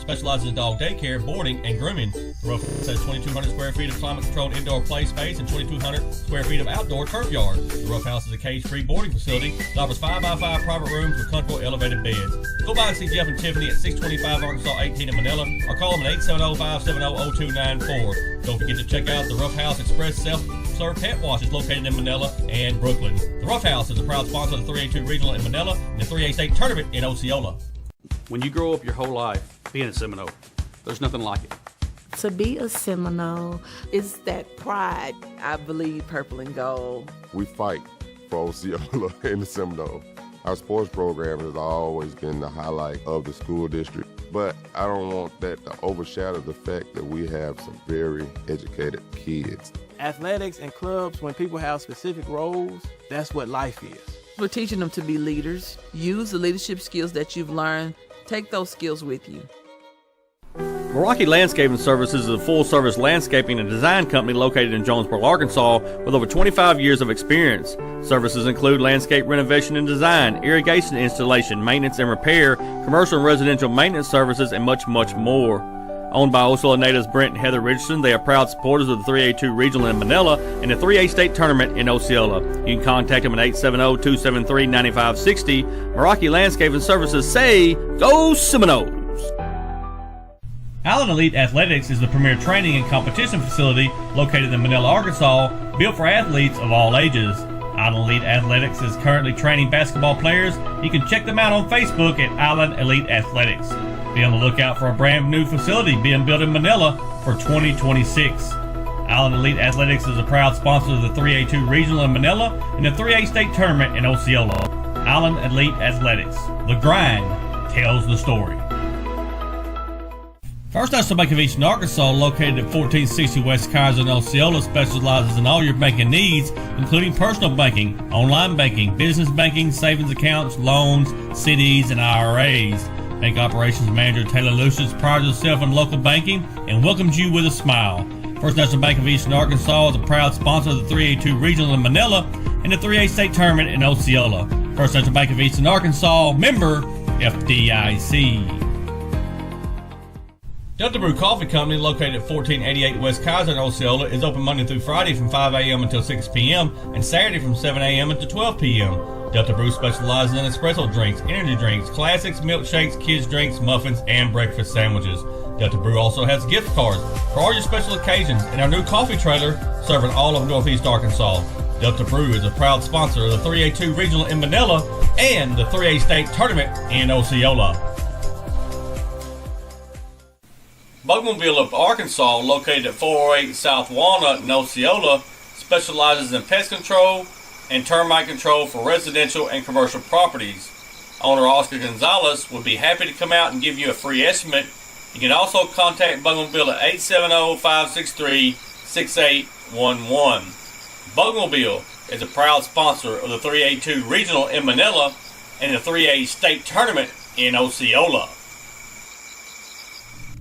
Specializes in dog daycare, boarding, and grooming. The Ruff House has 2,200 square feet of climate-controlled indoor play space and 2,200 square feet of outdoor turf yard. The Ruff House is a cage-free boarding facility that offers 5x5 private rooms with comfortable elevated beds. Go by and see Jeff and Tiffany at 625 Arkansas 18 in Manila or call them at 870-570-0294. Don't forget to check out the Ruff House Express self-serve pet wash is located in Manila and Brooklyn. The Ruff House is a proud sponsor of the 3A-2 Regional in Manila and the 3A State Tournament in Osceola. When you grow up your whole life being a Seminole, there's nothing like it. To be a Seminole is that pride. I believe purple and gold. We fight for Osceola and the Seminole. Our sports program has always been the highlight of the school district, but I don't want that to overshadow the fact that we have some very educated kids. Athletics and clubs, when people have specific roles, that's what life is. We're teaching them to be leaders. Use the leadership skills that you've learned. Take those skills with you. Meraki Landscaping Services is a full-service landscaping and design company located in Jonesboro, Arkansas, with over 25 years of experience. Services include landscape renovation and design, irrigation installation, maintenance and repair, commercial and residential maintenance services, and much, much more. Owned by Osceola natives Brent and Heather Richardson, they are proud supporters of the 3A-2 Regional in Manila and the 3A State Tournament in Osceola. You can contact them at 870-273-9560. Meraki Landscaping Services say, Go Seminoles! Allen Elite Athletics is the premier training and competition facility located in Manila, Arkansas, built for athletes of all ages. Allen Elite Athletics is currently training basketball players. You can check them out on Facebook at Allen Elite Athletics. Be on the lookout for a brand new facility being built in Manila for 2026. Allen Elite Athletics is a proud sponsor of the 3A-2 Regional in Manila and the 3A State Tournament in Osceola. Allen Elite Athletics. The grind tells the story. First National Bank of Eastern Arkansas, located at 1460 West Kaiser in Osceola, specializes in all your banking needs, including personal banking, online banking, business banking, savings accounts, loans, CDs, and IRAs. Bank Operations Manager Taylor Lucius prides herself in local banking and welcomes you with a smile. First National Bank of Eastern Arkansas is a proud sponsor of the 3A-2 Regional in Manila and the 3A State Tournament in Osceola. First National Bank of Eastern Arkansas, member FDIC. Delta Brew Coffee Company, located at 1488 West Kaiser in Osceola, is open Monday through Friday from 5 a.m. until 6 p.m. and Saturday from 7 a.m. until 12 p.m. Delta Brew specializes in espresso drinks, energy drinks, classics, milkshakes, kids drinks, muffins, and breakfast sandwiches. Delta Brew also has gift cards for all your special occasions and our new coffee trailer serving all of Northeast Arkansas. Delta Brew is a proud sponsor of the 3A-2 Regional in Manila and the 3A State Tournament in Osceola. Bugmobile of Arkansas, located at 408 South Walnut in Osceola, specializes in pest control and termite control for residential and commercial properties. Owner Oscar Gonzalez would be happy to come out and give you a free estimate. You can also contact Bugmobile at 870-563-6811. Bugmobile is a proud sponsor of the 3A-2 Regional in Manila and the 3A State Tournament in Osceola.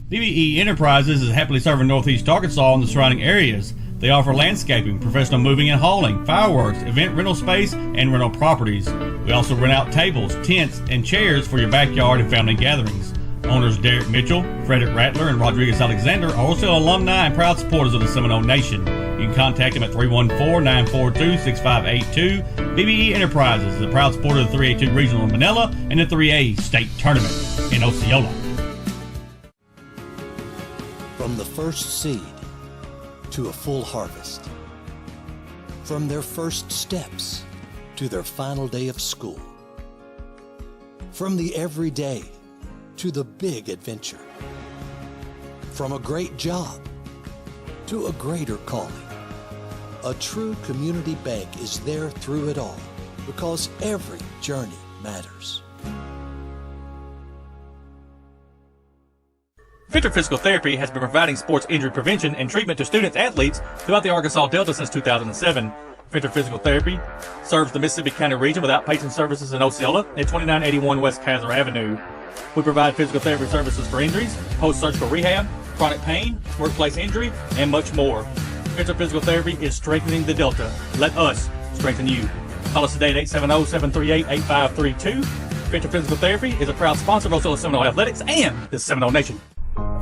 BBE Enterprises is happily serving Northeast Arkansas and the surrounding areas. They offer landscaping, professional moving and hauling, fireworks, event rental space, and rental properties. We also rent out tables, tents, and chairs for your backyard and family gatherings. Owners Derek Mitchell, Frederick Rattler, and Rodriguez Alexander are also alumni and proud supporters of the Seminole Nation. You can contact them at 314-942-6582. BBE Enterprises is a proud supporter of the 3A-2 Regional in Manila and the 3A State Tournament in Osceola. From the first seed to a full harvest, from their first steps to their final day of school, from the everyday to the big adventure, from a great job to a greater calling, a true community bank is there through it all because every journey matters. Venture Physical Therapy has been providing sports injury prevention and treatment to students athletes throughout the Arkansas Delta since 2007. Venture Physical Therapy serves the Mississippi County region with outpatient services in Osceola at 2981 West Kaiser Avenue. We provide physical therapy services for injuries, post-surgical rehab, chronic pain, workplace injury, and much more. Venture Physical Therapy is strengthening the Delta. Let us strengthen you. Call us today at 870-738-8532. Venture Physical Therapy is a proud sponsor of Osceola Seminole Athletics and the Seminole Nation.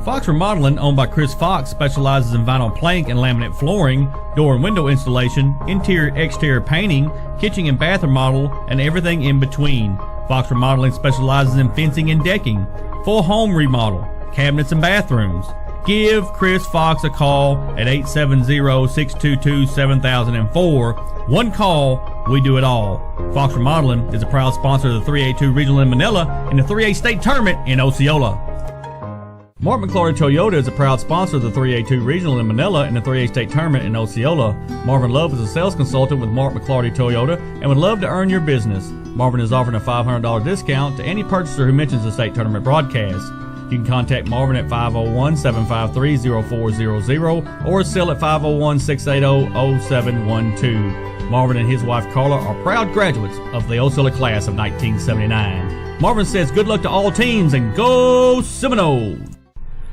Fox Remodeling, owned by Chris Fox, specializes in vinyl plank and laminate flooring, door and window installation, interior-exterior painting, kitchen and bath remodel, and everything in between. Fox Remodeling specializes in fencing and decking, full home remodel, cabinets and bathrooms. Give Chris Fox a call at 870-622-7004. One call, we do it all. Fox Remodeling is a proud sponsor of the 3A-2 Regional in Manila and the 3A State Tournament in Osceola. Mark McClory Toyota is a proud sponsor of the 3A-2 Regional in Manila and the 3A State Tournament in Osceola. Marvin Love is a sales consultant with Mark McClory Toyota and would love to earn your business. Marvin is offering a $500 discount to any purchaser who mentions the State Tournament broadcast. You can contact Marvin at 501-753-0400 or sell at 501-680-0712. Marvin and his wife Carla are proud graduates of the Osceola class of 1979. Marvin says good luck to all teams and go Seminoles!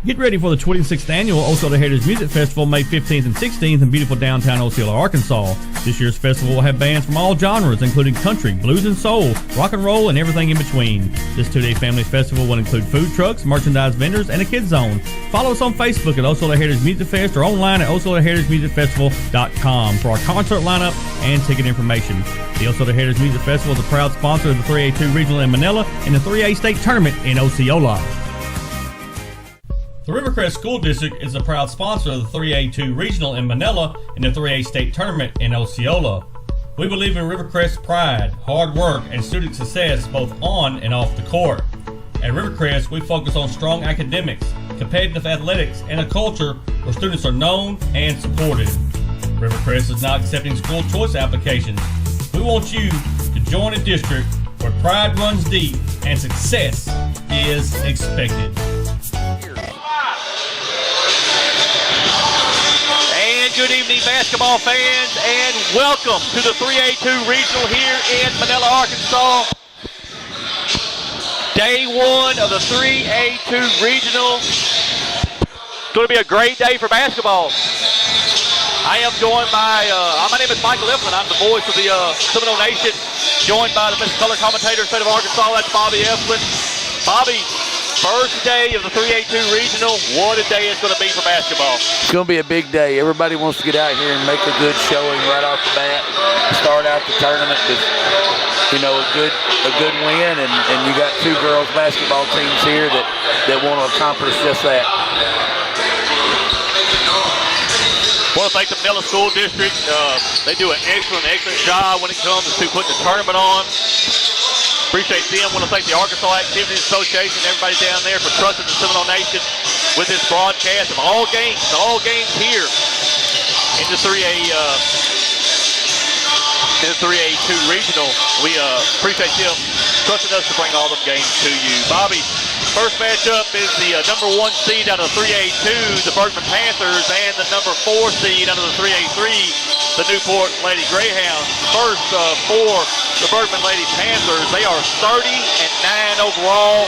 Get ready for the 26th annual Osceola Heritage Music Festival May 15th and 16th in beautiful downtown Osceola, Arkansas. This year's festival will have bands from all genres, including country, blues and soul, rock and roll, and everything in between. This two-day family festival will include food trucks, merchandise vendors, and a kids zone. Follow us on Facebook at Osceola Heritage Music Fest or online at OsceolaHeritageMusicFestival.com for our concert lineup and ticket information. The Osceola Heritage Music Festival is a proud sponsor of the 3A-2 Regional in Manila and the 3A State Tournament in Osceola. The Rivercrest School District is a proud sponsor of the 3A-2 Regional in Manila and the 3A State Tournament in Osceola. We believe in Rivercrest's pride, hard work, and student success both on and off the court. At Rivercrest, we focus on strong academics, competitive athletics, and a culture where students are known and supported. Rivercrest is not accepting school choice applications. We want you to join a district where pride runs deep and success is expected. And good evening, basketball fans, and welcome to the 3A-2 Regional here in Manila, Arkansas. Day one of the 3A-2 Regional. It's going to be a great day for basketball. I am joined by, my name is Michael Eflin. I'm the voice of the Seminole Nation, joined by the best color commentator in the state of Arkansas. That's Bobby Eflin. Bobby, first day of the 3A-2 Regional. What a day it's going to be for basketball. It's going to be a big day. Everybody wants to get out here and make a good showing right off the bat. Start out the tournament with, a good win, and you got two girls basketball teams here that want to accomplish just that. I want to thank the Manila School District. They do an excellent job when it comes to putting the tournament on. Appreciate them. Want to thank the Arkansas Activities Association, everybody down there for trusting the Seminole Nation with this broadcast of all games here in the 3A-2 Regional. We appreciate them trusting us to bring all them games to you. Bobby, first matchup is the number 1 seed out of 3A-2, the Bergman Panthers, and the number 4 seed out of the 3A-3, the Newport Lady Greyhounds. First for the Bergman Lady Panthers, they are 30-9 overall,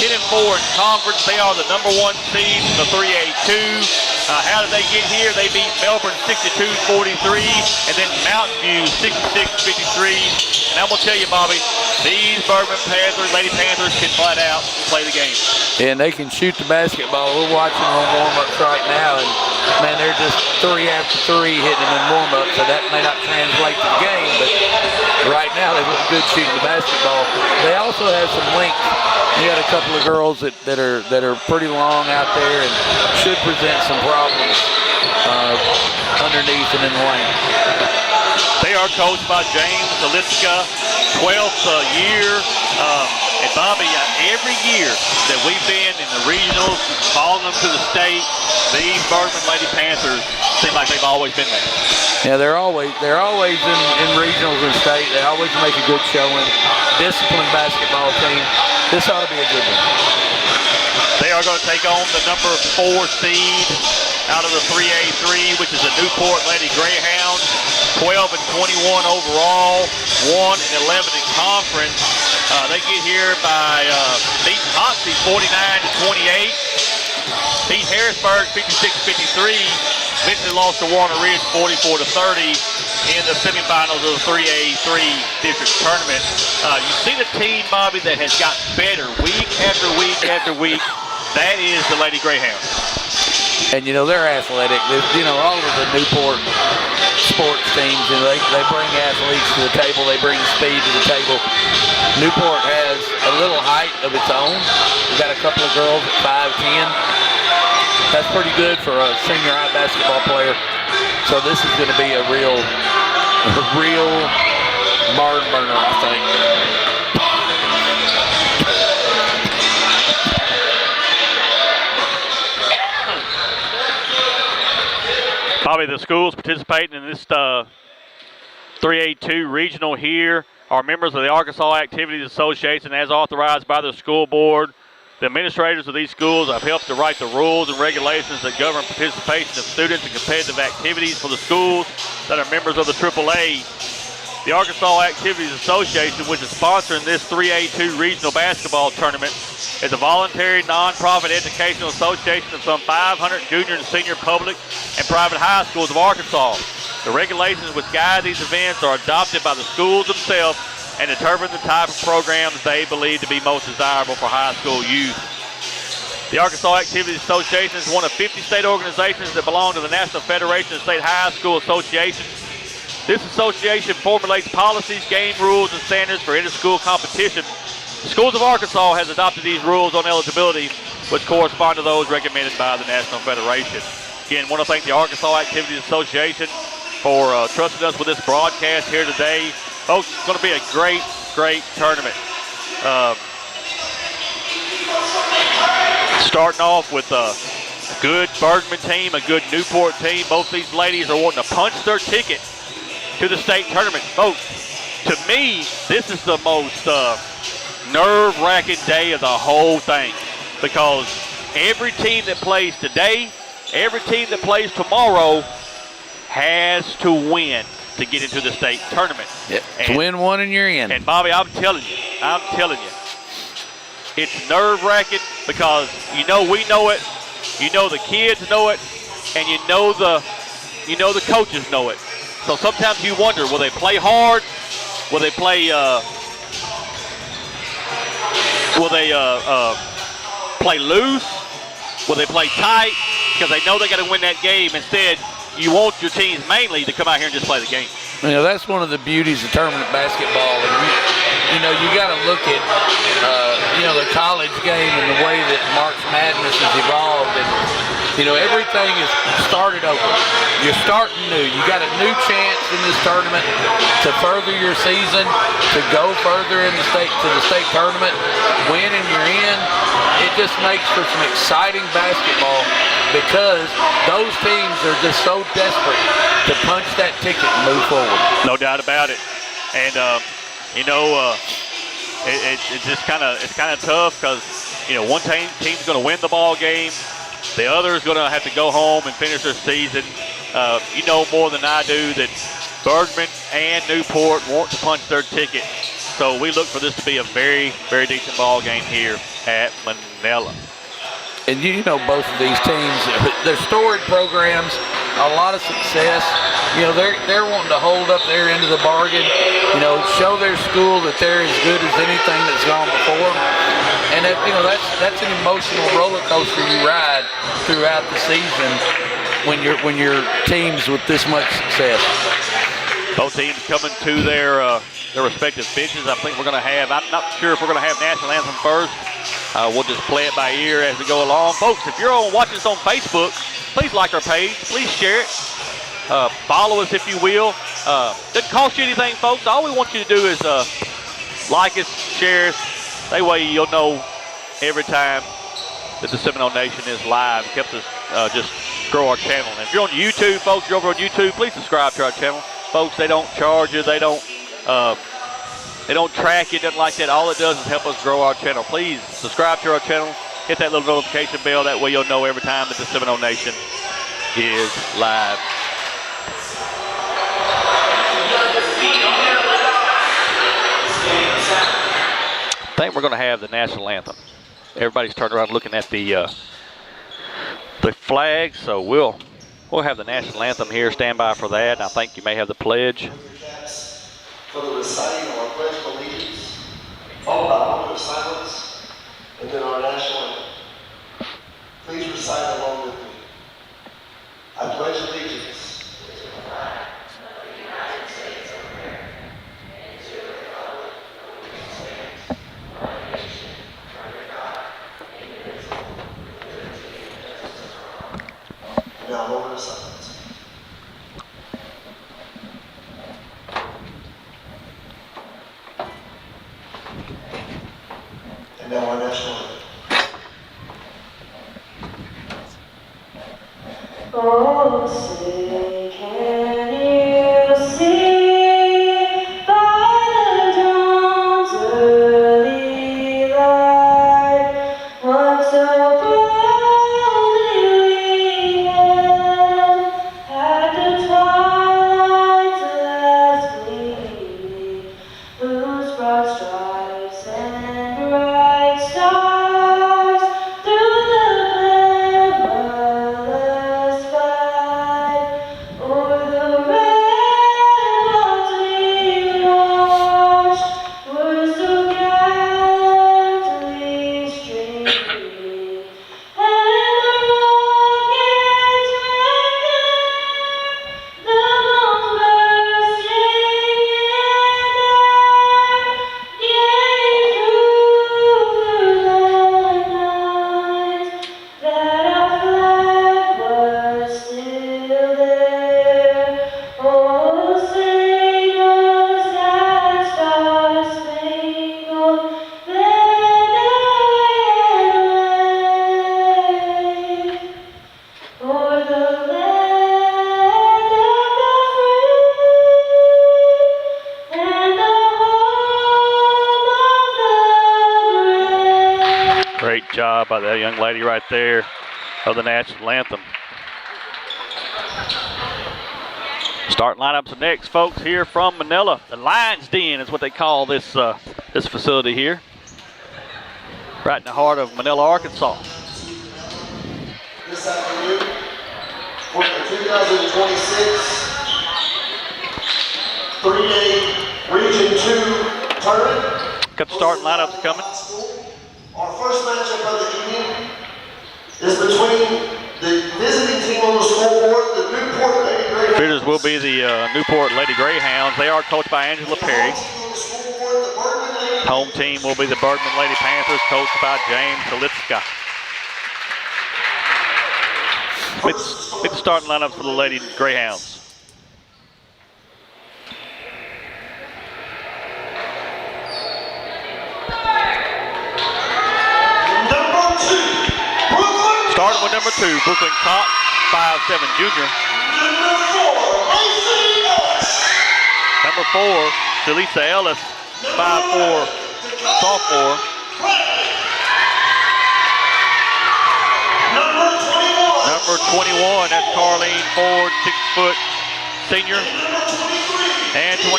10-4 in conference. They are the number 1 seed in the 3A-2. How did they get here? They beat Melbourne 62-43, and then Mountain View 66-53. And I'm going to tell you, Bobby, these Bergman Panthers, Lady Panthers, can flat out play the game. Yeah, and they can shoot the basketball. We're watching them on warm-ups right now, and, man, they're just 3 after 3 hitting them in warm-ups, so that may not translate to the game, but right now they look good shooting the basketball. They also have some length. You got a couple of girls that are pretty long out there and should present some problems underneath and in the lane. They are coached by James Alipska, 12th year. And Bobby, every year that we've been in the regionals, following them to the state, these Bergman Lady Panthers seem like they've always been there. Yeah, they're always in regionals and state. They always make a good showing. Disciplined basketball team. This ought to be a good one. They are going to take on the number 4 seed out of the 3A-3, which is the Newport Lady Greyhounds. 12-21 overall, 1-11 in conference. They get here by beating Hoxie 49-28. Beat Harrisburg 56-53. Eventually lost to Warner Ridge 44-30 in the semifinals of the 3A-3 district tournament. You see the team, Bobby, that has gotten better week after week after week. That is the Lady Greyhounds. And, they're athletic. All of the Newport sports teams, they bring athletes to the table. They bring speed to the table. Newport has a little height of its own. We've got a couple of girls at 5'10". That's pretty good for a senior high basketball player. So this is going to be a real barn burner, I think. Bobby, the schools participating in this 3A-2 regional here are members of the Arkansas Activities Association as authorized by the school board. The administrators of these schools have helped to write the rules and regulations that govern participation of students in competitive activities for the schools that are members of the AAA. The Arkansas Activities Association, which is sponsoring this 3A-2 regional basketball tournament, is a voluntary, non-profit educational association of some 500 junior and senior public and private high schools of Arkansas. The regulations which guide these events are adopted by the schools themselves and determine the type of programs they believe to be most desirable for high school youth. The Arkansas Activities Association is one of 50 state organizations that belong to the National Federation of State High School Associations. This association formulates policies, game rules, and standards for inter-school competition. The Schools of Arkansas has adopted these rules on eligibility which correspond to those recommended by the National Federation. Again, want to thank the Arkansas Activities Association for trusting us with this broadcast here today. Folks, it's going to be a great, great tournament. Starting off with a good Bergman team, a good Newport team. Both these ladies are wanting to punch their ticket to the state tournament. Folks, to me, this is the most nerve-wracking day of the whole thing, because every team that plays today, every team that plays tomorrow has to win to get into the state tournament. Yep. To win one and you're in. And Bobby, I'm telling you, it's nerve-wracking because we know it, the kids know it, and the coaches know it. So sometimes you wonder, will they play hard? Will they play? Play loose? Will they play tight? Because they know they got to win that game. Instead, you want your teams mainly to come out here and just play the game. That's one of the beauties of tournament basketball. And you got to look at the college game and the way that March Madness has evolved, and everything is started over. You're starting new. You got a new chance in this tournament to further your season, to go further in the state tournament. Win and you're in. It just makes for some exciting basketball because those teams are just so desperate to punch that ticket and move forward. No doubt about it. And it's just kind of tough because one team's going to win the ball game, the other is going to have to go home and finish their season. You know more than I do that Bergman and Newport want to punch their ticket. So we look for this to be a very, very decent ball game here at Manila. And both of these teams, they're storied programs, a lot of success. They're wanting to hold up their end of the bargain, show their school that they're as good as anything that's gone before. And that's an emotional roller coaster you ride throughout the season when you're teams with this much success. Both teams coming to their respective benches. I think we're going to have, I'm not sure if we're going to have National Anthem first. We'll just play it by ear as we go along. Folks, if you're watching us on Facebook, please like our page. Please share it. Follow us if you will. Doesn't cost you anything, folks. All we want you to do is like us, share us. That way you'll know every time that the Seminole Nation is live. It helps us just grow our channel. And if you're on YouTube, folks, you're over on YouTube, please subscribe to our channel. Folks, they don't charge you. They don't track you, nothing like that. All it does is help us grow our channel. Please subscribe to our channel. Hit that little notification bell. That way you'll know every time that the Seminole Nation is live. I think we're going to have the National Anthem. Everybody's turned around looking at the flag, so we'll have the National Anthem here. Stand by for that. And I think you may have the pledge. For the reciting of our Pledge of Allegiance, followed by a moment of silence, and then our national anthem. Please recite along with me. I pledge allegiance to the flag of the United States of America and to the republic for which it stands, one nation, under God, indivisible, with liberty and justice for all. Now, a moment of silence. And now our national anthem. Oh, say, can you see by the dawn's early light what so boldly we hailed at the twilight's last gleaming, whose broad stripes and bright stars through the glimmerless sky by that young lady right there of the national anthem. Starting lineups next, folks, here from Manila. The Lion's Den is what they call this this facility here, right in the heart of Manila, Arkansas. This afternoon for the 2026 3A Region 2 tournament. Got the starting lineups coming. Our first matchup of the evening is between the visiting team on the scoreboard, the Newport Lady Greyhounds. Visitors will be the Newport Lady Greyhounds. They are coached by Angela Perry. Home team will be the Bergman Lady Panthers, coached by James Halipska. It's the starting lineup for the Lady Greyhounds. Starting with number 2, Brooklyn Kopp, 5'7" junior. Number 4, Delisa Ellis, 5'4" sophomore. Number 21, that's Carlene Ford, 6' senior. And 23,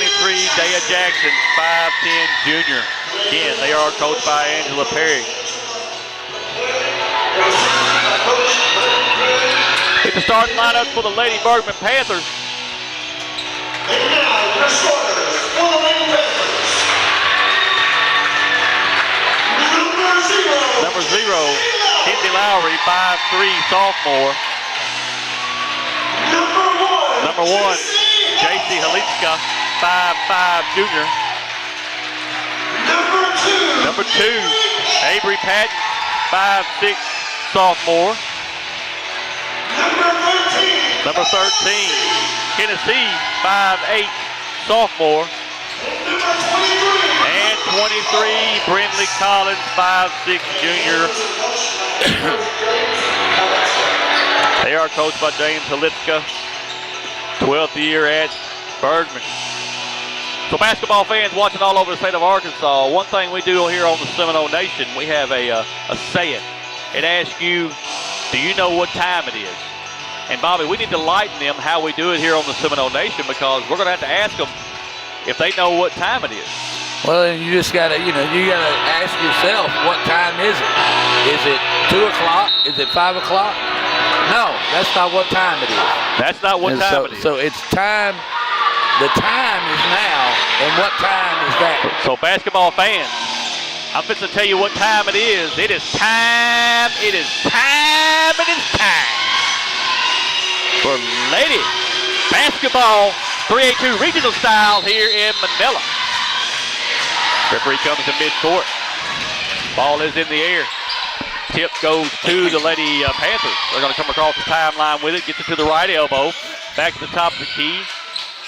Daya Jackson, 5'10" junior. Again, they are coached by Angela Perry. It's the starting lineup for the Lady Bergman Panthers. And now, your starters for the Lady Panthers. Number 0, Kenzie Lowry, 5'3", sophomore. Number 1, JC Halitska, 5'5", junior. Number 2, Avery Patton, 5'6", sophomore. Number 13, Tennessee, 5'8", sophomore. And 23, Brindley Collins, 5'6", junior. They are coached by James Halipska, 12th year at Bergman. So basketball fans watching all over the state of Arkansas, one thing we do here on the Seminole Nation, we have a saying. It asks you, do you know what time it is? And Bobby, we need to lighten them how we do it here on the Seminole Nation, because we're going to have to ask them if they know what time it is. Well, then you just gotta, you gotta ask yourself, what time is it? Is it 2 o'clock? Is it 5 o'clock? No, that's not what time it is. That's not what time it is. So it's time. The time is now, and what time is that? So basketball fans, I'm fixing to tell you what time it is. It is time. It is time. It is time for lady basketball 3A-2 regional style here in Manila. Referee comes to midcourt. Ball is in the air. Tip goes to the Lady Panthers. They're going to come across the timeline with it. Gets it to the right elbow. Back to the top of the key.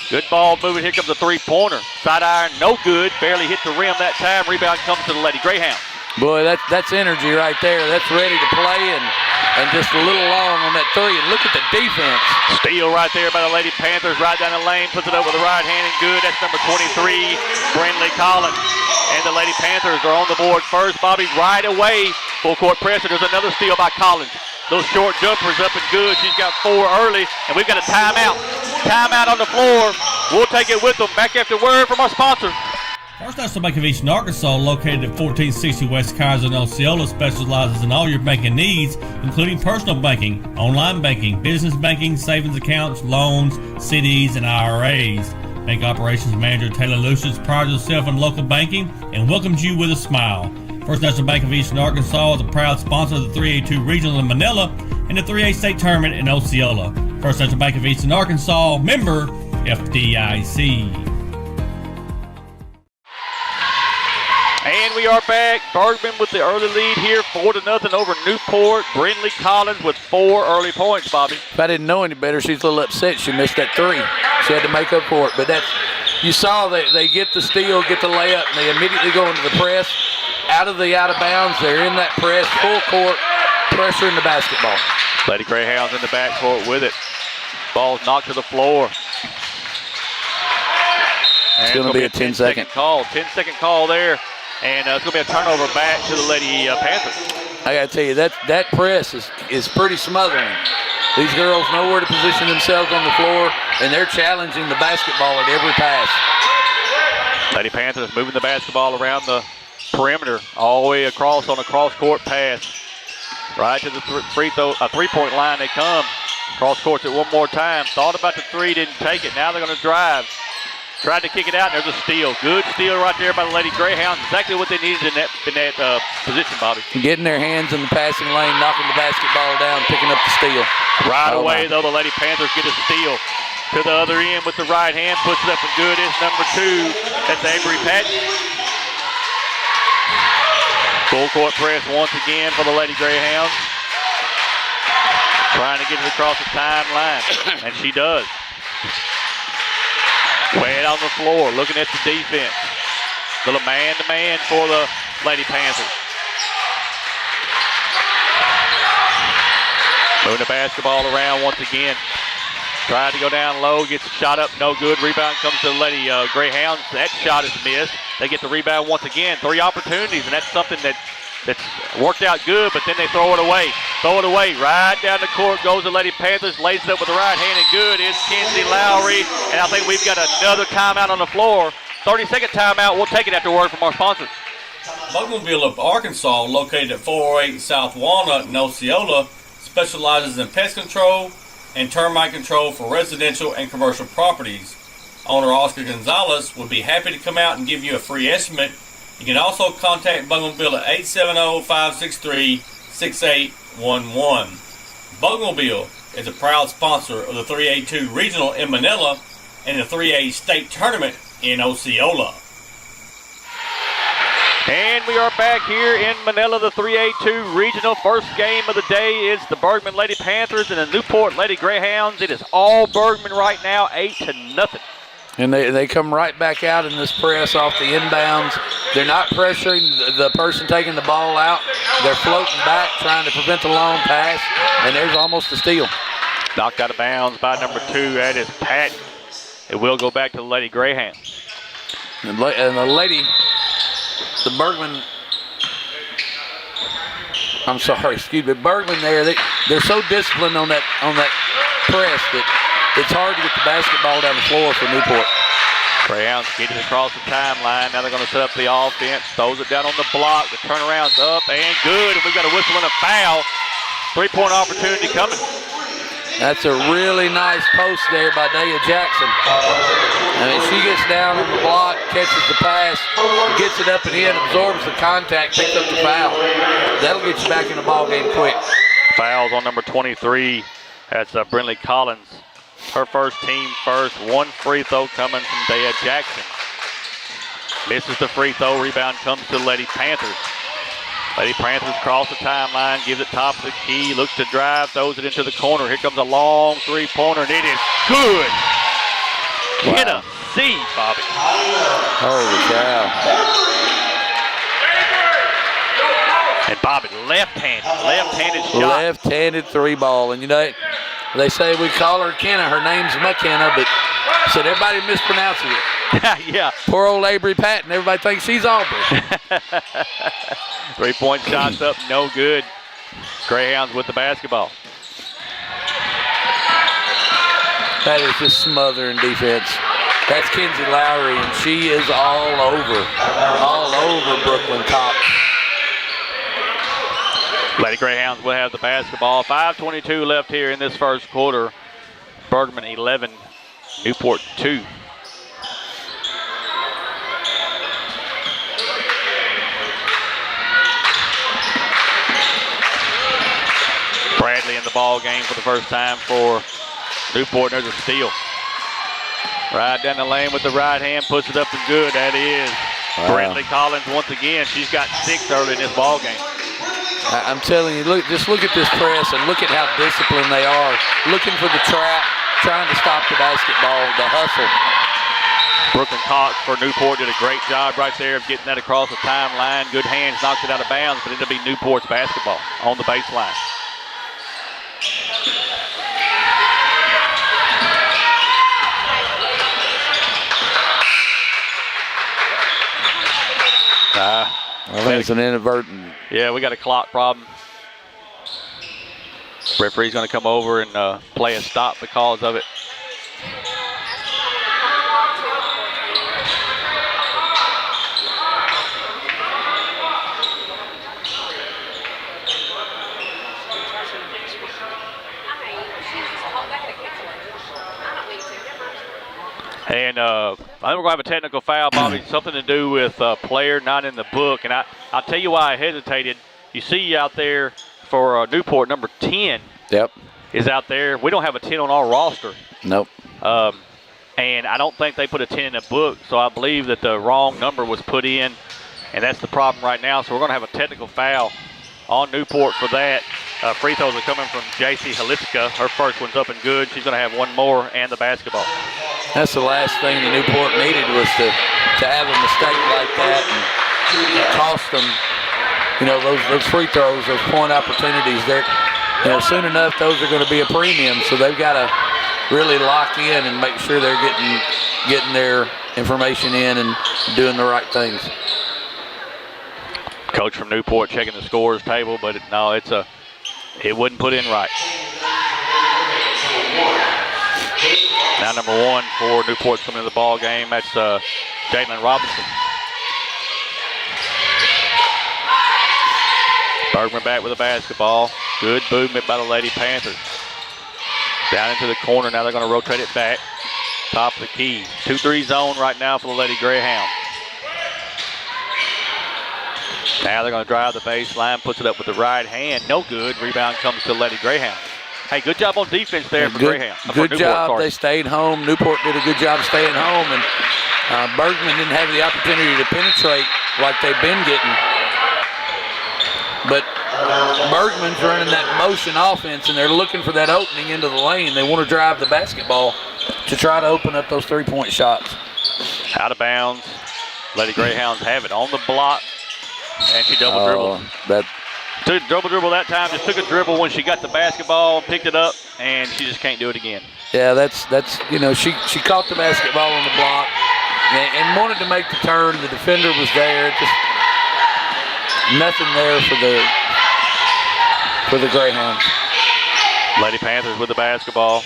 Good ball moving. Here comes a three-pointer. Side iron, no good. Barely hit the rim that time. Rebound comes to the Lady Greyhounds. Boy, that's energy right there. That's ready to play and just a little long on that three. And look at the defense. Steal right there by the Lady Panthers. Right down the lane. Puts it up with the right hand and good. That's number 23, Brindley Collins. And the Lady Panthers are on the board first. Bobby right away. Full court pressure. There's another steal by Collins. Those short jumpers up and good. She's got 4 early. And we've got a timeout. Timeout on the floor. We'll take it with them. Back after word from our sponsor. First National Bank of Eastern Arkansas, located at 1460 West Kaiser in Osceola, specializes in all your banking needs, including personal banking, online banking, business banking, savings accounts, loans, CDs, and IRAs. Bank Operations Manager Taylor Lucius prides himself in local banking and welcomes you with a smile. First National Bank of Eastern Arkansas is a proud sponsor of the 3A-2 Regional in Manila and the 3A State Tournament in Osceola. First National Bank of Eastern Arkansas, member FDIC. And we are back. Bergman with the early lead here, 4-0 over Newport. Brindley Collins with 4 early points, Bobby. If I didn't know any better, she's a little upset she missed that three. She had to make up for it. But that's, you saw they get the steal, get the layup, and they immediately go into the press. Out of bounds, they're in that press, full court, pressure in the basketball. Lady Greyhounds in the backcourt with it. Ball's knocked to the floor. It's going to be a 10-second call. 10-second call there. And it's going to be a turnover back to the Lady Panthers. I got to tell you, that press is pretty smothering. These girls know where to position themselves on the floor, and they're challenging the basketball at every pass. Lady Panthers moving the basketball around the perimeter, all the way across on a cross-court pass. Right to the three-point line they come. Cross courts it one more time. Thought about the three, didn't take it. Now they're going to drive. Tried to kick it out, and there's a steal. Good steal right there by the Lady Greyhounds. Exactly what they needed in that position, Bobby. Getting their hands in the passing lane, knocking the basketball down, picking up the steal. Right away, though, the Lady Panthers get a steal. To the other end with the right hand, puts it up and good. It's number 2. That's Avery Patton. Full court press once again for the Lady Greyhounds. Trying to get it across the timeline, and she does. Way out on the floor, looking at the defense. Little man-to-man for the Lady Panthers. Moving the basketball around once again. Tried to go down low, gets the shot up, no good. Rebound comes to the Lady Greyhounds. That shot is missed. They get the rebound once again. 3 opportunities, and that's something that's worked out good, but then they throw it away. Throw it away. Right down the court goes the Lady Panthers. Lays it up with the right hand, and good is Kenzie Lowry. And I think we've got another timeout on the floor. 30-second timeout. We'll take it after word from our sponsors. Bougainville of Arkansas, located at 408 South Walnut in Osceola, specializes in pest control and termite control for residential and commercial properties. Owner Oscar Gonzalez would be happy to come out and give you a free estimate. You can also contact Bougainville at 870-563-6811. Bougainville is a proud sponsor of the 3A-2 Regional in Manila and the 3A State Tournament in Osceola. And we are back here in Manila, the 3A-2 Regional. First game of the day is the Bergman Lady Panthers and the Newport Lady Greyhounds. It is all Bergman right now, 8-0. And they come right back out in this press off the inbounds. They're not pressuring the person taking the ball out. They're floating back, trying to prevent the long pass, and there's almost a steal. Knocked out of bounds by number 2. That is Patton. It will go back to the Lady Greyhounds. And the Lady, the Bergman, Bergman there, they're so disciplined on that press that it's hard to get the basketball down the floor for Newport. Greyhounds getting across the timeline. Now they're going to set up the offense. Throws it down on the block. The turnaround's up and good. And we've got a whistle and a foul. 3-point opportunity coming. That's a really nice post there by Daya Jackson. I mean, she gets down on the block, catches the pass, gets it up and in, absorbs the contact, picks up the foul. That'll get you back in the ball game quick. Fouls on number 23. That's Brinley Collins. Her first, team first. 1 free throw coming from Daya Jackson. Misses the free throw. Rebound comes to the Lady Panthers. Lady Panthers cross the timeline, gives it top of the key, looks to drive, throws it into the corner. Here comes a long 3-pointer, and it is good. Wow. Hit a C, Bobby. Holy cow. And Bobby, left-handed shot. Left-handed 3-ball, and you know, they say we call her Kenna. Her name's McKenna, but said everybody mispronouncing it. Yeah. Poor old Avery Patton. Everybody thinks she's Aubrey. 3-point shots up, no good. Greyhounds with the basketball. That is just smothering defense. That's Kenzie Lowry, and she is all over Brooklyn Cox. Lady Greyhounds will have the basketball. 5:22 left here in this first quarter. Bergman 11, Newport 2. Bradley in the ball game for the first time for Newport. There's a steal. Right down the lane with the right hand, puts it up and good. That is Bradley Collins once again. She's got 6 early in this ball game. I'm telling you, just look at this press and look at how disciplined they are. Looking for the trap, trying to stop the basketball, the hustle. Brooklyn Cox for Newport did a great job right there of getting that across the timeline. Good hands, knocked it out of bounds, but it'll be Newport's basketball on the baseline. I think it's an inadvertent. Yeah, we got a clock problem. Referee's going to come over and play a stop because of it. And I think we're going to have a technical foul, Bobby. Something to do with player not in the book. And I'll tell you why I hesitated. You see out there for Newport, number 10 is out there. We don't have a 10 on our roster. Nope. And I don't think they put a 10 in the book, so I believe that the wrong number was put in, and that's the problem right now. So we're going to have a technical foul on Newport for that. Free throws are coming from J.C. Halitska. Her first one's up and good. She's going to have one more and the basketball. That's the last thing the Newport needed was to have a mistake like that and cost them, those free throws, those point opportunities. They're, soon enough those are going to be a premium, so they've got to really lock in and make sure they're getting their information in and doing the right things. Coach from Newport checking the scores table, but it wouldn't put in right. Now number 1 for Newport's coming to the ball game. That's Jalen Robinson. Bergman back with the basketball. Good movement by the Lady Panthers. Down into the corner. Now they're going to rotate it back. Top of the key. 2-3 zone right now for the Lady Greyhound. Now they're going to drive the baseline. Puts it up with the right hand. No good. Rebound comes to Lady Greyhound. Hey, good job on defense there for Greyhound. Good job. They stayed home. Newport did a good job staying home. And Bergman didn't have the opportunity to penetrate like they've been getting. But Bergman's running that motion offense, and they're looking for that opening into the lane. They want to drive the basketball to try to open up those three-point shots. Out of bounds. Lady Greyhounds have it on the block, and she double dribbled. Took a double dribble that time. Just took a dribble when she got the basketball, picked it up, and she just can't do it again. Yeah, that's she caught the basketball on the block and wanted to make the turn. The defender was there. Just nothing there for the Greyhounds. Lady Panthers with the basketball.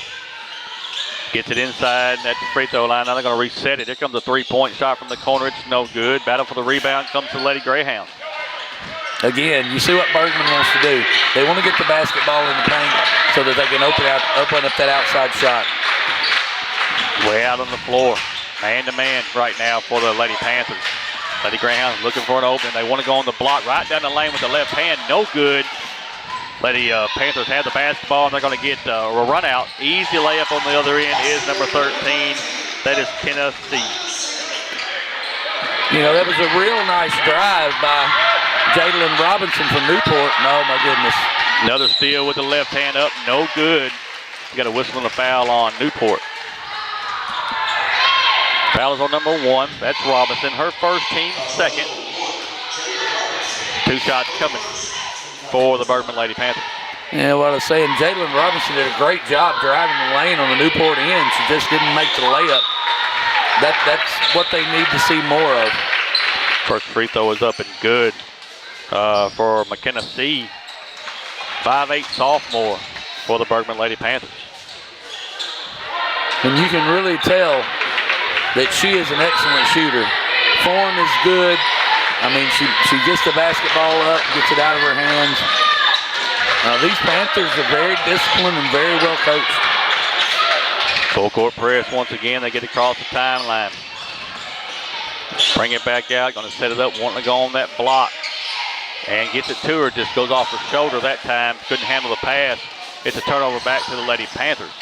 Gets it inside at the free throw line. Now they're going to reset it. Here comes a three-point shot from the corner. It's no good. Battle for the rebound comes to Lady Greyhounds. Again, you see what Bergman wants to do. They want to get the basketball in the paint so that they can open up that outside shot. Way out on the floor. Man-to-man right now for the Lady Panthers. Lady Greyhounds looking for an opening. They want to go on the block right down the lane with the left hand. No good. Lady Panthers have the basketball, and they're going to get a run out. Easy layup on the other end is number 13. That is Kenneth C. That was a real nice drive by Jalen Robinson from Newport. Oh, my goodness. Another steal with the left hand up. No good. You got a whistle and a foul on Newport. Foul is on number 1. That's Robinson. Her first, team second. 2 shots coming for the Bergman Lady Panthers. Yeah, what I was saying, Jalen Robinson did a great job driving the lane on the Newport end. She just didn't make the layup. That's what they need to see more of. First free throw is up and good for McKenna C. 5'8" sophomore for the Bergman Lady Panthers. And you can really tell that she is an excellent shooter. Form is good. I mean, she gets the basketball up, gets it out of her hands. These Panthers are very disciplined and very well coached. Full court press once again. They get across the timeline. Bring it back out. Going to set it up. Wanting to go on that block. And gets it to her. Just goes off her shoulder that time. Couldn't handle the pass. It's a turnover back to the Lady Panthers.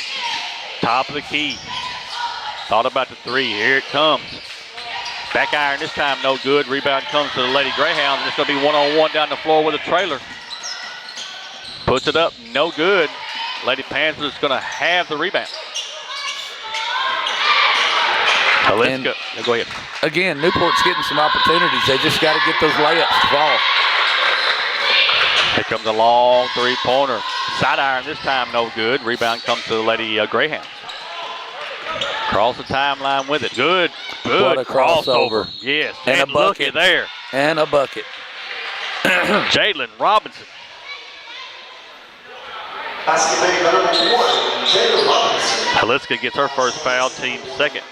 Top of the key. Thought about the three. Here it comes. Back iron this time, no good. Rebound comes to the Lady Greyhounds. And it's going to be one-on-one down the floor with a trailer. Puts it up, no good. Lady Panthers is going to have the rebound. Halitska, go ahead. Again, Newport's getting some opportunities. They just got to get those layups to fall. Here comes a long three-pointer. Side iron this time, no good. Rebound comes to the Lady Greyhounds. Cross the timeline with it. Good What a crossover. Yes, and a bucket there. And a bucket. Jalen Robinson. Basket maker number 1, Jalen Robinson. Haliska gets her first foul, team second.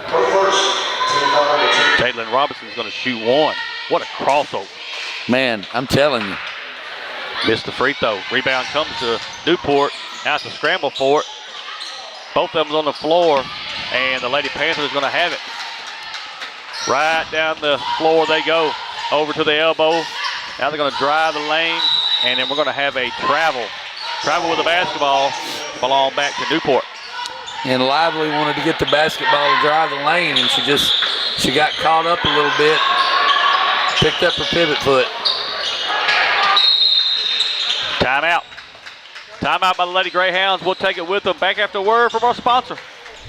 Her first, team foul number 2. Jalen Robinson's going to shoot one. What a crossover. Man, I'm telling you. Missed the free throw. Rebound comes to Newport. Now it's a scramble for it. Both of them on the floor, and the Lady Panthers going to have it. Right down the floor they go, over to the elbow. Now they're going to drive the lane, and then we're going to have a travel. Travel with the basketball, belong back to Newport. And Lively wanted to get the basketball and drive the lane, and she got caught up a little bit, picked up her pivot foot. Timeout. Timeout by the Lady Greyhounds. We'll take it with them. Back after a word from our sponsor. The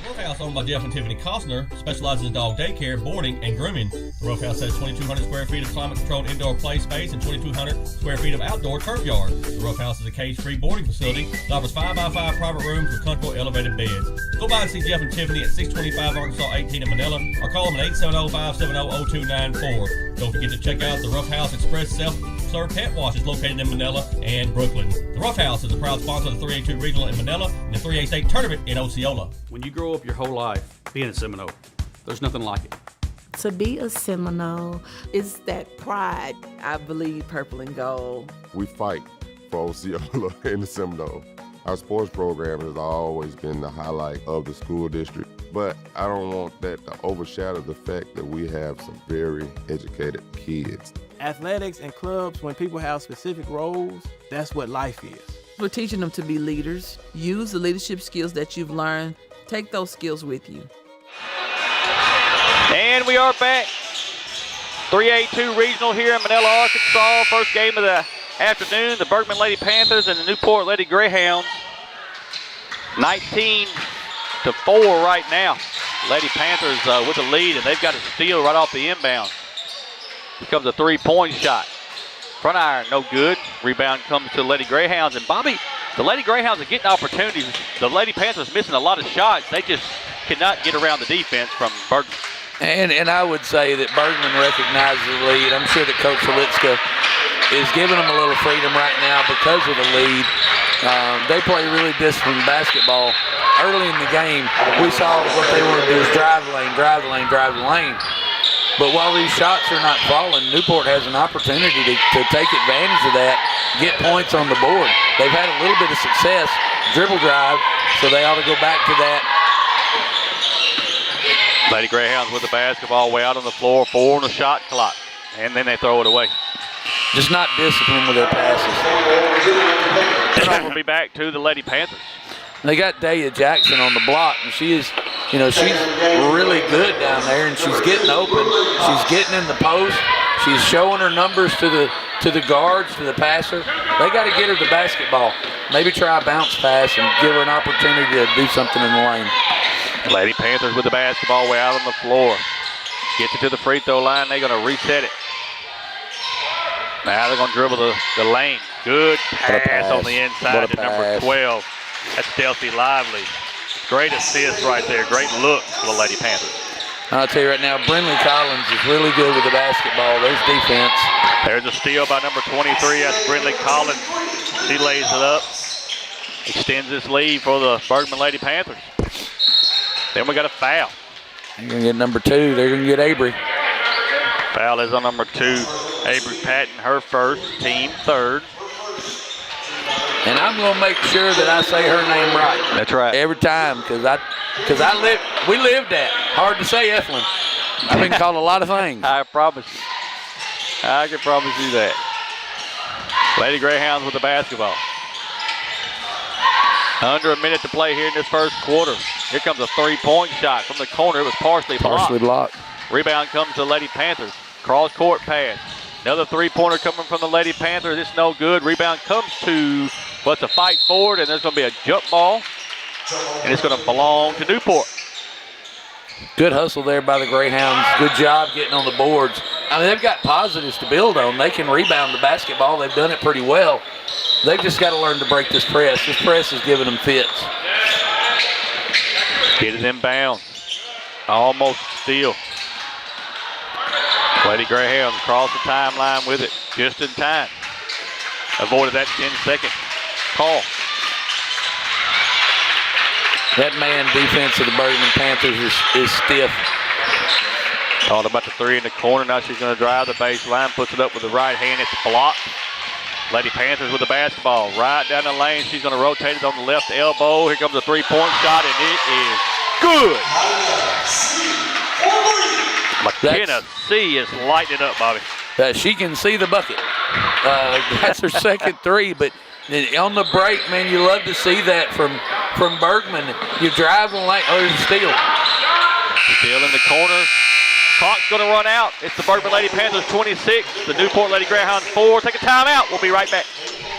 Ruff House, owned by Jeff and Tiffany Costner, specializes in dog daycare, boarding, and grooming. The Ruff House has 2,200 square feet of climate-controlled indoor play space and 2,200 square feet of outdoor turf yard. The Ruff House is a cage-free boarding facility that offers 5x5 private rooms with comfortable elevated beds. Go by and see Jeff and Tiffany at 625 Arkansas 18 in Manila, or call them at 870-570-0294. Don't forget to check out the Ruff House Express self-serve pet washes located in Manila and Brooklyn. The Ruff House is a proud sponsor of the 3A-2 Regional in Manila and the 3A State Tournament in Osceola. When you grow up your whole life being a Seminole, there's nothing like it. To be a Seminole, It's that pride. I believe purple and gold. We fight for Osceola in the Seminole. Our sports program has always been the highlight of the school district, but I don't want that to overshadow the fact that we have some very educated kids. Athletics and clubs, when people have specific roles, that's what life is. We're teaching them to be leaders. Use the leadership skills that you've learned. Take those skills with you. And we are back. 3A-2 Regional here in Manila, Arkansas. First game of the afternoon. The Bergman Lady Panthers and the Newport Lady Greyhounds. 19-4 right now. Lady Panthers with the lead, and they've got a steal right off the inbound. Here comes a three-point shot. Front iron, no good. Rebound comes to the Lady Greyhounds. And Bobby, the Lady Greyhounds are getting opportunities. The Lady Panthers missing a lot of shots. They just cannot get around the defense from Bergman. And I would say that Bergman recognizes the lead. I'm sure that Coach Halitzka is giving them a little freedom right now because of the lead. They play really disciplined basketball. Early in the game, we saw what they want to do is drive the lane, drive the lane, drive the lane. But while these shots are not falling, Newport has an opportunity to take advantage of that, get points on the board. They've had a little bit of success, dribble drive, so they ought to go back to that. Lady Greyhounds with the basketball way out on the floor, 4 on the shot clock, and then they throw it away. Just not disciplined with their passes. Turnover will be back to the Lady Panthers. They got Daya Jackson on the block, and she's really good down there, and she's getting open. She's getting in the post. She's showing her numbers to the guards, to the passer. They got to get her the basketball. Maybe try a bounce pass and give her an opportunity to do something in the lane. Lady Panthers with the basketball way out on the floor. Gets it to the free throw line. They're going to reset it. Now they're going to dribble the lane. Good pass on the inside to number 12. That's Delphi Lively. Great assist right there. Great look for the Lady Panthers. I'll tell you right now, Brinley Collins is really good with the basketball. There's defense. There's a steal by number 23. That's Brinley Collins. She lays it up. Extends this lead for the Bergman Lady Panthers. Then we got a foul. They're going to get number 2. They're going to get Avery. Foul is on number 2. Avery Patton, her first, team third. And I'm going to make sure that I say her name right. That's right. Every time, we lived that. Hard to say, Eflin. I've been called a lot of things. I promise you. I can promise you that. Lady Greyhounds with the basketball. Under a minute to play here in this first quarter. Here comes a three-point shot from the corner. It was partially blocked. Rebound comes to the Lady Panthers. Cross-court pass. Another three-pointer coming from the Lady Panthers. It's no good. Rebound comes to, but to fight forward, and there's going to be a jump ball, and it's going to belong to Newport. Good hustle there by the Greyhounds. Good job getting on the boards. I mean, they've got positives to build on. They can rebound the basketball. They've done it pretty well. They've just got to learn to break this press. This press is giving them fits. Get it inbound. Almost steal. Lady Greyhounds across the timeline with it just in time. Avoided that 10-second call. That man defense of the Bergman Panthers is stiff. Thought about the three in the corner. Now she's going to drive the baseline, puts it up with the right hand. It's blocked. Lady Panthers with the basketball. Right down the lane. She's going to rotate it on the left elbow. Here comes a three-point shot, and it is good. McKenna C is lighting it up, Bobby. She can see the bucket. That's her second three, but on the break, man, you love to see that from Bergman. You drive on like, oh, there's a steal. Still in the corner. Clock's going to run out. It's the Bergman Lady Panthers 26, the Newport Lady Greyhounds 4. Take a timeout. We'll be right back.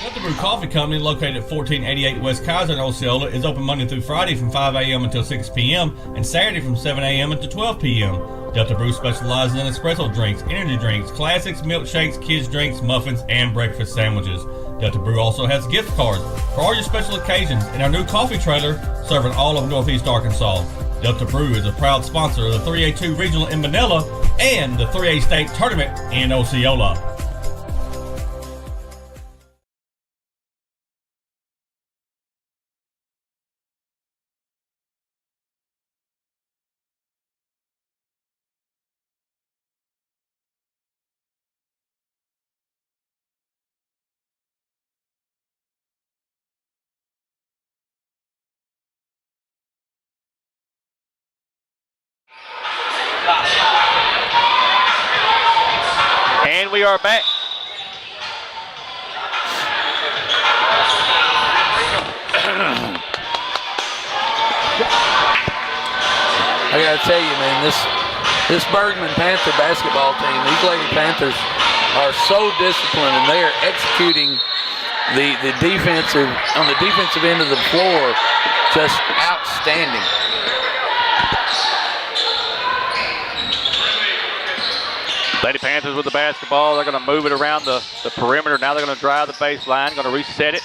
Delta Brew Coffee Company, located at 1488 West Kaiser in Osceola, is open Monday through Friday from 5 a.m. until 6 p.m. and Saturday from 7 a.m. until 12 p.m. Delta Brew specializes in espresso drinks, energy drinks, classics, milkshakes, kids drinks, muffins, and breakfast sandwiches. Delta Brew also has gift cards for all your special occasions in our new coffee trailer serving all of Northeast Arkansas. Delta Brew is a proud sponsor of the 3A-2 Regional in Manila and the 3A State Tournament in Osceola. And we are back. I gotta tell you, man, this Bergman Panther basketball team, these Lady Panthers are so disciplined, and they are executing the defensive on the defensive end of the floor just outstanding. Lady Panthers with the basketball. They're going to move it around the perimeter. Now they're going to drive the baseline, going to reset it.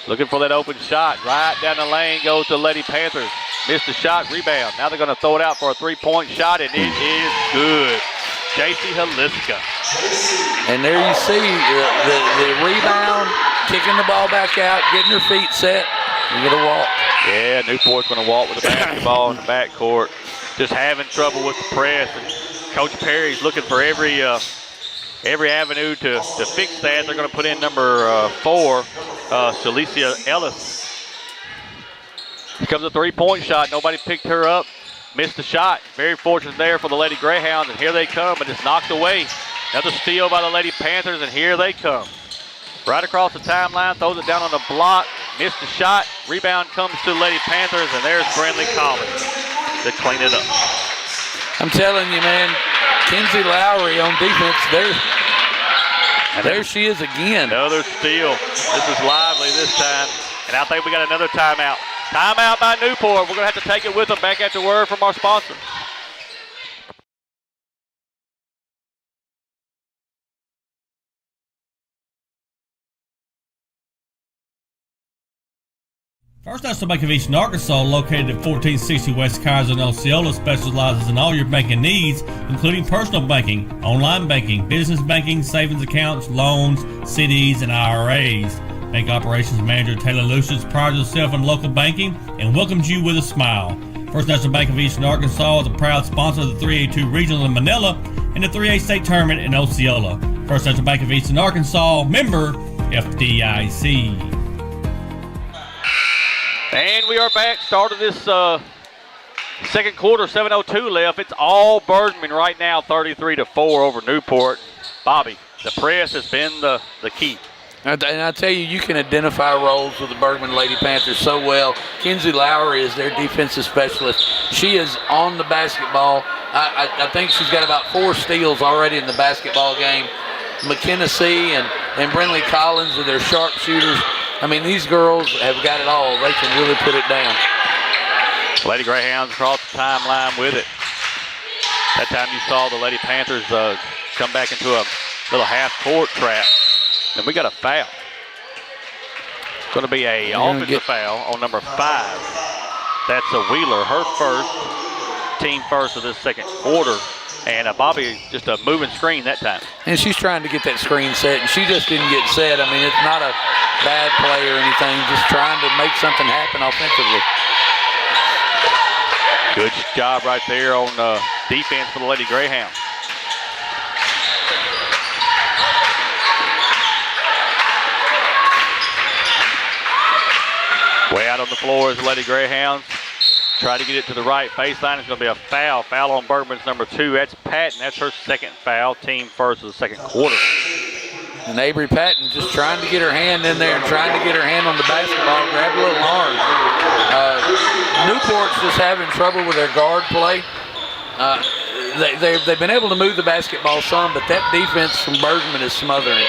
Looking for that open shot. Right down the lane goes the Lady Panthers. Missed the shot, rebound. Now they're going to throw it out for a three-point shot, and it is good. J.C. Haliska. And there you see the rebound, kicking the ball back out, getting her feet set. You get a walk. Yeah, Newport's going to walk with the basketball in the backcourt. Just having trouble with the press. And Coach Perry's looking for every avenue to fix that. They're going to put in number 4, Shalicia Ellis. Here comes a three-point shot. Nobody picked her up. Missed the shot. Very fortunate there for the Lady Greyhounds, and here they come, but it's knocked away. Another steal by the Lady Panthers, and here they come. Right across the timeline, throws it down on the block. Missed the shot. Rebound comes to the Lady Panthers, and there's Brindley Collins to clean it up. I'm telling you, man, Kenzie Lowry on defense, there she is again. Another steal. This is lively this time, and I think we got another timeout. Timeout by Newport. We're going to have to take it with them back after word from our sponsor. First National Bank of Eastern Arkansas, located at 1460 West Kaiser in Osceola, specializes in all your banking needs, including personal banking, online banking, business banking, savings accounts, loans, CDs, and IRAs. Bank Operations Manager Taylor Lucius prides herself in local banking and welcomes you with a smile. First National Bank of Eastern Arkansas is a proud sponsor of the 3A-2 Regional in Manila and the 3A State Tournament in Osceola. First National Bank of Eastern Arkansas, member FDIC. And we are back. Started this second quarter, 7:02 left. It's all Bergman right now, 33-4 over Newport. Bobby, the press has been the key. And I tell you, you can identify roles with the Bergman Lady Panthers so well. Kenzie Lowry is their defensive specialist. She is on the basketball. I think she's got about 4 steals already in the basketball game. McKenna C. and Brindley Collins are their sharpshooters. I mean, these girls have got it all. They can really put it down. Lady Greyhounds across the timeline with it. That time you saw the Lady Panthers come back into a little half-court trap. And we got a foul. It's going to be an offensive foul on number 5. That's a Wheeler, her first, team first of this second quarter. And Bobby just a moving screen that time. And she's trying to get that screen set, and she just didn't get set. I mean, it's not a bad play or anything, just trying to make something happen offensively. Good job right there on defense for the Lady Greyhounds. Way out on the floor is the Lady Greyhounds. Try to get it to the right baseline. It's going to be a foul. Foul on Bergman's number 2. That's Patton. That's her second foul. Team first of the second quarter. And Avery Patton just trying to get her hand in there and trying to get her hand on the basketball. Grab a little hard. Newport's just having trouble with their guard play. They've been able to move the basketball some, but that defense from Bergman is smothering.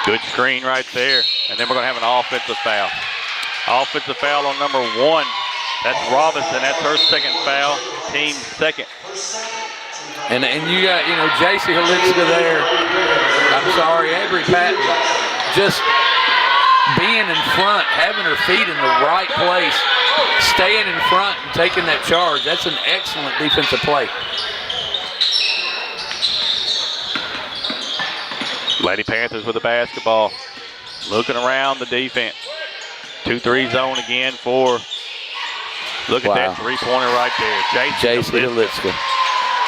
Good screen right there. And then we're going to have an offensive foul. Offensive foul on number 1. That's Robinson. That's her second foul. Team second. And you got, J.C. Halitska there. I'm sorry, Avery Patton just being in front, having her feet in the right place, staying in front and taking that charge. That's an excellent defensive play. Lady Panthers with the basketball. Looking around the defense. 2-3 zone again for, look at that three-pointer right there. J.C. Halitska.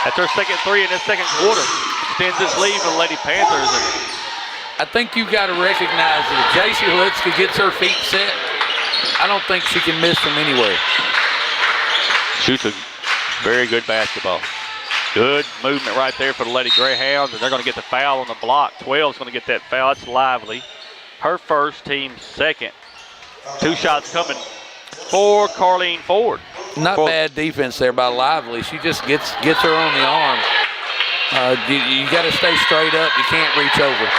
That's her second 3 in this second quarter. Extends this lead for the Lady Panthers. I think you've got to recognize that if J.C. Halitska gets her feet set, I don't think she can miss from anywhere. Shoots a very good basketball. Good movement right there for the Lady Greyhounds, and they're going to get the foul on the block. 12 is going to get that foul. That's Lively. Her first, team second. 2 shots coming for Carleen Ford. Not bad defense there by Lively. She just gets her on the arm. You got to stay straight up. You can't reach over.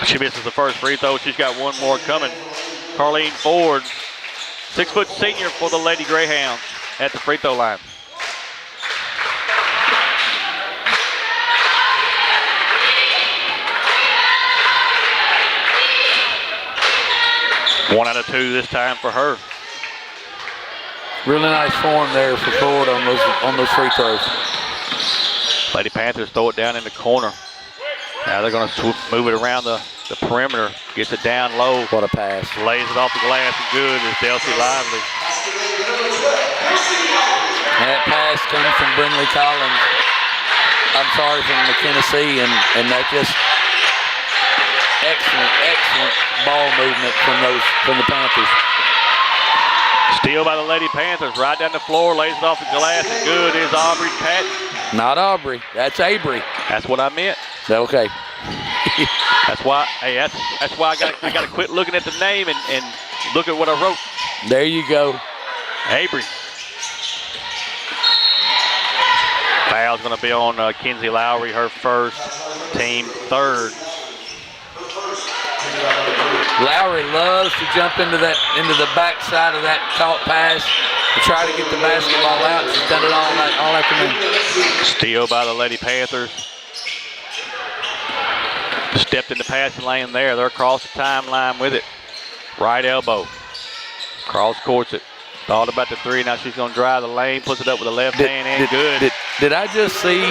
She misses the first free throw. She's got one more coming. Carleen Ford, 6-foot senior for the Lady Greyhounds at the free throw line. One out of 2 this time for her. Really nice form there for Ford on those free throws. Lady Panthers throw it down in the corner. Now they're going to move it around the perimeter. Gets it down low. What a pass. Lays it off the glass and good is Delcy Lively. And that pass comes from Brinley Collins. I'm sorry, from McKinney, and that just excellent ball movement from the Panthers. Steal by the Lady Panthers, right down the floor, lays it off the glass, and good is Aubrey Patton. Not Aubrey, that's Avery. That's what I meant. Okay. That's why I gotta quit looking at the name and look at what I wrote. There you go. Avery. Foul's gonna be on Kenzie Lowry, her first, team third. Lowry loves to jump into the backside of that caught pass to try to get the basketball out. She's done it all afternoon. Steal by the Lady Panthers. Stepped in the passing lane there. They're across the timeline with it. Right elbow. Cross courts it. Thought about the 3. Now she's going to drive the lane. Puts it up with the left hand and good. Did I just see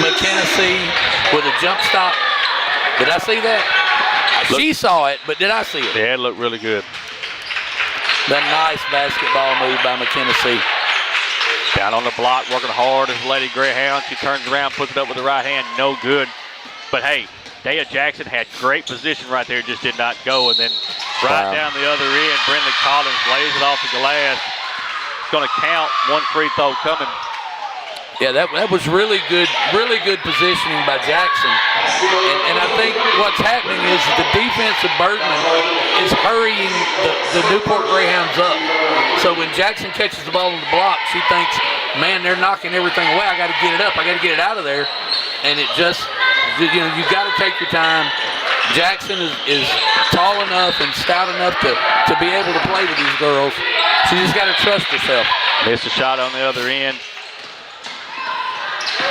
McKinney with a jump stop? Did I see that? She saw it, but did I see it? Yeah, it looked really good. That nice basketball move by McKinney. Down on the block, working hard as Lady Greyhound. She turns around, puts it up with the right hand. No good. But hey, Daya Jackson had great position right there, just did not go. And then right down the other end, Brendan Collins lays it off the glass. It's going to count. One free throw coming. Yeah, that was really good positioning by Jackson. And I think what's happening is the defense of Bergman is hurrying the Newport Greyhounds up. So when Jackson catches the ball on the block, she thinks, man, they're knocking everything away. I got to get it up. I got to get it out of there. And it just, you got to take your time. Jackson is tall enough and stout enough to be able to play with these girls. She just got to trust herself. Missed a shot on the other end.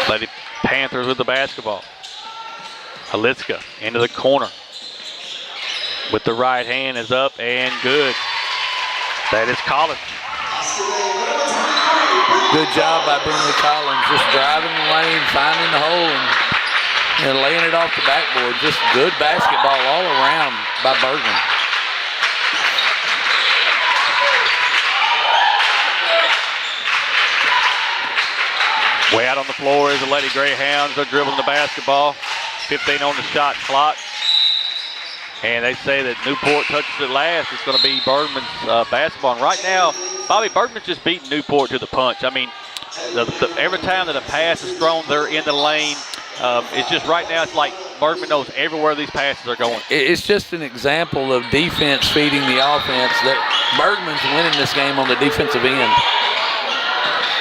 Lady Panthers with the basketball. Halitska into the corner. With the right hand is up and good. That is Collins. Good job by Brindley Collins, just driving the lane, finding the hole, and laying it off the backboard. Just good basketball all around by Bergman. Way out on the floor is the Lady Greyhounds. They're dribbling the basketball. 15 on the shot clock. And they say that Newport touches it last. It's going to be Bergman's basketball. And right now, Bobby, Bergman's just beating Newport to the punch. I mean, every time that a pass is thrown, they're in the lane. It's just right now, it's like Bergman knows everywhere these passes are going. It's just an example of defense feeding the offense. That Bergman's winning this game on the defensive end.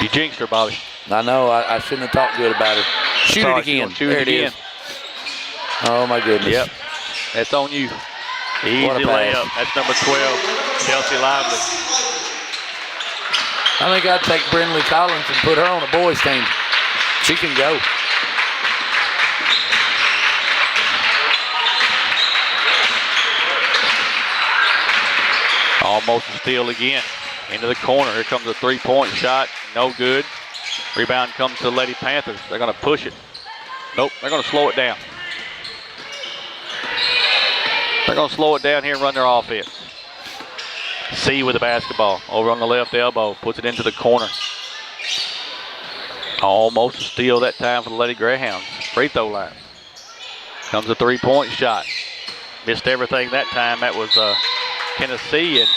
You jinxed her, Bobby. I know. I shouldn't have talked good about her. Shoot it again. There it is. Oh, my goodness. Yep. That's on you. Easy layup. That's number 12, Kelsey Lively. I think I'd take Brindley Collins and put her on a boys team. She can go. Almost a steal again. Into the corner. Here comes a three-point shot. No good. Rebound comes to the Lady Panthers. They're going to push it. Nope, they're going to slow it down. They're going to slow it down here and run their offense. C with the basketball. Over on the left elbow. Puts it into the corner. Almost a steal that time for the Lady Greyhounds. Free throw line. Comes a three-point shot. Missed everything that time. That was Tennessee. And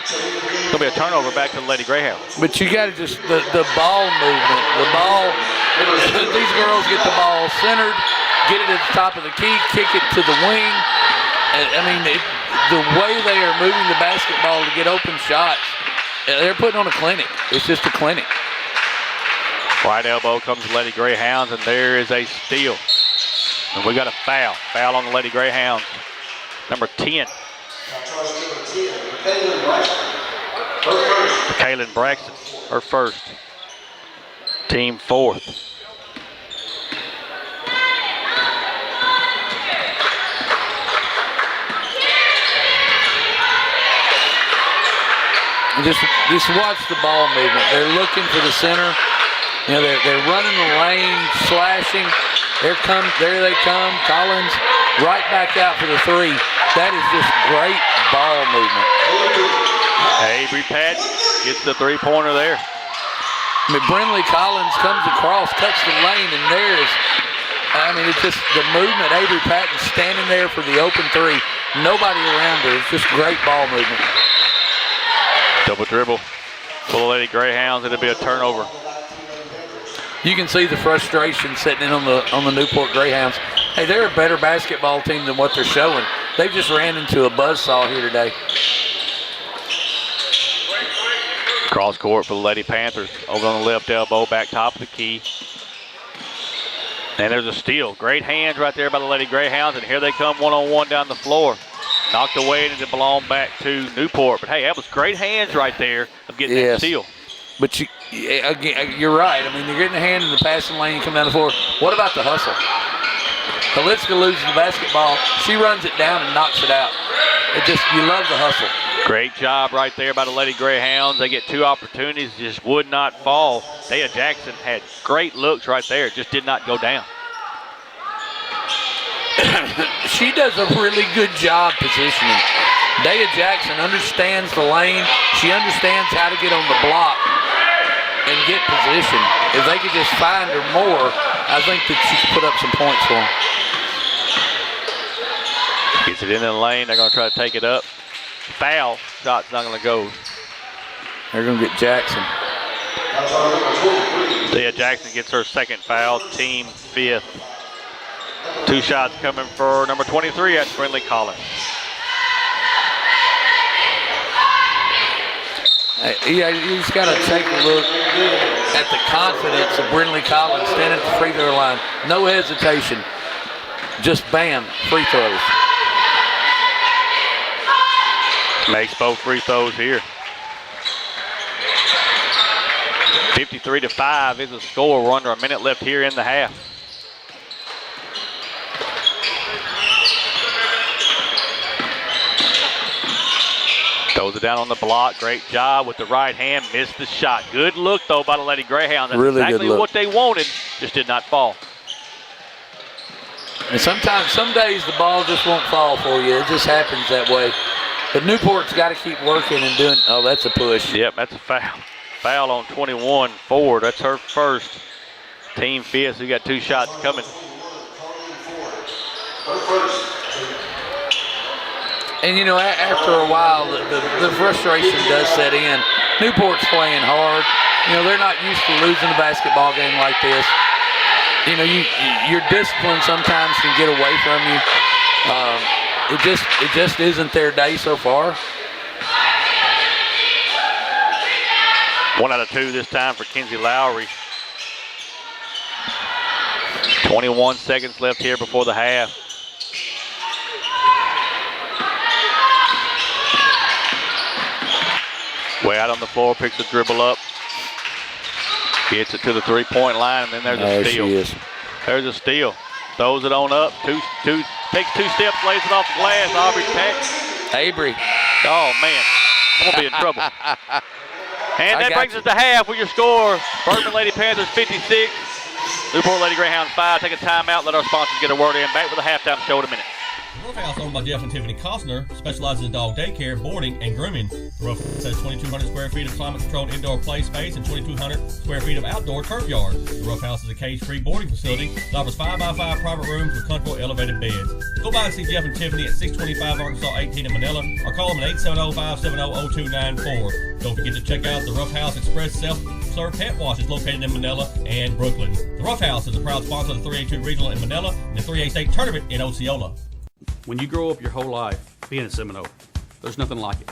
it's going to be a turnover back to the Lady Greyhounds. But you got to just, the ball movement. The ball, these girls get the ball centered, get it at the top of the key, kick it to the wing. I mean, the way they are moving the basketball to get open shots, they're putting on a clinic. It's just a clinic. Right elbow comes the Lady Greyhounds, and there is a steal. And we got a foul. Foul on the Lady Greyhounds. Number 10. Kaylin Braxton, her first. Team fourth. Just watch the ball movement. They're looking for the center. You know, they're running the lane, slashing. There they come. Collins right back out for the three. That is just great ball movement. Avery Patton gets the three-pointer there. I mean, Brindley Collins comes across, cuts the lane, and it's just the movement. Avery Patton standing there for the open three. Nobody around her. It's just great ball movement. Double dribble for the Lady Greyhounds. It'll be a turnover. You can see the frustration sitting in on the Newport Greyhounds. Hey, they're a better basketball team than what they're showing. They just ran into a buzzsaw here today. Cross court for the Lady Panthers. Over on the left elbow, back top of the key. And there's a steal. Great hands right there by the Lady Greyhounds. And here they come one-on-one down the floor. Knocked away and it belonged back to Newport. But hey, that was great hands right there of getting that steal. But you're right. I mean, you're getting a hand in the passing lane, you come down the floor. What about the hustle? Kalitska loses the basketball. She runs it down and knocks it out. You love the hustle. Great job right there by the Lady Greyhounds. They get two opportunities, just would not fall. Daya Jackson had great looks right there. It just did not go down. She does a really good job positioning. Daya Jackson understands the lane. She understands how to get on the block and get position. If they could just find her more, I think that she could put up some points for them. Gets it in the lane. They're going to try to take it up. Foul. Shot's not going to go. They're going to get Jackson. Daya Jackson gets her second foul. Team fifth. Two shots coming for number 23. That's Brindley Collins. You just got to take a look at the confidence of Brindley Collins standing at the free throw line. No hesitation. Just bam, free throws. Makes both free throws here. 53-5 is the score. We're under a minute left here in the half. Throws it down on the block. Great job with the right hand. Missed the shot. Good look, though, by the Lady Greyhound. That's really exactly good look. what they wanted. Just did not fall. And sometimes, some days the ball just won't fall for you. It just happens that way. But Newport's got to keep working and doing. Oh, that's a push. Yep, that's a foul. Foul on 21 Ford. That's her first. Team fifth. We got 2 shots coming. And, you know, after a while, the frustration does set in. Newport's playing hard. You know, they're not used to losing a basketball game like this. You know, your discipline sometimes can get away from you. It just isn't their day so far. 1 out of 2 this time for Kenzie Lowry. 21 seconds left here before the half. Way out on the floor, picks a dribble up. Gets it to the 3-point line, and then there's a steal. She is. There's a steal. Throws it on up. Takes 2 steps, lays it off the glass. Aubrey Peck. Avery. Oh, man. I'm going to be in trouble. And that brings us to half with your score. Bergman Lady Panthers 56. Newport Lady Greyhounds 5. Take a timeout. Let our sponsors get a word in. Back with a halftime show in a minute. The Ruff House, owned by Jeff and Tiffany Costner, specializes in dog daycare, boarding, and grooming. The Ruff House has 2,200 square feet of climate-controlled indoor play space and 2,200 square feet of outdoor turf yard. The Ruff House is a cage-free boarding facility that offers 5x5 private rooms with comfortable elevated beds. Go by and see Jeff and Tiffany at 625 Arkansas 18 in Manila, or call them at 870-570-0294. Don't forget to check out the Ruff House Express self-serve pet wash is located in Manila and Brooklyn. The Ruff House is a proud sponsor of the 3A-2 Regional in Manila and the 3A State Tournament in Osceola. When you grow up your whole life being a Seminole, there's nothing like it.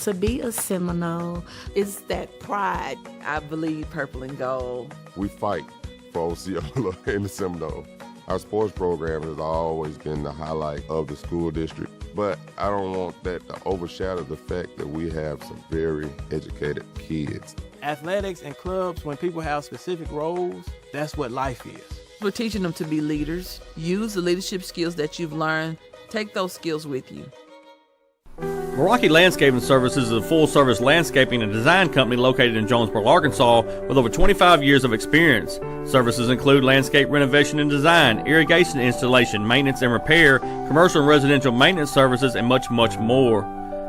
To be a Seminole, It's that pride. I believe purple and gold. We fight for Osceola in the Seminole. Our sports program has always been the highlight of the school district, but I don't want that to overshadow the fact that we have some very educated kids. Athletics and clubs, when people have specific roles, that's what life is. We're teaching them to be leaders. Use the leadership skills that you've learned. Take those skills with you. Meraki Landscaping Services is a full-service landscaping and design company located in Jonesboro, Arkansas, with over 25 years of experience. Services include landscape renovation and design, irrigation installation, maintenance and repair, commercial and residential maintenance services, and much, much more.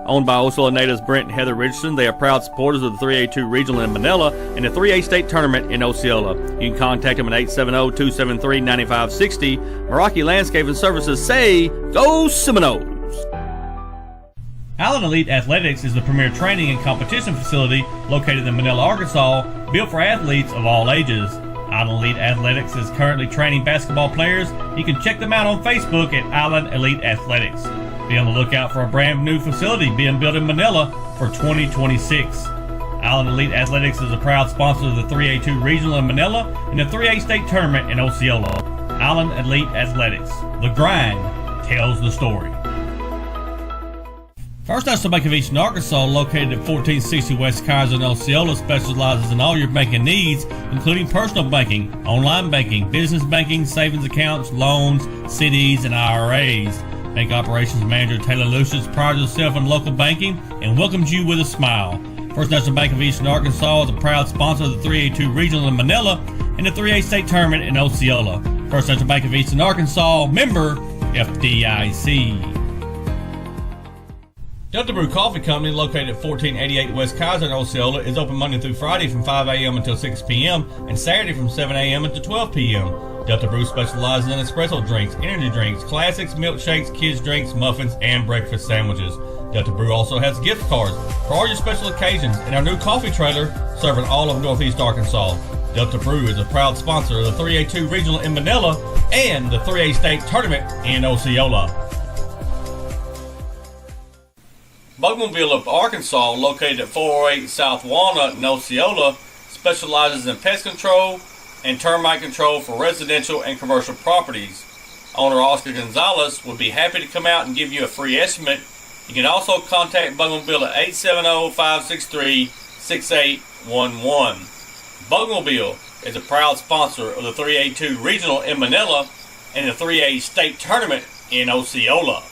Owned by Osceola natives Brent and Heather Richardson, they are proud supporters of the 3A-2 Regional in Manila and the 3A State Tournament in Osceola. You can contact them at 870-273-9560. Meraki Landscaping Services say, Go Seminoles! Allen Elite Athletics is the premier training and competition facility located in Manila, Arkansas, built for athletes of all ages. Allen Elite Athletics is currently training basketball players. You can check them out on Facebook at Allen Elite Athletics. Be on the lookout for a brand new facility being built in Manila for 2026. Allen Elite Athletics is a proud sponsor of the 3A-2 Regional in Manila and the 3A State Tournament in Osceola. Allen Elite Athletics. The grind tells the story. First National Bank of Eastern Arkansas, located at 1460 West Kaiser in Osceola, specializes in all your banking needs, including personal banking, online banking, business banking, savings accounts, loans, CDs, and IRAs. Bank Operations Manager Taylor Lucius prides herself in local banking and welcomes you with a smile. First National Bank of Eastern Arkansas is a proud sponsor of the 3A-2 Regional in Manila and the 3A State Tournament in Osceola. First National Bank of Eastern Arkansas, member FDIC. Delta Brew Coffee Company, located at 1488 West Kaiser in Osceola, is open Monday through Friday from 5 a.m. until 6 p.m. and Saturday from 7 a.m. until 12 p.m. Delta Brew specializes in espresso drinks, energy drinks, classics, milkshakes, kids drinks, muffins, and breakfast sandwiches. Delta Brew also has gift cards for all your special occasions and our new coffee trailer serving all of Northeast Arkansas. Delta Brew is a proud sponsor of the 3A-2 Regional in Manila and the 3A State Tournament in Osceola. Bugmobile of Arkansas, located at 408 South Walnut in Osceola, specializes in pest control and termite control for residential and commercial properties. Owner Oscar Gonzalez would be happy to come out and give you a free estimate. You can also contact Bugmobile at 870-563-6811. Bugmobile is a proud sponsor of the 3A-2 Regional in Manila and the 3A State Tournament in Osceola.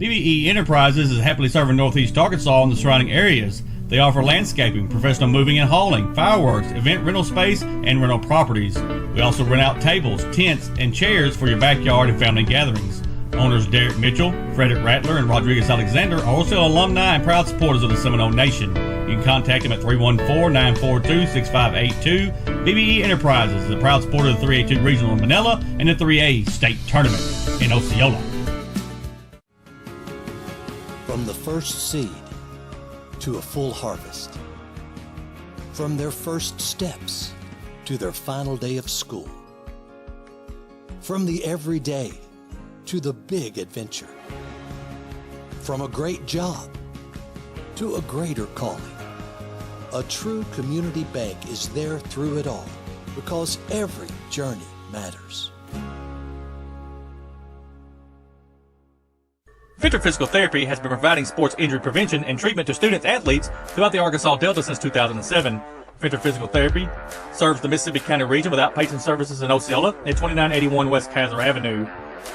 BBE Enterprises is happily serving Northeast Arkansas and the surrounding areas. They offer landscaping, professional moving and hauling, fireworks, event rental space, and rental properties. We also rent out tables, tents, and chairs for your backyard and family gatherings. Owners Derek Mitchell, Frederick Rattler, and Rodriguez Alexander are also alumni and proud supporters of the Seminole Nation. You can contact them at 314-942-6582. BBE Enterprises is a proud supporter of the 3A-2 Regional in Manila and the 3A State Tournament in Osceola. From the first seed to a full harvest. From their first steps to their final day of school. From the everyday to the big adventure. From a great job to a greater calling. A true community bank is there through it all because every journey matters. Venture Physical Therapy has been providing sports injury prevention and treatment to students athletes throughout the Arkansas Delta since 2007. Venture Physical Therapy serves the Mississippi County region with outpatient services in Osceola at 2981 West Kaiser Avenue.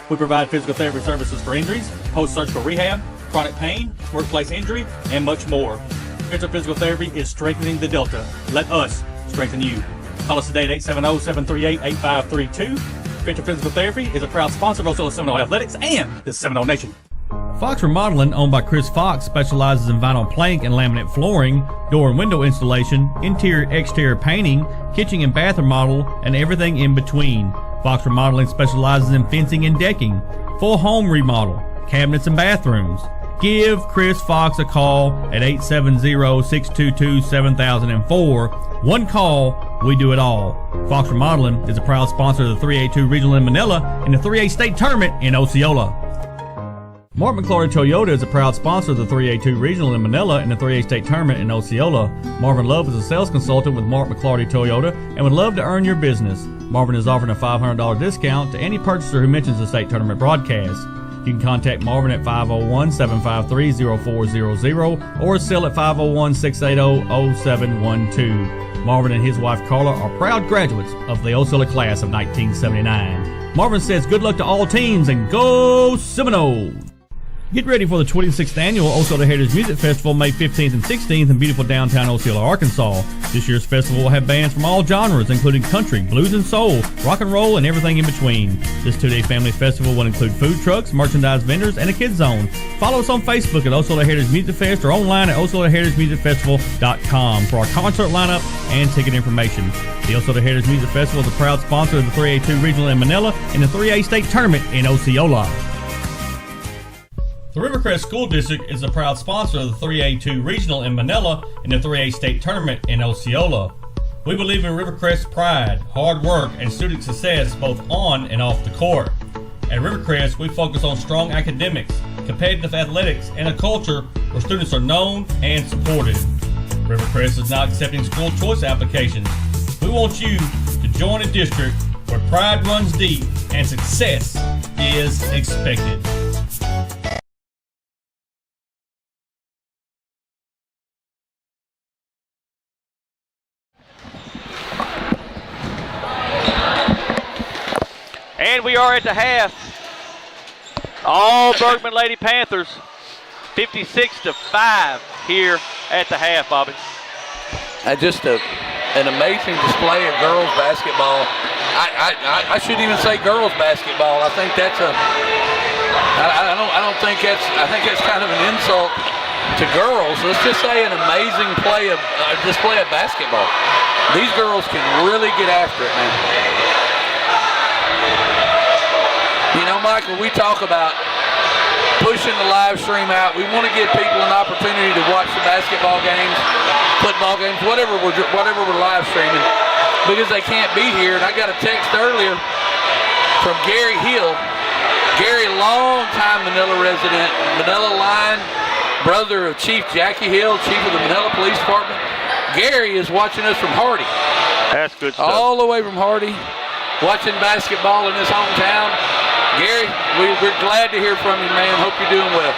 We provide physical therapy services for injuries, post-surgical rehab, chronic pain, workplace injury, and much more. Venture Physical Therapy is strengthening the Delta. Let us strengthen you. Call us today at 870-738-8532. Venture Physical Therapy is a proud sponsor of Osceola Seminole Athletics and the Seminole Nation. Fox Remodeling, owned by Chris Fox, specializes in vinyl plank and laminate flooring, door and window installation, interior-exterior painting, kitchen and bath remodel, and everything in between. Fox Remodeling specializes in fencing and decking, full home remodel, cabinets and bathrooms. Give Chris Fox a call at 870-622-7004. One call, we do it all. Fox Remodeling is a proud sponsor of the 3A-2 Regional in Manila and the 3A State Tournament in Osceola. Mark McClory Toyota is a proud sponsor of the 3A-2 Regional in Manila and the 3A State Tournament in Osceola. Marvin Love is a sales consultant with Mark McClory Toyota and would love to earn your business. Marvin is offering a $500 discount to any purchaser who mentions the state tournament broadcast. You can contact Marvin at 501-753-0400 or sell at 501-680-0712. Marvin and his wife Carla are proud graduates of the Osceola class of 1979. Marvin says good luck to all teams and go Seminoles! Get ready for the 26th annual Osceola Heritage Music Festival May 15th and 16th in beautiful downtown Osceola, Arkansas. This year's festival will have bands from all genres, including country, blues and soul, rock and roll, and everything in between. This two-day family festival will include food trucks, merchandise vendors, and a kids zone. Follow us on Facebook at Osceola Heritage Music Fest or online at OsceolaHeritageMusicFestival.com for our concert lineup and ticket information. The Osceola Heritage Music Festival is a proud sponsor of the 3A-2 Regional in Manila and the 3A State Tournament in Osceola. The Rivercrest School District is a proud sponsor of the 3A-2 Regional in Manila and the 3A State Tournament in Osceola. We believe in Rivercrest's pride, hard work, and student success both on and off the court. At Rivercrest, we focus on strong academics, competitive athletics, and a culture where students are known and supported. Rivercrest is not accepting school choice applications. We want you to join a district where pride runs deep and success is expected. And we are at the half. All Bergman Lady Panthers, 56-5 here at the half, Bobby. Just an amazing display of girls basketball. I shouldn't even say girls basketball. I think that's I don't think that's. I think that's kind of an insult to girls. Let's just say an amazing display of basketball. These girls can really get after it, man. You know, Michael, we talk about pushing the live stream out. We want to give people an opportunity to watch the basketball games, football games, whatever we're live streaming, because they can't be here. And I got a text earlier from Gary Hill. Gary, long-time Manila resident, Manila line, brother of Chief Jackie Hill, chief of the Manila Police Department. Gary is watching us from Hardy. That's good stuff. All the way from Hardy, watching basketball in his hometown. Gary, we're glad to hear from you, man. Hope you're doing well.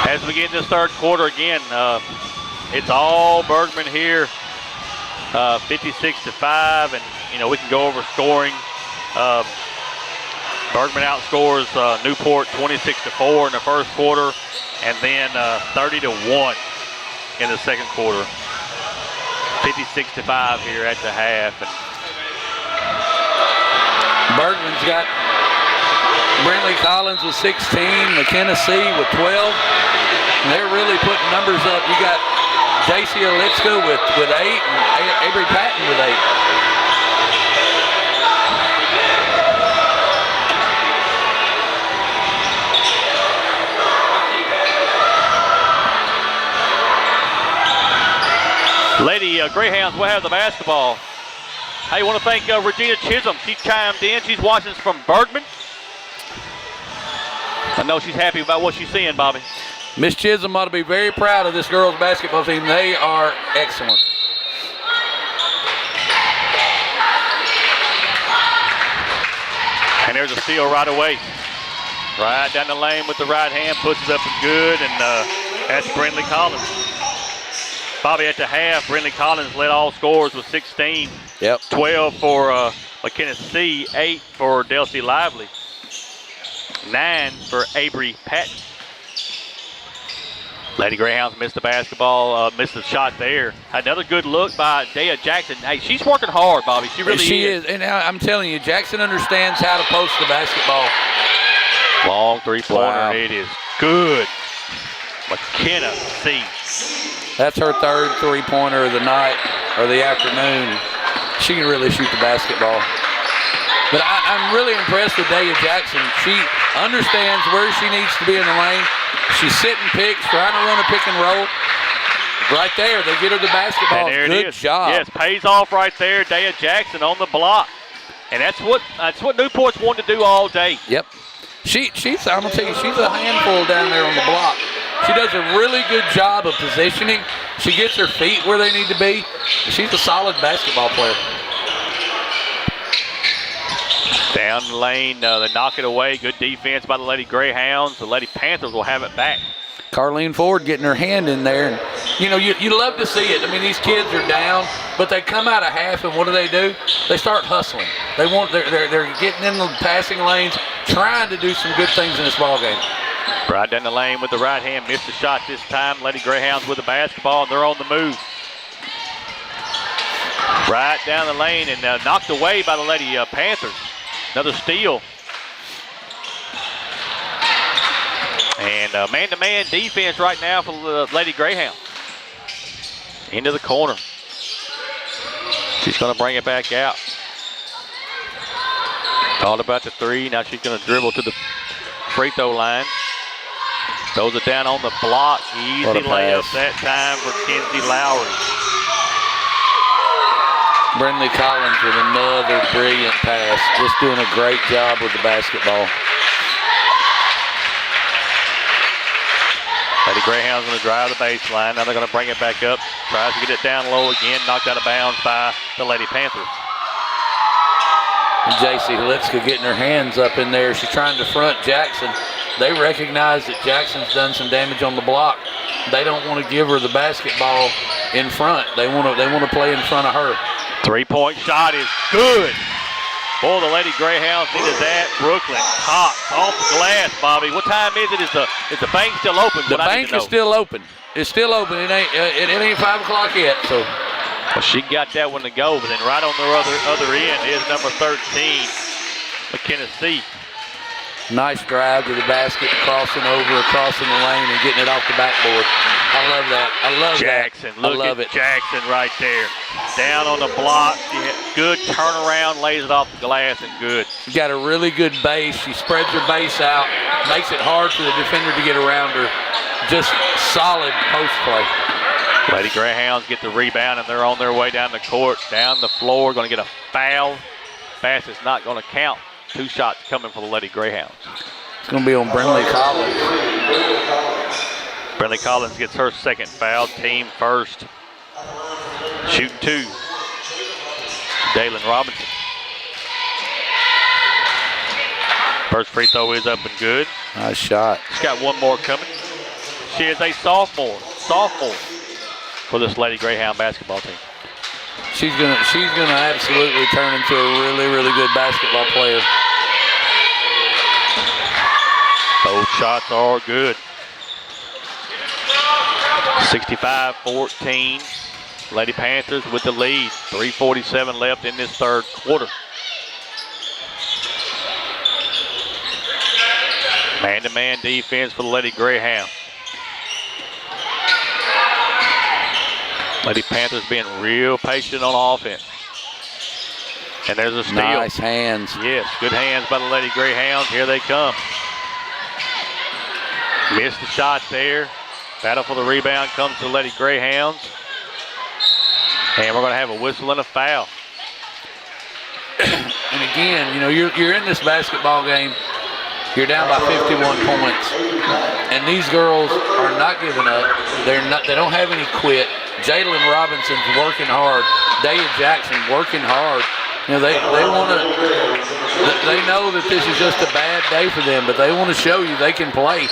As we get in this third quarter again, it's all Bergman here, 56-5, and we can go over scoring. Bergman outscores Newport 26-4 in the first quarter, and then 30-1 in the second quarter. 56-5 here at the half. And Bergman's got Brindley Collins with 16, McKenna C with 12. And they're really putting numbers up. You got J.C. Olitska with 8 and Avery Patton with 8. Lady Greyhounds will have the basketball. Hey, I want to thank Regina Chisholm. She chimed in. She's watching us from Bergman. I know she's happy about what she's seeing, Bobby. Miss Chisholm ought to be very proud of this girls' basketball team. They are excellent. And there's a steal right away. Right down the lane with the right hand, puts it up and good, and that's Brindley Collins. Bobby, at the half, Brindley Collins led all scorers with 16. Yep. 12 for McKenna C, 8 for Delcy Lively, 9 for Avery Patton. Lady Greyhounds missed the basketball, missed the shot there. Another good look by Dea Jackson. Hey, she's working hard, Bobby. She really is. And I'm telling you, Jackson understands how to post the basketball. Long three-pointer. Wow. It is good. McKenna C. That's her third three-pointer of the night or the afternoon. She can really shoot the basketball. But I'm really impressed with Dea Jackson. She understands where she needs to be in the lane. She's sitting picks, trying to run a pick and roll. Right there, they get her the basketball. And there Good it is. job. Yes, pays off right there. Dea Jackson on the block. And that's what Newport's wanted to do all day. Yep. I'm gonna tell you, she's a handful down there on the block. She does a really good job of positioning. She gets her feet where they need to be. She's a solid basketball player. Down the lane, they knock it away. Good defense by the Lady Greyhounds. The Lady Panthers will have it back. Carleen Ford getting her hand in there. And, you love to see it. I mean, these kids are down, but they come out of half, and what do? They start hustling. They're getting in the passing lanes, trying to do some good things in this ball game. Right down the lane with the right hand. Missed the shot this time. Lady Greyhounds with the basketball, and they're on the move. Right down the lane and knocked away by the Lady Panthers. Another steal. And man-to-man defense right now for the Lady Greyhounds. Into the corner. She's going to bring it back out. Thought about the three. Now she's going to dribble to the free throw line. Throws it down on the block. Easy layup that time for Kenzie Lowry. Brindley Collins with another brilliant pass. Just doing a great job with the basketball. Lady Greyhound's going to drive the baseline. Now they're going to bring it back up. Tries to get it down low again. Knocked out of bounds by the Lady Panthers. J.C. Lipska getting her hands up in there. She's trying to front Jackson. They recognize that Jackson's done some damage on the block. They don't want to give her the basketball in front. They want to play in front of her. Three-point shot is good. Boy, the Lady Greyhounds needed that. Brooklyn pops off the glass, Bobby. What time is it? Is the bank still open? The bank is still open. It's still open. It ain't 5 o'clock yet. So well, she got that one to go, but then right on the other end is number 13, McKenna C. Nice drive to the basket, crossing the lane and getting it off the backboard. I love that. I love Jackson, that. look I love at it. Jackson right there. Down on the block. Good turnaround, lays it off the glass, and good. Got a really good base. She spreads her base out, makes it hard for the defender to get around her. Just solid post play. Lady Greyhounds get the rebound, and they're on their way down the court, down the floor, going to get a foul. Pass is not going to count. 2 shots coming for the Lady Greyhounds. It's going to be on Brindley Collins. Brindley Collins gets her second foul, team first. Shooting 2. Dalen Robinson. First free throw is up and good. Nice shot. She's got one more coming. She is a sophomore for this Lady Greyhound basketball team. she's gonna absolutely turn into a really, really good basketball player. Both shots are good. 65-14. Lady Panthers with the lead. 3:47 left in this third quarter. Man-to-man defense for the Lady Greyhounds. Lady Panthers being real patient on offense. And there's a steal. Nice hands. Yes, good hands by the Lady Greyhounds. Here they come. Missed the shot there. Battle for the rebound comes to the Lady Greyhounds. And we're going to have a whistle and a foul. And again, you know, you're in this basketball game. You're down by 51 points. And these girls are not giving up. They don't have any quit. Jalen Robinson's working hard. Daya Jackson working hard. You know, they know that this is just a bad day for them, but they want to show you they can play.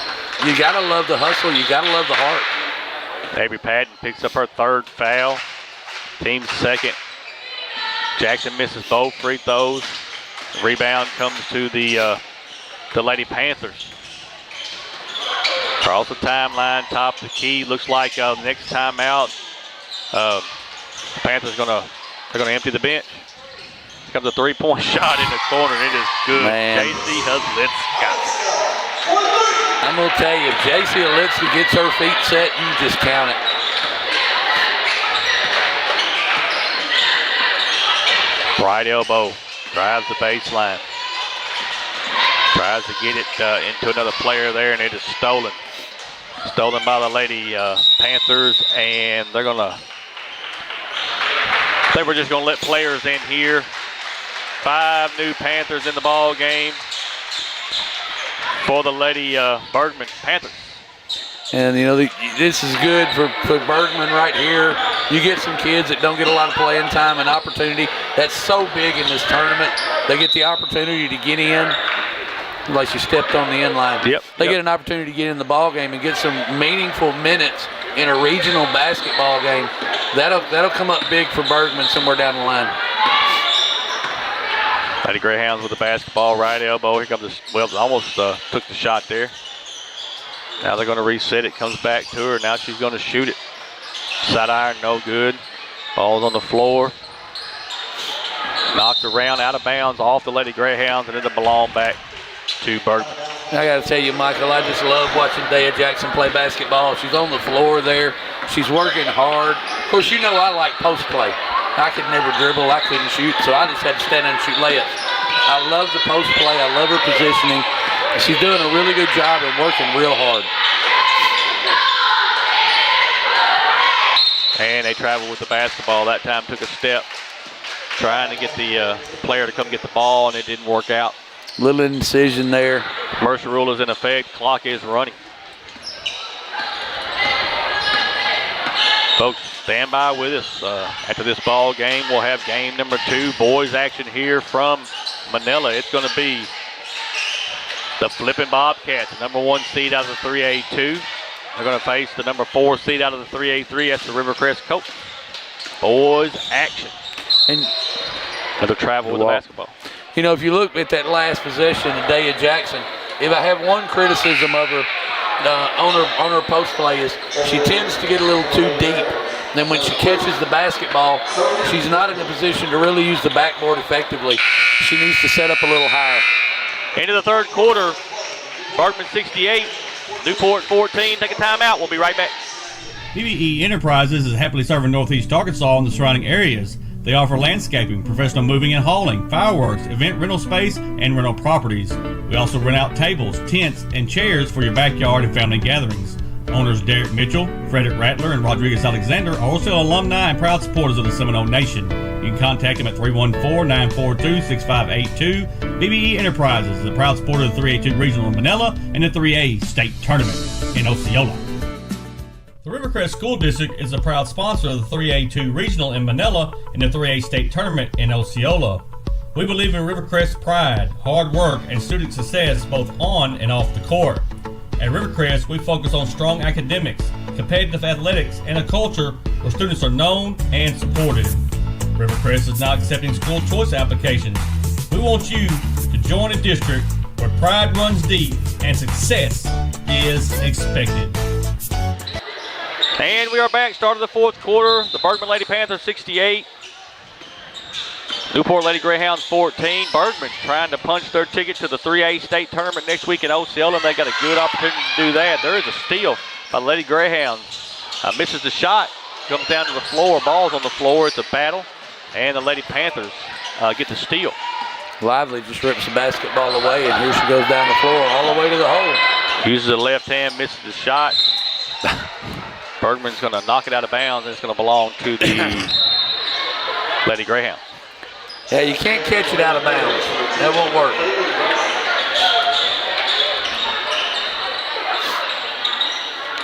You got to love the hustle. You got to love the heart. Avery Patton picks up her third foul. Team's second. Jackson misses both free throws. Rebound comes to the Lady Panthers. Across the timeline, top of the key. Looks like next time out, the Panthers they're gonna empty the bench. Here comes a three-point shot in the corner. It is good. J.C. Huzlitska. I'm going to tell you, if J.C. Huzlitska gets her feet set, you just count it. Right elbow, drives the baseline. Tries to get it into another player there, and it is stolen. Stolen by the Lady Panthers, and they were just going to let players in here. 5 new Panthers in the ball game for the Lady Bergman Panthers. And, you know, this is good for Bergman right here. You get some kids that don't get a lot of playing time and opportunity. That's so big in this tournament. They get the opportunity to get in. Like you stepped on the end line. They get an opportunity to get in the ball game and get some meaningful minutes in a regional basketball game. That'll come up big for Bergman somewhere down the line. Lady Greyhounds with the basketball, right elbow. Here comes almost took the shot there. Now they're going to reset it. Comes back to her. Now she's going to shoot it. Side iron, no good. Ball's on the floor. Knocked around, out of bounds, off the Lady Greyhounds, and it'll belong back to Bergman. I got to tell you, Michael, I just love watching Daya Jackson play basketball. She's on the floor there. She's working hard. Of course, you know I like post play. I could never dribble. I couldn't shoot, so I just had to stand there and shoot layups. I love the post play. I love her positioning. She's doing a really good job and working real hard. And they travel with the basketball. That time took a step, trying to get the player to come get the ball, and it didn't work out. Little incision there. Mercer rule is in effect. Clock is running. Folks, stand by with us. After this ball game, we'll have game number 2, boys action here from Manila. It's going to be the Flippin' Bobcats, the number 1 seed out of the 3A-2. They're going to face the number 4 seed out of the 3A-3. That's the Rivercrest Colts. Boys action. And they'll travel with the basketball. You know, if you look at that last possession of Daya Jackson, if I have one criticism of her on her post play is she tends to get a little too deep. Then when she catches the basketball, she's not in a position to really use the backboard effectively. She needs to set up a little higher. Into the third quarter, Bergman 68, Newport 14. Take a timeout. We'll be right back. BBE Enterprises is happily serving Northeast Arkansas and the surrounding areas. They offer landscaping, professional moving and hauling, fireworks, event rental space, and rental properties. We also rent out tables, tents, and chairs for your backyard and family gatherings. Owners Derek Mitchell, Frederick Rattler, and Rodriguez Alexander are also alumni and proud supporters of the Seminole Nation. You can contact them at 314-942-6582. BBE Enterprises is a proud supporter of the 3A-2 Regional in Manila and the 3A State Tournament in Osceola. The Rivercrest School District is a proud sponsor of the 3A-2 Regional in Manila and the 3A State Tournament in Osceola. We believe in Rivercrest pride, hard work, and student success both on and off the court. At Rivercrest, we focus on strong academics, competitive athletics, and a culture where students are known and supported. Rivercrest is not accepting school choice applications. We want you to join a district where pride runs deep and success is expected. And we are back, start of the fourth quarter. The Bergman Lady Panthers 68. Newport Lady Greyhounds 14. Bergman trying to punch their ticket to the 3A state tournament next week in Osceola, and they got a good opportunity to do that. There is a steal by the Lady Greyhounds. Misses the shot, comes down to the floor, ball's on the floor. It's a battle, and the Lady Panthers get the steal. Lively just rips the basketball away, and here she goes down the floor all the way to the hole. Uses the left hand, misses the shot. Bergman's going to knock it out of bounds, and it's going to belong to the Lady Greyhounds. Yeah, you can't catch it out of bounds. That won't work.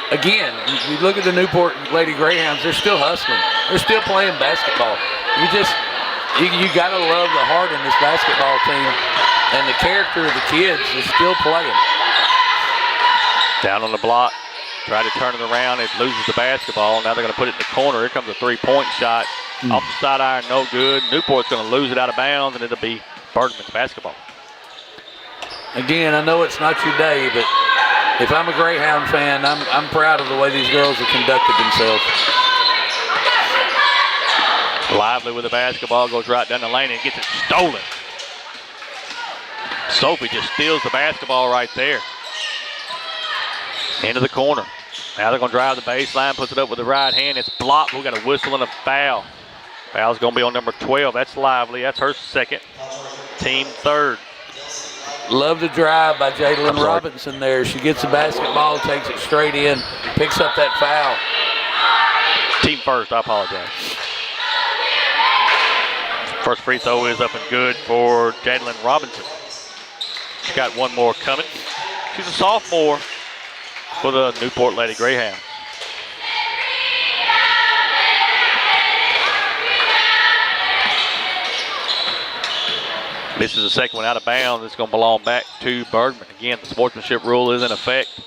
Again, you look at the Newport Lady Greyhounds, they're still hustling. They're still playing basketball. You got to love the heart in this basketball team, and the character of the kids is still playing. Down on the block, try to turn it around. It loses the basketball. Now they're going to put it in the corner. Here comes a three-point shot. Off the side iron, no good. Newport's going to lose it out of bounds, and it'll be Bergman's basketball. Again, I know it's not your day, but if I'm a Greyhound fan, I'm proud of the way these girls have conducted themselves. Lively with the basketball, goes right down the lane and gets it stolen. Sophie just steals the basketball right there. Into the corner. Now they're going to drive the baseline, puts it up with the right hand. It's blocked. We got a whistle and a foul. Foul's going to be on number 12. That's Lively. That's her second. Team third. Love the drive by Jadalyn Robinson there. She gets the basketball, takes it straight in, picks up that foul. Team first, I apologize. First free throw is up and good for Jadalyn Robinson. She's got one more coming. She's a sophomore for the Newport Lady Greyhounds. Misses the second one out of bounds. It's going to belong back to Bergman. Again, the sportsmanship rule is in effect.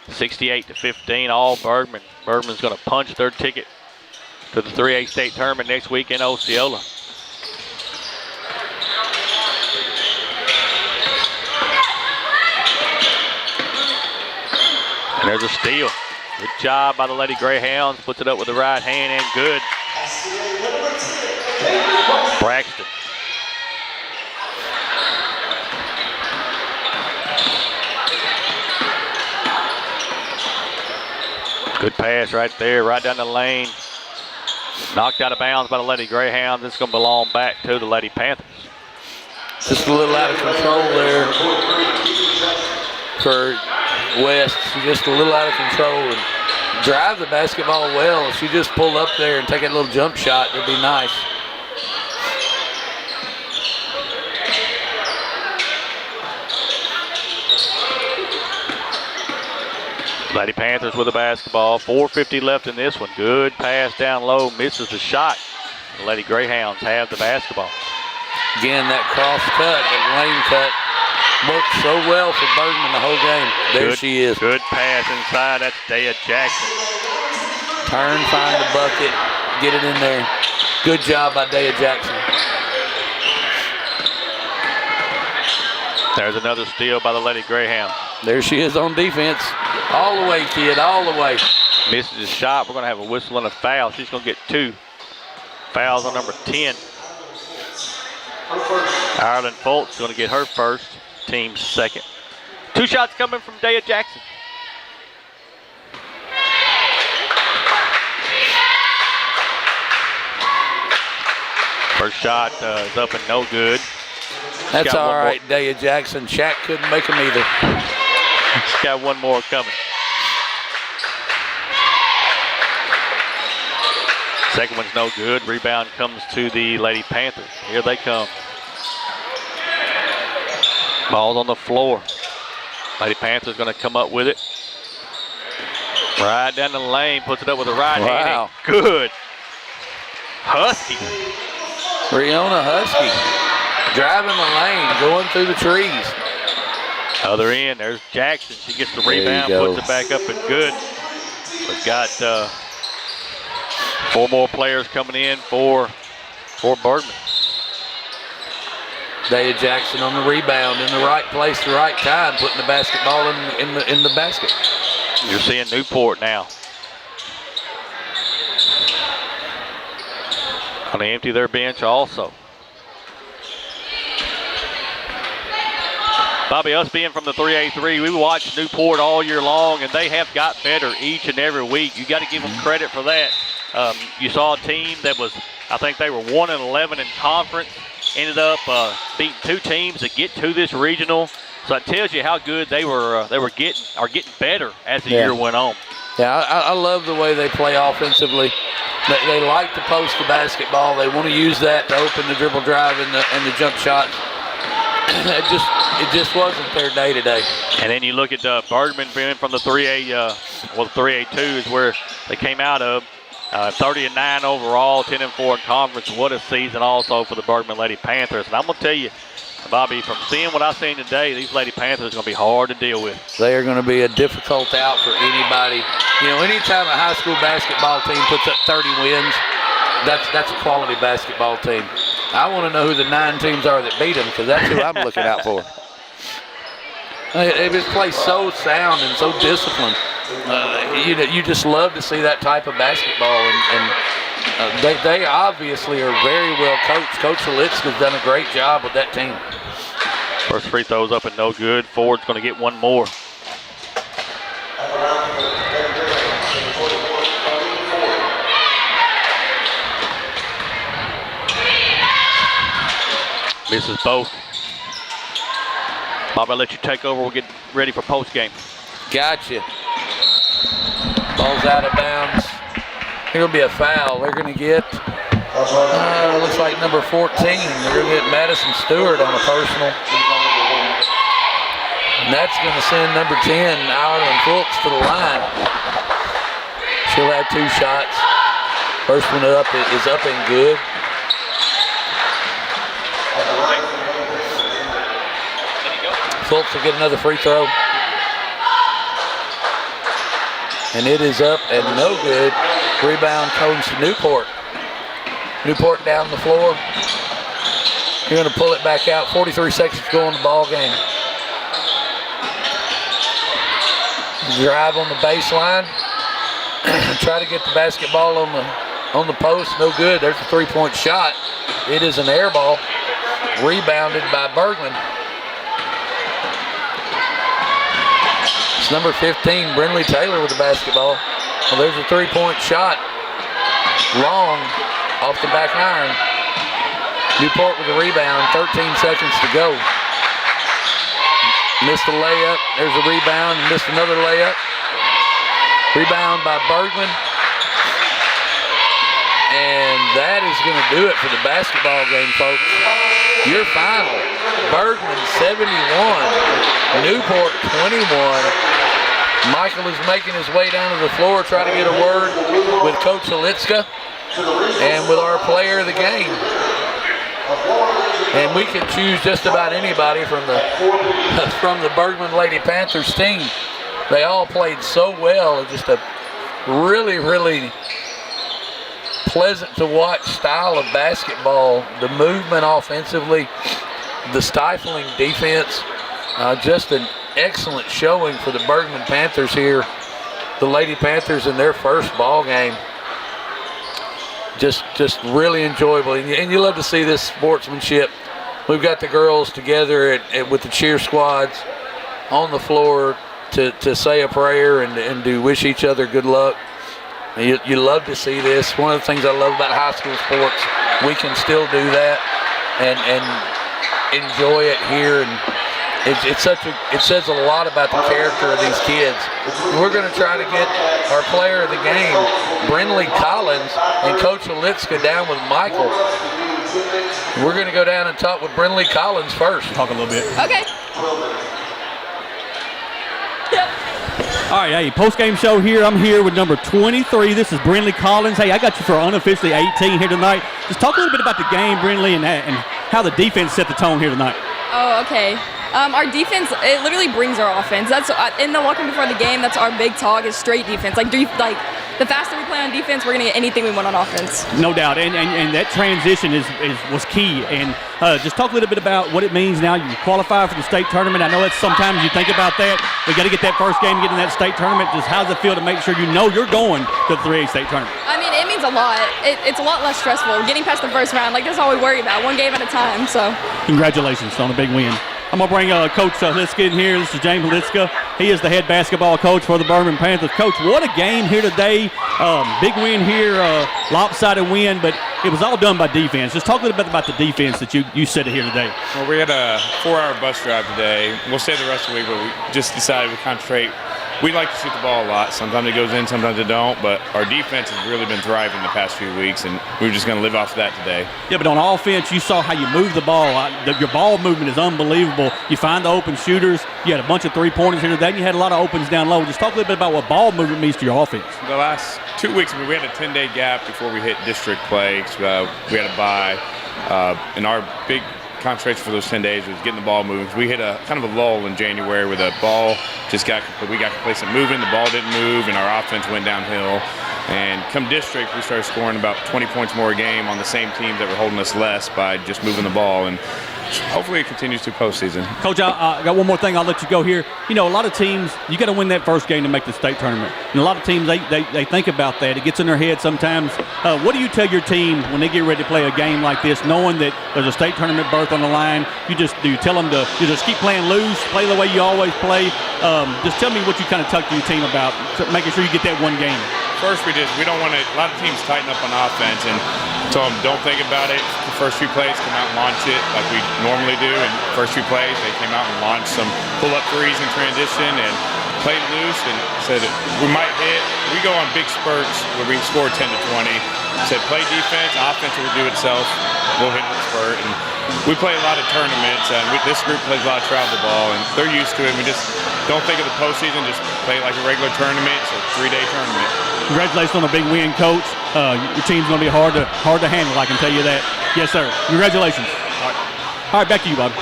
68-15, all Bergman. Bergman's going to punch their ticket to the 3A state tournament next week in Osceola. And there's a steal. Good job by the Lady Greyhounds. Puts it up with the right hand and good. Braxton. Good pass right there, right down the lane. Knocked out of bounds by the Lady Greyhounds. It's going to belong back to the Lady Panthers. Just a little out of control there for West. She's just a little out of control and drive the basketball well. If she just pull up there and take a little jump shot, it'd be nice. Lady Panthers with the basketball. 4:50 left in this one. Good pass down low. Misses the shot. The Lady Greyhounds have the basketball. Again, that cross cut, that lane cut, worked so well for Bergman the whole game. There she is. Good pass inside. That's Dea Jackson. Turn, find the bucket, get it in there. Good job by Dea Jackson. There's another steal by the Lady Greyhounds. There she is on defense. All the way, kid, all the way. Misses the shot. We're going to have a whistle and a foul. She's going to get two. Fouls on number 10. Ireland Fultz going to get her first. Team second. Two shots coming from Dea Jackson. First shot is up and no good. That's all right, Dea Jackson. Shaq couldn't make them either. She's got one more coming. Second one's no good. Rebound comes to the Lady Panthers. Here they come. Ball's on the floor. Lady Panthers going to come up with it. Right down the lane. Puts it up with the right hand. Good. Husky. Breonna Husky. Driving the lane. Going through the trees. Other end. There's Jackson. She gets the rebound. Puts it back up and good. We've got 4 more players coming in for for Bergman. Daya Jackson on the rebound, in the right place, the right time, putting the basketball in the basket. You're seeing Newport now. Going to empty their bench also. Bobby, us being from the 3A-3, we watched Newport all year long, and they have got better each and every week. You got to give them credit for that. You saw a team that was, I think they were 1-11 in conference, ended up beating 2 teams to get to this regional. So it tells you how good they were getting better as the year went on. Yeah, I love the way they play offensively. They like to post the basketball. They want to use that to open the dribble drive and the jump shot. It just wasn't their day today. And then you look at Bergman being from the 3A, 3A-2 is where they came out of. 30-9 overall, 10-4 in conference. What a season also for the Bergman Lady Panthers. And I'm going to tell you, Bobby, from seeing what I've seen today, these Lady Panthers are going to be hard to deal with. They are going to be a difficult out for anybody. You know, anytime a high school basketball team puts up 30 wins, that's a quality basketball team. I want to know who the 9 teams are that beat them, because that's who I'm looking out for. They just play so sound and so disciplined. You just love to see that type of basketball, and they obviously are very well coached. Coach Salitzka's done a great job with that team. First free throw's up and no good. Ford's going to get one more. Misses both. Bob, I'll let you take over. We'll get ready for post game. Gotcha. Ball's out of bounds. It'll be a foul. They're going to get, looks like number 14. They're going to get Madison Stewart on a personal. And that's going to send number 10, Ireland Fultz, to the line. She'll have 2 shots. First one up is up and good. Fultz will get another free throw. And it is up and no good. Rebound comes to Newport. Newport down the floor. You're going to pull it back out. 43 seconds to go in the ball game. Drive on the baseline. Try to get the basketball on the post. No good. There's a 3-point shot. It is an air ball. Rebounded by Bergman. It's number 15, Brinley Taylor, with the basketball. Well, there's a 3-point shot. Long off the back iron. Newport with the rebound, 13 seconds to go. Missed a layup. There's a rebound. Missed another layup. Rebound by Bergman. And that is going to do it for the basketball game, folks. Your final, Bergman 71, Newport 21. Michael is making his way down to the floor, trying to get a word with Coach Salitzka and with our player of the game. And we can choose just about anybody from the Bergman Lady Panthers team. They all played so well. Just a really, really pleasant to watch style of basketball. The movement offensively, the stifling defense, just an excellent showing for the Bergman Panthers here. The Lady Panthers in their first ball game. Just really enjoyable. And you love to see this sportsmanship. We've got the girls together with the cheer squads on the floor to say a prayer and to wish each other good luck. You love to see this. One of the things I love about high school sports, we can still do that and enjoy it here. And it says a lot about the character of these kids. We're going to try to get our player of the game, Brinley Collins, and Coach Salitzka down with Michael. We're going to go down and talk with Brinley Collins first. Talk a little bit. Okay. All right, hey, post-game show here. I'm here with number 23. This is Brinley Collins. Hey, I got you for unofficially 18 here tonight. Just talk a little bit about the game, Brinley, and how the defense set the tone here tonight. Oh, okay. Our defense, it literally brings our offense. That's in the welcome before the game. That's our big talk is straight defense. the faster we play on defense, we're going to get anything we want on offense. No doubt, and that transition was key. And just talk a little bit about what it means now. You qualify for the state tournament. I know that sometimes you think about that. We got to get that first game, get in that state tournament. Just how does it feel to make sure you know you're going to the 3A state tournament? I mean, it means a lot. It's a lot less stressful. Getting past the first round, like that's all we worry about, one game at a time. So congratulations on a big win. I'm going to bring Coach Litzka in here. This is James Litzka. He is the head basketball coach for the Birmingham Panthers. Coach, what a game here today. Big win here, lopsided win, but it was all done by defense. Just talk a little bit about the defense that you said here today. Well, we had a 4-hour bus drive today. We'll stay the rest of the week, but we just decided to concentrate. We like to shoot the ball a lot. Sometimes it goes in, sometimes it don't, but our defense has really been thriving the past few weeks, and we're just going to live off of that today. Yeah, but on offense, you saw how you move the ball. Your ball movement is unbelievable. You find the open shooters. You had a bunch of three-pointers here today, and you had a lot of opens down low. Just talk a little bit about what ball movement means to your offense. The last 2 weeks, we had a 10-day gap before we hit district play. We had a bye, and our big concentration for those 10 days was getting the ball moving. We hit a kind of a lull in January where the ball we got complacent moving, the ball didn't move, and our offense went downhill. And come district, we started scoring about 20 points more a game on the same teams that were holding us less by just moving the ball. And hopefully it continues to postseason. Coach, I got one more thing. I'll let you go here. You know, a lot of teams, you got to win that first game to make the state tournament. And a lot of teams, they think about that. It gets in their head sometimes. What do you tell your team when they get ready to play a game like this, knowing that there's a state tournament berth on the line? Do you tell them to just keep playing loose, play the way you always play? Just tell me what you kind of talk to your team about, making sure you get that one game. First, we don't want to. A lot of teams tighten up on offense and tell them don't think about it. The first few plays, come out and launch it like we normally do. And first few plays, they came out and launched some pull-up threes in transition and played loose and said we might hit. We go on big spurts where we score 10 to 20. Said play defense, offense will do itself. We'll hit the spurt. And we play a lot of tournaments. This group plays a lot of travel ball, and they're used to it. We just don't think of the postseason. Just play it like a regular tournament. It's a 3-day tournament. Congratulations on a big win, Coach. Your team's going to be hard to handle, I can tell you that. Yes, sir. Congratulations. All right, back to you, Bob.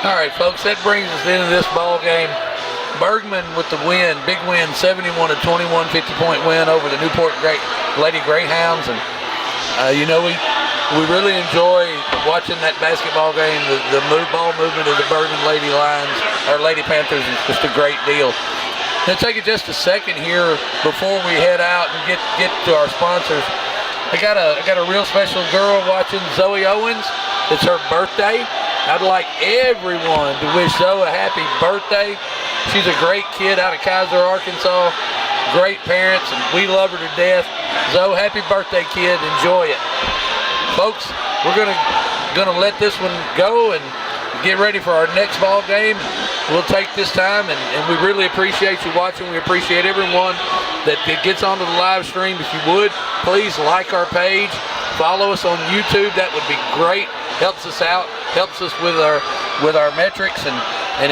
All right, folks, that brings us into this ball game. Bergman with the win, big win, 71-21, 50-point win over the Newport Lady Greyhounds. And, we really enjoy watching that basketball game. The ball movement of the Bergman Lady Panthers is just a great deal. Now take it just a second here before we head out and get to our sponsors. I got a real special girl watching, Zoe Owens. It's her birthday. I'd like everyone to wish Zoe a happy birthday. She's a great kid out of Kaiser, Arkansas. Great parents, and we love her to death. Zoe, happy birthday, kid. Enjoy it. Folks, we're gonna let this one go and get ready for our next ball game. We'll take this time, and we really appreciate you watching. We appreciate everyone that gets onto the live stream. If you would, please like our page. Follow us on YouTube. That would be great. Helps us out. Helps us with our metrics, and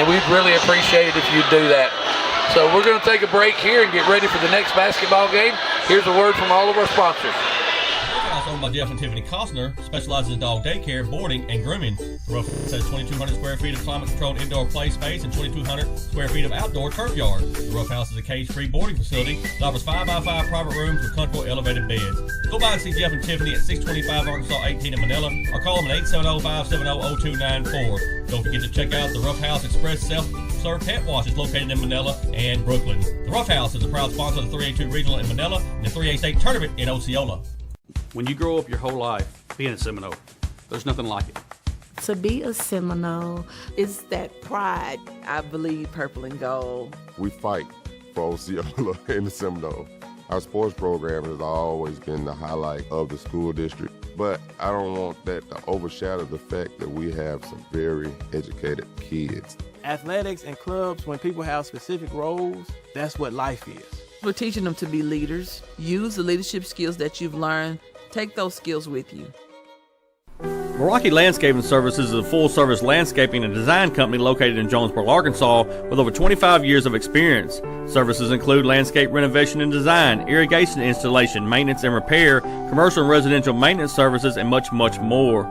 we'd really appreciate it if you'd do that. So we're going to take a break here and get ready for the next basketball game. Here's a word from all of our sponsors. Owned by Jeff and Tiffany Costner, specializes in dog daycare, boarding, and grooming. The Ruff House has 2,200 square feet of climate-controlled indoor play space and 2,200 square feet of outdoor turf yard. The Ruff House is a cage-free boarding facility that offers 5x5 private rooms with comfortable elevated beds. Go by and see Jeff and Tiffany at 625 Arkansas 18 in Manila, or call them at 870-570-0294. Don't forget to check out the Ruff House Express self-serve pet wash is located in Manila and Brooklyn. The Ruff House is a proud sponsor of the 3A-2 Regional in Manila and the 3A State Tournament in Osceola. When you grow up your whole life being a Seminole, there's nothing like it. To be a Seminole is that pride. I believe purple and gold. We fight for Osceola in the Seminole. Our sports program has always been the highlight of the school district, but I don't want that to overshadow the fact that we have some very educated kids. Athletics and clubs, when people have specific roles, that's what life is. We're teaching them to be leaders. Use the leadership skills that you've learned. Take those skills with you. Meraki Landscaping Services is a full-service landscaping and design company located in Jonesboro, Arkansas, with over 25 years of experience. Services include landscape renovation and design, irrigation installation, maintenance and repair, commercial and residential maintenance services, and much, much more.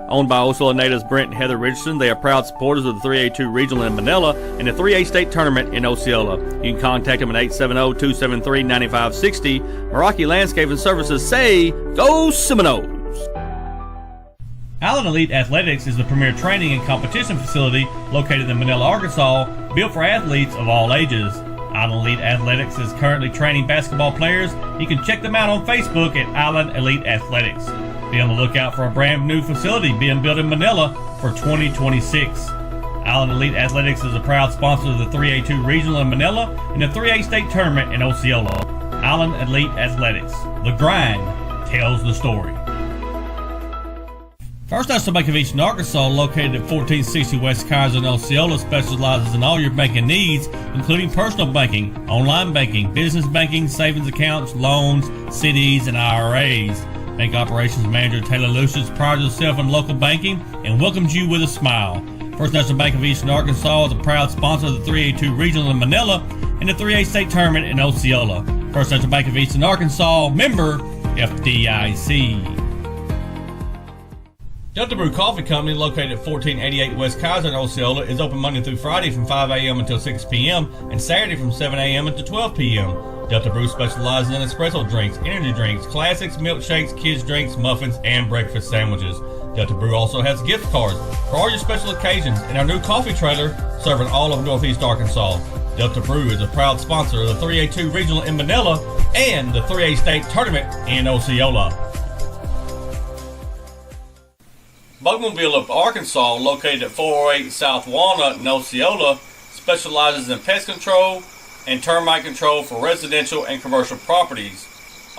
Owned by Osceola natives Brent and Heather Richardson, they are proud supporters of the 3A-2 Regional in Manila and the 3A State Tournament in Osceola. You can contact them at 870-273-9560. Meraki Landscaping Services say, go Seminoles! Allen Elite Athletics is the premier training and competition facility located in Manila, Arkansas, built for athletes of all ages. Allen Elite Athletics is currently training basketball players. You can check them out on Facebook at Allen Elite Athletics. Be on the lookout for a brand new facility being built in Manila for 2026. Allen Elite Athletics is a proud sponsor of the 3A-2 Regional in Manila and the 3A State Tournament in Osceola. Allen Elite Athletics. The grind tells the story. First National Bank of Eastern Arkansas, located at 1460 West Kaiser in Osceola, specializes in all your banking needs, including personal banking, online banking, business banking, savings accounts, loans, CDs, and IRAs. Bank Operations Manager Taylor Lucius prides himself in local banking and welcomes you with a smile. First National Bank of Eastern Arkansas is a proud sponsor of the 3A-2 Regional in Manila and the 3A State Tournament in Osceola. First National Bank of Eastern Arkansas, member FDIC. Delta Brew Coffee Company, located at 1488 West Kaiser in Osceola, is open Monday through Friday from 5 a.m. until 6 p.m. and Saturday from 7 a.m. until 12 p.m. Delta Brew specializes in espresso drinks, energy drinks, classics, milkshakes, kids drinks, muffins, and breakfast sandwiches. Delta Brew also has gift cards for all your special occasions and our new coffee trailer serving all of Northeast Arkansas. Delta Brew is a proud sponsor of the 3A-2 Regional in Manila and the 3A State Tournament in Osceola. Bugmobile of Arkansas, located at 408 South Walnut in Osceola, specializes in pest control and termite control for residential and commercial properties.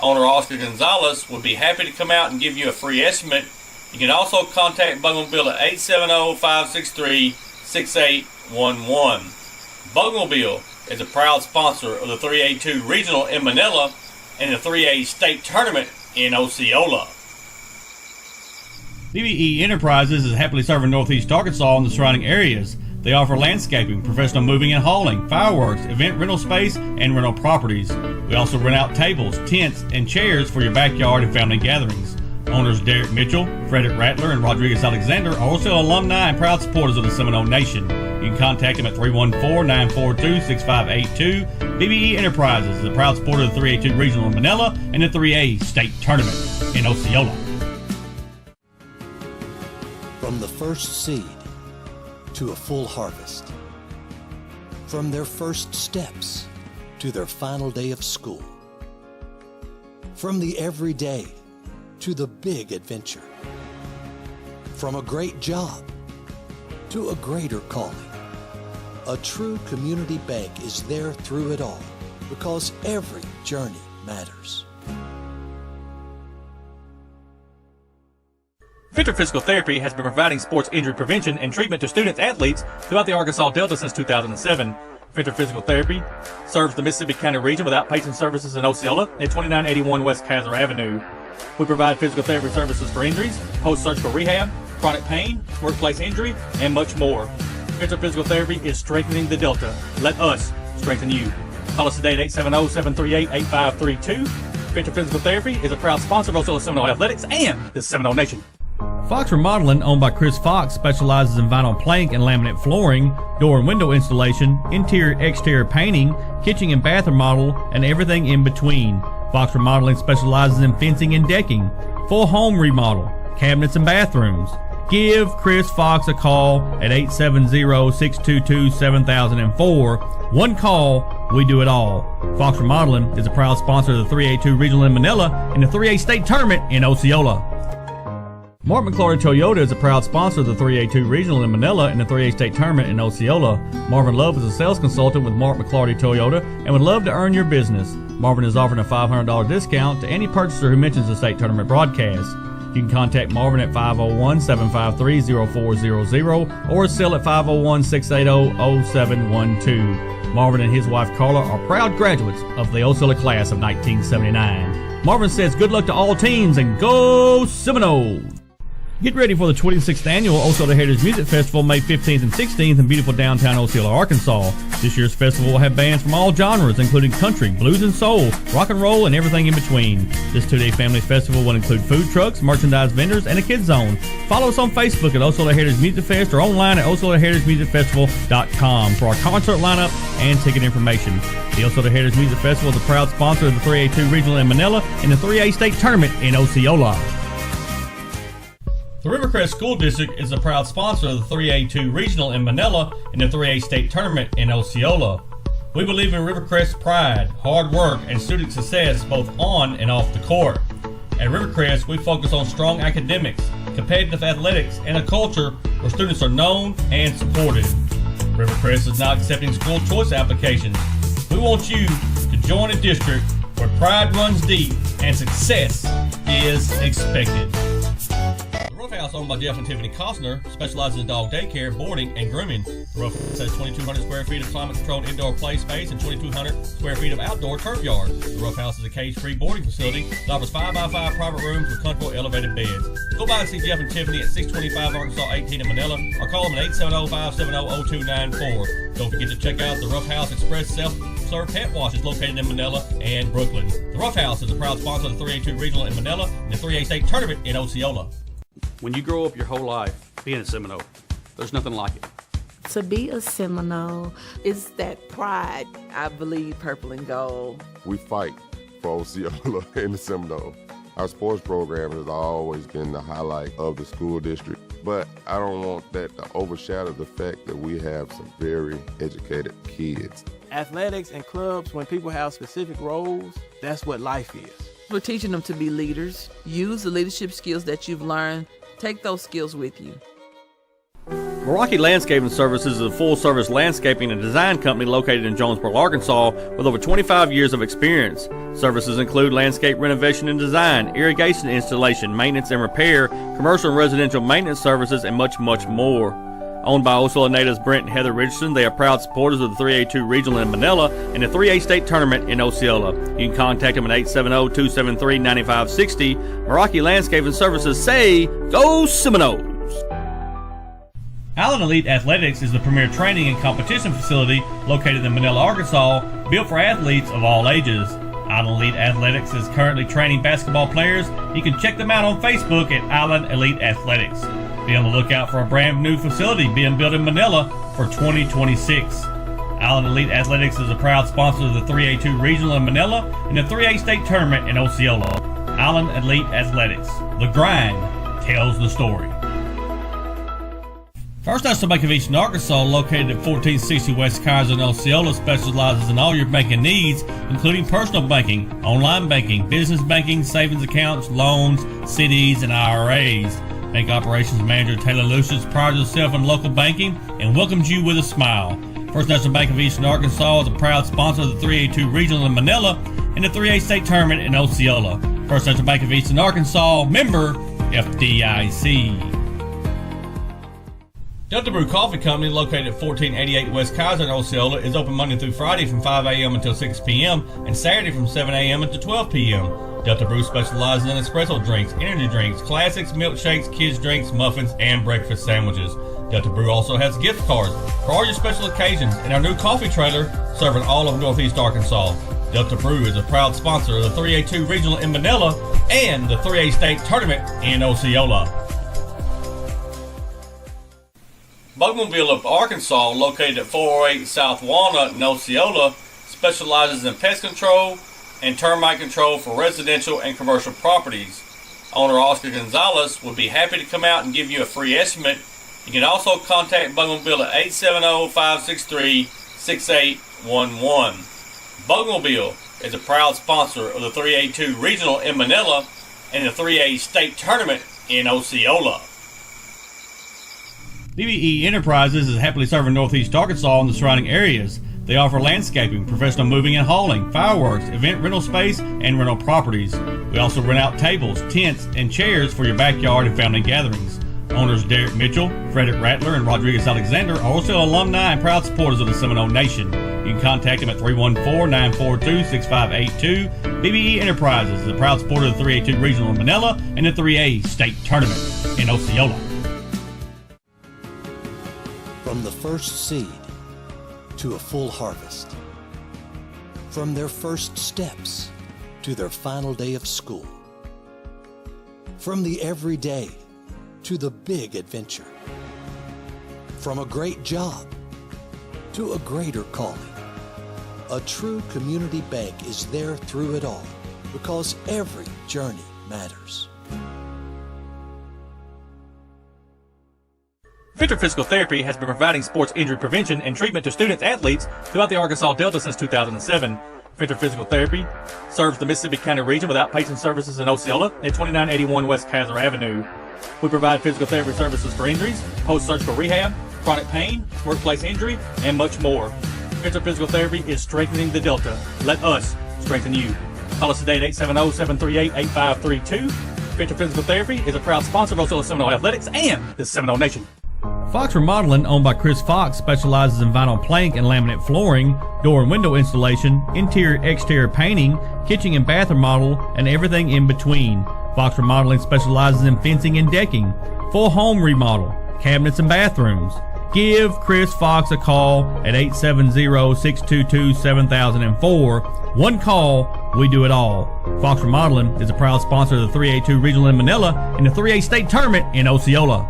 Owner Oscar Gonzalez would be happy to come out and give you a free estimate. You can also contact Bugmobile at 870-563-6811. Bugmobile is a proud sponsor of the 3A-2 Regional in Manila and the 3A State Tournament in Osceola. BBE Enterprises is happily serving Northeast Arkansas and the surrounding areas. They offer landscaping, professional moving and hauling, fireworks, event rental space, and rental properties. We also rent out tables, tents, and chairs for your backyard and family gatherings. Owners Derek Mitchell, Frederick Rattler, and Rodriguez Alexander are also alumni and proud supporters of the Seminole Nation. You can contact them at 314-942-6582. BBE Enterprises is a proud supporter of the 3A-2 Regional in Manila and the 3A State Tournament in Osceola. From the first seed to a full harvest. From their first steps to their final day of school. From the everyday to the big adventure. From a great job to a greater calling. A true community bank is there through it all because every journey matters. Venture Physical Therapy has been providing sports injury prevention and treatment to students athletes throughout the Arkansas Delta since 2007. Venture Physical Therapy serves the Mississippi County region with outpatient services in Osceola at 2981 West Kaiser Avenue. We provide physical therapy services for injuries, post-surgical rehab, chronic pain, workplace injury, and much more. Venture Physical Therapy is strengthening the Delta. Let us strengthen you. Call us today at 870-738-8532. Venture Physical Therapy is a proud sponsor of Osceola Seminole Athletics and the Seminole Nation. Fox Remodeling, owned by Chris Fox, specializes in vinyl plank and laminate flooring, door and window installation, interior-exterior painting, kitchen and bath remodel, and everything in between. Fox Remodeling specializes in fencing and decking, full home remodel, cabinets and bathrooms. Give Chris Fox a call at 870-622-7004. One call, we do it all. Fox Remodeling is a proud sponsor of the 3A-2 Regional in Manila and the 3A State Tournament in Osceola. Mark McClory Toyota is a proud sponsor of the 3A-2 Regional in Manila and the 3A State Tournament in Osceola. Marvin Love is a sales consultant with Mark McClory Toyota and would love to earn your business. Marvin is offering a $500 discount to any purchaser who mentions the state tournament broadcast. You can contact Marvin at 501-753-0400 or sell at 501-680-0712. Marvin and his wife Carla are proud graduates of the Osceola class of 1979. Marvin says good luck to all teams and go Seminoles! Get ready for the 26th annual Osceola Heritage Music Festival, May 15th and 16th in beautiful downtown Osceola, Arkansas. This year's festival will have bands from all genres, including country, blues and soul, rock and roll, and everything in between. This two-day family festival will include food trucks, merchandise vendors, and a kids zone. Follow us on Facebook at Osceola Heritage Music Fest or online at OsceolaHeritageMusicFestival.com for our concert lineup and ticket information. The Osceola Heritage Music Festival is a proud sponsor of the 3A-2 Regional in Manila and the 3A State Tournament in Osceola. The Rivercrest School District is a proud sponsor of the 3A-2 Regional in Manila and the 3A State Tournament in Osceola. We believe in Rivercrest pride, hard work, and student success both on and off the court. At Rivercrest, we focus on strong academics, competitive athletics, and a culture where students are known and supported. Rivercrest is now accepting school choice applications. We want you to join a district where pride runs deep and success is expected. The Ruff House, owned by Jeff and Tiffany Costner, specializes in dog daycare, boarding, and grooming. The Ruff House has 2,200 square feet of climate-controlled indoor play space and 2,200 square feet of outdoor turf yard. The Ruff House is a cage-free boarding facility that offers 5x5 private rooms with comfortable elevated beds. Go by and see Jeff and Tiffany at 625 Arkansas 18 in Manila or call them at 870-570-0294. Don't forget to check out the Ruff House Express self-serve pet wash is located in Manila and Brooklyn. The Ruff House is a proud sponsor of the 3A-2 Regional in Manila and the 3A State Tournament in Osceola. When you grow up your whole life being a Seminole, there's nothing like it. To be a Seminole, It's that pride. I believe purple and gold. We fight for Osceola in the Seminole. Our sports program has always been the highlight of the school district, but I don't want that to overshadow the fact that we have some very educated kids. Athletics and clubs, when people have specific roles, that's what life is. We're teaching them to be leaders. Use the leadership skills that you've learned. Take those skills with you. Meraki Landscaping Services is a full-service landscaping and design company located in Jonesboro, Arkansas, with over 25 years of experience. Services include landscape renovation and design, irrigation installation, maintenance and repair, commercial and residential maintenance services, and much, much more. Owned by Osceola natives Brent and Heather Richardson, they are proud supporters of the 3A-2 Regional in Manila and the 3A State Tournament in Osceola. You can contact them at 870-273-9560. Meraki Landscaping Services say, Go Seminoles! Allen Elite Athletics is the premier training and competition facility located in Manila, Arkansas, built for athletes of all ages. Allen Elite Athletics is currently training basketball players. You can check them out on Facebook at Allen Elite Athletics. Be on the lookout for a brand new facility being built in Manila for 2026. Allen Elite Athletics is a proud sponsor of the 3A-2 Regional in Manila and the 3A State Tournament in Osceola. Allen Elite Athletics. The grind tells the story. First National Bank of Eastern Arkansas, located at 1460 West Kaiser in Osceola, specializes in all your banking needs, including personal banking, online banking, business banking, savings accounts, loans, CDs, and IRAs. Bank Operations Manager Taylor Lucius prides herself in local banking and welcomes you with a smile. First National Bank of Eastern Arkansas is a proud sponsor of the 3A-2 Regional in Manila and the 3A State Tournament in Osceola. First National Bank of Eastern Arkansas, member FDIC. Delta Brew Coffee Company, located at 1488 West Kaiser in Osceola, is open Monday through Friday from 5 a.m. until 6 p.m. and Saturday from 7 a.m. until 12 p.m. Delta Brew specializes in espresso drinks, energy drinks, classics, milkshakes, kids drinks, muffins, and breakfast sandwiches. Delta Brew also has gift cards for all your special occasions and our new coffee trailer serving all of Northeast Arkansas. Delta Brew is a proud sponsor of the 3A-2 Regional in Manila and the 3A State Tournament in Osceola. Bugmobile of Arkansas, located at 408 South Walnut in Osceola, specializes in pest control and termite control for residential and commercial properties. Owner Oscar Gonzalez would be happy to come out and give you a free estimate. You can also contact Bugmobile at 870-563-6811. Bugmobile is a proud sponsor of the 3A-2 Regional in Manila and the 3A State Tournament in Osceola. BBE Enterprises is happily serving Northeast Arkansas and the surrounding areas. They offer landscaping, professional moving and hauling, fireworks, event rental space, and rental properties. We also rent out tables, tents, and chairs for your backyard and family gatherings. Owners Derek Mitchell, Frederick Rattler, and Rodriguez Alexander are also alumni and proud supporters of the Seminole Nation. You can contact them at 314-942-6582. BBE Enterprises is a proud supporter of the 3A-2 Regional in Manila and the 3A State Tournament in Osceola. From the first seed to a full harvest. From their first steps to their final day of school. From the everyday to the big adventure. From a great job to a greater calling. A true community bank is there through it all because every journey matters. Venture Physical Therapy has been providing sports injury prevention and treatment to students athletes throughout the Arkansas Delta since 2007. Venture Physical Therapy serves the Mississippi County region with outpatient services in Osceola at 2981 West Kaiser Avenue. We provide physical therapy services for injuries, post-surgical rehab, chronic pain, workplace injury, and much more. Venture Physical Therapy is strengthening the Delta. Let us strengthen you. Call us today at 870-738-8532. Venture Physical Therapy is a proud sponsor of Osceola Seminole Athletics and the Seminole Nation. Fox Remodeling, owned by Chris Fox, specializes in vinyl plank and laminate flooring, door and window installation, interior-exterior painting, kitchen and bath remodel, and everything in between. Fox Remodeling specializes in fencing and decking, full home remodel, cabinets and bathrooms. Give Chris Fox a call at 870-622-7004. One call, we do it all. Fox Remodeling is a proud sponsor of the 3A-2 Regional in Manila and the 3A State Tournament in Osceola.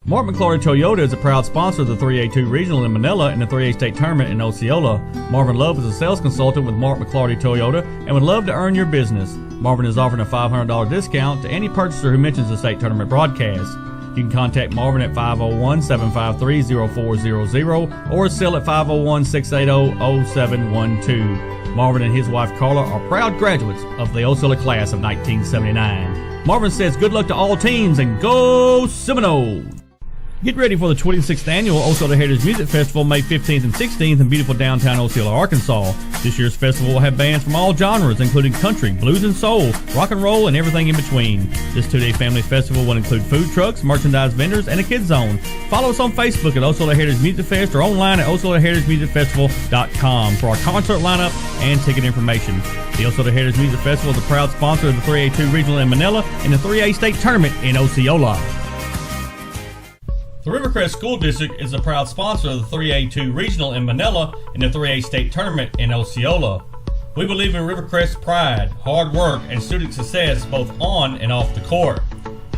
Mark McClarty Toyota is a proud sponsor of the 3A-2 Regional in Manila and the 3A State Tournament in Osceola. Marvin Love is a sales consultant with Mark McClarty Toyota and would love to earn your business. Marvin is offering a $500 discount to any purchaser who mentions the state tournament broadcast. You can contact Marvin at 501-753-0400 or sell at 501-680-0712. Marvin and his wife Carla are proud graduates of the Osceola class of 1979. Marvin says good luck to all teams and go Seminoles! Get ready for the 26th annual Osceola Heritage Music Festival May 15th and 16th in beautiful downtown Osceola, Arkansas. This year's festival will have bands from all genres, including country, blues and soul, rock and roll, and everything in between. This two-day family festival will include food trucks, merchandise vendors, and a kids zone. Follow us on Facebook at Osceola Heritage Music Fest or online at OsceolaHeritageMusicFestival.com for our concert lineup and ticket information. The Osceola Heritage Music Festival is a proud sponsor of the 3A-2 Regional in Manila and the 3A State Tournament in Osceola. The Rivercrest School District is a proud sponsor of the 3A-2 Regional in Manila and the 3A State Tournament in Osceola. We believe in Rivercrest's pride, hard work, and student success both on and off the court.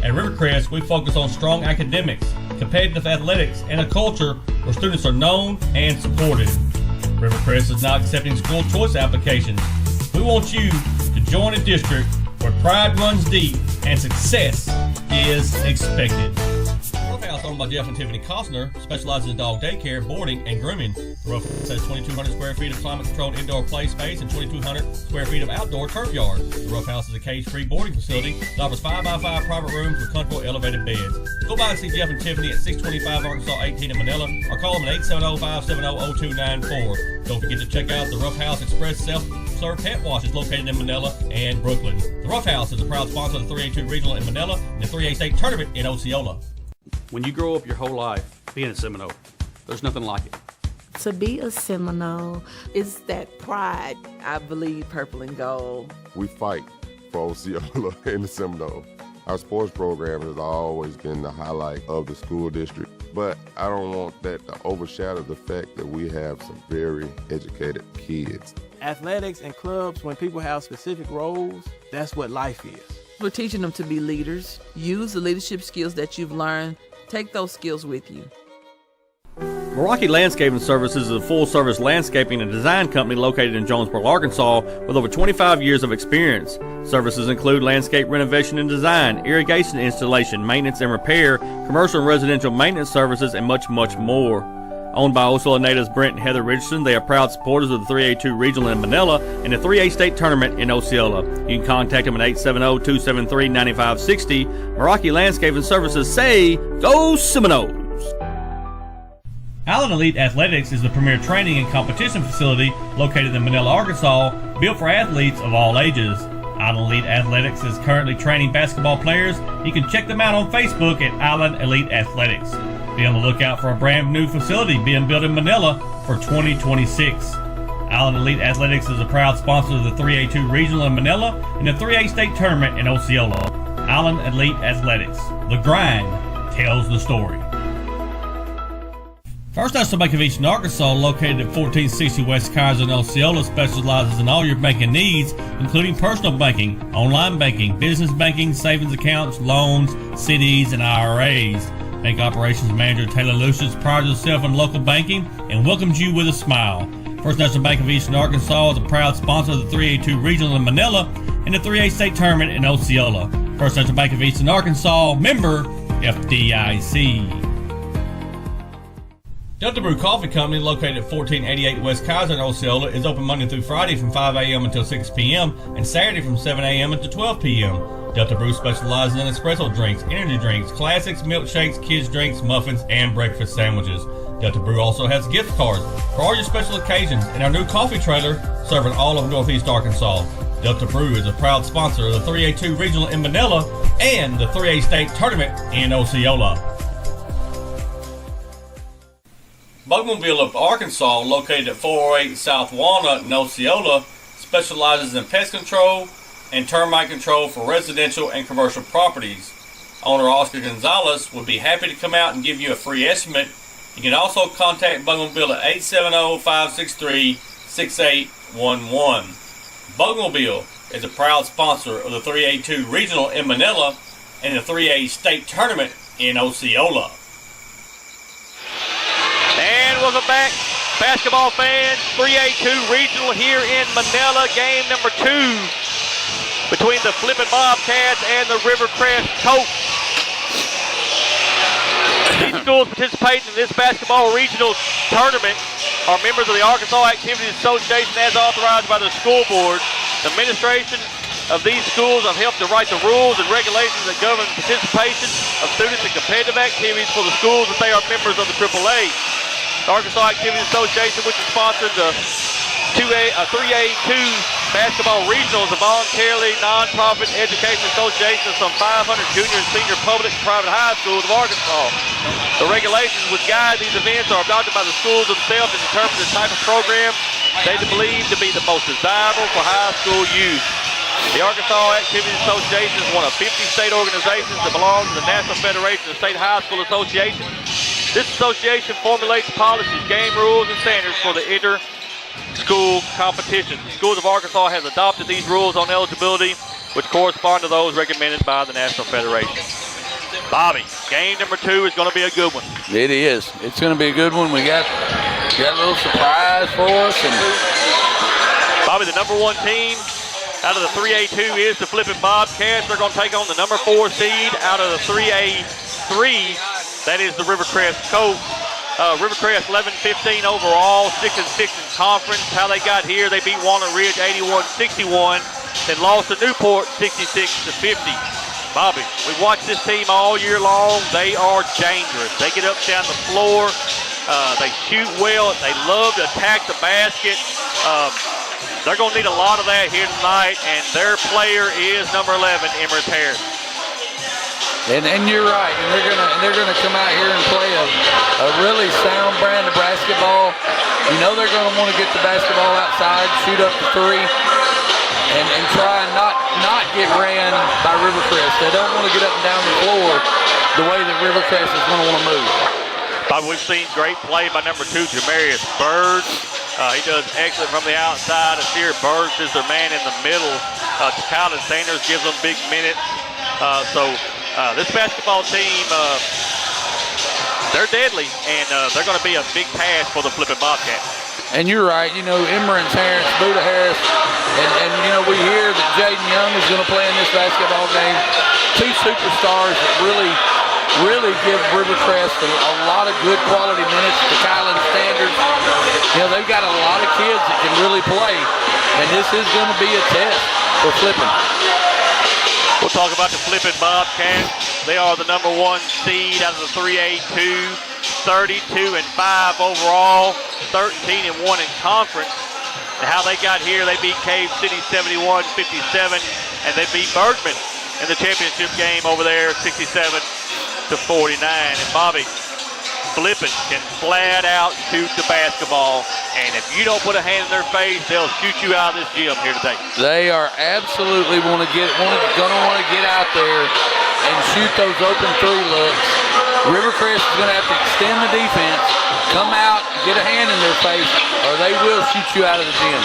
At Rivercrest, we focus on strong academics, competitive athletics, and a culture where students are known and supported. Rivercrest is now accepting school choice applications. We want you to join a district where pride runs deep and success is expected. Ruff House, owned by Jeff and Tiffany Costner, specializes in dog daycare, boarding, and grooming. The Ruff House has 2,200 square feet of climate-controlled indoor play space and 2,200 square feet of outdoor turf yard. The Ruff House is a cage-free boarding facility that offers 5x5 private rooms with comfortable elevated beds. Go by and see Jeff and Tiffany at 625 Arkansas 18 in Manila or call them at 870-570-0294. Don't forget to check out the Ruff House Express self-serve pet wash is located in Manila and Brooklyn. The Ruff House is a proud sponsor of the 3A-2 Regional in Manila and the 3A State Tournament in Osceola. When you grow up your whole life being a Seminole, there's nothing like it. To be a Seminole is that pride. I believe purple and gold. We fight for Osceola in the Seminole. Our sports program has always been the highlight of the school district, but I don't want that to overshadow the fact that we have some very educated kids. Athletics and clubs, when people have specific roles, that's what life is. We're teaching them to be leaders. Use the leadership skills that you've learned. Take those skills with you. Meraki Landscaping Services is a full-service landscaping and design company located in Jonesboro, Arkansas, with over 25 years of experience. Services include landscape renovation and design, irrigation installation, maintenance and repair, commercial and residential maintenance services, and much, much more. Owned by Osceola natives Brent and Heather Richardson, they are proud supporters of the 3A-2 Regional in Manila and the 3A State Tournament in Osceola. You can contact them at 870-273-9560. Meraki Landscaping Services say, go Seminoles! Allen Elite Athletics is the premier training and competition facility located in Manila, Arkansas, built for athletes of all ages. Allen Elite Athletics is currently training basketball players. You can check them out on Facebook at Allen Elite Athletics. Be on the lookout for a brand new facility being built in Manila for 2026. Island Elite Athletics is a proud sponsor of the 3A-2 Regional in Manila and the 3A State Tournament in Osceola. Island Elite Athletics. The grind tells the story. First National Bank of Eastern Arkansas, located at 1460 West Kaiser in Osceola, specializes in all your banking needs, including personal banking, online banking, business banking, savings accounts, loans, CDs, and IRAs. Bank Operations Manager Taylor Lucius prides herself in local banking and welcomes you with a smile. First National Bank of Eastern Arkansas is a proud sponsor of the 3A-2 Regional in Manila and the 3A State Tournament in Osceola. First National Bank of Eastern Arkansas, member FDIC. Delta Brew Coffee Company, located at 1488 West Kaiser in Osceola, is open Monday through Friday from 5 a.m. until 6 p.m. and Saturday from 7 a.m. until 12 p.m. Delta Brew specializes in espresso drinks, energy drinks, classics, milkshakes, kids drinks, muffins, and breakfast sandwiches. Delta Brew also has gift cards for all your special occasions and our new coffee trailer serving all of Northeast Arkansas. Delta Brew is a proud sponsor of the 3A-2 Regional in Manila and the 3A State Tournament in Osceola. Bugmobile of Arkansas, located at 408 South Walnut in Osceola, specializes in pest control and termite control for residential and commercial properties. Owner Oscar Gonzalez would be happy to come out and give you a free estimate. You can also contact Bugmobile at 870-563-6811. Bugmobile is a proud sponsor of the 3A-2 Regional in Manila and the 3A State Tournament in Osceola. And welcome back, basketball fans. 3A-2 Regional here in Manila. Game number 2 between the Flippin' Bobcats and the Rivercrest Colts. These schools participating in this basketball regional tournament are members of the Arkansas Activities Association as authorized by the school board. The administration of these schools have helped to write the rules and regulations that govern participation of students in competitive activities for the schools that they are members of the AAA. The Arkansas Activities Association, which has sponsored the 3A-2 basketball regional, is a voluntarily non-profit education association of some 500 junior and senior public and private high schools of Arkansas. The regulations which guide these events are adopted by the schools themselves and determine the type of program they believe to be the most desirable for high school youth. The Arkansas Activities Association is one of 50 state organizations that belong to the National Federation of State High School Associations. This association formulates policies, game rules, and standards for the inter-school competition. The schools of Arkansas has adopted these rules on eligibility, which correspond to those recommended by the National Federation. Bobby, game number 2 is going to be a good one. It is. It's going to be a good one. We got a little surprise for us. And Bobby, the number 1 team out of the 3A-2 is the Flippin' Bobcats. They're going to take on the number 4 seed out of the 3A-3. That is the Rivercrest Colts. Rivercrest 11-15 overall, 6-6 in conference. How they got here, they beat Walnut Ridge 81-61, then lost to Newport 66-50. Bobby, we've watched this team all year long. They are dangerous. They get up and down the floor. They shoot well. They love to attack the basket. They're going to need a lot of that here tonight, and their player is number 11, Emmerich Harris. And you're right, and they're gonna come out here and play a really sound brand of basketball. You know they're gonna want to get the basketball outside, shoot up the 3, and try and not get ran by Rivercrest. They don't want to get up and down the floor the way that Rivercrest is gonna want to move. Bobby, we've seen great play by number 2, Jamarius Burge. He does excellent from the outside. Asir Burge is their man in the middle. Tyler Sanders gives them big minutes. This basketball team, they're deadly, and they're going to be a big pass for the Flippin' Bobcats. And you're right, you know, Emmerich Harris, Buddha Harris, and you know, we hear that Jaden Young is going to play in this basketball game. 2 superstars that really give Rivercrest a lot of good quality minutes to Kylan standards. You know, they've got a lot of kids that can really play, and this is going to be a test for Flippin'. We'll talk about the Flippin' Bobcats. They are the number 1 seed out of the 3A-2, 32-5 overall, 13-1 in conference. And how they got here, they beat Cave City 71-57, and they beat Bergman in the championship game over there 67-49. And Bobby, flipping can flat out shoot the basketball, and if you don't put a hand in their face, they'll shoot you out of this gym here today. They are absolutely going to want to get out there and shoot those open three looks. Rivercrest is going to have to extend the defense, come out, get a hand in their face, or they will shoot you out of the gym.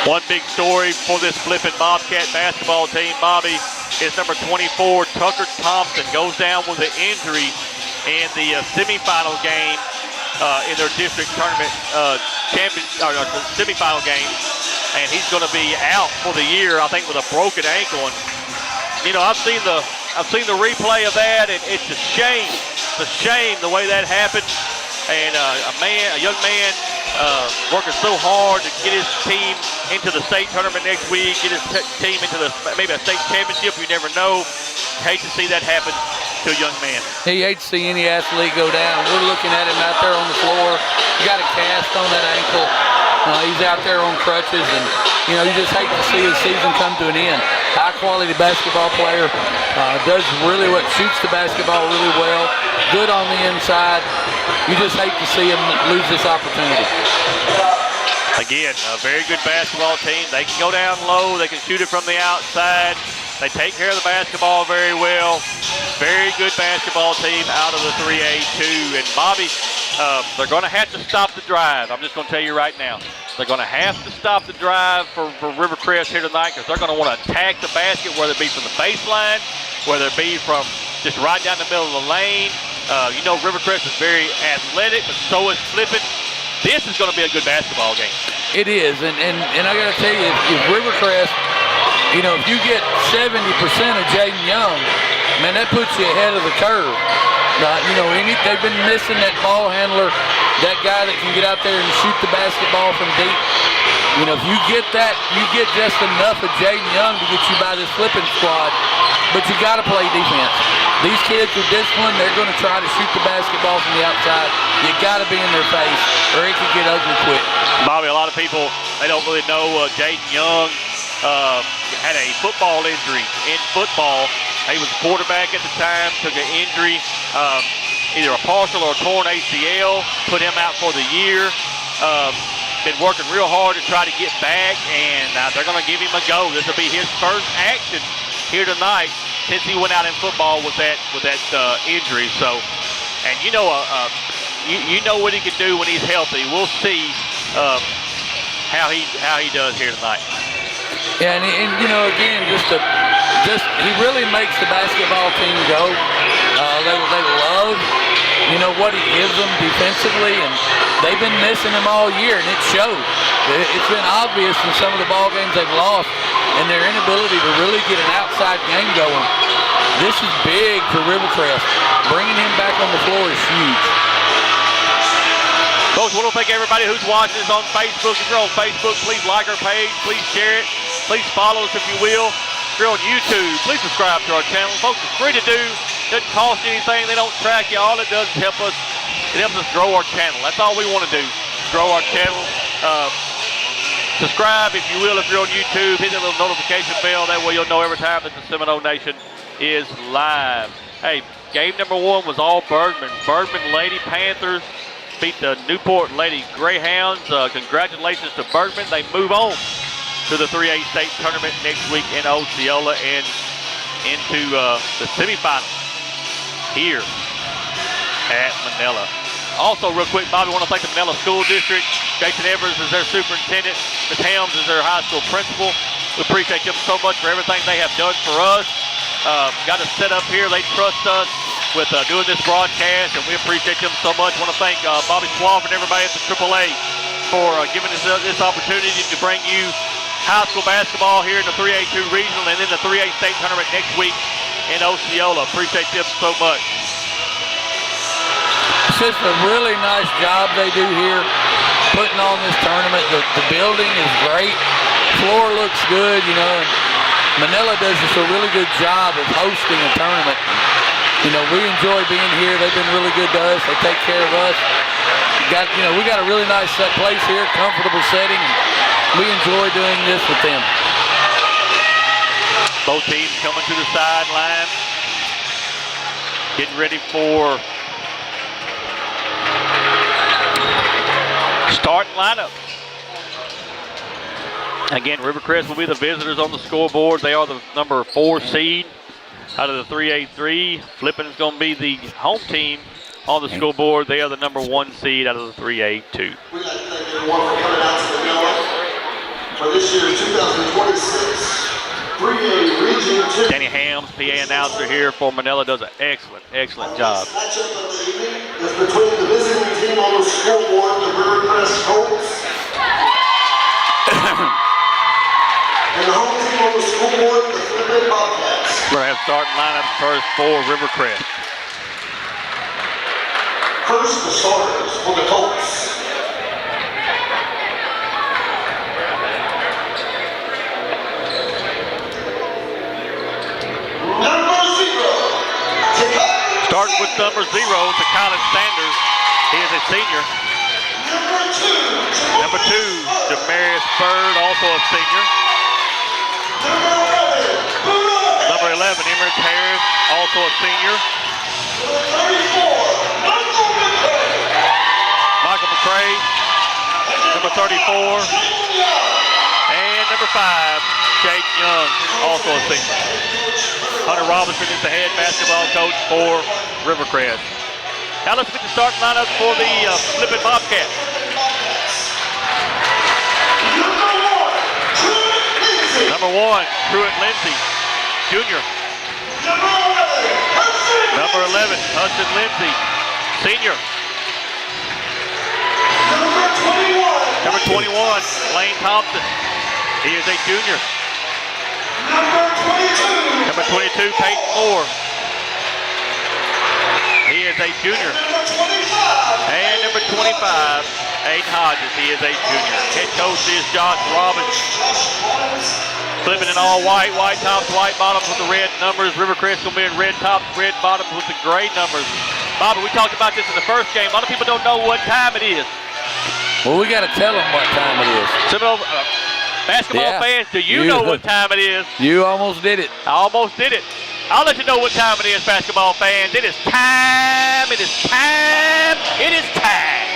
One big story for this flipping Bobcat basketball team, Bobby, is number 24, Tucker Thompson, goes down with an injury in the semifinal game in their district tournament semifinal game, and he's going to be out for the year, I think, with a broken ankle. And you know, I've seen the replay of that, and it's a shame. It's a shame the way that happened. And a young man working so hard to get his team into the state tournament next week, get his team into maybe a state championship. You never know. Hate to see that happen to a young man. He hates to see any athlete go down. We're looking at him out there on the floor. He got a cast on that ankle. He's out there on crutches, and you know, you just hate to see his season come to an end. High quality basketball player, shoots the basketball really well, good on the inside. You just hate to see him lose this opportunity. Again, a very good basketball team. They can go down low, they can shoot it from the outside. They take care of the basketball very well. Very good basketball team out of the 3A-2. And Bobby, they're going to have to stop the drive. I'm just going to tell you right now. They're going to have to stop the drive for Rivercrest here tonight, because they're going to want to attack the basket, whether it be from the baseline, whether it be from just right down the middle of the lane. You know, Rivercrest is very athletic, but so is flipping. This is going to be a good basketball game. It is, and I got to tell you, if Rivercrest, you know, if you get 70% of Jaden Young, man, that puts you ahead of the curve. You know, they've been missing that ball handler, that guy that can get out there and shoot the basketball from deep. You know, if you get that, you get just enough of Jaden Young to get you by this flipping squad, but you got to play defense. These kids are disciplined. They're going to try to shoot the basketball from the outside. You got to be in their face, or it could get ugly quick. Bobby, a lot of people, they don't really know Jaden Young had a football injury in football. He was a quarterback at the time, took an injury, either a partial or a torn ACL, put him out for the year. Been working real hard to try to get back, and they're going to give him a go. This will be his first action here tonight since he went out in football with that injury. So, and you know what he can do when he's healthy. We'll see how he does here tonight. Yeah, and you know, again, he really makes the basketball team go. They love, you know, what he gives them defensively, and they've been missing him all year, and it showed. It's been obvious in some of the ball games they've lost, and their inability to really get an outside game going. This is big for Rivercrest. Bringing him back on the floor is huge. Folks, we want to thank everybody who's watching us on Facebook. If you're on Facebook, please like our page, please share it, please follow us if you will. If you're on YouTube, please subscribe to our channel. Folks, it's free to do. Doesn't cost you anything. They don't track you. All it does is help us. It helps us grow our channel. That's all we want to do, grow our channel. Subscribe, if you will, if you're on YouTube. Hit that little notification bell. That way you'll know every time that the Seminole Nation is live. Hey, game number 1 was all Bergman. Bergman Lady Panthers beat the Newport Lady Greyhounds. Congratulations to Bergman. They move on to the 3A state tournament next week in Osceola and into the semifinals here at Manila. Also, real quick, Bobby, I want to thank the Manila School District. Jason Evers is their superintendent. Ms. Helms is their high school principal. We appreciate them so much for everything they have done for us. Got us set up here. They trust us with doing this broadcast, and we appreciate them so much. I want to thank Bobby Swaff and everybody at the AAA for giving us this opportunity to bring you high school basketball here in the 3A-2 regional and then the 3A state tournament next week in Osceola. Appreciate them so much. It's just a really nice job they do here putting on this tournament. The building is great. Floor looks good, you know. And Manila does just a really good job of hosting a tournament. You know, we enjoy being here. They've been really good to us. They take care of us. We got a really nice set place here, comfortable setting. We enjoy doing this with them. Both teams coming to the sideline, getting ready for Starting lineup. Again, Rivercrest will be the visitors on the scoreboard. They are the number 4 seed out of the 3A-3. Flippin is going to be the home team on the scoreboard. They are the number 1 seed out of the 3A-2. We'd like to thank everyone for coming out to Manila for this year's 2026 3A Region 2. Danny Hams, PA announcer here for Manila, does an excellent job. The matchup of the evening is between the visiting team on the scoreboard, the Rivercrest Colts, and the home team on the scoreboard, the Flippin Bobcats. We're going to have starting lineups first for Rivercrest. First, the starters for the Colts. Number 0. Starting with number 0, to Colin Sanders. He is a senior. Number 2, Demarius Bird, also a senior. Number 11, Emmerich Harris, also a senior. Michael McCray, number 34. And number 5, Jake Young, also a senior. Hunter Robinson is the head basketball coach for Rivercrest. Now let's get the starting lineup for the Flippin Bobcats. Number 1, Pruitt Lindsay, junior. Number 11, Hudson Lindsay, senior. Number 21, Lane Thompson. He is a junior. Number 22, Peyton Moore. He is a junior. And number 25, Aiden Hodges. He is a junior. Head coach is Josh Robbins. Flipping in all white tops, white bottoms with the red numbers. Rivercrest will be in red tops, red bottoms with the gray numbers. Bobby, we talked about this in the first game. A lot of people don't know what time it is. Well, we got to tell them what time it is. Basketball fans, do you know what time it is? You almost did it. I almost did it. I'll let you know what time it is, basketball fans. It is time. It is time. It is time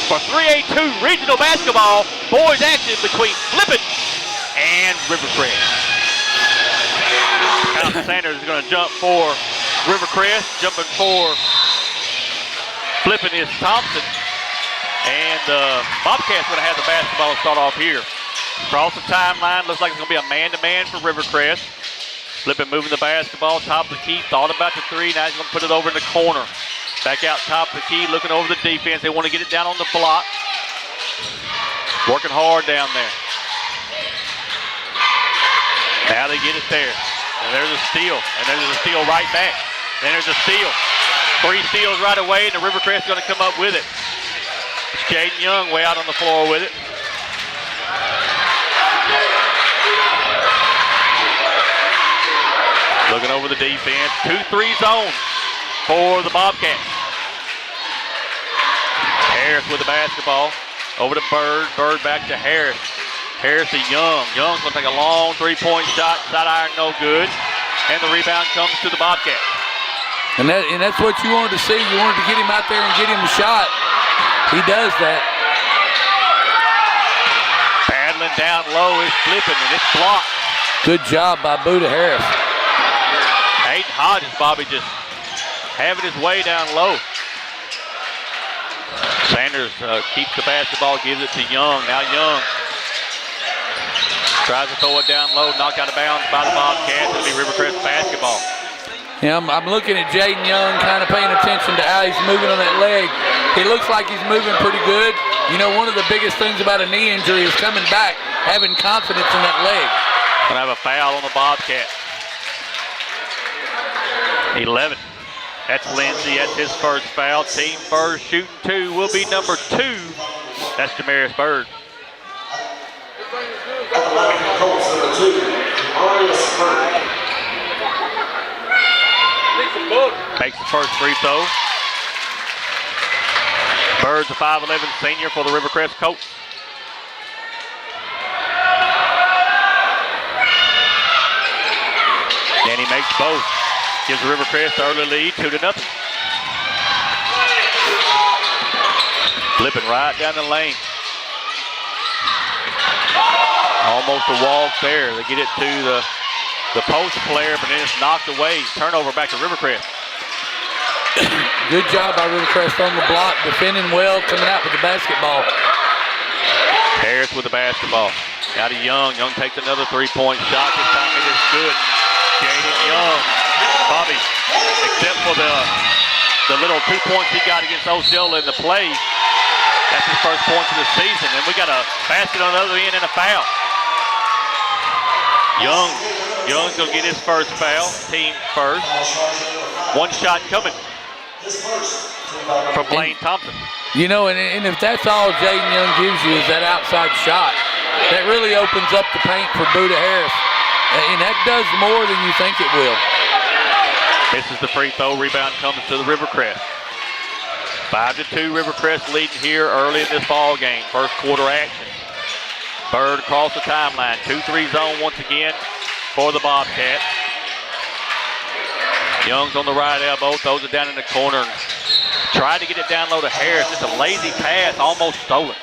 for 3A2 regional basketball. Boys action between Flippin and Rivercrest. Colin Sanders is going to jump for Rivercrest. Jumping for Flippin is Thompson. And Bobcats going to have the basketball start off here. Across the timeline, looks like it's going to be a man-to-man for Rivercrest. Flippin moving the basketball, top of the key, thought about the 3, now he's going to put it over in the corner. Back out top of the key, looking over the defense. They want to get it down on the block. Working hard down there. Now they get it there. And there's a steal. And there's a steal right back. Then there's a steal. 3 steals right away, and the Rivercrest is going to come up with it. It's Jaden Young way out on the floor with it. Looking over the defense. 2-3 zone for the Bobcats. Harris with the basketball. Over to Bird. Bird back to Harris. Harris to Young. Young's going to take a long 3-point shot. Side iron no good. And the rebound comes to the Bobcats. And that's what you wanted to see. You wanted to get him out there and get him a shot. He does that. Paddling down low is Flippin, and it's blocked. Good job by Buda Harris. Aiden Hodges, Bobby, just having his way down low. Sanders keeps the basketball, gives it to Young. Now Young tries to throw it down low, knocked out of bounds by the Bobcats. It'll be Rivercrest basketball. Yeah, I'm looking at Jaden Young, kind of paying attention to how he's moving on that leg. He looks like he's moving pretty good. You know, one of the biggest things about a knee injury is coming back, having confidence in that leg. Gonna have a foul on the Bobcat. 11. That's Lindsay. That's his first foul. Team first, shooting 2 will be number 2. That's Demarius Bird. At the line for Colts, number 2, Demarius Bird. Makes the first free throw. Bird's a 5'11 senior for the Rivercrest Colts. And he makes both. Gives the Rivercrest early lead, 2-0. Flipping right down the lane. Almost a walk there. They get it to the post player, but then it's knocked away. Turnover back to Rivercrest. Good job by Rivercrest on the block, defending well, coming out with the basketball. Harris with the basketball. Now to Young. Young takes another three-point shot. This time it is good. Jaden Young. Bobby, except for the little 2 points he got against Osceola in the play, that's his first points of the season. And we got a basket on the other end and a foul. Young's going to get his first foul, team first. One shot coming from Blaine Thompson. You know, and if that's all Jaden Young gives you is that outside shot, that really opens up the paint for Buda Harris. And that does more than you think it will. Misses the free throw. Rebound comes to the Rivercrest. 5-2 Rivercrest leading here early in this ball game. First quarter action. Bird across the timeline. 2-3 zone once again for the Bobcats. Young's on the right elbow. Throws it down in the corner. Tried to get it down low to Harris. Just a lazy pass. Almost stolen.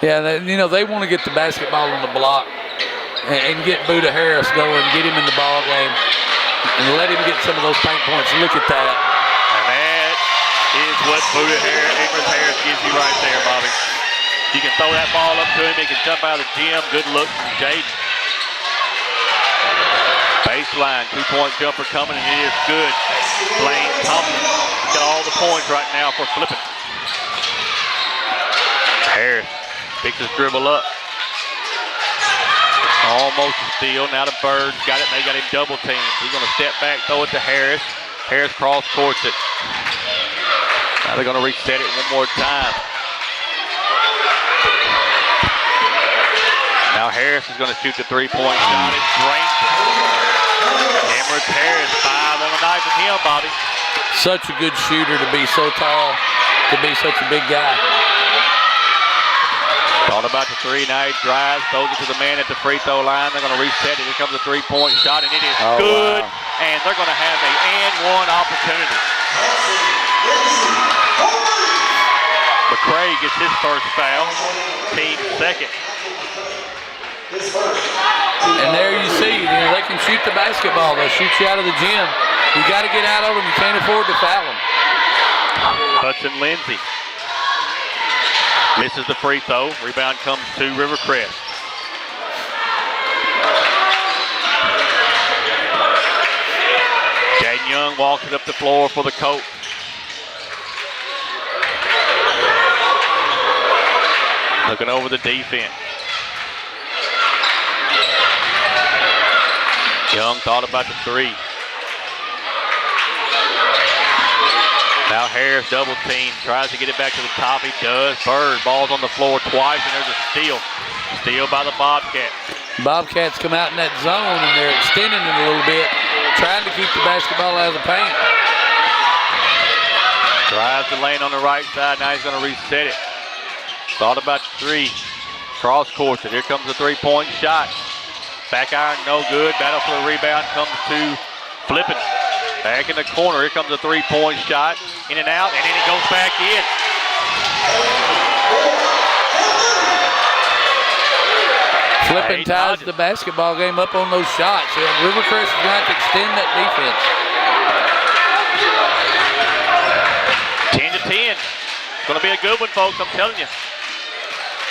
Yeah, they want to get the basketball on the block and get Buda Harris going, get him in the ball game, and let him get some of those paint points. Look at that. And that is what Buda Harris gives you right there, Bobby. You can throw that ball up to him. He can jump out of the gym. Good look from Jaden. Baseline, 2-point jumper coming, and it is good. Blaine Thompson got all the points right now for flipping. Harris picks his dribble up. Almost a steal. Now the Birds got it. They got him double teamed. He's going to step back, throw it to Harris. Harris cross courts it. Now they're going to reset it one more time. Now Harris is going to shoot the three-point shot. It's drained it. Emirates Harris, 5 on the night from him, Bobby. Such a good shooter to be so tall, to be such a big guy. Thought about the three, now he drives, throws it to the man at the free throw line. They're going to reset it. Here comes a three-point shot, and it is good. Wow. And they're going to have an and-one opportunity. McCray gets his first foul, team second. And there you see, they can shoot the basketball. They'll shoot you out of the gym. You got to get out of them. You can't afford to foul them. Hudson Lindsay misses the free throw. Rebound comes to Rivercrest. Jaden Young walks it up the floor for the coach. Looking over the defense. Young thought about the three. Now Harris double team, tries to get it back to the top. He does. Bird, ball's on the floor twice, and there's a steal. Steal by the Bobcats. Bobcats come out in that zone, and they're extending it a little bit, trying to keep the basketball out of the paint. Drives the lane on the right side. Now he's going to reset it. Thought about the three. Cross courts it. Here comes the three-point shot. Back iron, no good. Battle for the rebound comes to Flippin. Back in the corner. Here comes a three-point shot. In and out, and then it goes back in. Flippin ties the basketball game up on those shots. Rivercrest is going to have to extend that defense. 10-10. 10. It's going to be a good one, folks, I'm telling you.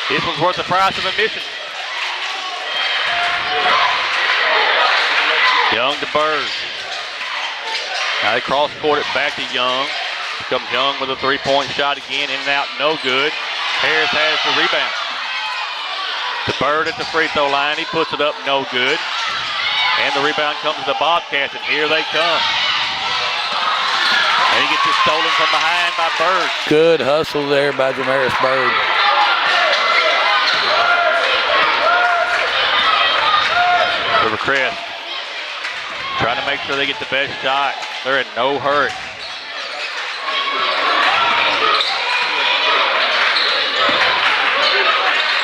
This one's worth the price of admission. Young to Bird. Now they cross-court it back to Young. Here comes Young with a three-point shot again. In and out, no good. Harris has the rebound. The Bird at the free throw line. He puts it up, no good. And the rebound comes to the Bobcats, and here they come. And he gets it stolen from behind by Bird. Good hustle there by Jamaris Bird. Rivercrest trying to make sure they get the best shot. They're in no hurry.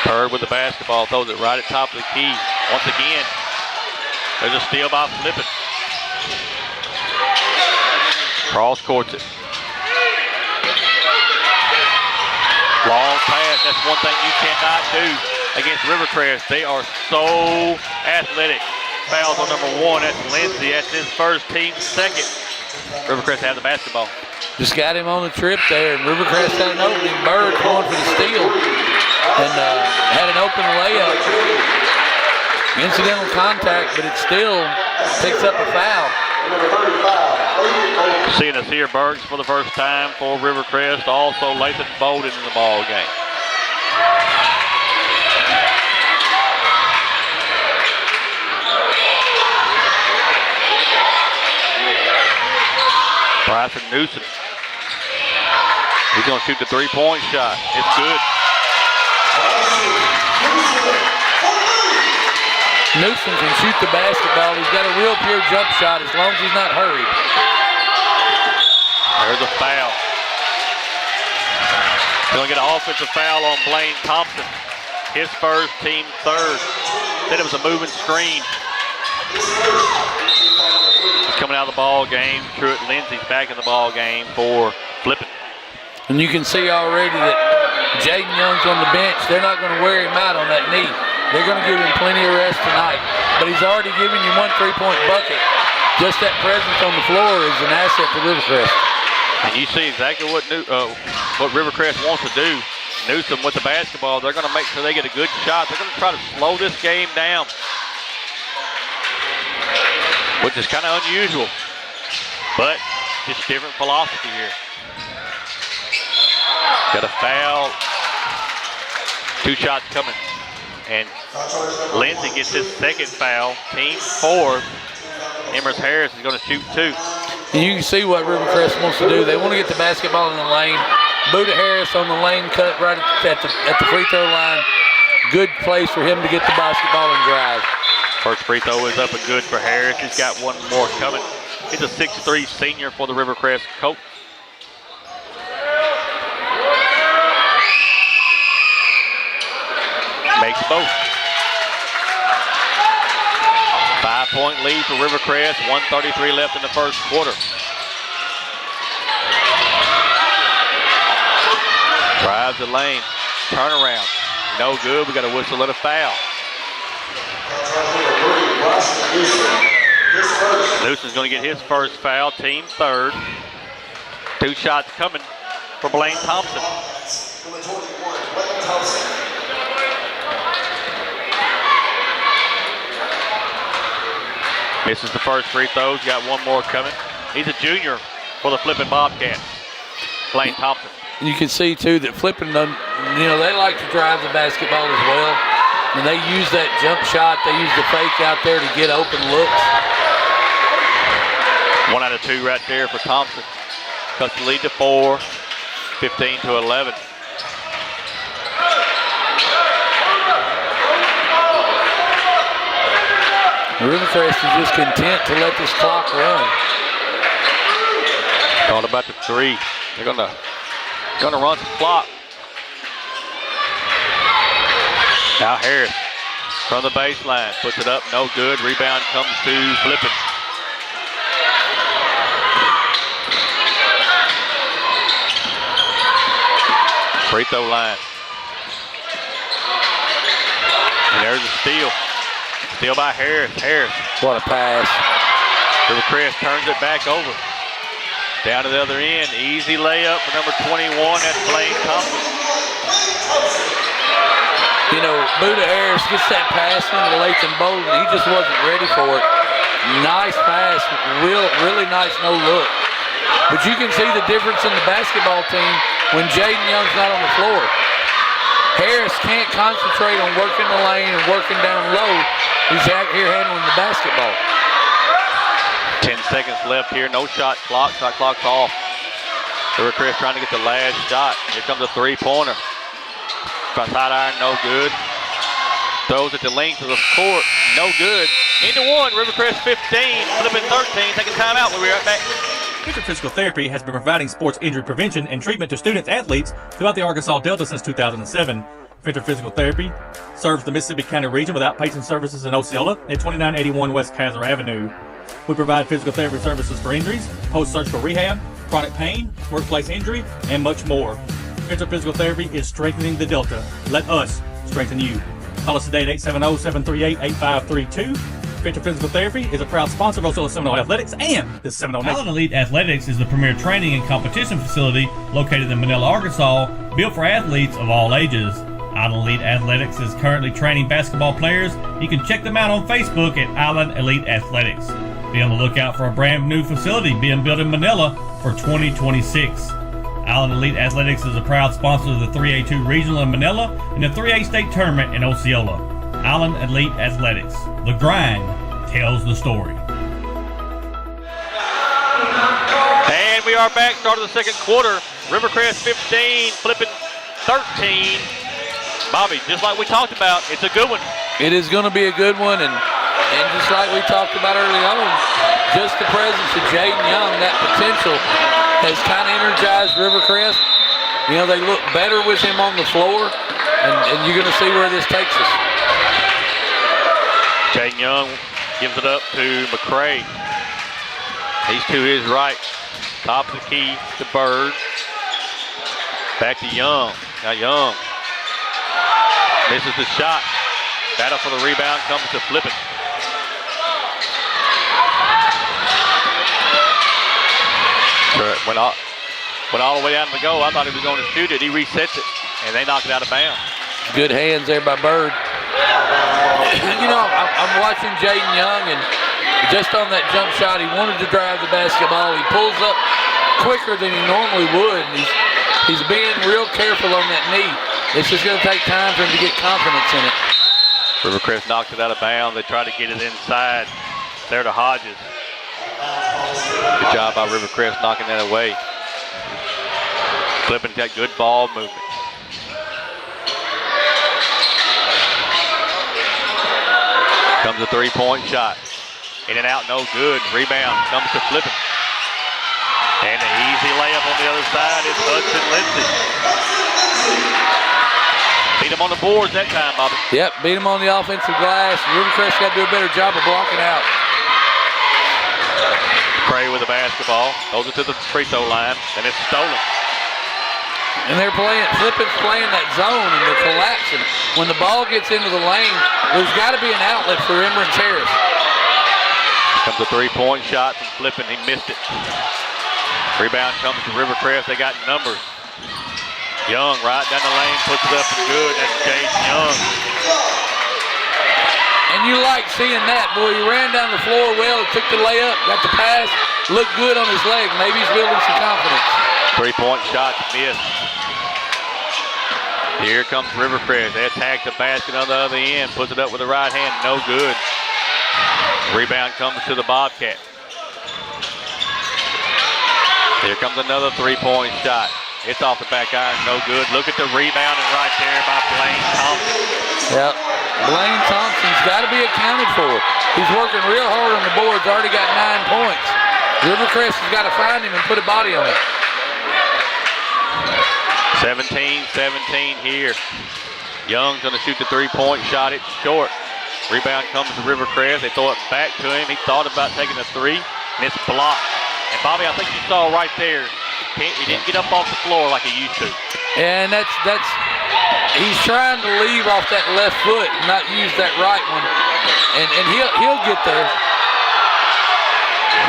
Bird with the basketball, throws it right at top of the key. Once again, there's a steal by Flippin. Cross courts it. Long pass, that's one thing you cannot do. against Rivercrest. They are so athletic. Fouls on number 1. That's Lindsay. That's his first, team second. Rivercrest have the basketball. Just got him on the trip there, and Rivercrest had an opening. Bird going for the steal and had an open layup. Incidental contact, but it still picks up a foul. Seeing us here, Bergs for the first time for Rivercrest. Also, Lathan Bolden in the ball game. Bryson Newsom. He's going to shoot the three-point shot. It's good. Newsom can shoot the basketball. He's got a real pure jump shot as long as he's not hurried. There's a foul. He's going to get an offensive foul on Blaine Thompson. His first, team third. Then it was a moving screen. He's coming out of the ball game. Truett Lindsay's back in the ball game for flipping. And you can see already that Jaden Young's on the bench. They're not going to wear him out on that knee. They're going to give him plenty of rest tonight. But he's already given you 1 3-point bucket. Just that presence on the floor is an asset to Rivercrest. And you see exactly what Rivercrest wants to do. Newsom with the basketball. They're going to make sure they get a good shot. They're going to try to slow this game down, which is kind of unusual, but just different philosophy here. Got a foul. 2 shots coming. And Lindsay gets his second foul. Team 4. Emrys Harris is going to shoot 2. And you can see what Rivercrest wants to do. They want to get the basketball in the lane. Buda Harris on the lane cut right at the free throw line. Good place for him to get the basketball and drive. First free throw is up and good for Harris. He's got one more coming. He's a 6'3" senior for the Rivercrest coach. Makes both. 5-point lead for Rivercrest. 1:33 left in the first quarter. Drives the lane. Turnaround. No good. We got a whistle and a foul. Newsom's going to get his first foul. Team third. 2 shots coming for Blaine Thompson. Misses the first free throw. He's got one more coming. He's a junior for the Flippin' Bobcats. Blaine Thompson. You can see, too, that Flippin', they like to drive the basketball as well. And they use that jump shot. They use the fake out there to get open looks. 1 out of 2 right there for Thompson. Cuts the lead to 4, 15-11. Rivercrest is just content to let this clock run. Thought about the 3. They're gonna run some clock. Now Harris from the baseline puts it up, no good. Rebound comes to Flippin'. Free throw line. And there's a steal. Steal by Harris. What a pass. Rivercrest turns it back over. Down to the other end. Easy layup for number 21. That's Blaine Thompson. Buda Harris gets that pass into Lathan Bolden. He just wasn't ready for it. Nice pass. Really nice no look. But you can see the difference in the basketball team when Jaden Young's not on the floor. Harris can't concentrate on working the lane and working down low. He's out here handling the basketball. 10 seconds left here. No shot clock. Shot clock's off. Rivercrest trying to get the last shot. Here comes a 3-pointer. Side iron, no good. Throws at the length of the court. No good. Into 1. Rivercrest 15. Flippin' 13. Taking time out. We'll be right back. Winter Physical Therapy has been providing sports injury prevention and treatment to students athletes throughout the Arkansas Delta since 2007. Winter Physical Therapy serves the Mississippi County region with outpatient services in Osceola at 2981 West Kaiser Avenue. We provide physical therapy services for injuries, post-surgical rehab, chronic pain, workplace injury, and much more. Winter Physical Therapy is strengthening the Delta. Let us strengthen you. Call us today at 870-738-8532. Venture Physical Therapy is a proud sponsor of Osceola Seminole Athletics and the Seminole Nation. Allen Elite Athletics is the premier training and competition facility located in Manila, Arkansas, built for athletes of all ages. Allen Elite Athletics is currently training basketball players. You can check them out on Facebook at Allen Elite Athletics. Be on the lookout for a brand new facility being built in Manila for 2026. Allen Elite Athletics is a proud sponsor of the 3A-2 Regional in Manila and the 3A State Tournament in Osceola. Allen Elite Athletics. The grind tells the story. And we are back, start of the second quarter. Rivercrest 15, flipping 13. Bobby, just like we talked about, it's a good one. It is going to be a good one, and just like we talked about early on, just the presence of Jaden Young, that potential has kind of energized Rivercrest. You know, they look better with him on the floor, and you're going to see where this takes us. Jaden Young gives it up to McCray. He's to his right. Top of the key to Bird. Back to Young. Now Young misses the shot. Battle for the rebound comes to Flippin. Went all the way down to the goal. I thought he was going to shoot it. He resets it, and they knock it out of bounds. Good hands there by Bird. You know, I'm watching Jaden Young, and just on that jump shot, he wanted to drive the basketball. He pulls up quicker than he normally would. He's being real careful on that knee. It's just going to take time for him to get confidence in it. Rivercrest knocks it out of bounds. They try to get it inside. There to Hodges. Good job by Rivercrest knocking that away. Flippin's got good ball movement. Comes a three-point shot. In and out, no good. Rebound comes to Flippin. And an easy layup on the other side is Hudson Lindsay. Beat him on the boards that time, Bobby. Yep, beat him on the offensive glass. Rivercrest got to do a better job of blocking out. Cray with the basketball. Goes it to the free throw line, and it's stolen. And they're playing, Flippin's playing that zone, and they're collapsing. When the ball gets into the lane, there's got to be an outlet for Emmerich Harris. Comes a three-point shot from Flippin. He missed it. Rebound comes to Rivercrest. They got numbers. Young right down the lane, puts it up and good. That's Jaden Young. And you like seeing that, boy. He ran down the floor well, took the layup, got the pass, looked good on his leg. Maybe he's building some confidence. Three-point shot missed. Here comes Rivercrest. They attack the basket on the other end, puts it up with the right hand, no good. Rebound comes to the Bobcat. Here comes another three-point shot. It's off the back iron, no good. Look at the rebounding right there by Blaine Thompson. Yep, Blaine Thompson's got to be accounted for. He's working real hard on the boards, already got 9 points. Rivercrest has got to find him and put a body on him. 17-17 here. Young's going to shoot the three-point shot. It's short. Rebound comes to Rivercrest. They throw it back to him. He thought about taking a three, and it's blocked. And Bobby, I think you saw right there, he didn't get up off the floor like he used to. And that's he's trying to leave off that left foot and not use that right one. And he'll get there.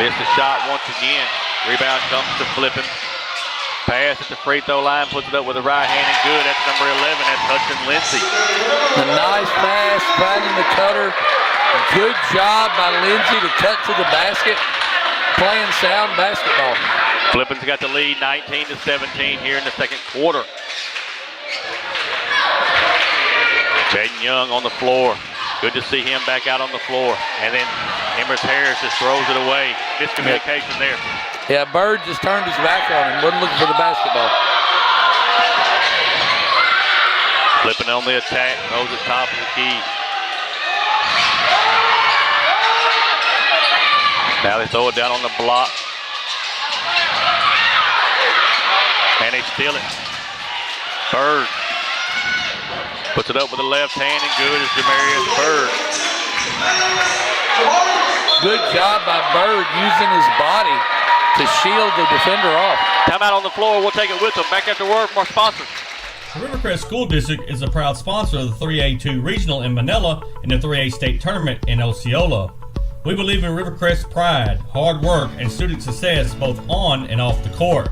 Missed the shot once again. Rebound comes to Flippin. Pass at the free throw line, puts it up with the right hand and good. That's number 11. That's Hudson Lindsay. A nice pass, finding the cutter. Good job by Lindsay to cut to the basket. Playing sound basketball. Flippin's got the lead 19-17 here in the second quarter. Jaden Young on the floor. Good to see him back out on the floor. And then Emmerich Harris just throws it away. Miscommunication there. Yeah, Bird just turned his back on him. Wasn't looking for the basketball. Flippin on the attack. Throws it top of the key. Now they throw it down on the block. And they steal it. Bird puts it up with the left hand and good is Jamarius Bird. Good job by Bird using his body to shield the defender off. Timeout on the floor. We'll take it with them. Back after word from our sponsors. The Rivercrest School District is a proud sponsor of the 3A-2 Regional in Manila and the 3A State Tournament in Osceola. We believe in Rivercrest pride, hard work, and student success both on and off the court.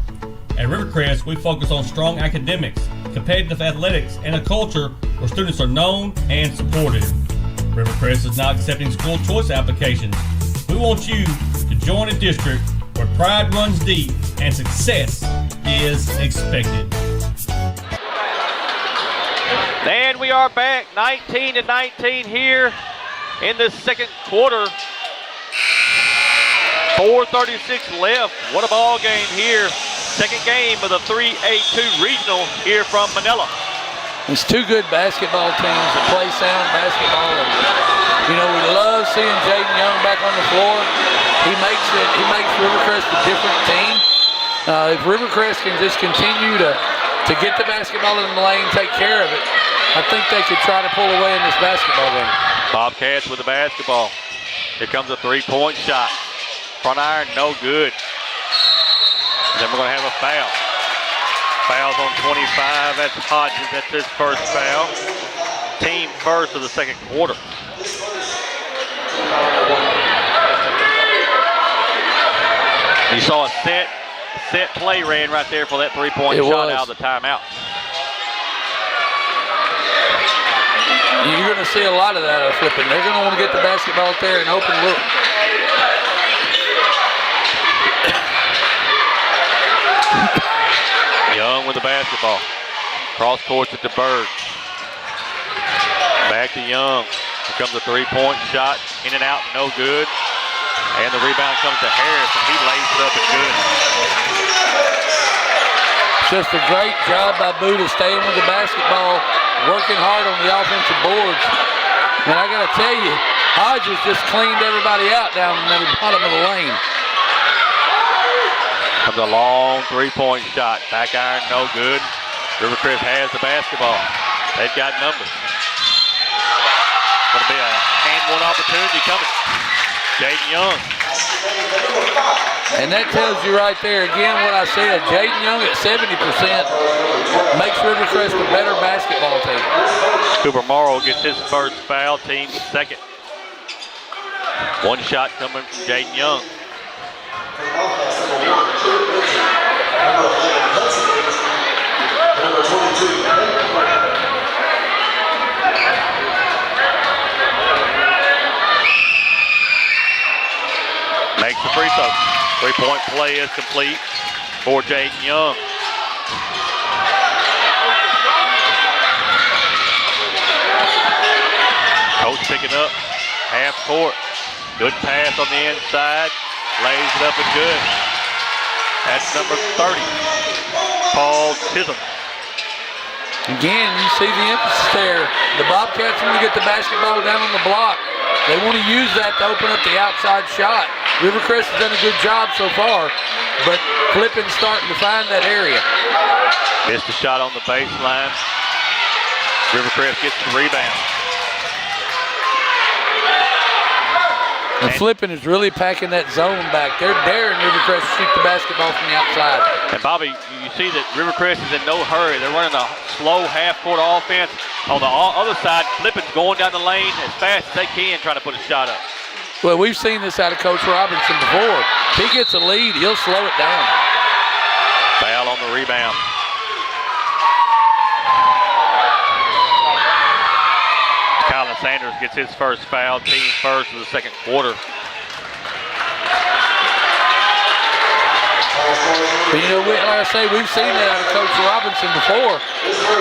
At Rivercrest, we focus on strong academics, competitive athletics, and a culture where students are known and supported. Rivercrest is now accepting school choice applications. We want you to join a district where pride runs deep and success is expected. And we are back, 19-19 here in the second quarter. 4:36 left. What a ball game here. Second game of the 3A-2 Regional here from Manila. It's two good basketball teams that play sound basketball. And, we love seeing Jaden Young back on the floor. He makes Rivercrest a different team. If Rivercrest can just continue to get the basketball in the lane, take care of it, I think they could try to pull away in this basketball game. Bobcats with the basketball. Here comes a three-point shot. Front iron, no good. Then we're going to have a foul. Foul's on 25. That's Hodges. That's his first foul. Team first of the second quarter. You saw a set play ran right there for that three-point shot out of the timeout. You're going to see a lot of that flipping. They're going to want to get the basketball out there and open look. Young with the basketball. Cross court to DeBerg. Back to Young. Here comes a three-point shot. In and out, no good. And the rebound comes to Harris, and he lays it up and good. Just a great job by Buddha staying with the basketball, working hard on the offensive boards. And I got to tell you, Hodges just cleaned everybody out down in the bottom of the lane. Comes a long three-point shot. Back iron, no good. Rivercrest has the basketball. They've got numbers. Going to be a and one opportunity coming. Jaden Young. And that tells you right there, again, what I said. Jaden Young at 70% makes Rivercrest a better basketball team. Cooper Morrow gets his first foul, team second. One shot coming from Jaden Young. Makes the free throw. Three-point play is complete for Jaden Young. Coach picking up half court. Good pass on the inside. Lays it up and good. That's number 30, Paul Chisholm. Again, you see the emphasis there. The Bobcats want to get the basketball down on the block. They want to use that to open up the outside shot. Rivercrest has done a good job so far, but Flippin's starting to find that area. Missed a shot on the baseline. Rivercrest gets the rebound. And Flippin is really packing that zone back. They're daring Rivercrest to shoot the basketball from the outside. And Bobby, you see that Rivercrest is in no hurry. They're running a slow half-court offense. On the other side, Flippin's going down the lane as fast as they can, trying to put a shot up. Well, we've seen this out of Coach Robinson before. If he gets a lead, he'll slow it down. Foul on the rebound. Colin Sanders gets his first foul, team first of the second quarter. But like I say, we've seen that out of Coach Robinson before.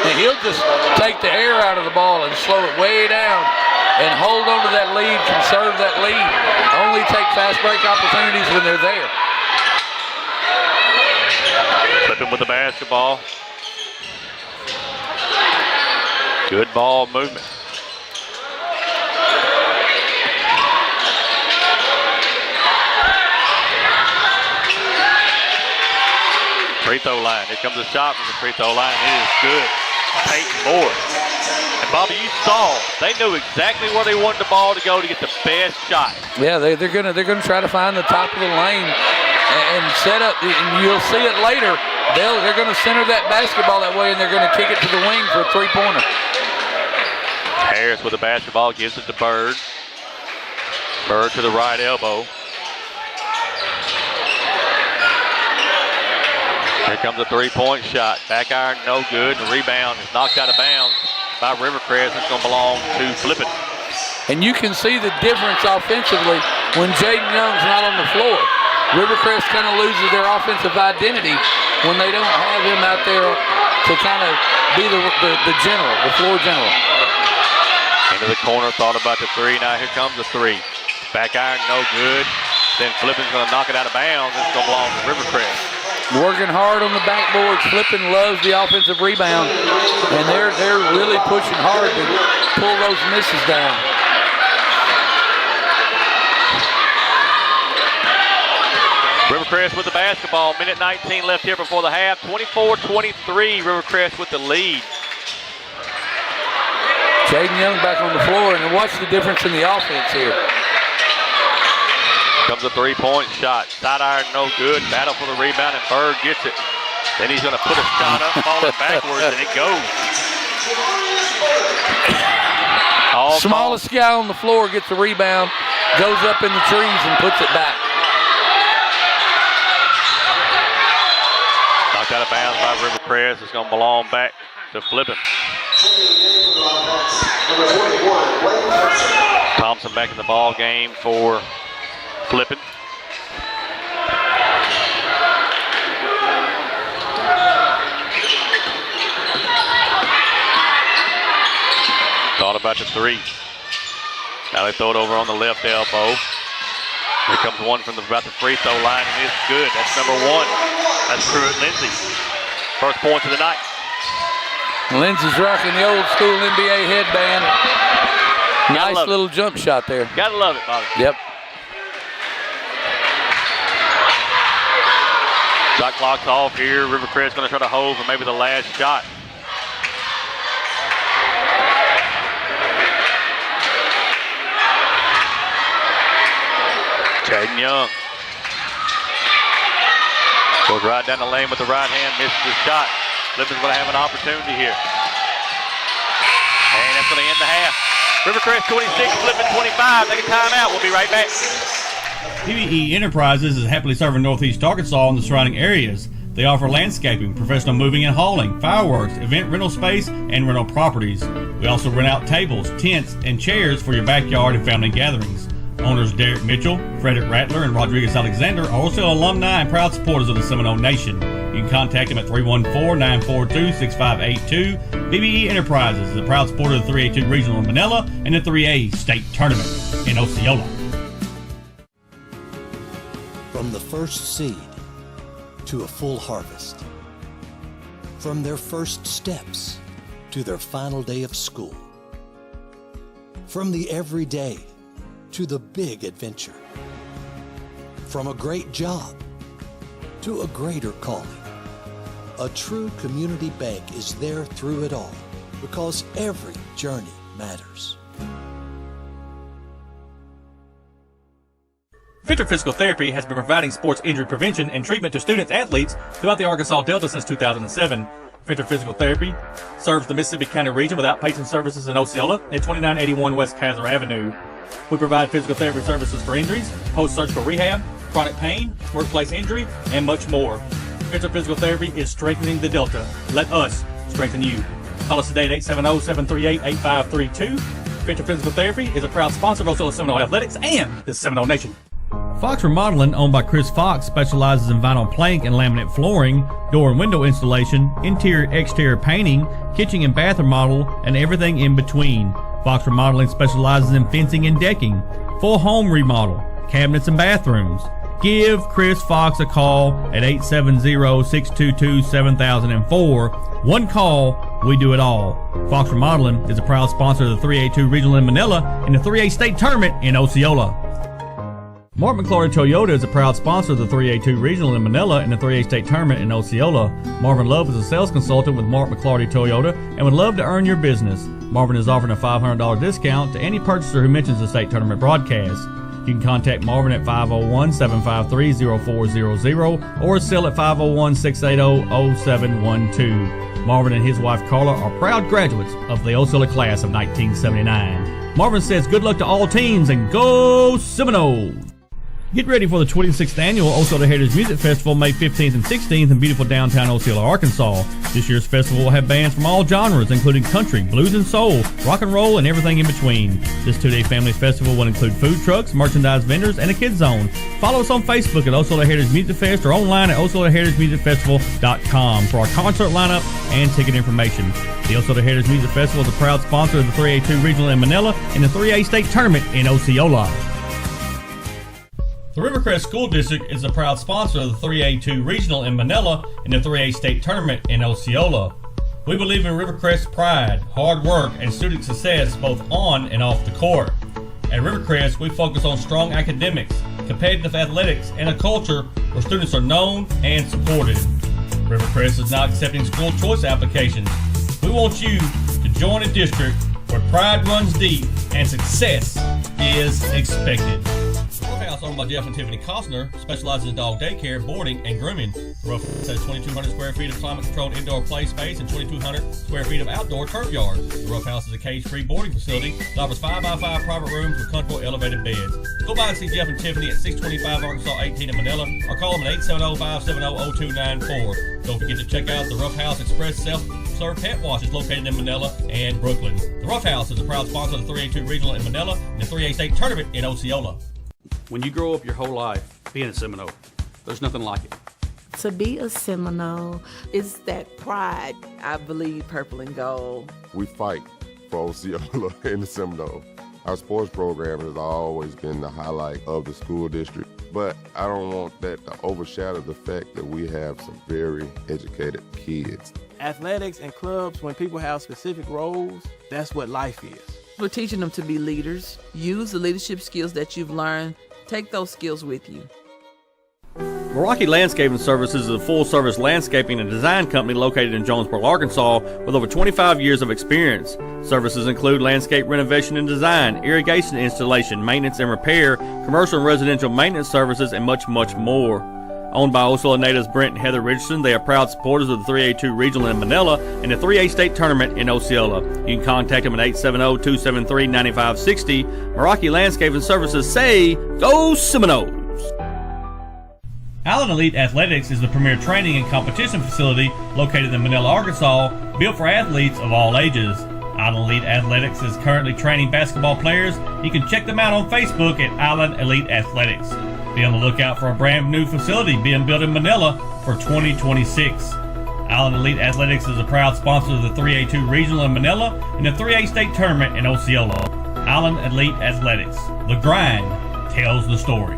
And he'll just take the air out of the ball and slow it way down and hold on to that lead, conserve that lead. Only take fast break opportunities when they're there. Flipping with the basketball. Good ball movement. Free throw line. Here comes a shot from the free throw line. It is good. Peyton Moore. And Bobby, you saw they knew exactly where they wanted the ball to go to get the best shot. Yeah, they're gonna try to find the top of the lane and set up. And you'll see it later. they're going to center that basketball that way, and they're going to kick it to the wing for a three-pointer. Harris with the basketball, gives it to Bird. Bird to the right elbow. Here comes a three-point shot. Back iron, no good. The rebound is knocked out of bounds by Rivercrest. It's going to belong to Flippin. And you can see the difference offensively when Jaden Young's not on the floor. Rivercrest kind of loses their offensive identity when they don't have him out there to kind of be the general, the floor general. Into the corner, thought about the three. Now here comes the three. Back iron, no good. Then Flippin's going to knock it out of bounds. It's going to belong to Rivercrest. Working hard on the backboard. Flippin loves the offensive rebound, and they're really pushing hard to pull those misses down. Rivercrest with the basketball. Minute 19 left here before the half. 24-23. Rivercrest with the lead. Jaden Young back on the floor, and watch the difference in the offense here. Comes a three-point shot. Side iron, no good. Battle for the rebound, and Bird gets it. Then he's going to put a shot up, falling backwards, and it goes. Smallest guy on the floor gets the rebound, goes up in the trees, and puts it back. Knocked out of bounds by Rivercrest. It's going to belong back to Flippin. Thompson back in the ball game for Flippin. Thought about the three. Now they throw it over on the left elbow. Here comes one from about the free throw line, and it's good. That's number one. That's Pruitt Lindsay. First points of the night. Lindsay's rocking the old school NBA headband. Nice little jump shot there. Gotta love it, Bobby. Yep. Shot clock's off here. Rivercrest going to try to hold for maybe the last shot. Jaden Young goes right down the lane with the right hand, misses the shot. Flippin's going to have an opportunity here. And that's going to end the half. Rivercrest 26, Flippin 25. Take a timeout. We'll be right back. BBE Enterprises is happily serving Northeast Arkansas and the surrounding areas. They offer landscaping, professional moving and hauling, fireworks, event rental space, and rental properties. We also rent out tables, tents, and chairs for your backyard and family gatherings. Owners Derek Mitchell, Frederick Rattler, and Rodriguez Alexander are also alumni and proud supporters of the Seminole Nation. You can contact them at 314-942-6582. BBE Enterprises is a proud supporter of the 3A-2 Regional in Manila and the 3A State Tournament in Osceola. From the first seed to a full harvest. From their first steps to their final day of school. From the everyday to the big adventure. From a great job to a greater calling. A true community bank is there through it all because every journey matters. Venture Physical Therapy has been providing sports injury prevention and treatment to students-athletes throughout the Arkansas Delta since 2007. Venture Physical Therapy serves the Mississippi County region with outpatient services in Osceola at 2981 West Kaiser Avenue. We provide physical therapy services for injuries, post-surgical rehab, chronic pain, workplace injury, and much more. Venture Physical Therapy is strengthening the Delta. Let us strengthen you. Call us today at 870-738-8532. Venture Physical Therapy is a proud sponsor of Osceola Seminole Athletics and the Seminole Nation. Fox Remodeling, owned by Chris Fox, specializes in vinyl plank and laminate flooring, door and window installation, interior-exterior painting, kitchen and bath remodel, and everything in between. Fox Remodeling specializes in fencing and decking, full home remodel, cabinets and bathrooms. Give Chris Fox a call at 870-622-7004. One call, we do it all. Fox Remodeling is a proud sponsor of the 3A-2 Regional in Manila and the 3A State Tournament in Osceola. Mark McClarty Toyota is a proud sponsor of the 3A-2 Regional in Manila and the 3A State Tournament in Osceola. Marvin Love is a sales consultant with Mark McClarty Toyota and would love to earn your business. Marvin is offering a $500 discount to any purchaser who mentions the state tournament broadcast. You can contact Marvin at 501-753-0400 or Sil at 501-680-0712. Marvin and his wife Carla are proud graduates of the Osceola class of 1979. Marvin says good luck to all teams and go Seminoles! Get ready for the 26th annual Osceola Heritage Music Festival May 15th and 16th in beautiful downtown Osceola, Arkansas. This year's festival will have bands from all genres, including country, blues and soul, rock and roll, and everything in between. This two-day family festival will include food trucks, merchandise vendors, and a kids zone. Follow us on Facebook at Osceola Heritage Music Fest or online at OsceolaHeritageMusicFestival.com for our concert lineup and ticket information. The Osceola Heritage Music Festival is a proud sponsor of the 3A-2 Regional in Manila and the 3A State Tournament in Osceola. The Rivercrest School District is a proud sponsor of the 3A-2 Regional in Manila and the 3A State Tournament in Osceola. We believe in Rivercrest pride, hard work, and student success both on and off the court. At Rivercrest, we focus on strong academics, competitive athletics, and a culture where students are known and supported. Rivercrest is now accepting school choice applications. We want you to join a district where pride runs deep and success is expected. Ruff House, owned by Jeff and Tiffany Costner, specializes in dog daycare, boarding, and grooming. The Ruff House has 2,200 square feet of climate-controlled indoor play space and 2,200 square feet of outdoor turf yard. The Ruff House is a cage-free boarding facility that offers 5x5 private rooms with comfortable elevated beds. Go by and see Jeff and Tiffany at 625 Arkansas 18 in Manila or call them at 870-570-0294. Don't forget to check out the Ruff House Express self-serve pet wash is located in Manila and Brooklyn. The Ruff House is a proud sponsor of the 3A-2 Regional in Manila and the 3A State Tournament in Osceola. When you grow up your whole life being a Seminole, there's nothing like it. To be a Seminole, It's that pride. I believe purple and gold. We fight for Osceola in the Seminole. Our sports program has always been the highlight of the school district, but I don't want that to overshadow the fact that we have some very educated kids. Athletics and clubs, when people have specific roles, that's what life is. We're teaching them to be leaders. Use the leadership skills that you've learned. Take those skills with you. Meraki Landscaping Services is a full-service landscaping and design company located in Jonesboro, Arkansas, with over 25 years of experience. Services include landscape renovation and design, irrigation installation, maintenance and repair, commercial and residential maintenance services, and much, much more. Owned by Osceola natives Brent and Heather Richardson, they are proud supporters of the 3A-2 Regional in Manila and the 3A State Tournament in Osceola. You can contact them at 870-273-9560. Meraki Landscaping Services say, go Seminoles! Allen Elite Athletics is the premier training and competition facility located in Manila, Arkansas, built for athletes of all ages. Allen Elite Athletics is currently training basketball players. You can check them out on Facebook at Allen Elite Athletics. Be on the lookout for a brand new facility being built in Manila for 2026. Allen Elite Athletics is a proud sponsor of the 3A-2 Regional in Manila and the 3A State Tournament in Osceola. Allen Elite Athletics. The grind tells the story.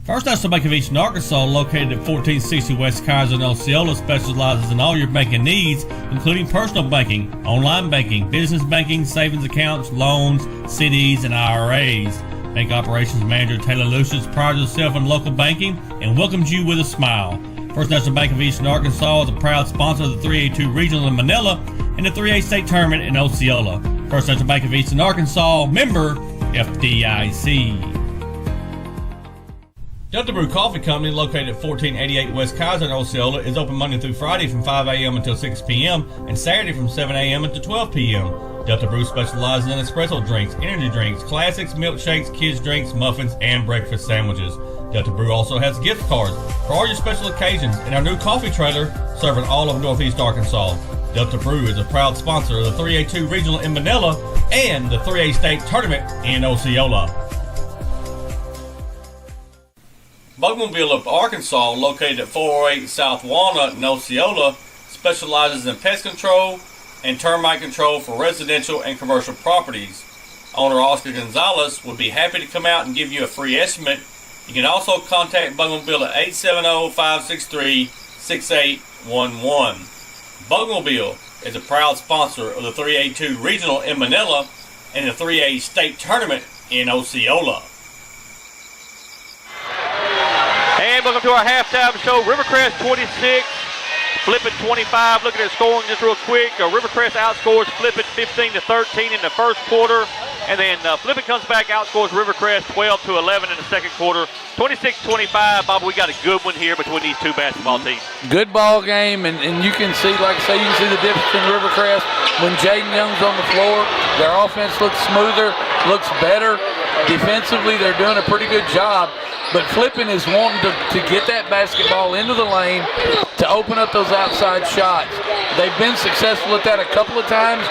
First National Bank of Eastern Arkansas, located at 1460 West Kaiser in Osceola, specializes in all your banking needs, including personal banking, online banking, business banking, savings accounts, loans, CDs, and IRAs. Bank Operations Manager Taylor Lucius prides himself in local banking and welcomes you with a smile. First National Bank of Eastern Arkansas is a proud sponsor of the 3A-2 Regional in Manila and the 3A State Tournament in Osceola. First National Bank of Eastern Arkansas, member FDIC. Delta Brew Coffee Company, located at 1488 West Kaiser in Osceola, is open Monday through Friday from 5 a.m. until 6 p.m. and Saturday from 7 a.m. until 12 p.m. Delta Brew specializes in espresso drinks, energy drinks, classics, milkshakes, kids drinks, muffins, and breakfast sandwiches. Delta Brew also has gift cards for all your special occasions and our new coffee trailer serving all of Northeast Arkansas. Delta Brew is a proud sponsor of the 3A-2 Regional in Manila and the 3A State Tournament in Osceola. Bugmobile of Arkansas, located at 408 South Walnut in Osceola, specializes in pest control and termite control for residential and commercial properties. Owner Oscar Gonzalez would be happy to come out and give you a free estimate. You can also contact Bugmobile at 870-563-6811. Bugmobile is a proud sponsor of the 3A-2 Regional in Manila and the 3A State Tournament in Osceola. And welcome to our halftime show. Rivercrest 26, Flippin 25. Looking at scoring just real quick. Rivercrest outscores Flippin 15-13 in the first quarter. And then Flippin comes back, outscores Rivercrest 12-11 in the second quarter. 26-25. Bob, we got a good one here between these two basketball teams. Good ball game, and you can see, like I say, you can see the difference in Rivercrest. When Jaden Young's on the floor, their offense looks smoother, looks better. Defensively, they're doing a pretty good job. But Flippin is wanting to get that basketball into the lane to open up those outside shots. They've been successful at that a couple of times,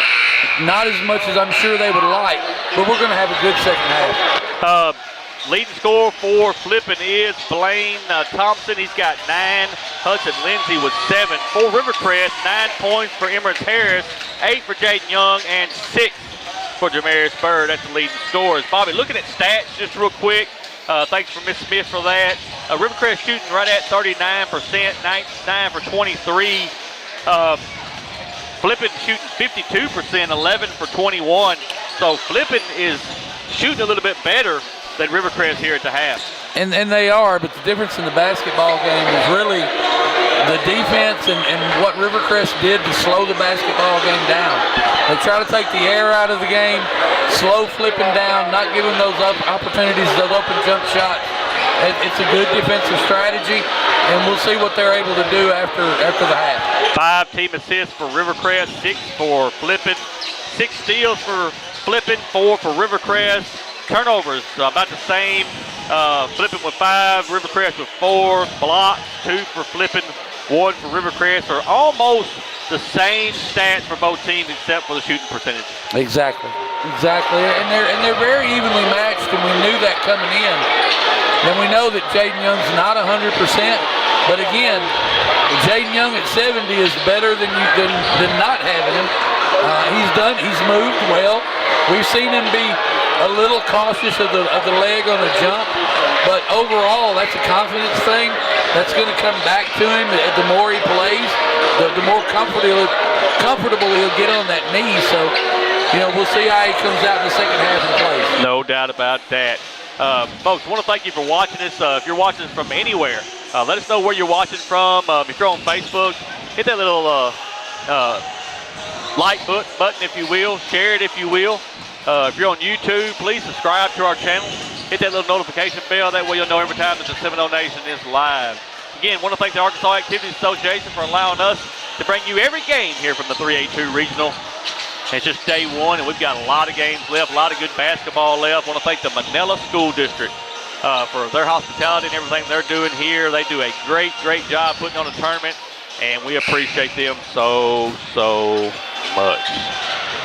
not as much as I'm sure they would like, but we're going to have a good second half. Leading scorer for Flippin is Blaine Thompson. He's got 9. Hudson Lindsay with 7. For Rivercrest, 9 points for Emerald Harris, 8 for Jaden Young, and 6 for Jamarius Bird. That's the leading scorers. Bobby, looking at stats just real quick. Thanks for Miss Smith for that. Rivercrest shooting right at 39%, 9 for 23. Flippin shooting 52%, 11 for 21. So Flippin is shooting a little bit better than Rivercrest here at the half. And they are, but the difference in the basketball game is really the defense and what Rivercrest did to slow the basketball game down. They try to take the air out of the game, slow Flippin down, not giving those opportunities, those open jump shots. It's a good defensive strategy, and we'll see what they're able to do after the half. 5 team assists for Rivercrest, 6 for Flippin, 6 steals for Flippin, 4 for Rivercrest. Turnovers about the same. Flippin with 5, Rivercrest with 4. Blocks, 2 for Flippin, 1 for Rivercrest. Are almost the same stats for both teams except for the shooting percentage. Exactly. And they're very evenly matched, and we knew that coming in. And we know that Jaden Young's not 100%, but again, Jaden Young at 70 is better than not having him. He's moved well. We've seen him be a little cautious of the leg on a jump, but overall that's a confidence thing. That's going to come back to him the more he plays, the more comfortable he'll get on that knee. So, we'll see how he comes out in the second half and plays. No doubt about that. Folks, I want to thank you for watching this. If you're watching this from anywhere, let us know where you're watching from. If you're on Facebook, hit that little like button, if you will. Share it, if you will. If you're on YouTube, please subscribe to our channel. Hit that little notification bell. That way you'll know every time that the Seminole Nation is live. Again, want to thank the Arkansas Activities Association for allowing us to bring you every game here from the 3A-2 Regional. It's just day 1, and we've got a lot of games left, a lot of good basketball left. I want to thank the Manila School District for their hospitality and everything they're doing here. They do a great job putting on a tournament, and we appreciate them so much.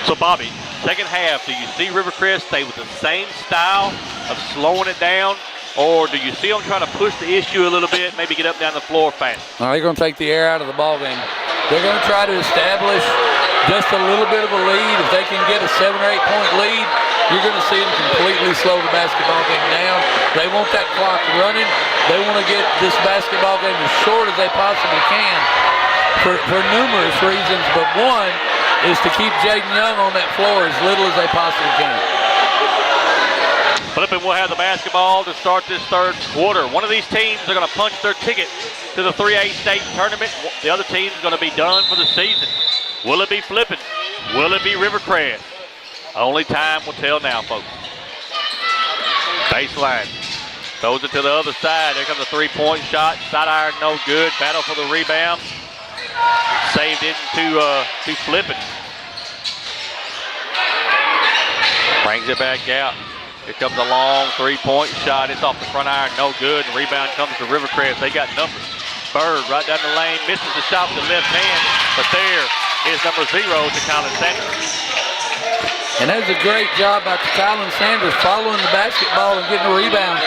So, Bobby, second half, do you see Rivercrest stay with the same style of slowing it down, or do you see them trying to push the issue a little bit, maybe get up and down the floor fast? No, they're going to take the air out of the ball game. They're going to try to establish just a little bit of a lead. If they can get a 7 or 8 point lead, you're going to see them completely slow the basketball game down. They want that clock running. They want to get this basketball game as short as they possibly can for numerous reasons, but one is to keep Jaden Young on that floor as little as they possibly can. Flippin will have the basketball to start this third quarter. One of these teams are going to punch their ticket to the 3A state tournament. The other team is going to be done for the season. Will it be Flippin? Will it be Rivercrest? Only time will tell now, folks. Baseline. Throws it to the other side. There comes a 3-point shot. Side iron, no good. Battle for the rebound. Saved into to Flippin. Brings it back out. Here comes a long 3-point shot. It's off the front iron, no good. And rebound comes to Rivercrest. They got numbers. Bird right down the lane, misses the shot with the left hand, but there is number 0 to Colin Sanders. And that's a great job by Colin Sanders following the basketball and getting a rebound.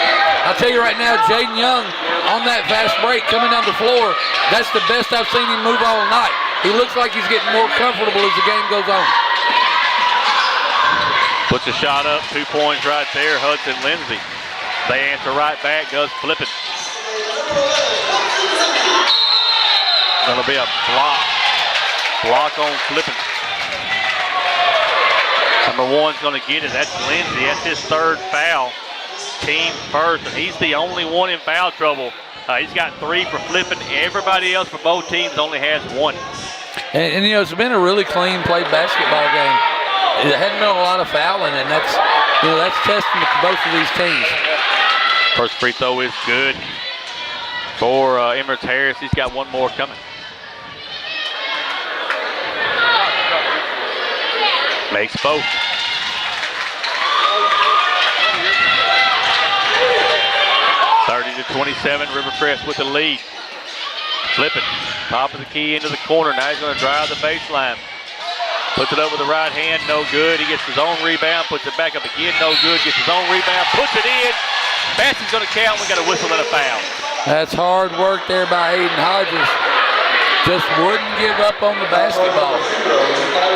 I'll tell you right now, Jaden Young on that fast break coming down the floor, that's the best I've seen him move all night. He looks like he's getting more comfortable as the game goes on. Puts a shot up, 2 points right there, Hudson Lindsay. They answer right back, does Flippin. Gonna be a block on Flippin. Number 1's gonna get it, that's Lindsay, that's his 3rd foul. Team first, and he's the only one in foul trouble. He's got 3 for Flippin. Everybody else for both teams only has 1. And it's been a really clean played basketball game. there hadn't been a lot of fouling, and that's testament to both of these teams. First free throw is good for Emirates Harris. He's got one more coming. Makes both. to 27, Rivercrest with the lead. Flipping, top of the key into the corner. Now he's going to drive the baseline. Puts it up with the right hand, no good. He gets his own rebound, puts it back up again, no good. Gets his own rebound, puts it in. Bassey's going to count. We got a whistle and a foul. That's hard work there by Aiden Hodges. Just wouldn't give up on the basketball.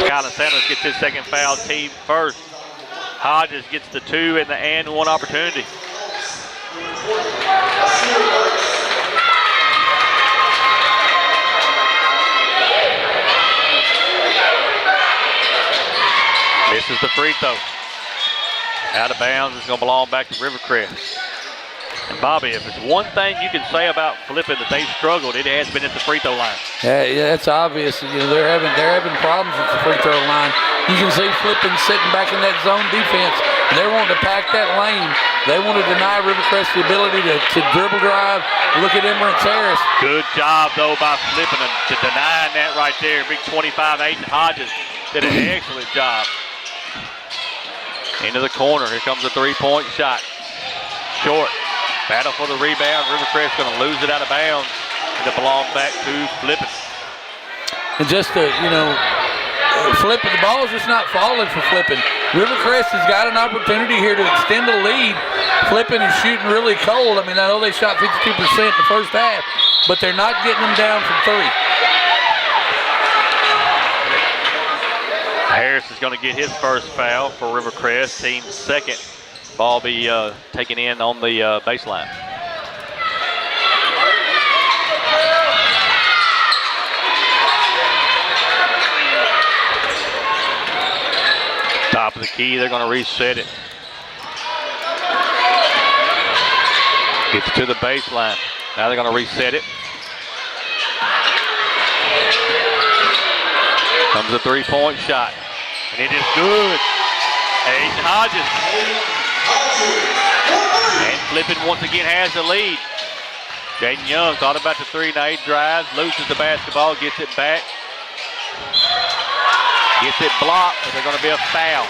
Kylan Sanders gets his second foul, team first. Hodges gets the 2 and the and 1 opportunity. Misses the free throw. Out of bounds. It's going to belong back to Rivercrest. And Bobby, if it's one thing you can say about Flippin that they've struggled, it has been at the free throw line. Yeah, that's obvious. You know, they're having problems at the free throw line. You can see Flippin sitting back in that zone defense. They're wanting to pack that lane. They want to deny Rivercrest the ability to dribble drive. Look at Emirates Harris. Good job, though, by Flippin to denying that right there. Big 25, Aiden Hodges did an excellent job. Into the corner. Here comes a three-point shot. Short. Battle for the rebound. Rivercrest going to lose it out of bounds. And it belongs back to Flippin. And just to, Flippin, the ball's just not falling for Flippin. Rivercrest has got an opportunity here to extend the lead. Flippin is shooting really cold. I know they shot 52% in the first half, but they're not getting them down from 3. Harris is going to get his first foul for Rivercrest, team's second. Ball be taken in on the baseline. Top of the key, they're going to reset it. Gets to the baseline. Now they're going to reset it. Comes a three-point shot. And it is good. Aiden Hodges. And Flippin once again has the lead. Jaden Young thought about the 3 and 8 drives, loses the basketball, gets it back. Gets it blocked, but they're going to be a foul.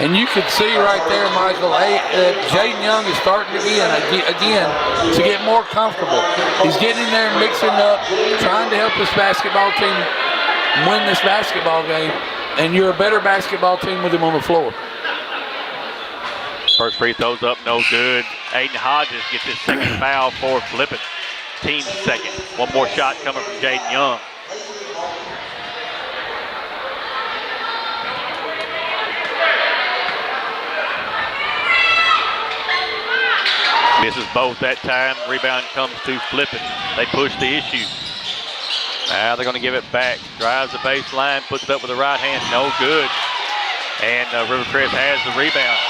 And you can see right there, Michael, Jaden Young is starting again to get more comfortable. He's getting in there and mixing up, trying to help this basketball team win this basketball game. And you're a better basketball team with him on the floor. First free throw's up, no good. Aiden Hodges gets his second foul for Flippin. Team's second. One more shot coming from Jaden Young. Misses both that time. Rebound comes to Flippin. They push the issue. Now they're going to give it back. Drives the baseline, puts it up with the right hand. No good. And Rivercrest has the rebound.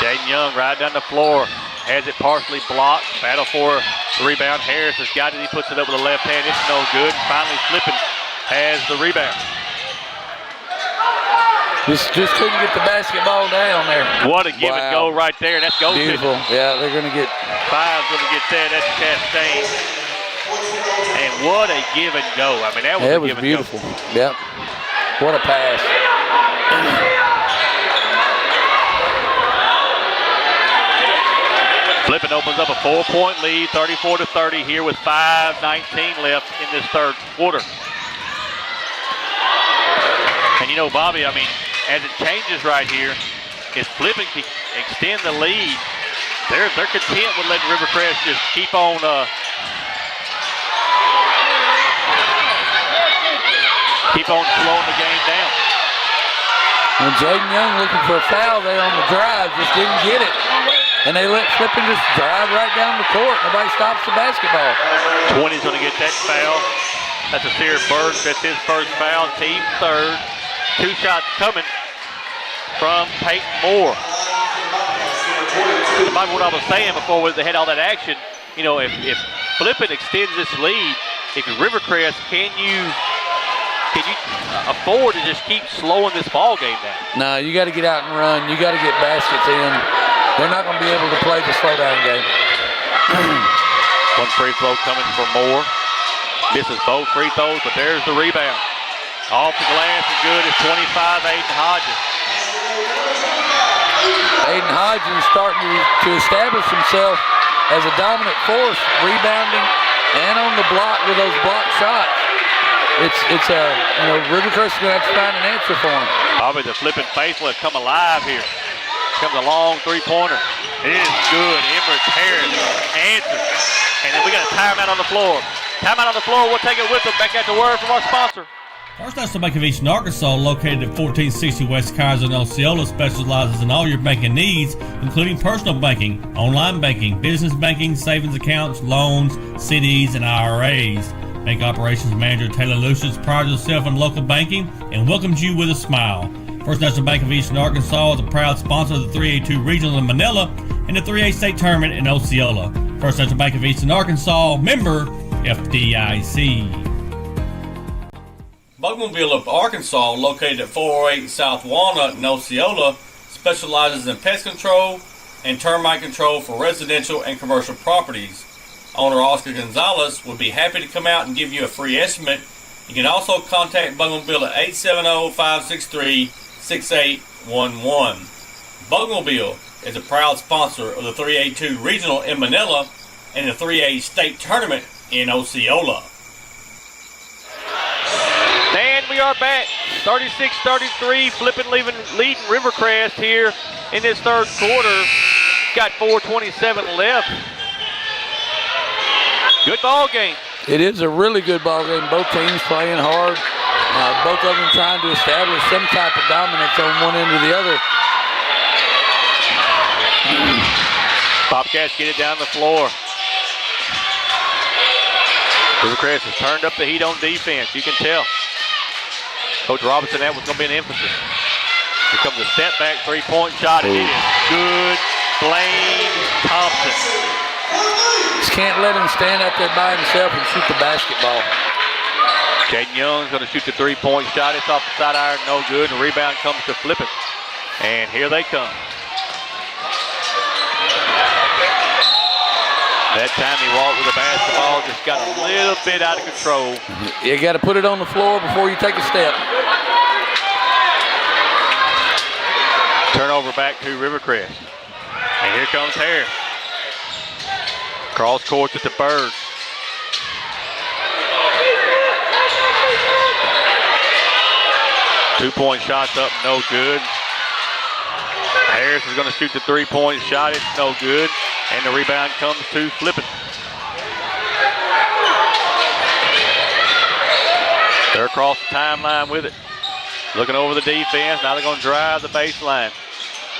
Jaden Young right down the floor. Has it partially blocked. Battle for the rebound. Harris has got it. He puts it up with the left hand. It's no good. Finally Flippin has the rebound. Just couldn't get the basketball down there. What a give and go right there. That's go. Beautiful. Yeah, they're going to get. Five's going to get that. That's Chastain. And what a give and go. That was a give and beautiful. Go. Yep. What a pass. Flippin opens up a 4-point lead, 34-30 here with 5:19 left in this third quarter. And Bobby, as it changes right here, if Flippin can extend the lead, they're content with letting Rivercrest just keep on slowing the game down. And Jaden Young looking for a foul there on the drive, just didn't get it. And they let Flippin just drive right down the court. Nobody stops the basketball. 20's going to get that foul. That's a Sear Burns. That's his first foul. Team third. 2 shots coming from Peyton Moore. About what I was saying before they had all that action, if Flippin extends this lead, if Rivercrest can use can you afford to just keep slowing this ball game down? No, you got to get out and run. You got to get baskets in. They're not going to be able to play the slowdown game. One free throw coming for Moore. Misses both free throws, but there's the rebound. Off the glass and good. It's 25, Aiden Hodges. Aiden Hodges is starting to establish himself as a dominant force, rebounding and on the block with those block shots. Rivercrest is going to have to find an answer for him. Probably the flipping faithful has come alive here. Comes a long three-pointer. It is good. Emirates Harris answers. And then we got a timeout on the floor. Timeout on the floor. We'll take it with them. Back after word from our sponsor. First National Bank of Eastern Arkansas, located at 1460 West Kaiser in Osceola, specializes in all your banking needs, including personal banking, online banking, business banking, savings accounts, loans, CDs, and IRAs. Bank Operations Manager Taylor Lucius prides herself in local banking and welcomes you with a smile. First National Bank of Eastern Arkansas is a proud sponsor of the 3A-2 Regional in Manila and the 3A State Tournament in Osceola. First National Bank of Eastern Arkansas, member FDIC. Bugmobile of Arkansas, located at 408 South Walnut in Osceola, specializes in pest control and termite control for residential and commercial properties. Owner Oscar Gonzalez would be happy to come out and give you a free estimate. You can also contact Bugmobile at 870-563-6811. Bugmobile is a proud sponsor of the 3A-2 Regional in Manila and the 3A State Tournament in Osceola. And we are back. 36-33, flipping, leading Rivercrest here in this third quarter. Got 4:27 left. Good ball game. It is a really good ball game. Both teams playing hard. Both of them trying to establish some type of dominance on one end or the other. Bobcats get it down the floor. Rivercrest has turned up the heat on defense. You can tell. Coach Robinson, that was going to be an emphasis. Here comes a step back three-point shot, and it is good. Blaine Thompson. Just can't let him stand out there by himself and shoot the basketball. Jaden Young's going to shoot the three-point shot. It's off the side iron, no good. And the rebound comes to Flippin. And here they come. That time he walked with the basketball, just got a little bit out of control. You got to put it on the floor before you take a step. Turnover back to Rivercrest. And here comes Harris. Cross court to the Birds. Two-point shots up, no good. Harris is going to shoot the three-point shot. It's no good. And the rebound comes to Flippin. They're across the timeline with it. Looking over the defense. Now they're going to drive the baseline.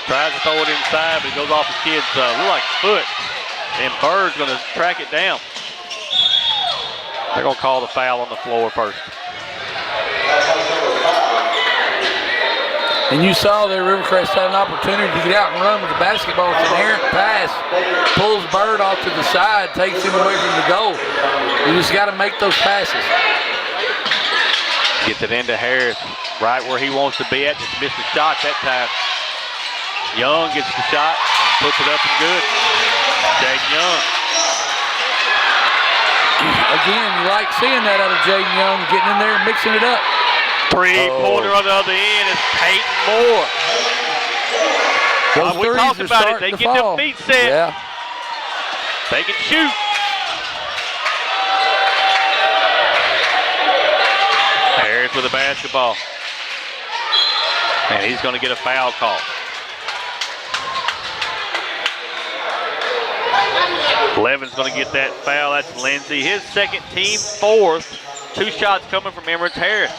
Tries to throw it inside, but it goes off the kid's look like foot. And Bird's going to track it down. They're going to call the foul on the floor first. And you saw there Rivercrest had an opportunity to get out and run with the basketball. It's an errant pass. Pulls Bird off to the side, takes him away from the goal. You just got to make those passes. Gets it into Harris, right where he wants to be at. Just missed the shot that time. Young gets the shot, puts it up and good. Jaden Young. Again, you like seeing that out of Jaden Young, getting in there and mixing it up. Three-pointer on the other end is Peyton Moore. We talked about it. They get their feet set. Yeah. They can shoot. Harris with the basketball. And he's going to get a foul call. Levin's going to get that foul. That's Lindsey. His second, team fourth. 2 shots coming from Emirates Harris.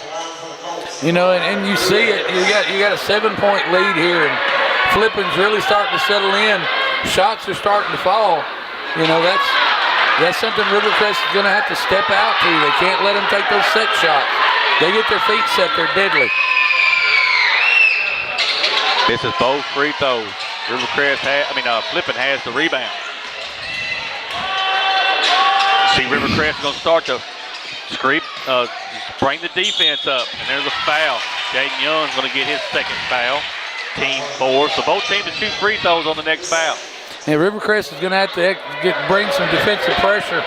You know, and you see it. You got a 7-point lead here, and Flippin's really starting to settle in. Shots are starting to fall. You know, that's something Rivercrest is going to have to step out to. They can't let them take those set shots. They get their feet set, they're deadly. This is both free throws. Flippin has the rebound. See, Rivercrest is going to start to Bring the defense up, and there's a foul. Jaden Young's going to get his second foul. Team 4. So both teams to shoot free throws on the next foul. And Rivercrest is going to have to bring some defensive pressure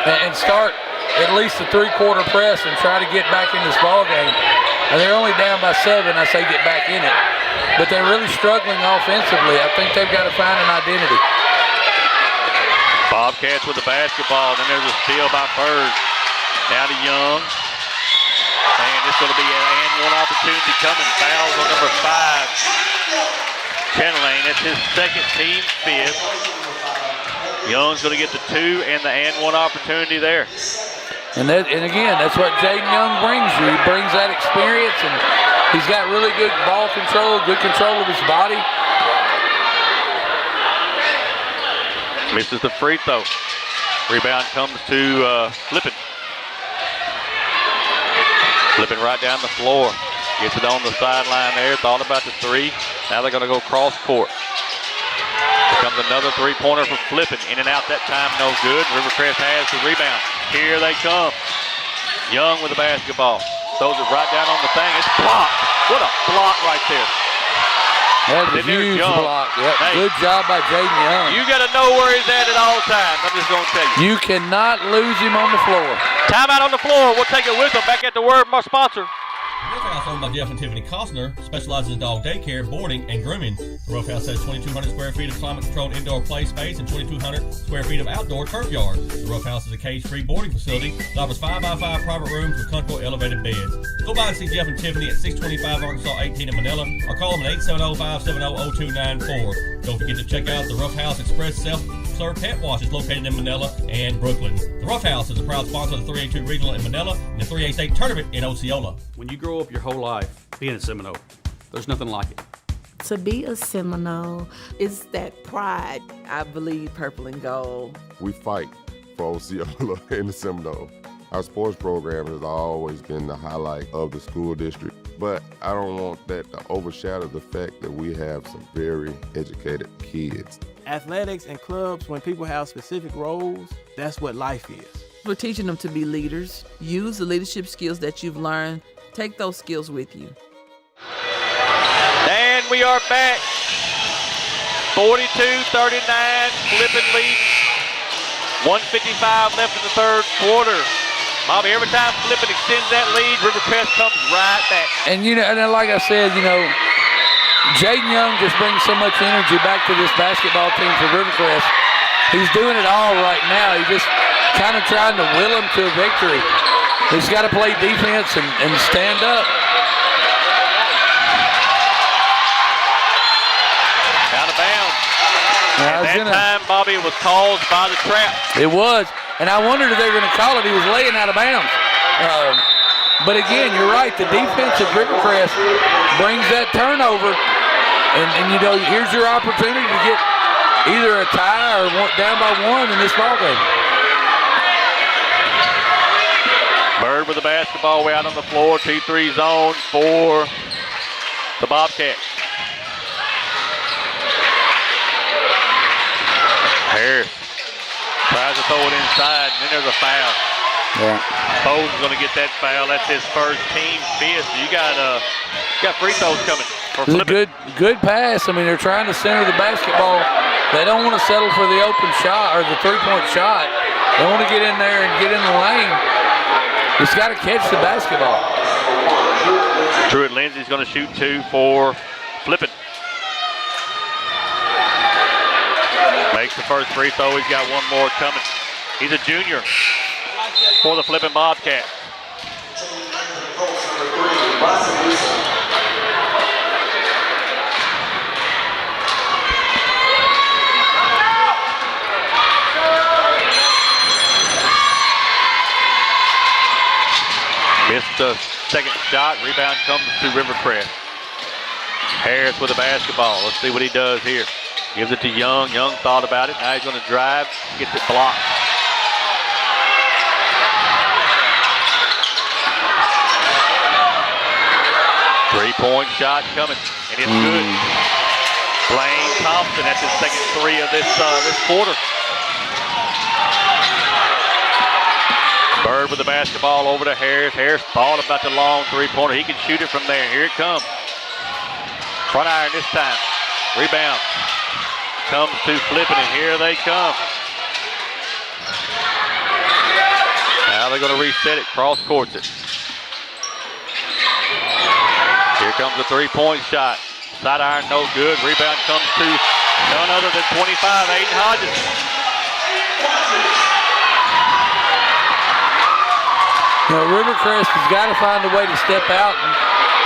and start at least a three-quarter press and try to get back in this ball game. And they're only down by 7. I say get back in it. But they're really struggling offensively. I think they've got to find an identity. Bobcats with the basketball. Then there's a steal by Bird. Now to Young. And it's going to be an and one opportunity coming. Fouls on number 5. Chenlane, that's his second, team 5th. Young's going to get the 2 and the and one opportunity there. And again, that's what Jaden Young brings you. He brings that experience, and he's got really good ball control, good control of his body. Misses the free throw. Rebound comes to Flippin. Flippin right down the floor. Gets it on the sideline there. Thought about the 3. Now they're going to go cross court. Here comes another three-pointer for Flippin. In and out that time, no good. Rivercrest has the rebound. Here they come. Young with the basketball. Throws it right down on the thing. It's blocked. What a block right there. That's a huge block. Yep. Hey, good job by Jaden Young. You got to know where he's at all times. I'm just going to tell you. You cannot lose him on the floor. Timeout on the floor. We'll take it with them. Back at the word from our sponsor. Ruff House, owned by Jeff and Tiffany Costner, specializes in dog daycare, boarding, and grooming. The Ruff House has 2,200 square feet of climate-controlled indoor play space and 2,200 square feet of outdoor turf yard. The Ruff House is a cage-free boarding facility that offers 5x5 private rooms with comfortable elevated beds. Go by and see Jeff and Tiffany at 625 Arkansas 18 in Manila, or call them at 870-570-0294. Don't forget to check out the Ruff House Express self-serve pet washes located in Manila and Brooklyn. The Ruff House is a proud sponsor of the 3A-2 Regional in Manila and the 3A State Tournament in Osceola. When you grow up your whole life being a Seminole, there's nothing like it. To be a Seminole is that pride. I believe purple and gold. We fight for Osceola in the Seminole. Our sports program has always been the highlight of the school district, but I don't want that to overshadow the fact that we have some very educated kids. Athletics and clubs, when people have specific roles, that's what life is. We're teaching them to be leaders. Use the leadership skills that you've learned. Take those skills with you. And we are back. 42-39, Flippin lead. 1:55 left in the third quarter. Bobby, every time Flippin extends that lead, Rivercrest comes right back. And and like I said, Jaden Young just brings so much energy back to this basketball team for Rivercrest. He's doing it all right now. He's just kind of trying to will them to a victory. He's got to play defense and stand up. Out of bounds. And that time, Bobby, it was caused by the trap. It was. And I wondered if they were going to call it. He was laying out of bounds. But again, you're right. The defense of Rivercrest brings that turnover. And here's your opportunity to get either a tie or down by 1 in this ballgame. Bird with the basketball way out on the floor. 2-3 zone for the Bobcats. Harris tries to throw it inside, and then there's a foul. Yeah. Bowen's going to get that foul. That's his first, team 5th. So you got free throws coming for Flippin. Good pass. I mean, they're trying to center the basketball. They don't want to settle for the open shot or the three-point shot. They want to get in there and get in the lane. Just got to catch the basketball. Truett Lindsay's going to shoot 2 for Flippin. Makes the first free throw. He's got one more coming. He's a junior for the Flippin Bobcats. Missed the second shot. Rebound comes to Rivercrest. Harris with the basketball. Let's see what he does here. Gives it to Young. Young thought about it. Now he's going to drive. Gets it blocked. Three-point shot coming, and it's good. Blaine Thompson, that's his second 3 of this quarter. Bird Bird with the basketball over to Harris. Harris thought about the long three-pointer. He can shoot it from there. Here it comes. Front iron this time. Rebound. Comes to flipping, and here they come. Now they're going to reset it. Cross courts it. Here comes the three-point shot. Side iron, no good. Rebound comes to none other than 25, Aiden Hodges. Rivercrest has got to find a way to step out,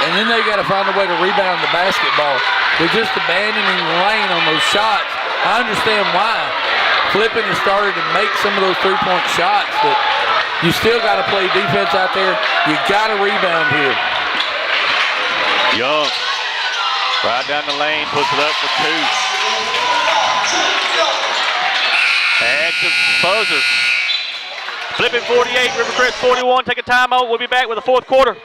and then they got to find a way to rebound the basketball. They're just abandoning the lane on those shots. I understand why. Flipping has started to make some of those three-point shots, but you still got to play defense out there. You got to rebound here. Young, right down the lane, puts it up for two. Active buzzer. Flipping 48, Rivercrest 41. Take a timeout. We'll be back with the fourth quarter.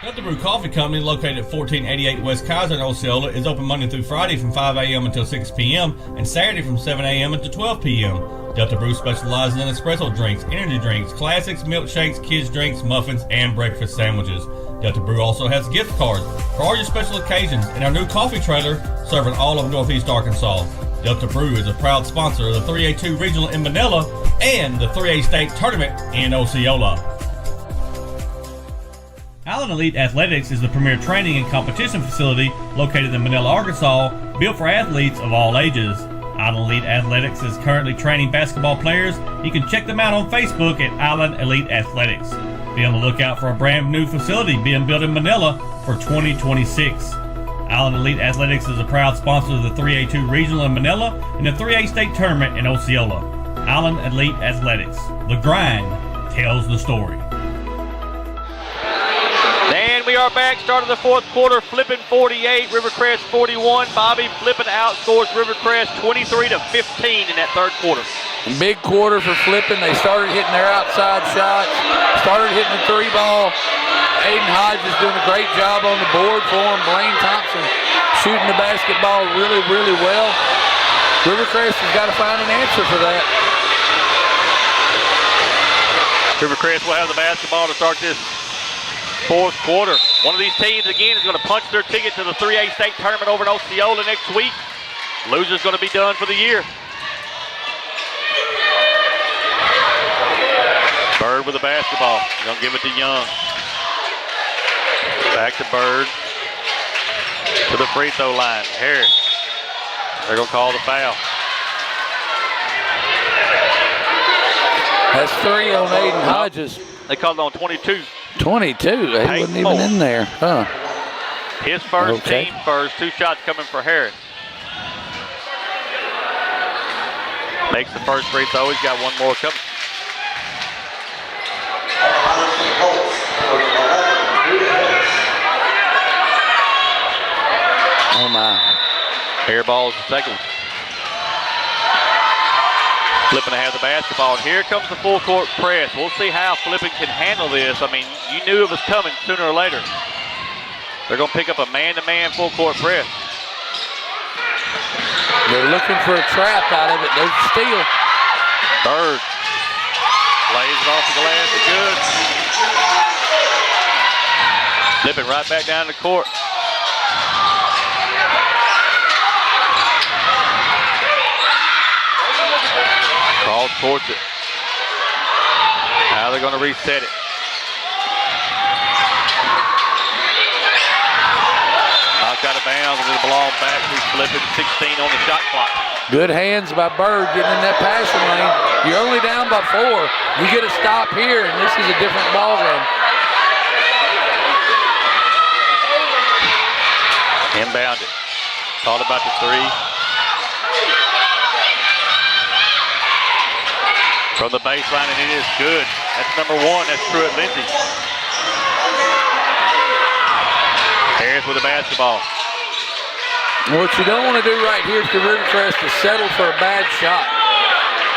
Delta Brew Coffee Company, located at 1488 West Kaiser in Osceola, is open Monday through Friday from 5 a.m. until 6 p.m. and Saturday from 7 a.m. until 12 p.m. Delta Brew specializes in espresso drinks, energy drinks, classics, milkshakes, kids' drinks, muffins, and breakfast sandwiches. Delta Brew also has gift cards for all your special occasions and our new coffee trailer serving all of Northeast Arkansas. Delta Brew is a proud sponsor of the 3A-2 Regional in Manila and the 3A State Tournament in Osceola. Allen Elite Athletics is the premier training and competition facility located in Manila, Arkansas, built for athletes of all ages. Allen Elite Athletics is currently training basketball players. You can check them out on Facebook at Allen Elite Athletics. Be on the lookout for a brand new facility being built in Manila for 2026. Allen Elite Athletics is a proud sponsor of the 3A-2 Regional in Manila and the 3A State Tournament in Osceola. Allen Elite Athletics. The grind tells the story. And we are back. Start of the fourth quarter. Flipping 48, Rivercrest 41. Bobby Flipping outscores Rivercrest 23-15 in that third quarter. Big quarter for Flipping. They started hitting their outside shots, started hitting the three ball. Aiden Hodges doing a great job on the board for him. Blaine Thompson shooting the basketball really, really well. Rivercrest has got to find an answer for that. Rivercrest will have the basketball to start this fourth quarter. One of these teams, again, is going to punch their ticket to the 3A State Tournament over in Osceola next week. Loser's going to be done for the year. Bird with the basketball. He's going to give it to Young. Back to Bird. To the free throw line. Harris. They're going to call the foul. That's 3 on Aiden Hodges. They called it on 22. 22. He wasn't even in there. Huh. His first, team first. 2 shots coming for Harris. Makes the first free throw. He's got one more coming. Oh my. Air ball is the second one. Flipping to have the basketball, and here comes the full court press. We'll see how Flipping can handle this. I mean, you knew it was coming sooner or later. They're going to pick up a man-to-man full court press. They're looking for a trap out of it. There's a steal. Bird lays it off the glass. It's good. Flipping right back down the court. Cross courts it. Now they're going to reset it. Knocked out of bounds, and it'll belong back to Flipping. 16 on the shot clock. Good hands by Bird getting in that passing lane. You're only down by 4. You get a stop here, and this is a different ball game. Inbound it. Thought about the 3. From the baseline, and it is good. That's number 1. That's Truett Lindsay. Harris with the basketball. What you don't want to do right here for Rivercrest is settle for a bad shot.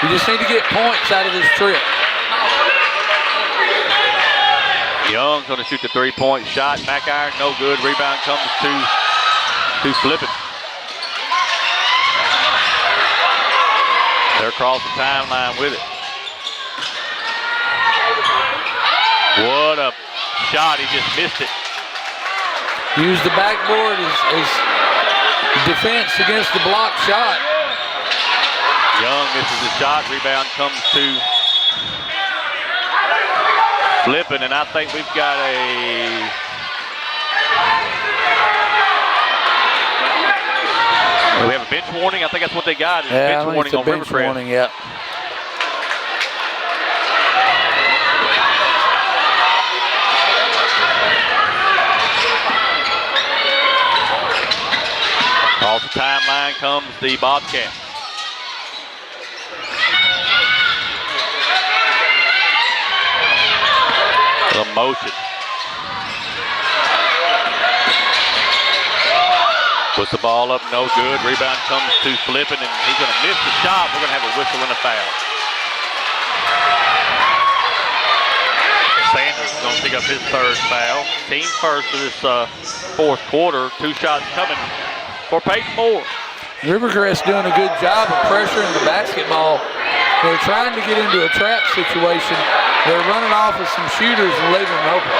You just need to get points out of this trip. Young's going to shoot the 3-point shot. Back iron, no good. Rebound comes to Flipping. They're across the timeline with it. What a shot. He just missed it. Use the backboard as defense against the block shot. Young misses the shot. Rebound comes to Flippin, and I think we've got we have a bench warning. I think that's what they got. Is Yeah, bench warning on bench Rivercrest. warning, yeah. Off the timeline comes the Bobcat. The motion. Puts the ball up, no good. Rebound comes to Flippin, and he's going to miss the shot. We're going to have a whistle and a foul. Sanders is going to pick up his third foul. Team first of this fourth quarter. 2 shots coming for Peyton Moore. Rivercrest doing a good job of pressuring the basketball. They're trying to get into a trap situation. They're running off with some shooters and leaving them open.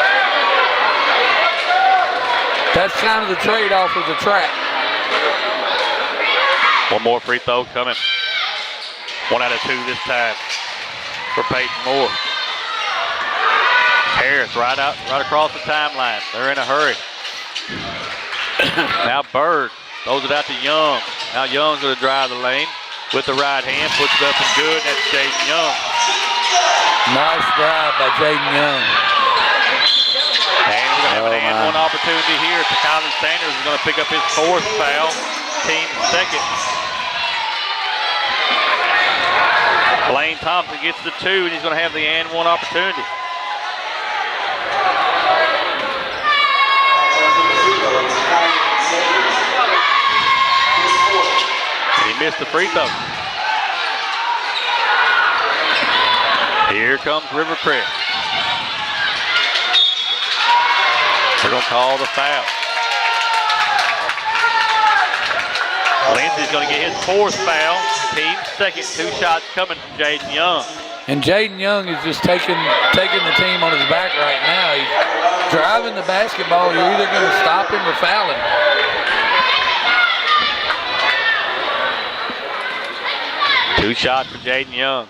That's kind of the trade-off of the trap. One more free throw coming. 1 out of 2 this time for Peyton Moore. Harris right across the timeline. They're in a hurry. Now Bird throws it out to Young. Now Young's going to drive the lane with the right hand, puts it up and good. That's Jaden Young. Nice drive by Jaden Young. And we're going to have an and one opportunity here. Kylan Sanders is going to pick up his 4th foul, team 2nd. Blaine Thompson gets the 2, and he's going to have the and one opportunity. And he missed the free throw. Here comes Rivercrest. They're going to call the foul. Lindsey's going to get his 4th foul. Team 2nd. 2 shots coming from Jaden Young. And Jaden Young is just taking the team on his back right now. He's driving the basketball. You're either going to stop him or foul him. Two shots for Jaden Young.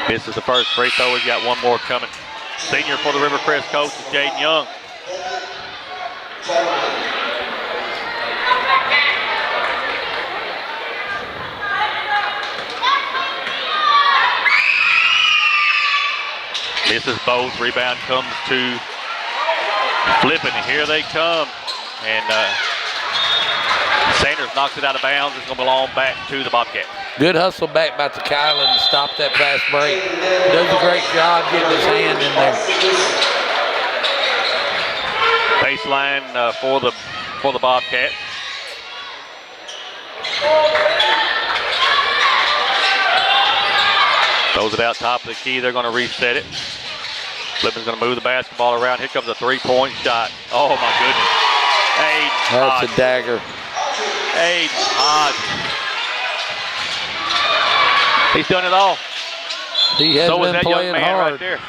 Misses the first free throw. He's got one more coming. Senior for the Rivercrest coach is Jaden Young. Misses both. Rebound comes to Flippin. Here they come. And Sanders knocks it out of bounds. It's going to belong back to the Bobcat. Good hustle back by Kylan to stop that fast break. Does a great job getting his hand in there. Baseline for the Bobcat. Throws it out top of the key. They're going to reset it. Flippin's going to move the basketball around. Here comes a three-point shot. Oh, my goodness. That's a dagger. Aiden Hodge. He's done it all. He has been playing hard. Right there.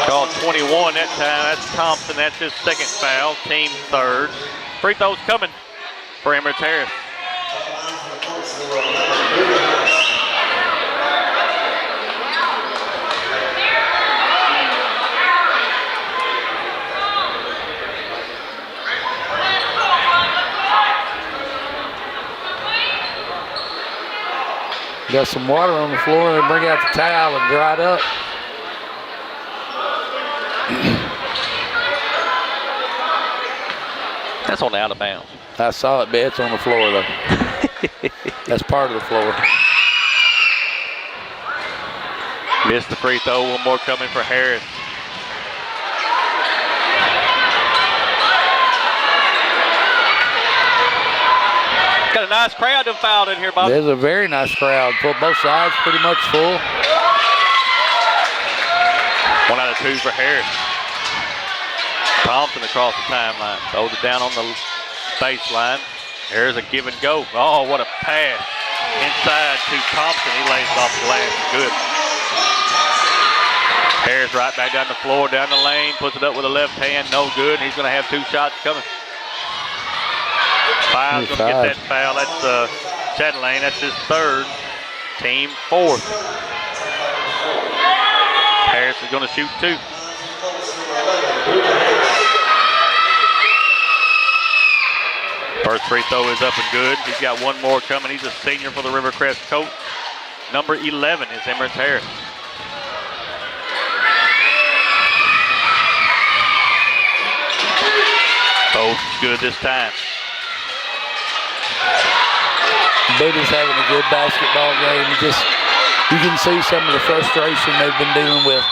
Called 21 that time. That's Thompson. That's his 2nd foul. Team 3rd. Free throws coming for Emirates Harris. Got some water on the floor and bring out the towel and dry it up. That's on the out of bounds. I saw it, but it's on the floor though. That's part of the floor. Missed the free throw. One more coming for Harris. Got a nice crowd that fouled in here, Bob. There's a very nice crowd. Both sides pretty much full. 1 out of 2 for Harris. Thompson across the timeline. Throws it down on the baseline. Here's a give and go. Oh, what a pass. inside to Thompson. He lays it off the glass. Good. Harris right back down the floor, down the lane, puts it up with a left hand. No good. He's going to have 2 shots coming. Five's going to get that foul. That's Chatelaine. That's his 3rd. Team 4th. Harris is going to shoot 2. First free throw is up and good. He's got 1 more coming. He's a senior for the Rivercrest coach. Number 11 is Emrys Harris. Both good this time. Booty's having a good basketball game. You can see some of the frustration they've been dealing with.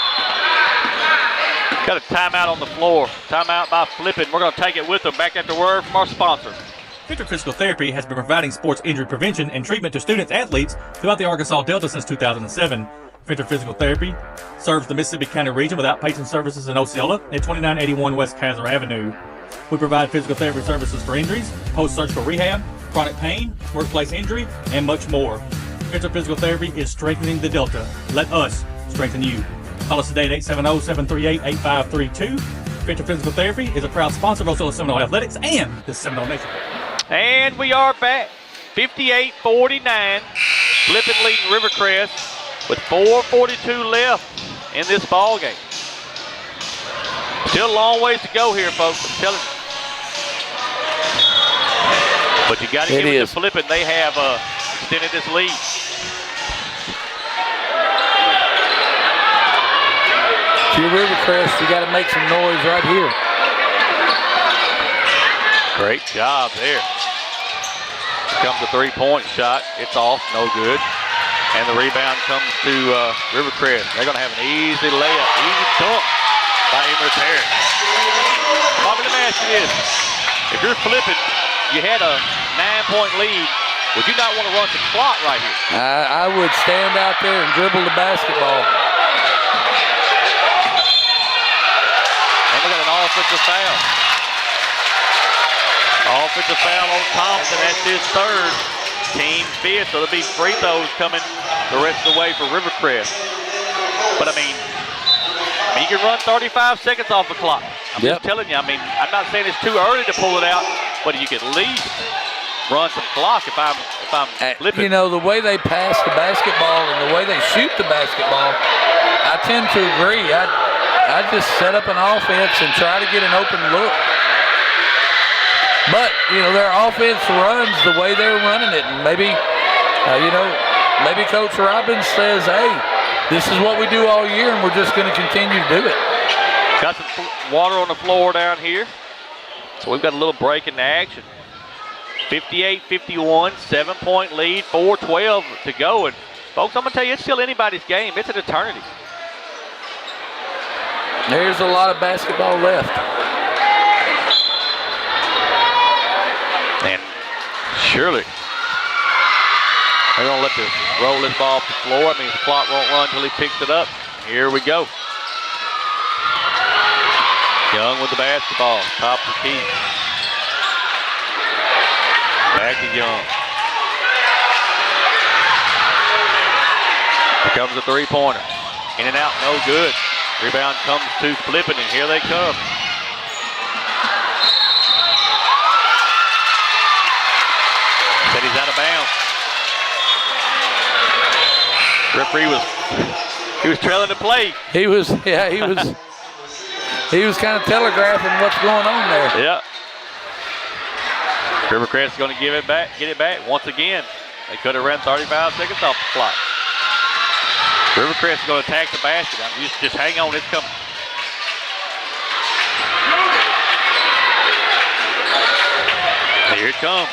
Got a timeout on the floor. Timeout by Flippin. We're going to take it with them. Back after word from our sponsor. Finter Physical Therapy has been providing sports injury prevention and treatment to students athletes throughout the Arkansas Delta since 2007. Finter Physical Therapy serves the Mississippi County region with outpatient services in Osceola at 2981 West Kaiser Avenue. We provide physical therapy services for injuries, post-surgical rehab, chronic pain, workplace injury, and much more. Finter Physical Therapy is strengthening the Delta. Let us strengthen you. Call us today at 870-738-8532. Finter Physical Therapy is a proud sponsor of Osceola Seminole Athletics and the Seminole Nation. And we are back. 58-49. Flippin leading Rivercrest with 4:42 left in this ball game. Still a long ways to go here, folks. I'm telling you. But you got to give it to Flippin. They have extended this lead. If you're Rivercrest, you got to make some noise right here. Great job there. Here comes the 3-point shot. It's off, no good. And the rebound comes to Rivercrest. They're going to have an easy layup, easy dunk by Emrys Harris. Bobby, let me ask you this. If you're Flippin, you had a 9-point lead. Would you not want to run some clock right here? I would stand out there and dribble the basketball. And we got an offensive foul. Offensive foul on Thompson. That's his 3rd. Team 5th. So there'll be free throws coming the rest of the way for Rivercrest. But I mean, you can run 35 seconds off the clock. I'm just telling you. I mean, I'm not saying it's too early to pull it out, but you can at least run some clock if I'm Flippin. You know, the way they pass the basketball and the way they shoot the basketball, I tend to agree. I just set up an offense and try to get an open look. But, you know, their offense runs the way they're running it. And maybe, maybe Coach Robbins says, hey, this is what we do all year, and we're just going to continue to do it. Got some water on the floor down here. So we've got a little break in the action. 58-51, 7-point lead, 4:12 to go. And, folks, I'm going to tell you, it's still anybody's game. It's an eternity. There's a lot of basketball left. And surely they're going to let this roll this ball off the floor. I mean, the clock won't run until he picks it up. Here we go. Young with the basketball, top of the key. Back to Young. Here comes the 3-pointer. In and out, no good. Rebound comes to Flippin, and here they come. Said he's out of bounds. Referee was trailing the play. He was kind of telegraphing what's going on there. Yeah. Rivercrest is going to get it back once again. They could have ran 35 seconds off the clock. Rivercrest is going to attack the basket. I mean, just hang on, it's coming. Here it comes.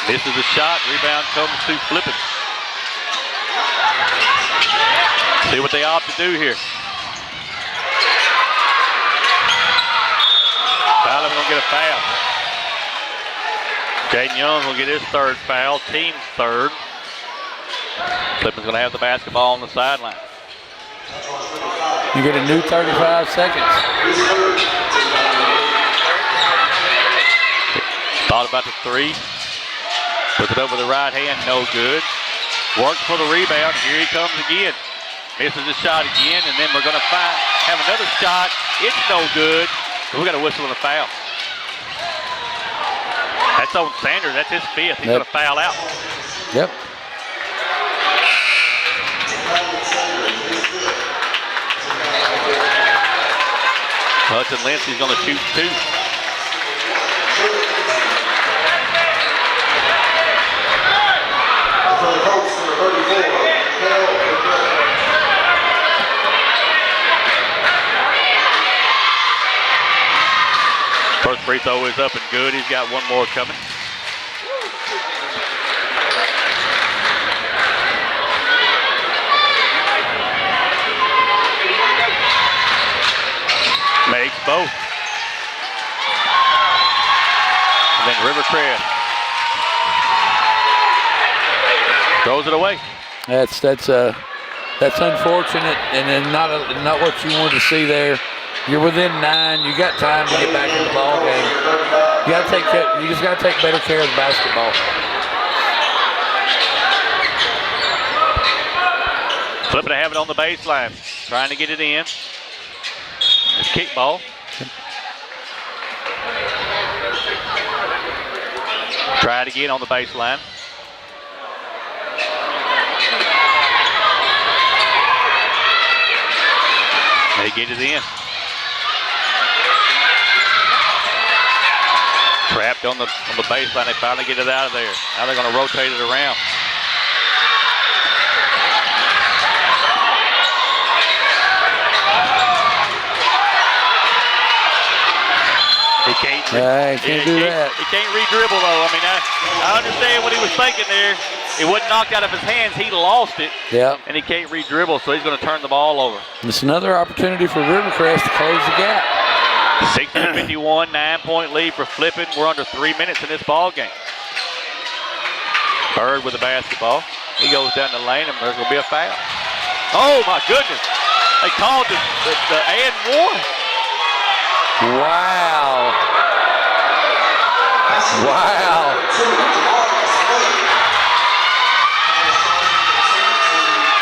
This is a shot. Rebound comes to Flippin. See what they opt to do here. Tyler going to get a foul. Jaden Young will get his 3rd foul, team's 3rd. Flippin's going to have the basketball on the sideline. You get a new 35 seconds. Thought about the 3. Puts it up with the right hand, no good. Works for the rebound. Here he comes again. Misses the shot again, and then we're going to have another shot. It's no good. We got a whistle and a foul. That's on Sanders. That's his fifth. He's going to foul out. Yep. Hudson Lindsey's going to shoot 2. First free throw is up and good. He's got one more coming. Makes both. And then Rivercrest throws it away. That's unfortunate, and then not what you wanted to see there. You're within 9. You got time to get back in the ball game. You just got to take better care of the basketball. Flipping to have it on the baseline, trying to get it in. It's kick ball. Try it again on the baseline. They get it in. Trapped on the baseline. They finally get it out of there. Now they're going to rotate it around. He can't do that. He can't re-dribble, though. I mean, I understand what he was thinking there. It wasn't knocked out of his hands. He lost it. Yeah. And he can't re-dribble, so he's going to turn the ball over. It's another opportunity for Rivercrest to close the gap. 60-51, 9-point lead for Flippin. We're under 3 minutes in this ball game. Bird with the basketball. He goes down the lane, and there's going to be a foul. Oh, my goodness. They called the and one. Wow.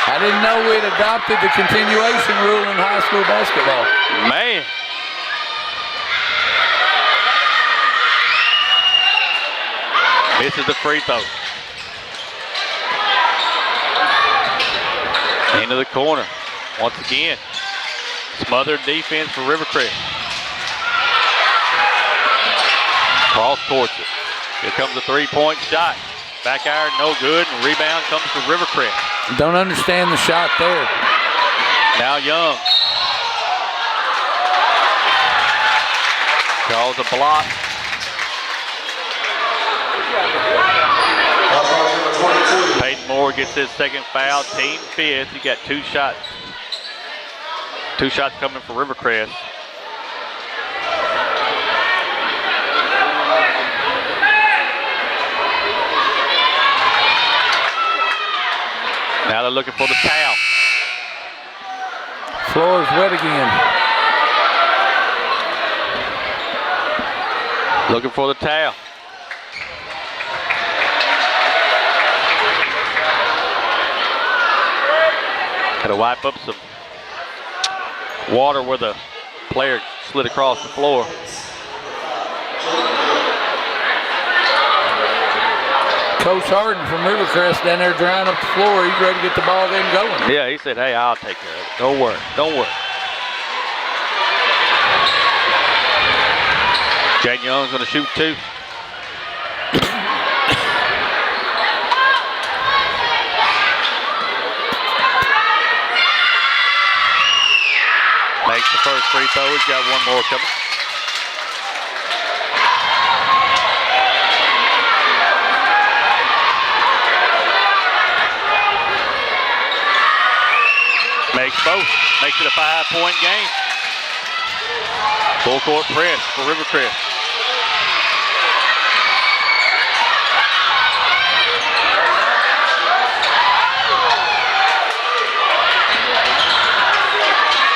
I didn't know we'd adopted the continuation rule in high school basketball. Man. Misses the free throw. Into the corner. Once again. Smothered defense for Rivercrest. Cross courts it. Here comes a three-point shot. Back iron, no good, and rebound comes to Rivercrest. Don't understand the shot there. Now Young. Calls a block. Peyton Moore gets his second foul, team fifth. He got 2 shots. 2 shots coming for Rivercrest. Now they're looking for the towel. Floor is wet again. Looking for the towel. Got to wipe up some water where the player slid across the floor. Coach Harden from Rivercrest down there drying up the floor. He's ready to get the ball game going. Yeah, he said, hey, I'll take care of it. Don't worry. Don't worry. Jaden Young's going to shoot 2. Makes the first free throw. He's got one more coming. Makes both. Makes it a 5-point game. Full court press for Rivercrest.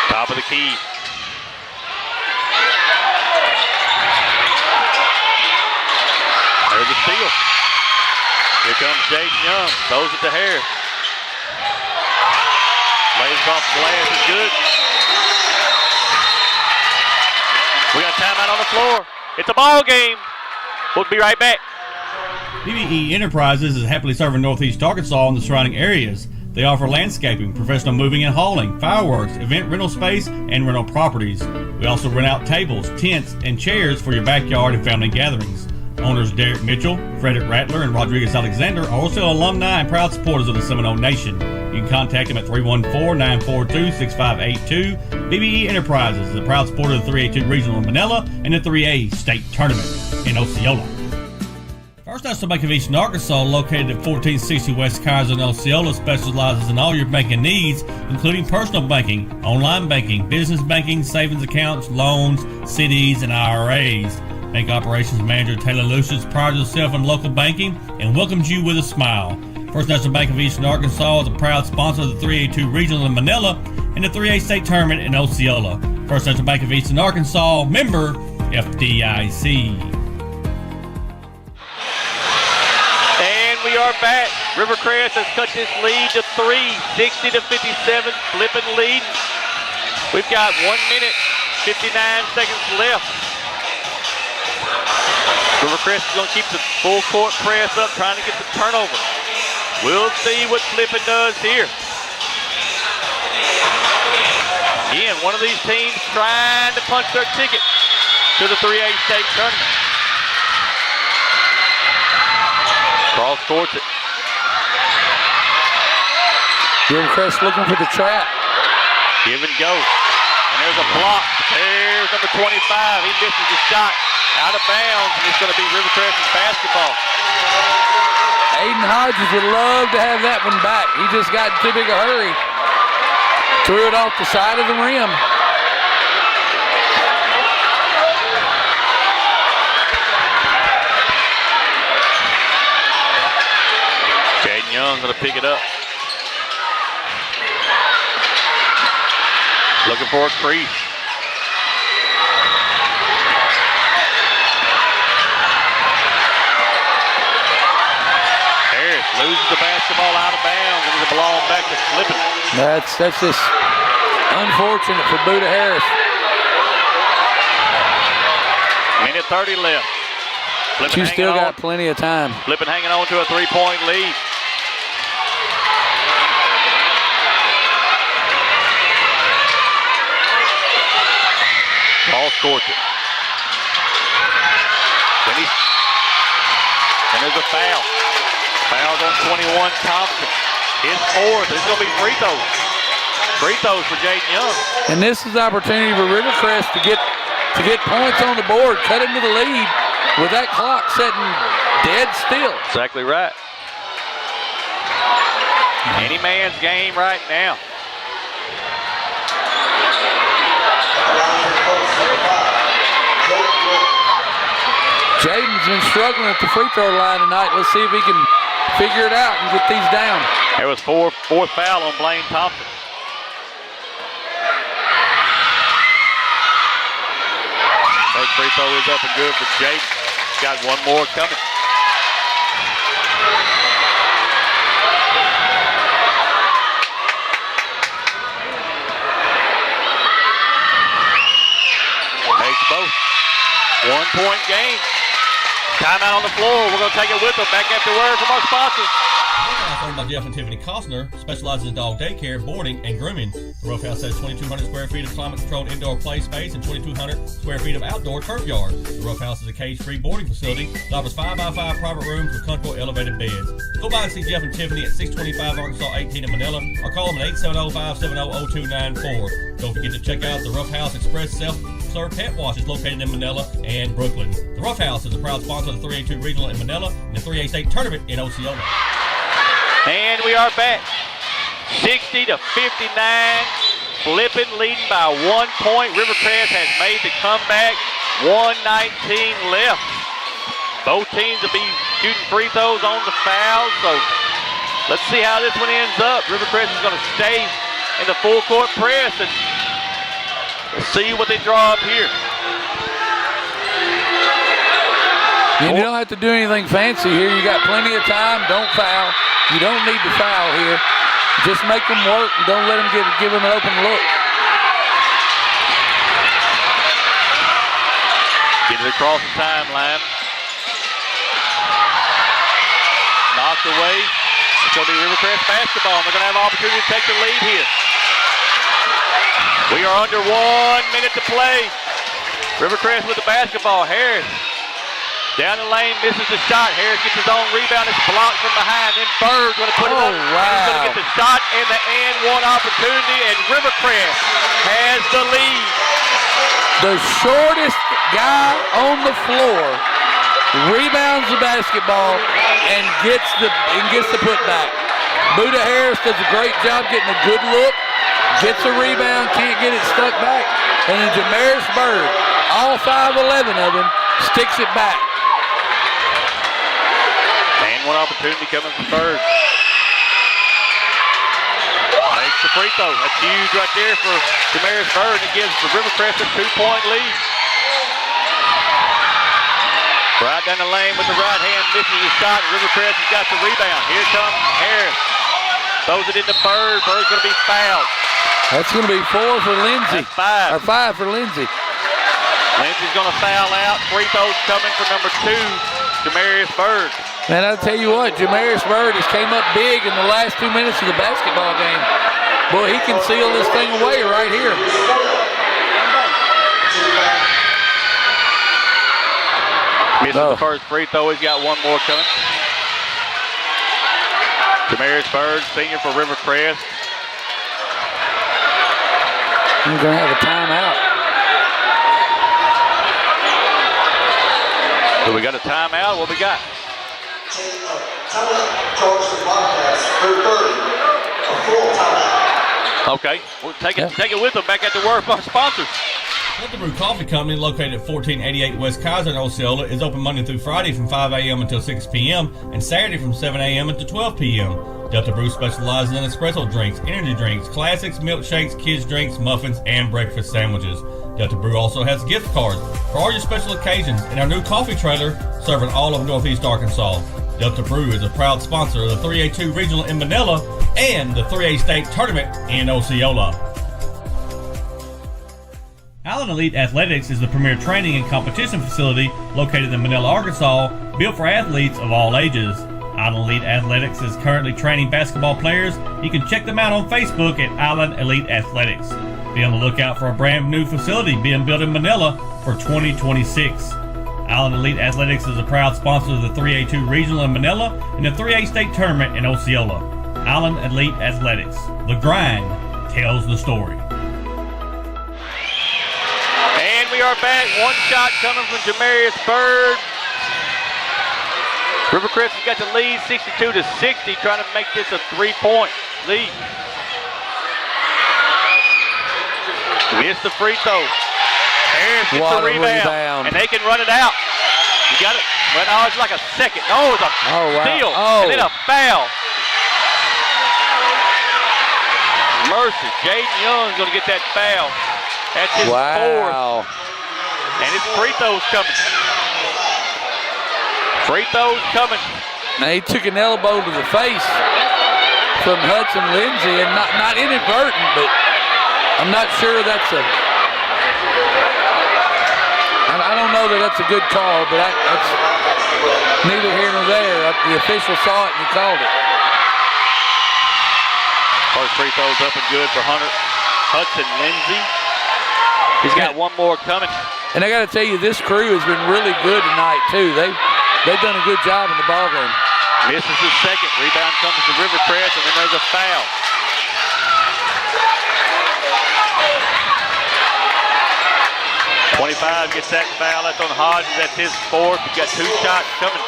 Top of the key. There's a steal. Here comes Jaden Young. Throws it to Harris. Lays it off the glass. Is good. We got timeout on the floor. It's a ball game. We'll be right back. BBE Enterprises is happily serving Northeast Arkansas and the surrounding areas. They offer landscaping, professional moving and hauling, fireworks, event rental space, and rental properties. We also rent out tables, tents, and chairs for your backyard and family gatherings. Owners Derek Mitchell, Frederick Rattler, and Rodriguez Alexander are also alumni and proud supporters of the Seminole Nation. You can contact them at 314-942-6582. BBE Enterprises is a proud supporter of the 3A-2 Regional in Manila and the 3A State Tournament in Osceola. First National Bank of Eastern Arkansas, located at 1460 West Kaiser in Osceola, specializes in all your banking needs, including personal banking, online banking, business banking, savings accounts, loans, CDs, and IRAs. Bank Operations Manager Taylor Lucius prides herself in local banking and welcomes you with a smile. First National Bank of Eastern Arkansas is a proud sponsor of the 3A-2 Regional in Manila and the 3A State Tournament in Osceola. First National Bank of Eastern Arkansas, member FDIC. And we are back. Rivercrest has cut this lead to 3, 60-57, flipping lead. We've got 1 minute, 59 seconds left. Rivercrest is going to keep the full court press up, trying to get the turnover. We'll see what Flippin does here. Again, one of these teams trying to punch their ticket to the 3A State Tournament. Cross courts it. Rivercrest looking for the trap. Give and go. And there's a block. There's number 25. He misses the shot. Out of bounds, and it's going to be Rivercrest's basketball. Aiden Hodges would love to have that one back. He just got in too big a hurry. Threw it off the side of the rim. Jaden Young going to pick it up. Looking for a crease. Loses the basketball out of bounds and it'll belong back to Flippin. That's just unfortunate for Buda Harris. Minute 30 left. Flippin still got plenty of time. Flippin hanging on to a 3-point lead. Ball courts it. Then there's a foul. Foul's on 21, Thompson. His fourth. It's going to be free throws. Free throws for Jaden Young. And this is the opportunity for Rivercrest to get points on the board, cut into the lead with that clock sitting dead still. Exactly right. Any man's game right now. Jaden's been struggling at the free throw line tonight. Let's see if he can figure it out and get these down. There was fourth foul on Blaine Thompson. Third free throw is up and good for Jaden. Got one more coming. Makes both. 1-point game. Timeout on the floor. We're going to take it with them. Back after word from our sponsors. Owned by Jeff and Tiffany Costner, specializes in dog daycare, boarding, and grooming. The Ruff House has 2,200 square feet of climate-controlled indoor play space and 2,200 square feet of outdoor turf yard. The Ruff House is a cage-free boarding facility that offers 5x5 private rooms with comfortable elevated beds. Go by and see Jeff and Tiffany at 625 Arkansas 18 in Manila, or call them at 870-570-0294. Don't forget to check out the Ruff House Express self-serve pet wash is located in Manila and Brooklyn. The Ruff House is a proud sponsor of the 3A-2 Regional in Manila and the 3A State Tournament in Osceola. And we are back. 60-59. Flippin leading by 1 point. Rivercrest has made the comeback. 1:19 left. Both teams will be shooting free throws on the foul. So let's see how this one ends up. Rivercrest is going to stay in the full court press and let's see what they draw up here. You don't have to do anything fancy here. You got plenty of time. Don't foul. You don't need to foul here. Just make them work and don't let them give them an open look. Get it across the timeline. Knocked away. It's going to be Rivercrest basketball. They're going to have an opportunity to take the lead here. We are under 1 minute to play. Rivercrest with the basketball. Harris down the lane, misses the shot. Harris gets his own rebound. It's blocked from behind. Then Bird's going to put it up. Wow. He's going to get the shot and the and one opportunity, and Rivercrest has the lead. The shortest guy on the floor rebounds the basketball and gets the putback. Buda Harris does a great job getting a good look, gets a rebound, can't get it stuck back, and then Jamaris Bird, all 5'11" of them, sticks it back. And one opportunity coming from Bird. Makes the free throw. That's huge right there for Jamaris Bird. It gives the Rivercrest a 2-point lead. Right down the lane with the right hand, misses the shot. Rivercrest has got the rebound. Here comes Harris. Throws it into Bird. Bird's going to be fouled. That's going to be 4 for Lindsay. That's 5. Or 5 for Lindsay. Lindsay's going to foul out. Free throws coming for number 2, Jamaris Bird. Man, I'll tell you what, Jamaris Bird has came up big in the last 2 minutes of the basketball game. Boy, he can seal this thing away right here. Misses the first free throw. He's got one more coming. Jamaris Bird, senior for Rivercrest. He's going to have a timeout. So we got a timeout. What we got? Okay, we'll take it with them back at the word for our sponsors. Delta Brew Coffee Company, located at 1488 West Kaiser in Osceola, is open Monday through Friday from 5 a.m. until 6 p.m. and Saturday from 7 a.m. until 12 p.m. Delta Brew specializes in espresso drinks, energy drinks, classics, milkshakes, kids drinks, muffins, and breakfast sandwiches. Delta Brew also has gift cards for all your special occasions and our new coffee trailer serving all of Northeast Arkansas. Delta Brew is a proud sponsor of the 3A-2 Regional in Manila and the 3A State Tournament in Osceola. Allen Elite Athletics is the premier training and competition facility located in Manila, Arkansas, built for athletes of all ages. Allen Elite Athletics is currently training basketball players. You can check them out on Facebook at Allen Elite Athletics. Be on the lookout for a brand new facility being built in Manila for 2026. Allen Elite Athletics is a proud sponsor of the 3A-2 Regional in Manila and the 3A State Tournament in Osceola. Allen Elite Athletics. The grind tells the story. And we are back. One shot coming from Jamaris Bird. Rivercrest has got the lead 62-60, trying to make this a 3-point lead. Missed the free throw. Harris gets the rebound, and they can run it out. You got it. Well, no, it's like a second. Oh, it's a steal, and then a foul. Mercy. Jaden Young's going to get that foul. That's his fourth. And his free throws coming. Free throws coming. Now he took an elbow to the face from Hudson Lindsay, and not inadvertent, but I'm not sure that's a. I don't know that that's a good call, but that's neither here nor there. The official saw it and he called it. First free throws up and good for Hudson Lindsay. He's got one more coming. And I got to tell you, this crew has been really good tonight too. They've done a good job in the ball game. Misses his second. Rebound comes to Rivercrest, and then there's a foul. .25 gets that foul. That's on Hodges. That's his fourth. He's got 2 shots coming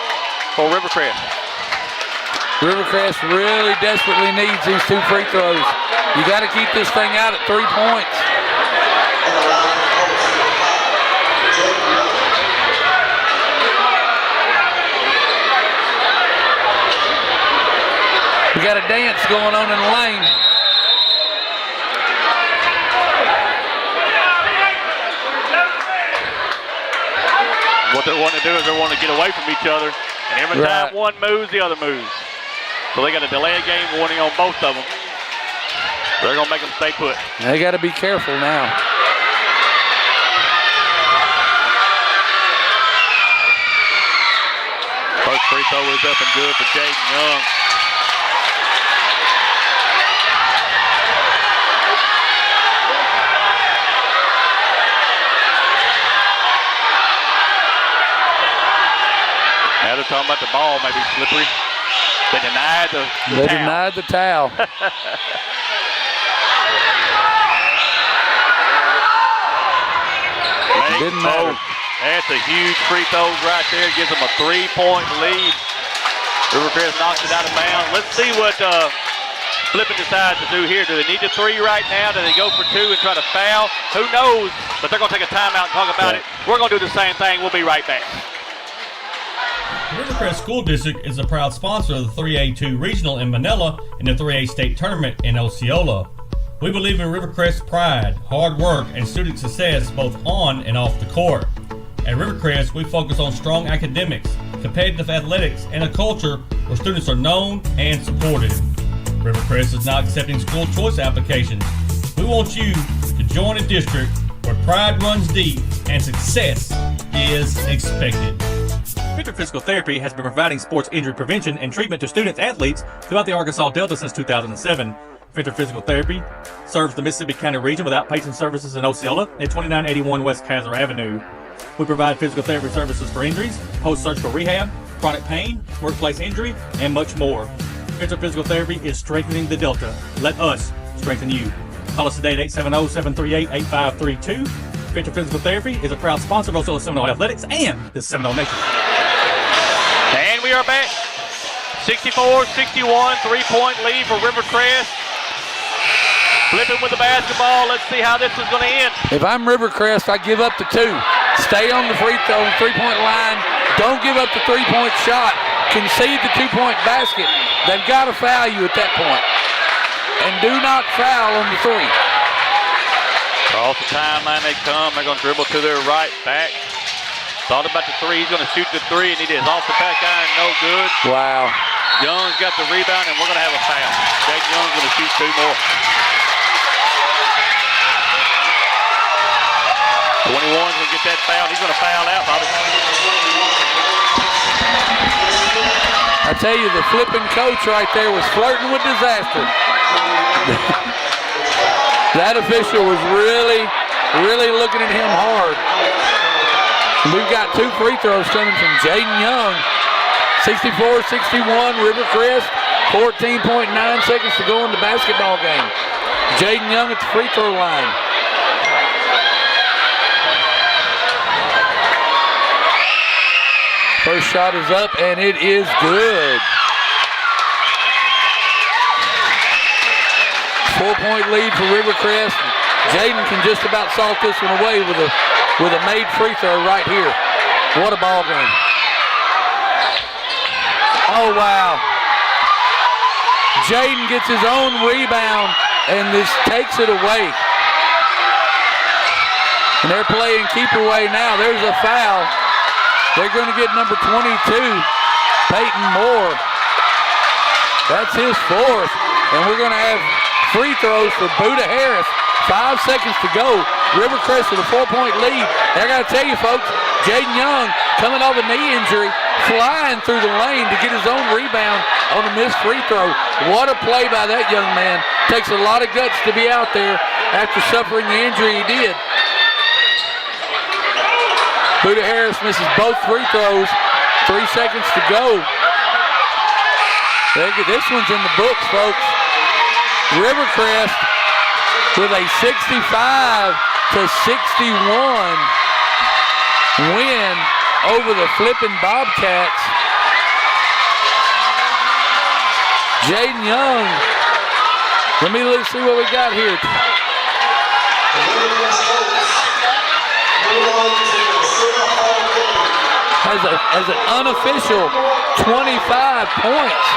for Rivercrest. Rivercrest really desperately needs these 2 free throws. You got to keep this thing out at 3 points. We got a dance going on in the lane. What they want to do is they want to get away from from each other. And every time one moves, the other moves. So they got a delay of game warning on both of them. They're going to make them stay put. They got to be careful now. First free throw is up and good for Jaden Young. Now they're talking about the ball maybe slippery. They denied the towel. Denied the towel. Didn't matter. That's a huge free throw right there. Gives them a 3-point lead. Rivercrest knocks it out of bounds. Let's see what Flippin decides to do here. Do they need the 3 right now? Do they go for 2 and try to foul? Who knows? But they're going to take a timeout and talk about it. We're going to do the same thing. We'll be right back. The Rivercrest School District is a proud sponsor of the 3A-2 Regional in Manila and the 3A State Tournament in Osceola. We believe in Rivercrest's pride, hard work, and student success both on and off the court. At Rivercrest, we focus on strong academics, competitive athletics, and a culture where students are known and supported. Rivercrest is now accepting school choice applications. We want you to join a district where pride runs deep and success is expected. Victor Physical Therapy has been providing sports injury prevention and treatment to students athletes throughout the Arkansas Delta since 2007. Victor Physical Therapy serves the Mississippi County region with outpatient services in Osceola at 2981 West Kaiser Avenue. We provide physical therapy services for injuries, post-surgical rehab, chronic pain, workplace injury, and much more. Victor Physical Therapy is strengthening the Delta. Let us strengthen you. Call us today at 870-738-8532. Victor Physical Therapy is a proud sponsor of Osceola Seminole Athletics and the Seminole Nation. And we are back. 64-61, 3-point lead for Rivercrest. Flipping with the basketball. Let's see how this is going to end. If I'm Rivercrest, I give up the 2. Stay on the free throw, 3-point line. Don't give up the 3-point shot. Concede the 2-point basket. They've got to foul you at that point. And do not foul on the 3. Off the timeline they come. They're going to dribble to their right back. Thought about the 3. He's going to shoot the 3, and it is off the back iron. No good. Wow. Young's got the rebound, and we're going to have a foul. Jaden Young's going to shoot 2 more. 21's going to get that foul. He's going to foul out, Bobby. I tell you, the flipping coach right there was flirting with disaster. That official was really looking at him hard. And we've got 2 free throws coming from Jaden Young. 64-61, Rivercrest. 14.9 seconds to go in the basketball game. Jaden Young at the free throw line. First shot is up, and it is good. 4-point lead for Rivercrest. Jaden can just about salt this one away with a made free throw right here. What a ball game. Oh, wow. Jaden gets his own rebound, and this takes it away. And they're playing keep away now. There's a foul. They're going to get number 22, Peyton Moore. That's his 4th. And we're going to have free throws for Buda Harris. 5 seconds to go. Rivercrest with a 4-point lead. And I got to tell you, folks, Jaden Young coming off a knee injury, flying through the lane to get his own rebound on a missed free throw. What a play by that young man. Takes a lot of guts to be out there after suffering the injury he did. Buda Harris misses both free throws. 3 seconds to go. This one's in the books, folks. Rivercrest with a 65-61 win over the flipping Bobcats. Jaden Young. Let's see what we got here. Has an unofficial 25 points.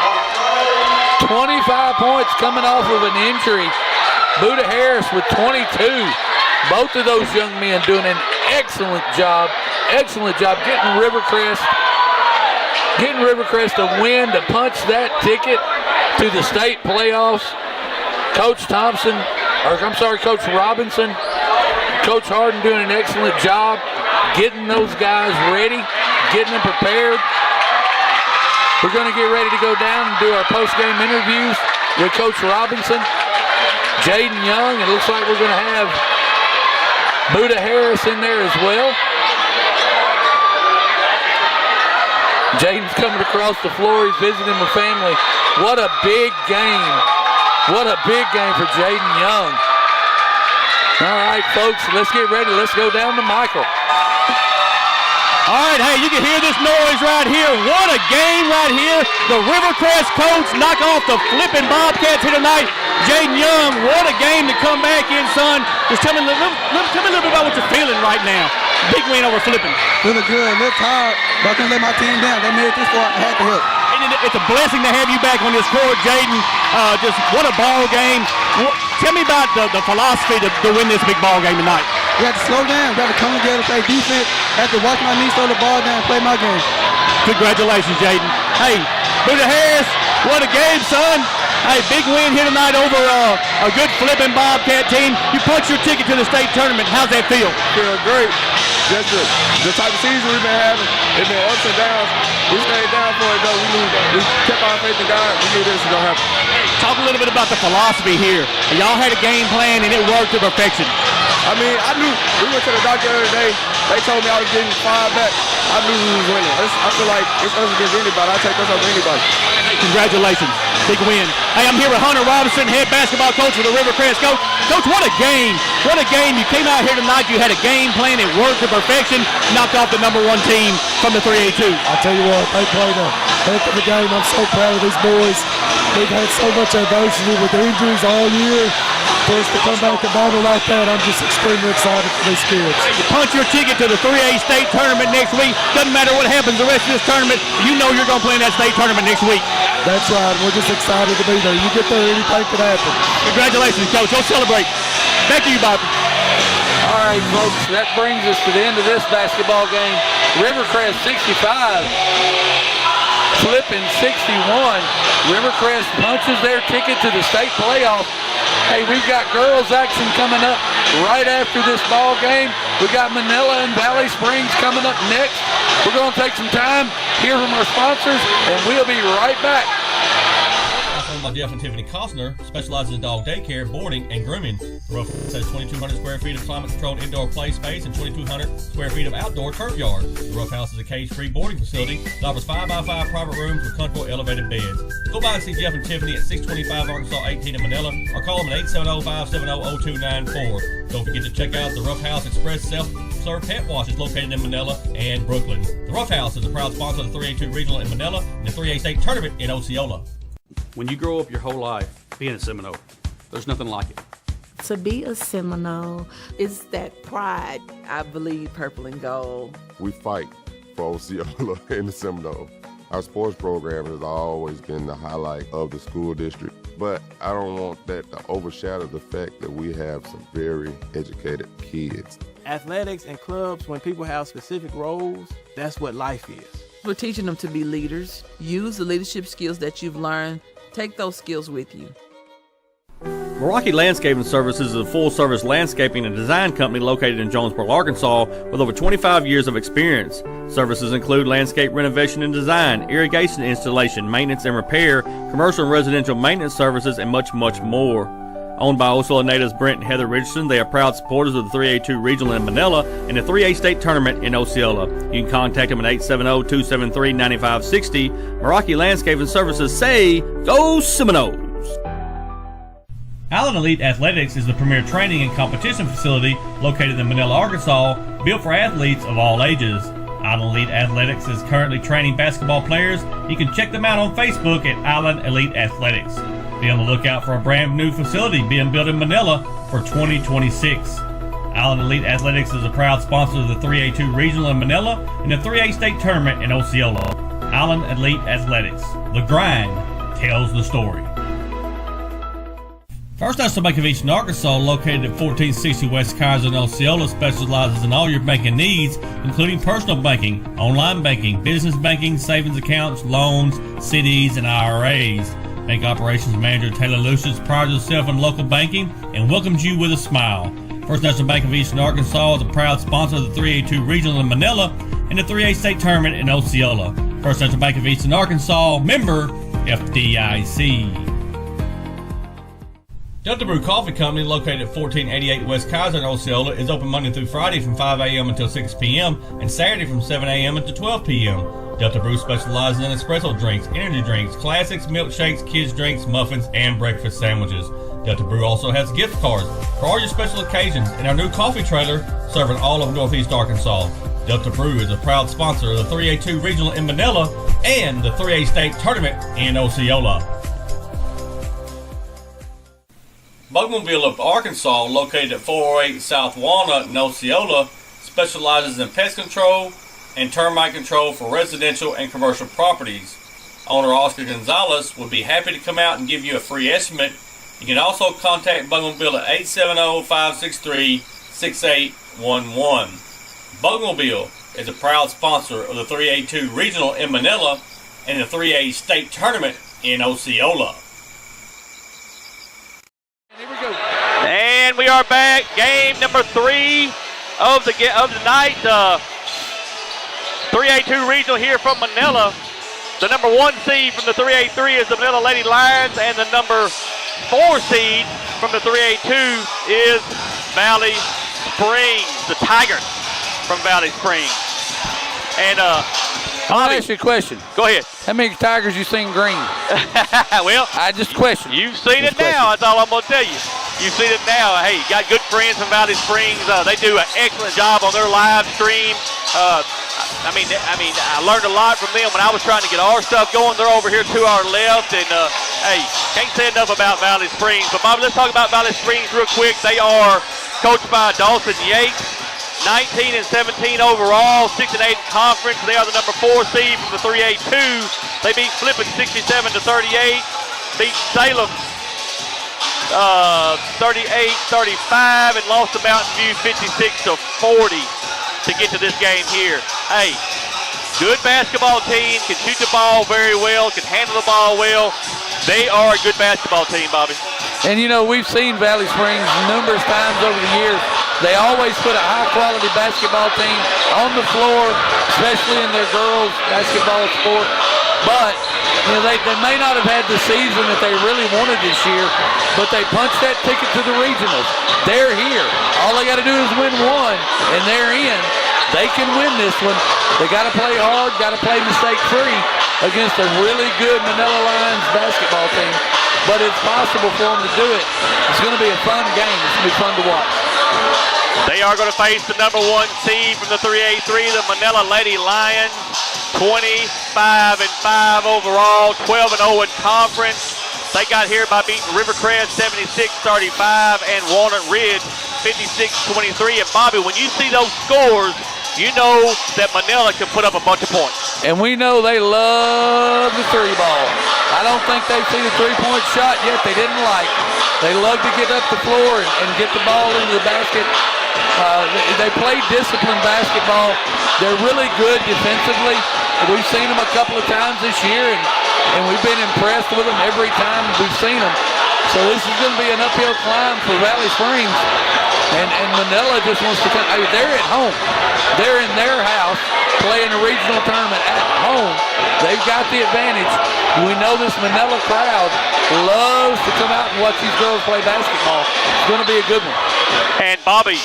25 points coming off of an injury. Buda Harris with 22. Both of those young men doing an excellent job getting Rivercrest getting Rivercrest a win to punch that ticket to the state playoffs. Coach Robinson, Coach Harden doing an excellent job getting those guys ready, getting them prepared. We're going to get ready to go down and do our post-game interviews with Coach Robinson, Jaden Young. It looks like we're going to have Buddha Harris in there as well. Jaden's coming across the floor. He's visiting with family. What a big game. What a big game for Jaden Young. All right, folks, let's get ready. Let's go down to Michael. All right, hey, you can hear this noise right here. What a game right here. The Rivercrest coach knock off the flipping Bobcats here tonight. Jaden Young, what a game to come back in, son. Just tell me a little bit about what you're feeling right now. Big win over flipping. Feeling good, a little tired, but I couldn't let my team down. They made it this far, I had to help. And it's a blessing to have you back on this court, Jaden. Just what a ball game. Tell me about the philosophy to win this big ball game tonight. We have to slow down. We have to come together, play defense. I have to watch my knees, throw the ball down, and play my game. Congratulations, Jaden. Hey, Buddha Harris, what a game, son. Hey, big win here tonight over a good flipping Bobcat team. You punched your ticket to the state tournament. How's that feel? Feel great. Just the type of season we've been having. It's been ups and downs. We stayed down for it, though. We kept our faith in God. We knew this was going to happen. Talk a little bit about the philosophy here. Y'all had a game plan, and it worked to perfection. I mean, I knew. We went to the doctor the other day. They told me I was getting 5 back. I knew we was winning. I feel like it's us against anybody. I take us over anybody. Congratulations. Big win. Hey, I'm here with Hunter Robinson, head basketball coach for the Rivercrest. Coach, what a game. What a game. You came out here tonight. You had a game plan. It worked to perfection. Knocked off the #1 team from the 3A-2. I tell you what, they played a heck of a game. I'm so proud of these boys. They've had so much adversity with injuries all year. For us to come back and battle like that, I'm just extremely excited for these kids. You punch your ticket to the 3A state tournament next week. Doesn't matter what happens the rest of this tournament. You know you're going to play in that state tournament next week. That's right. We're just excited to be there. You get there, anything could happen. Congratulations, Coach. Go celebrate. Back to you, Bob. All right, folks, that brings us to the end of this basketball game. Rivercrest 65, flipping 61. Rivercrest punches their ticket to the state playoff. Hey, we've got girls action coming up right after this ball game. We got Manila and Valley Springs coming up next. We're going to take some time, hear from our sponsors, and we'll be right back. By Jeff and Tiffany Costner, specializes in dog daycare, boarding, and grooming. The Ruff House has 2,200 square feet of climate-controlled indoor play space and 2,200 square feet of outdoor turf yard. The Ruff House is a cage-free boarding facility that offers 5x5 private rooms with comfortable elevated beds. Go by and see Jeff and Tiffany at 625 Arkansas 18 in Manila, or call them at 870-570-0294. Don't forget to check out the Ruff House Express self-serve pet wash that's located in Manila and Brooklyn. The Ruff House is a proud sponsor of the 3A-2 Regional in Manila and the 3A State Tournament in Osceola. When you grow up your whole life being a Seminole, there's nothing like it. To be a Seminole is that pride. I believe purple and gold. We fight for Osceola in the Seminole. Our sports program has always been the highlight of the school district, but I don't want that to overshadow the fact that we have some very educated kids. Athletics and clubs, when people have specific roles, that's what life is. We're teaching them to be leaders. Use the leadership skills that you've learned. Take those skills with you. Milwaukee Landscaping Services is a full-service landscaping and design company located in Jonesboro, Arkansas, with over 25 years of experience. Services include landscape renovation and design, irrigation installation, maintenance and repair, commercial and residential maintenance services, and much, much more. Owned by Osceola natives Brent and Heather Richardson, they are proud supporters of the 3A-2 Regional in Manila and the 3A State Tournament in Osceola. You can contact them at 870-273-9560. Milwaukee Landscaping Services say, Go Seminoles! Allen Elite Athletics is the premier training and competition facility located in Manila, Arkansas, built for athletes of all ages. Allen Elite Athletics is currently training basketball players. You can check them out on Facebook at Allen Elite Athletics. Be on the lookout for a brand new facility being built in Manila for 2026. Allen Elite Athletics is a proud sponsor of the 3A-2 Regional in Manila and the 3A State Tournament in Osceola. Allen Elite Athletics. The grind tells the story. First National Bank of Eastern Arkansas, located at 1460 West Kaiser in Osceola, specializes in all your banking needs, including personal banking, online banking, business banking, savings accounts, loans, CDs, and IRAs. Bank Operations Manager Taylor Lucius prides herself in local banking and welcomes you with a smile. First National Bank of Eastern Arkansas is a proud sponsor of the 3A-2 Regional in Manila and the 3A State Tournament in Osceola. First National Bank of Eastern Arkansas, member FDIC. Delta Brew Coffee Company, located at 1488 West Kaiser in Osceola, is open Monday through Friday from 5 a.m. until 6 p.m. and Saturday from 7 a.m. until 12 p.m. Delta Brew specializes in espresso drinks, energy drinks, classics, milkshakes, kids drinks, muffins, and breakfast sandwiches. Delta Brew also has gift cards for all your special occasions and our new coffee trailer serving all of Northeast Arkansas. Delta Brew is a proud sponsor of the 3A-2 Regional in Manila and the 3A State Tournament in Osceola. Bugmobile of Arkansas, located at 408 South Walnut in Osceola, specializes in pest control and termite control for residential and commercial properties. Owner Oscar Gonzalez would be happy to come out and give you a free estimate. You can also contact Bugmobile at 870-563-6811. Bugmobile is a proud sponsor of the 3A-2 Regional in Manila and the 3A State Tournament in Osceola. And we are back. Game number 3 of the night. 3A-2 Regional here from Manila. The number 1 seed from the 3A-3 is the Manila Lady Lions, and the number 4 seed from the 3A-2 is Valley Springs, the Tigers from Valley Springs. And I'll ask you a question. Go ahead. How many Tigers you seen green? Well, I just question. You've seen it now. That's all I'm going to tell you. You've seen it now. Hey, you got good friends from Valley Springs. They do an excellent job on their live stream. I learned a lot from them when I was trying to get our stuff going. They're over here to our left, and hey, can't say enough about Valley Springs. But Bobby, let's talk about Valley Springs real quick. They are coached by Dawson Yates, 19 and 17 overall, 6 and 8 in conference. They are the number 4 seed from the 3A-2. They beat Flippin 67-38, beat Salem 38-35, and lost to Mountain View 56-40 to get to this game here. Hey, good basketball team, can shoot the ball very well, can handle the ball well. They are a good basketball team, Bobby. And you know, we've seen Valley Springs numerous times over the years. They always put a high-quality basketball team on the floor, especially in their girls' basketball sport. But you know, they may not have had the season that they really wanted this year, but they punched that ticket to the regionals. They're here. All they got to do is win one, and they're in. They can win this one. They got to play hard, got to play mistake-free against a really good Manila Lions basketball team. But it's possible for them to do it. It's going to be a fun game. It's going to be fun to watch. They are going to face the number 1 seed from the 3A-3, the Manila Lady Lions. 25-5 overall, 12-0 in conference. They got here by beating Rivercrest 76-35 and Walnut Ridge 56-23. And Bobby, when you see those scores, you know that Manila can put up a bunch of points. And we know they love the 3 ball. I don't think they've seen a 3-point shot yet they didn't like. They love to get up the floor and get the ball into the basket. They play disciplined basketball. They're really good defensively. We've seen them a couple of times this year, and we've been impressed with them every time we've seen them. So this is going to be an uphill climb for Valley Springs. And Manila just wants to come. I mean, they're at home. They're in their house playing a regional tournament at home. They've got the advantage. We know this Manila crowd loves to come out and watch these girls play basketball. It's going to be a good one. And Bobby,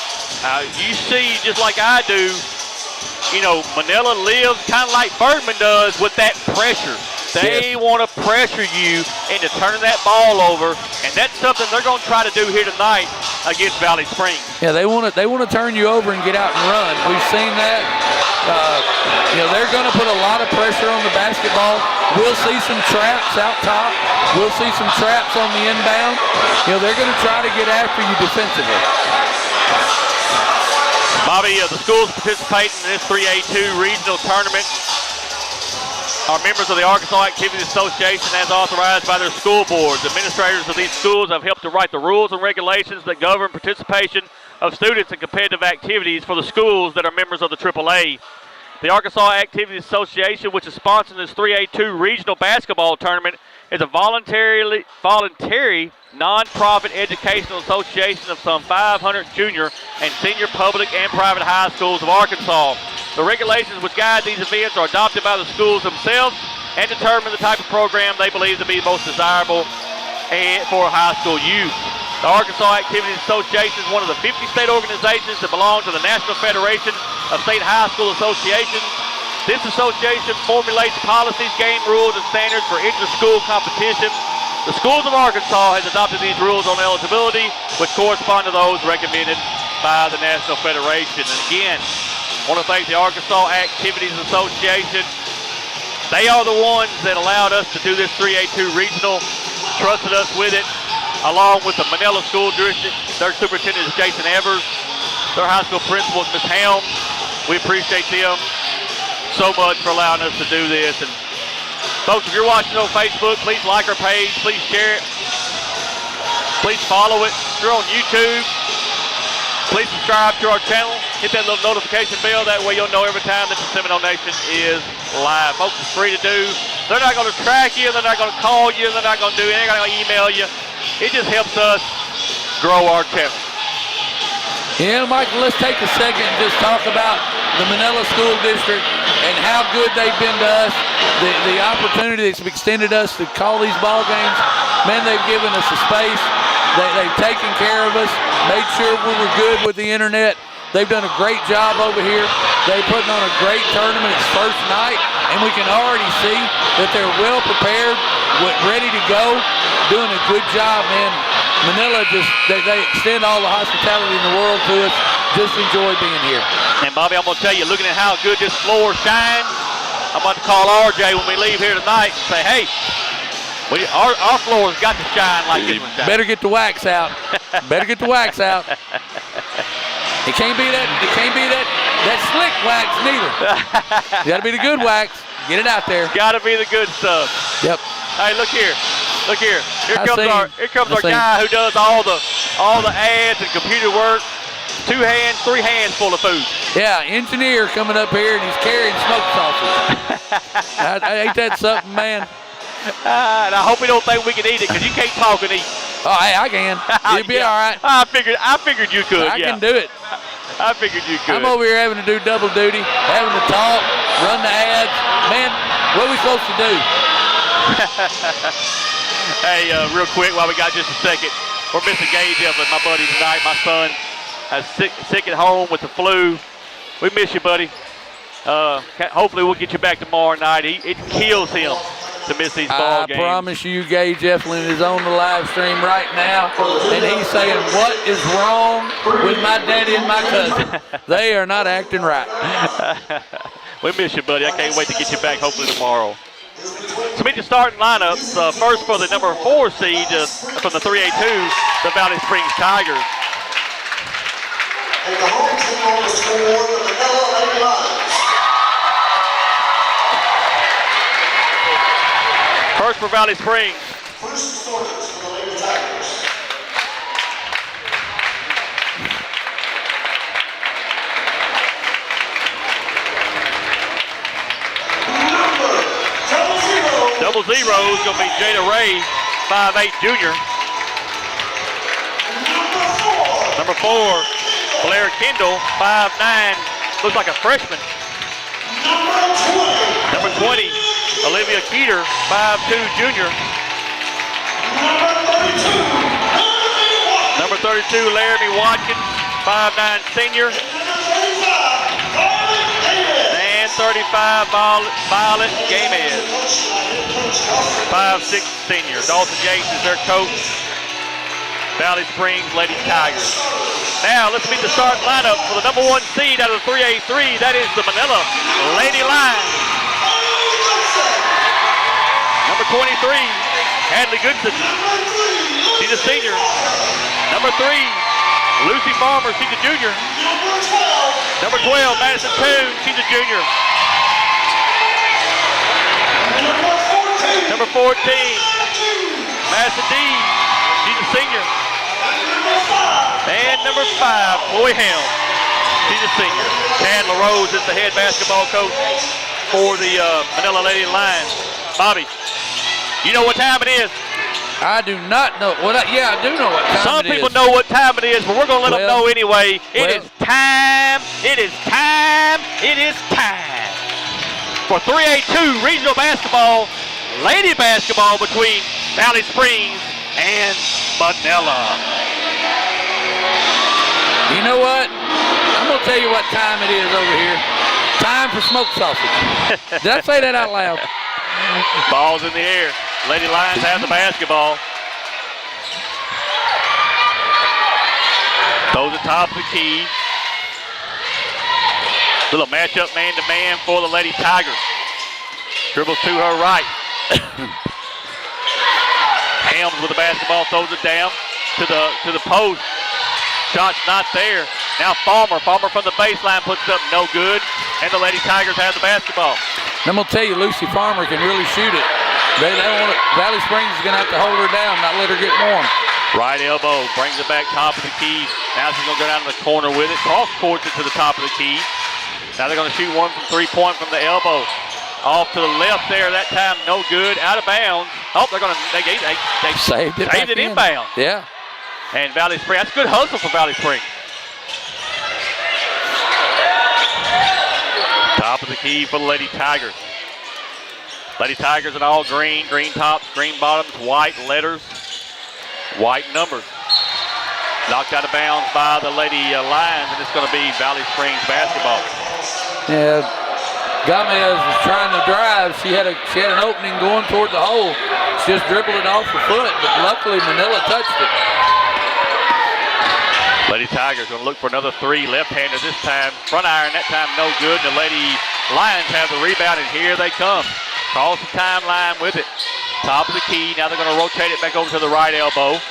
you see, just like I do, you know, Manila lives kind of like Bergman does with that pressure. They want to pressure you into turning that ball over, and that's something they're going to try to do here tonight against Valley Springs. Yeah, they want to turn you over and get out and run. We've seen that. You know, they're going to put a lot of pressure on the basketball. We'll see some traps out top. We'll see some traps on the inbound. You know, they're going to try to get after you defensively. Bobby, the schools participating in this 3A-2 regional tournament. are members of the Arkansas Activities Association as authorized by their school boards. Administrators of these schools have helped to write the rules and regulations that govern participation of students in competitive activities for the schools that are members of the 3A. The Arkansas Activities Association, which is sponsoring this 3A-2 regional basketball tournament, is a voluntary non-profit educational association of some 500 junior and senior public and private high schools of Arkansas. The regulations which guide these events are adopted by the schools themselves and determine the type of program they believe to be most desirable for high school youth. The Arkansas Activities Association is one of the 50 state organizations that belong to the National Federation of State High School Associations. This association formulates policies, game rules, and standards for inter-school competition. The schools of Arkansas has adopted these rules on eligibility, which correspond to those recommended by the National Federation. And again, I want to thank the Arkansas Activities Association. They are the ones that allowed us to do this 3A-2 regional, trusted us with it, along with the Manila School District. Their superintendent is Jason Evers. Their high school principal is Ms. Helms. We appreciate them so much for allowing us to do this. And folks, if you're watching on Facebook, please like our page, please share it, please follow it. If you're on YouTube, please subscribe to our channel, hit that little notification bell, that way you'll know every time that the Seminole Nation is live. Folks, it's free to do. They're not going to track you, they're not going to call you, they're not going to do anything, they're not going to email you. It just helps us grow our channel. Yeah, Michael, let's take a second and just talk about the Manila School District and how good they've been to us, the opportunity that's extended us to call these ball games. Man, they've given us a space. They've taken care of us, made sure we were good with the internet. They've done a great job over here. They're putting on a great tournament. It's first night, and we can already see that they're well prepared, ready to go, doing a good job, man. Manila they extend all the hospitality in the world to us. Just enjoy being here. And Bobby, I'm going to tell you, looking at how good this floor shines, I'm about to call RJ when we leave here tonight and say, hey, our floor's got to shine like this one shines. Better get the wax out. Better get the wax out. It can't be that slick wax neither. You got to be the good wax. Get it out there. Got to be the good stuff. Yep. Hey, look here. Look here. Here comes our guy who does all the ads and computer work. 2 hands, 3 hands full of food. Yeah, engineer coming up here and he's carrying smoked sausage. Ain't that something, man? And I hope you don't think we can eat it because you can't talk and eat. Oh, hey, I can. You'll be all right. I figured you could. I can do it. I figured you could. I'm over here having to do double duty, having to talk, run the ads. Man, what are we supposed to do? Hey, real quick, while we got just a second, we're missing Gage Evelyn, my buddy tonight. My son is sick at home with the flu. We miss you, buddy. Hopefully we'll get you back tomorrow night. It kills him to miss these ball games. I promise you, Gage Eflin is on the live stream right now, and he's saying, what is wrong with my daddy and my cousin? They are not acting right. We miss you, buddy. I can't wait to get you back hopefully tomorrow. So meet the starting lineups. First for the number 4 seed from the 3A-2, the Valley Springs Tigers. And the home team on the scoreboard, the Manila Lady Lions. First for Valley Springs. First starters for the Lady Tigers. Double zero is going to be Jada Ray, 5'8" junior. Number 4, Blair Kendall, 5'9", looks like a freshman. Number 20, Olivia Keeter, 5'2", junior. Number 32, Laramie Watkins, 5'9", senior. And 35, Violet Gamez, 5'6", senior. Dalton Yates is their coach. Valley Springs Lady Tigers. Now let's meet the starting lineup for the number 1 seed out of the 3A-3. That is the Manila Lady Lions. Number 23, Hadley Goodson. She's a senior. Number 3, Lucy Farmer. She's a junior. Number 12, Madison Toon. She's a junior. Number 14, Master D, she's a senior. And number 5, Chloe Helm, she's a senior. Chad LaRose is the head basketball coach for the Manila Lady Lions. Bobby, you know what time it is? I do not know. Well, yeah, I do know what time Some it is. people know what time it is, but we're going to let them know anyway. It is time. It is time. It is time for 3A-2 regional basketball, lady basketball between Valley Springs and Manila. You know what? I'm going to tell you what time it is over here. Time for smoked sausage. Did I say that out loud? Ball's in the air. Lady Lions have the basketball. Throws it top of the key. Little matchup man-to-man for the Lady Tigers. Dribbles to her right. Helms with the basketball, throws it down to the post. Shot's not there. Now Farmer from the baseline puts it up, no good. And the Lady Tigers have the basketball. I'm going to tell you, Lucy Farmer can really shoot it. They don't want it. Valley Springs is going to have to hold her down, not let her get warm. Right elbow, brings it back top of the key. Now she's going to go down to the corner with it. Cross courts it to the top of the key. Now they're going to shoot one from three-point from the elbow. Off to the left there, that time no good, out of bounds. Oh, they saved it inbound. Yeah. And Valley Springs, that's good hustle for Valley Springs. Top of the key for the Lady Tigers. Lady Tigers in all green tops, green bottoms, white letters, white numbers. Knocked out of bounds by the Lady Lions, and it's going to be Valley Springs basketball. Yeah, Gomez was trying to drive. She had an opening going toward the hole. She just dribbled it off her foot, but luckily Manila touched it. Lady Tigers going to look for another three, left-hander this time. Front iron, that time no good. The Lady Lions have the rebound, and here they come. Cross the timeline with it. Top of the key. Now they're going to rotate it back over to the right elbow.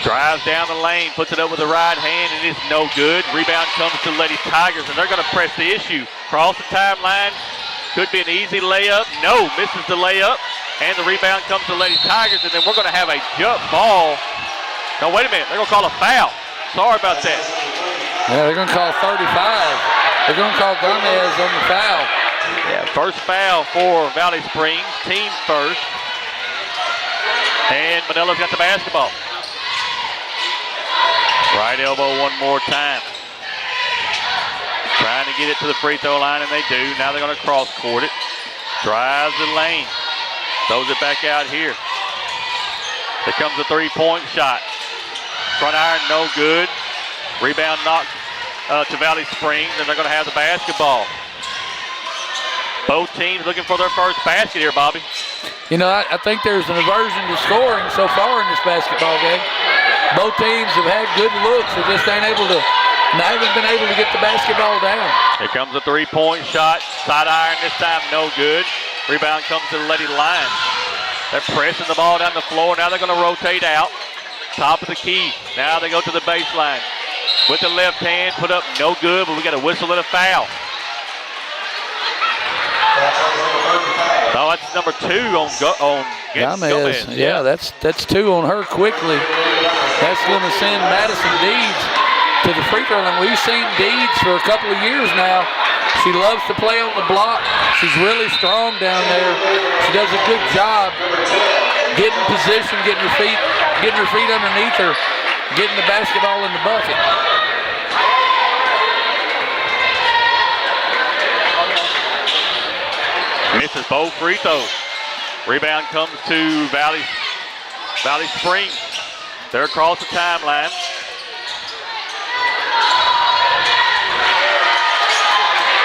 Drives down the lane, puts it up with the right hand, and it's no good. Rebound comes to Lady Tigers, and they're going to press the issue. Cross the timeline. Could be an easy layup. No, misses the layup. And the rebound comes to Lady Tigers, and then we're going to have a jump ball. No, wait a minute. They're going to call a foul. Sorry about that. Yeah, they're going to call 35. They're going to call Gomez on the foul. Yeah, first foul for Valley Springs. Team first. And Manila's got the basketball. Right elbow one more time. Trying to get it to the free throw line, and they do. Now they're going to cross court it. Drives the lane. Throws it back out here. Here comes a three-point shot. Front iron, no good. Rebound knocked to Valley Springs, and they're going to have the basketball. Both teams looking for their first basket here, Bobby. You know, I think there's an aversion to scoring so far in this basketball game. Both teams have had good looks. They just haven't been able to get the basketball down. Here comes a three-point shot. Side iron this time, no good. Rebound comes to the Lady Lions. They're pressing the ball down the floor. Now they're going to rotate out. Top of the key. Now they go to the baseline. With the left hand, put up no good, but we got a whistle and a foul. No, that's number 2 on Gomez. Yeah, that's 2 on her quickly. That's going to send Madison Deeds to the free throw line. We've seen Deeds for a couple of years now. She loves to play on the block. She's really strong down there. She does a good job getting position, getting her feet underneath her, getting the basketball in the bucket. Misses both free throws. Rebound comes to Valley Springs. They're across the timeline.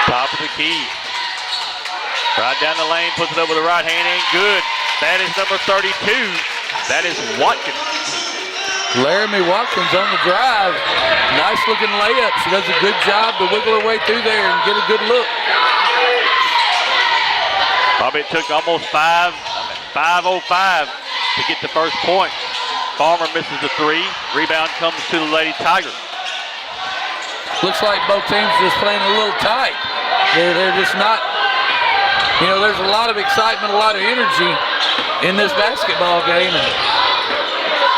Top of the key. Right down the lane, puts it up with the right hand, ain't good. That is number 32. That is Watkins. Laramie Watkins on the drive. Nice looking layup. She does a good job to wiggle her way through there and get a good look. Bobby, it took almost 5:05 to get the first point. Farmer misses the 3. Rebound comes to the Lady Tigers. Looks like both teams are just playing a little tight. They're just not you know, there's a lot of excitement, a lot of energy in this basketball game. And,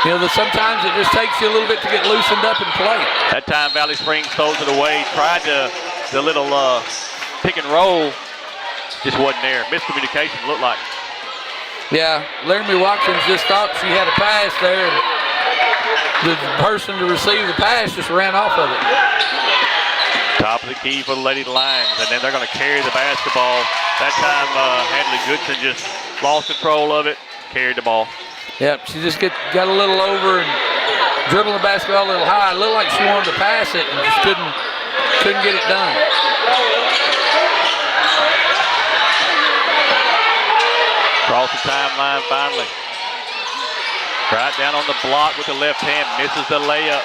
you know, sometimes it just takes you a little bit to get loosened up and play. That time Valley Springs throws it away, tried the little pick and roll, just wasn't there. Miscommunication looked like. Yeah, Laramie Watkins just thought she had a pass there, and the person to receive the pass just ran off of it. Top of the key for the Lady Lions, and then they're going to carry the basketball. That time Hadley Goodson just lost control of it, carried the ball. Yep, she just got a little over and dribbled the basketball a little high. It looked like she wanted to pass it and just couldn't get it done. Across the timeline finally. Right down on the block with the left hand, misses the layup.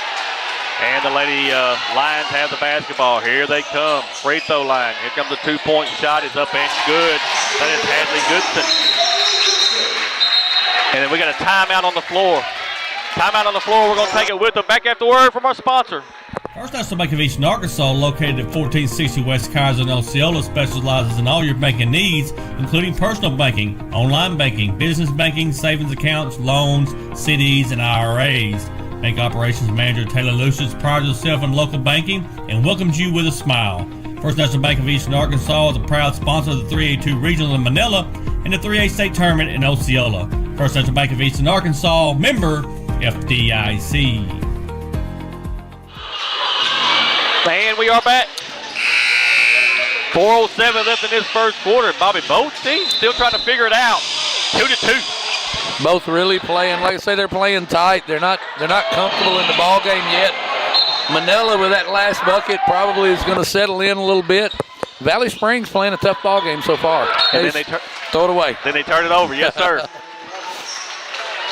And the Lady Lions have the basketball. Here they come, free throw line. Here comes a 2-point shot, it's up and good. That is Hadley Goodson. And then we got a timeout on the floor. Timeout on the floor, we're gonna take it with them. Back after word from our sponsor. First National Bank of Eastern Arkansas, located at 1460 West Kaiser in Osceola, specializes in all your banking needs, including personal banking, online banking, business banking, savings accounts, loans, CDs, and IRAs. Bank Operations Manager Taylor Lucius prides herself in local banking and welcomes you with a smile. First National Bank of Eastern Arkansas is a proud sponsor of the 3A-2 Regional in Manila and the 3A State Tournament in Osceola. First National Bank of Eastern Arkansas, member FDIC. And we are back. 4:07 left in this first quarter. Bobby, both teams still trying to figure it out. 2-2. Both really playing, like I say, they're playing tight. They're not comfortable in the ball game yet. Manila with that last bucket probably is going to settle in a little bit. Valley Springs playing a tough ball game so far. And then they throw it away. Then they turn it over. Yes, sir.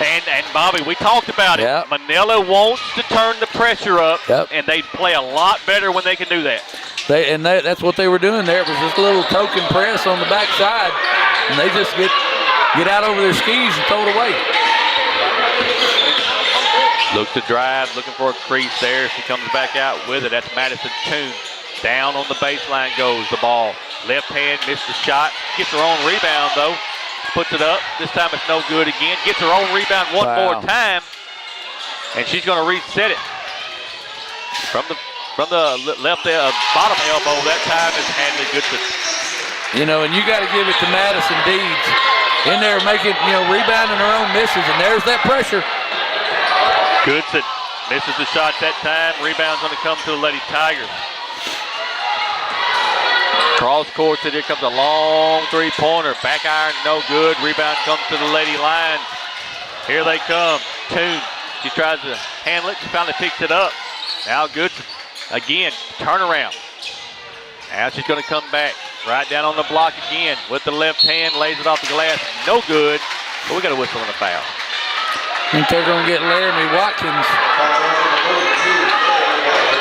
And Bobby, we talked about it. Yep. Manila wants to turn the pressure up, yep. And they play a lot better when they can do that. That's what they were doing there. It was just a little token press on the backside, and they just get out over their skis and throw it away. Looks to drive, looking for a crease there. She comes back out with it. That's Madison Toon. Down on the baseline goes the ball. Left hand, missed the shot. Gets her own rebound, though. Puts it up. This time it's no good again. Gets her own rebound one more time. And she's going to reset it. From the left bottom elbow, that time is Hadley Goodson. You know, and you got to give it to Madison Deeds. In there making, rebounding her own misses, and there's that pressure. Goodson misses the shot that time. Rebound's going to come to the Lady Tigers. Cross court, so here comes a long three-pointer. Back iron, no good. Rebound comes to the Lady Lions. Here they come. Toon. She tries to handle it. She finally picks it up. Now Goodson. Again, turnaround. Now she's going to come back. Right down on the block again with the left hand. Lays it off the glass. No good. But we got a whistle and a foul. I think they're going to get Laramie Watkins.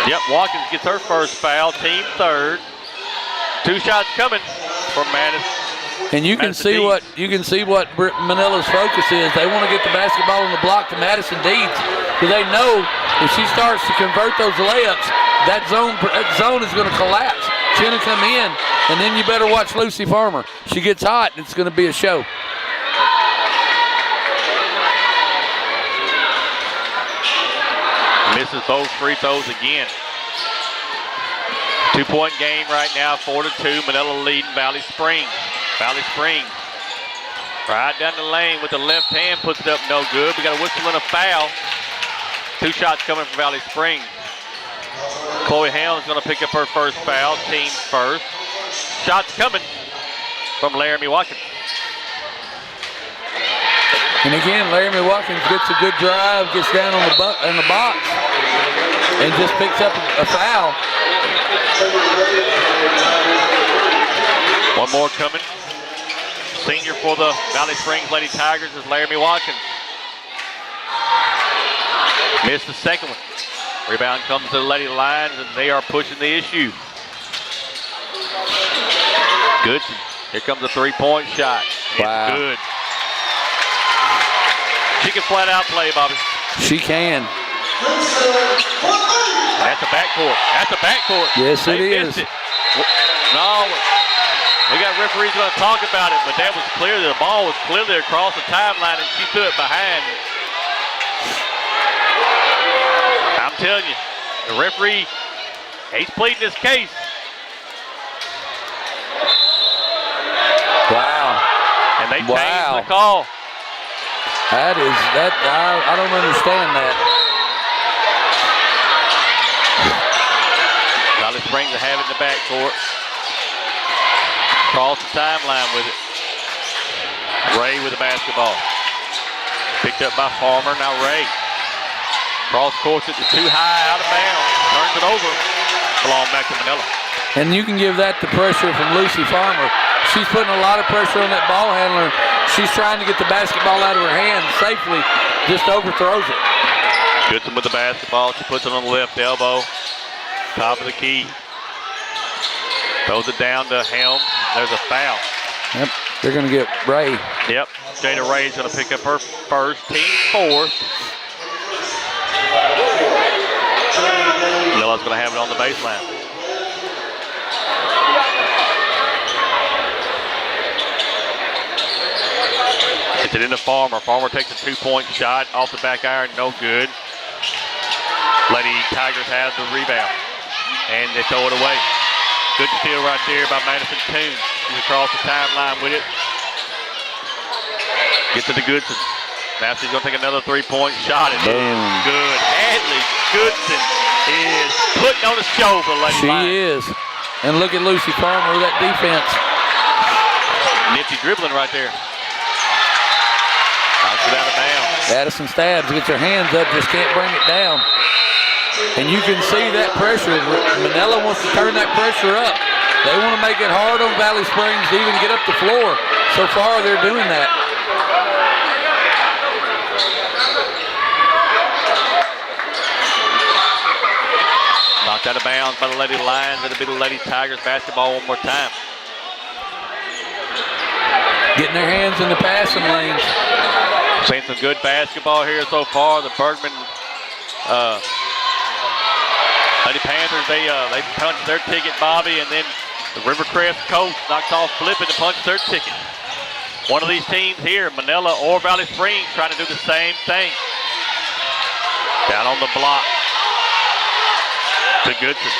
Yep, Watkins gets her first foul. Team third. 2 shots coming from Madison. And you can see what Manila's focus is. They want to get the basketball on the block to Madison Deeds, because they know if she starts to convert those layups, that zone is going to collapse. She's going to come in, and then you better watch Lucy Farmer. She gets hot, and it's going to be a show. Misses both free throws again. 2-point game right now, 4-2. Manila leading Valley Springs. Valley Springs right down the lane with the left hand, puts it up, no good. We got a whistle and a foul. 2 shots coming from Valley Springs. Chloe Helms going to pick up her first foul, team's first. Shots coming from Laramie Watkins. And again, Laramie Watkins gets a good drive, gets down on the box, and just picks up a foul. One more coming. Senior for the Valley Springs Lady Tigers is Laramie Watkins. Missed the second one. Rebound comes to the Lady Lions, and they are pushing the issue. Goodson. Here comes a 3-point shot. Wow. It's good. She can flat out play, Bobby. She can. That's a backcourt. That's a backcourt. Yes, they it missed is. It. No. We got referees going to talk about it, but that was clearly, the ball was clearly across the timeline, and she threw it behind. I'm telling you, the referee, he's pleading his case. Wow. And they changed the call. I don't understand that. Valley Springs will have it in the backcourt. Across the timeline with it. Ray with the basketball. Picked up by Farmer. Now Ray. Cross court it too high, out of bounds. Turns it over. Belong back to Manila. And you can give that the pressure from Lucy Farmer. She's putting a lot of pressure on that ball handler. She's trying to get the basketball out of her hand safely. Just overthrows it. Goodson with the basketball. She puts it on the left elbow. Top of the key. Throws it down to Helms. There's a foul. Yep, they're going to get Ray. Yep, Jada Ray's going to pick up her first, team fourth. Manila's going to have it on the baseline. Gets it into Farmer. Farmer takes a 2-point shot off the back iron, no good. Lady Tigers have the rebound, and they throw it away. Good steal right there by Madison Toon. She's across the timeline with it. Gets it to Goodson. Now she's going to take another 3-point shot. It is good. Hadley Goodson is putting on a show for Lady Lions. She is. And look at Lucy Farmer with that defense. Nifty dribbling right there. Knocks it out of bounds. Addison Stabs gets her hands up, just can't bring it down. And you can see that pressure. Manila wants to turn that pressure up. They want to make it hard on Valley Springs to even get up the floor. So far, they're doing that. Knocked out of bounds by the Lady Lions. It'll be the Lady Tigers basketball one more time. Getting their hands in the passing lanes. Seen some good basketball here so far. The Bergman Lady Panthers, they punched their ticket, Bobby, and then the Rivercrest coach knocked off flipping to punch their ticket. One of these teams here, Manila or Valley Springs, trying to do the same thing. Down on the block to Goodson.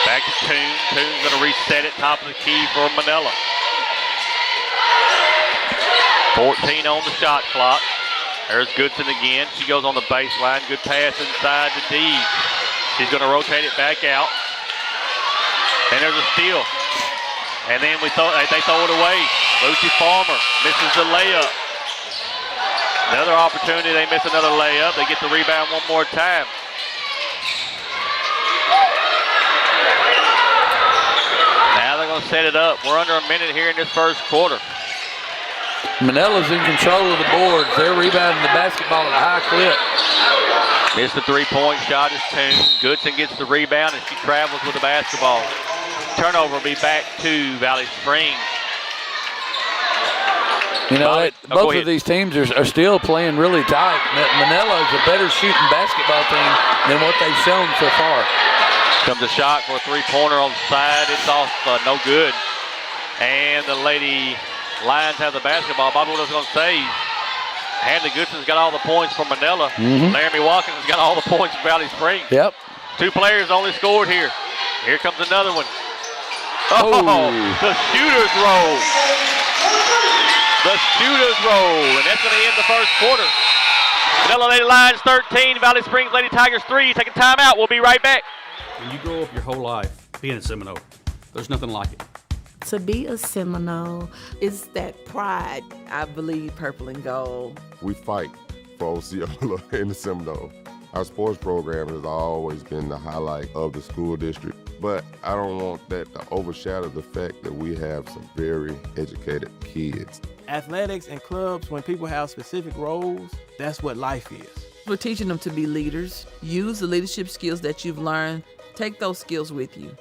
Back to Toon. Toon's going to reset it, top of the key for Manila. 14 on the shot clock. There's Goodson again. She goes on the baseline. Good pass inside to Deeds. She's going to rotate it back out. And there's a steal. And then they throw it away. Lucy Farmer misses the layup. Another opportunity. They miss another layup. They get the rebound one more time. Now they're going to set it up. We're under a minute here in this first quarter. Manila's in control of the boards. They're rebounding the basketball at a high clip. Missed the 3-point shot is Toon. Goodson gets the rebound and she travels with the basketball. Turnover will be back to Valley Springs. You know, both of these teams are still playing really tight. Manila is a better shooting basketball team than what they've shown so far. Comes a shot for a 3-pointer on the side. It's off, no good. And the Lady Lions have the basketball. Bobby, what I was going to say, Hadley Goodson's got all the points for Manila. Laramie Watkins has got all the points for Valley Springs. Yep. 2 players only scored here. Here comes another one. Oh, the shooter's roll. The shooter's roll. And that's going to end the first quarter. Manila Lady Lions 13, Valley Springs Lady Tigers 3. Take a timeout. We'll be right back. When you grow up your whole life being a Seminole, there's nothing like it. To be a Seminole, it's that pride. I believe purple and gold. We fight for Osceola in the Seminole. Our sports program has always been the highlight of the school district, but I don't want that to overshadow the fact that we have some very educated kids. Athletics and clubs, when people have specific roles, that's what life is. We're teaching them to be leaders. Use the leadership skills that you've learned. Take those skills with you.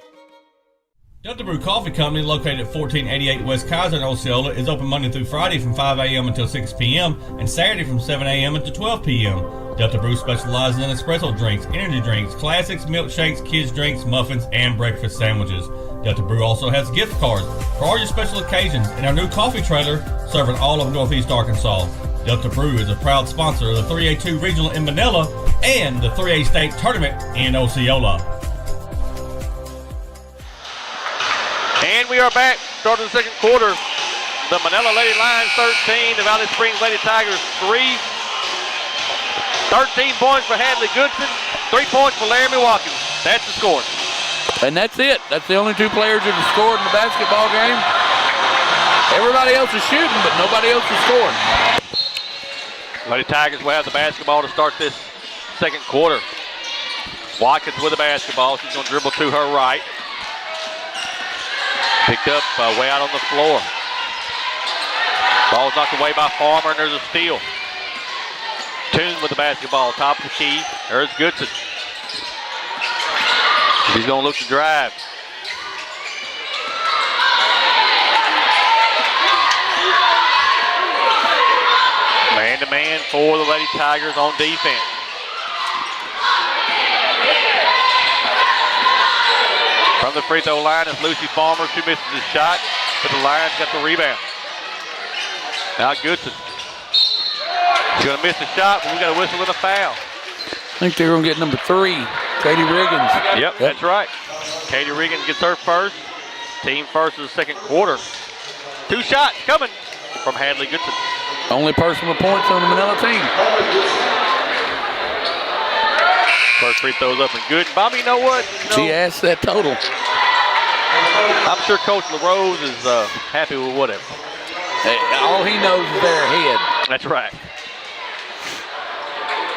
Delta Brew Coffee Company, located at 1488 West Kaiser in Osceola, is open Monday through Friday from 5 a.m. until 6 p.m. and Saturday from 7 a.m. until 12 p.m. Delta Brew specializes in espresso drinks, energy drinks, classics, milkshakes, kids' drinks, muffins, and breakfast sandwiches. Delta Brew also has gift cards for all your special occasions and our new coffee trailer serving all of Northeast Arkansas. Delta Brew is a proud sponsor of the 3A-2 Regional in Manila and the 3A State Tournament in Osceola. And we are back, starting the second quarter. The Manila Lady Lions 13, the Valley Springs Lady Tigers 3. 13 points for Hadley Goodson, 3 points for Laramie Watkins. That's the score. And that's it. That's the only two players that have scored in the basketball game. Everybody else is shooting, but nobody else is scoring. Lady Tigers will have the basketball to start this second quarter. Watkins with the basketball. She's going to dribble to her right. Picked up way out on the floor. Ball's knocked away by Farmer, and there's a steal. Toon with the basketball, top of the key. There's Goodson. He's going to look to drive. Man-to-man for the Lady Tigers on defense. From the free throw line is Lucy Farmer. She misses the shot, but the Lions got the rebound. Now Goodson. She's going to miss the shot, but we got a whistle and a foul. I think they're going to get number 3, Katie Riggins. Yep, that's right. Katie Riggins gets her first. Team first of the second quarter. 2 shots coming from Hadley Goodson. Only person with points on the Manila team. First free throws up and good. Bobby, you know what? She asked that total. I'm sure Coach LaRose is happy with whatever. Hey, all he knows is their head. That's right.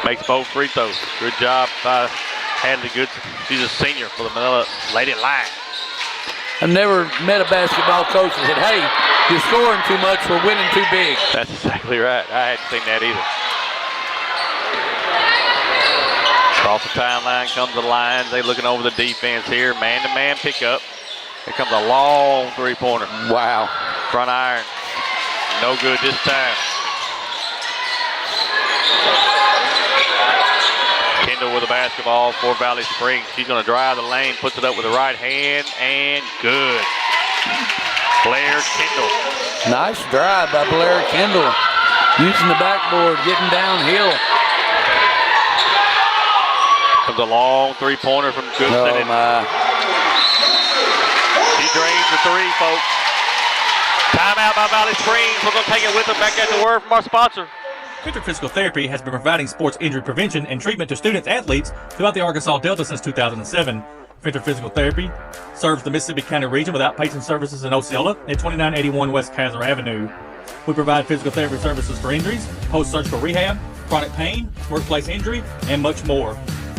Makes both free throws. Good job by Hadley Goodson. She's a senior for the Manila Lady Lions. I've never met a basketball coach that said, hey, you're scoring too much, we're winning too big. That's exactly right. I hadn't seen that either. Across the timeline comes the Lions. They looking over the defense here. Man-to-man pickup. Here comes a long three-pointer. Wow. Front iron. No good this time. Kendall with the basketball for Valley Springs. She's going to drive the lane, puts it up with the right hand, and good. Blair Kendall. Nice drive by Blair Kendall. Using the backboard, getting downhill. Comes a long three-pointer from Goodson. Oh, my. She drains the 3, folks. Timeout by Valley Springs. We're going to take it with them. Back at the word from our sponsor. Finter Physical Therapy has been providing sports injury prevention and treatment to students athletes throughout the Arkansas Delta since 2007. Finter Physical Therapy serves the Mississippi County region with outpatient services in Osceola at 2981 West Kaiser Avenue. We provide physical therapy services for injuries, post-surgical rehab, chronic pain, workplace injury, and much more.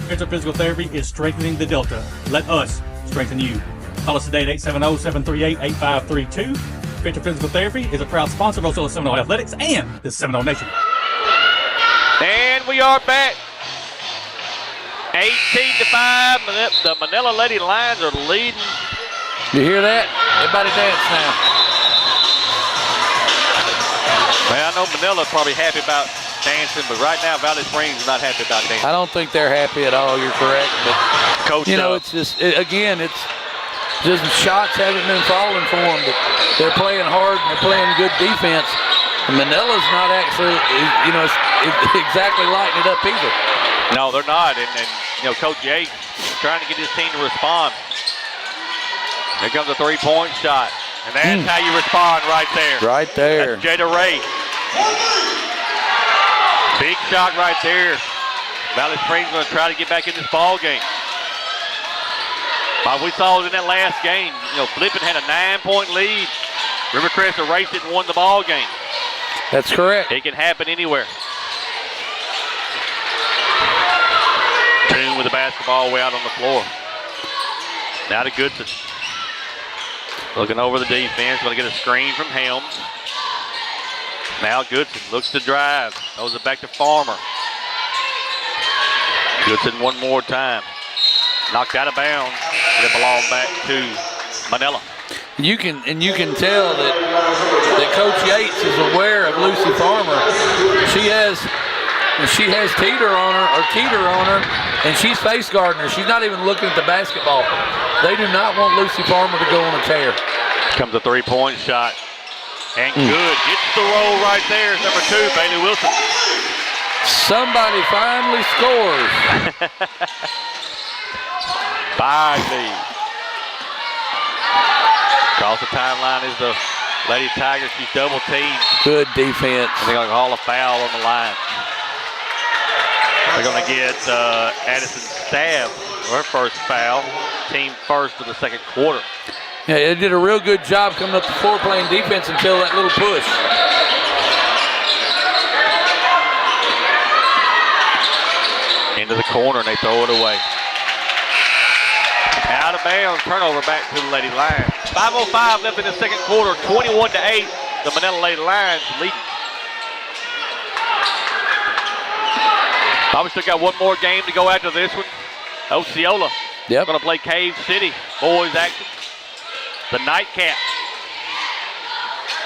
Finter Physical Therapy is strengthening the Delta. Let us strengthen you. Call us today at 870-738-8532. Finter Physical Therapy is a proud sponsor of Osceola Seminole Athletics and the Seminole Nation. And we are back. 18-5. The Manila Lady Lions are leading. You hear that? Everybody dance now. Well, I know Manila's probably happy about dancing, but right now Valley Springs is not happy about dancing. I don't think they're happy at all. You're correct. But, Coach, you know, it's just, again, it's just shots haven't been falling for them, but they're playing hard and they're playing good defense. And Manila's not actually, you know, exactly lighting it up either. No, they're not. And you know, Coach Yates trying to get his team to respond. Here comes a three-point shot. And that's how you respond right there. Right there. That's Jada Ray. Big shot right there. Valley Springs going to try to get back in this ball game. We saw it in that last game. You know, Flippin had a 9-point lead. Rivercrest erased it and won the ball game. That's correct. It can happen anywhere. Toon with the basketball way out on the floor. Now to Goodson. Looking over the defense. Going to get a screen from Helms. Now Goodson looks to drive. Throws it back to Farmer. Goodson one more time. Knocked out of bounds. It belonged back to Manila. You can tell that Coach Yates is aware of Lucy Farmer. She has Teeter on her, and she's face guarding her. She's not even looking at the basketball. They do not want Lucy Farmer to go on a tear. Comes a three-point shot. And good. Gets the roll right there. Number 2, Bailey Wilson. Somebody finally scores. 5 lead. Across the timeline is the Lady Tigers. She's double teamed. Good defense. And they're going to call a foul on the line. They're going to get Addison Stab, her first foul. Team first of the second quarter. Yeah, they did a real good job coming up the floor playing defense until that little push. Into the corner, and they throw it away. Out of bounds, turnover back to the Lady Lions. 5:05 left in the second quarter, 21-8. The Manila Lady Lions leading. Bobby still got one more game to go after this one. Osceola going to play Cave City. Boys action. The nightcap.